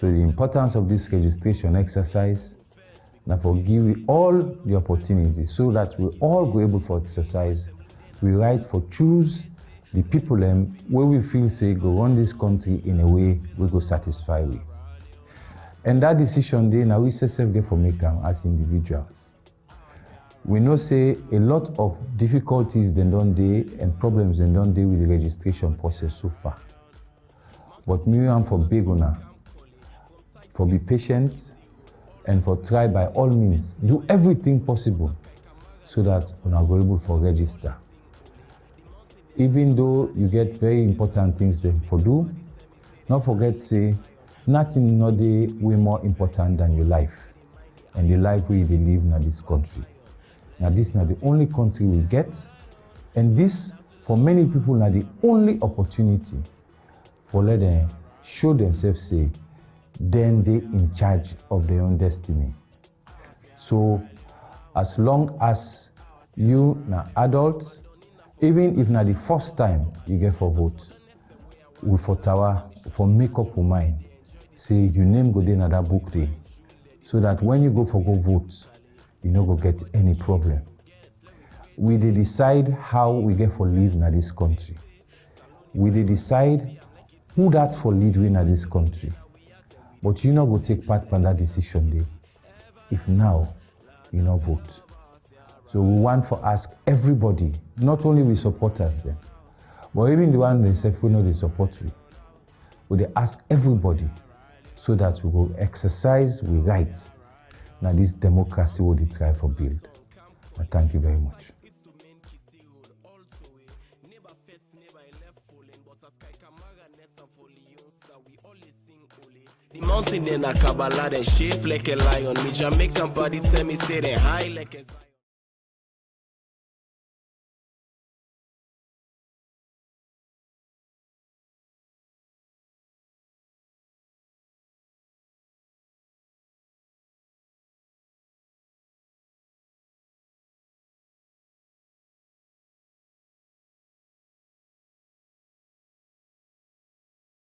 So the importance of this registration exercise now for give you all the opportunity so that we all go able for exercise. We right for choose the people where we feel say go run this country in a way we go satisfy with. And that decision day now we self get for make them as individuals. We know say a lot of difficulties they don't day and problems they don't deal with the registration process so far. But me am for big una, for be patient and for try by all means do everything possible so that una go able for register. Even though you get very important things them for do, not forget say nothing no day way more important than your life and the life we live in this country. Now this is not the only country we get, and this for many people now the only opportunity for let them show themselves say then they in charge of their own destiny. So as long as you now adult, even if not the first time you get for vote, we for tower for make up your mind, say your name go there in that book day, so that when you go for go vote, you no go get any problem. We dey decide how we get for live in this country. We dey decide who that for lead in this country. But you not go take part in that decision day if now you not vote. So we want to ask everybody, not only we supporters them, but even the one themselves who know they support we. We ask everybody so that we will exercise we rights. Now this democracy will they try for build. I thank you very much. The mountain in a Kabbalah, they shape like a lion. Me Jamaican body tell me say they high like a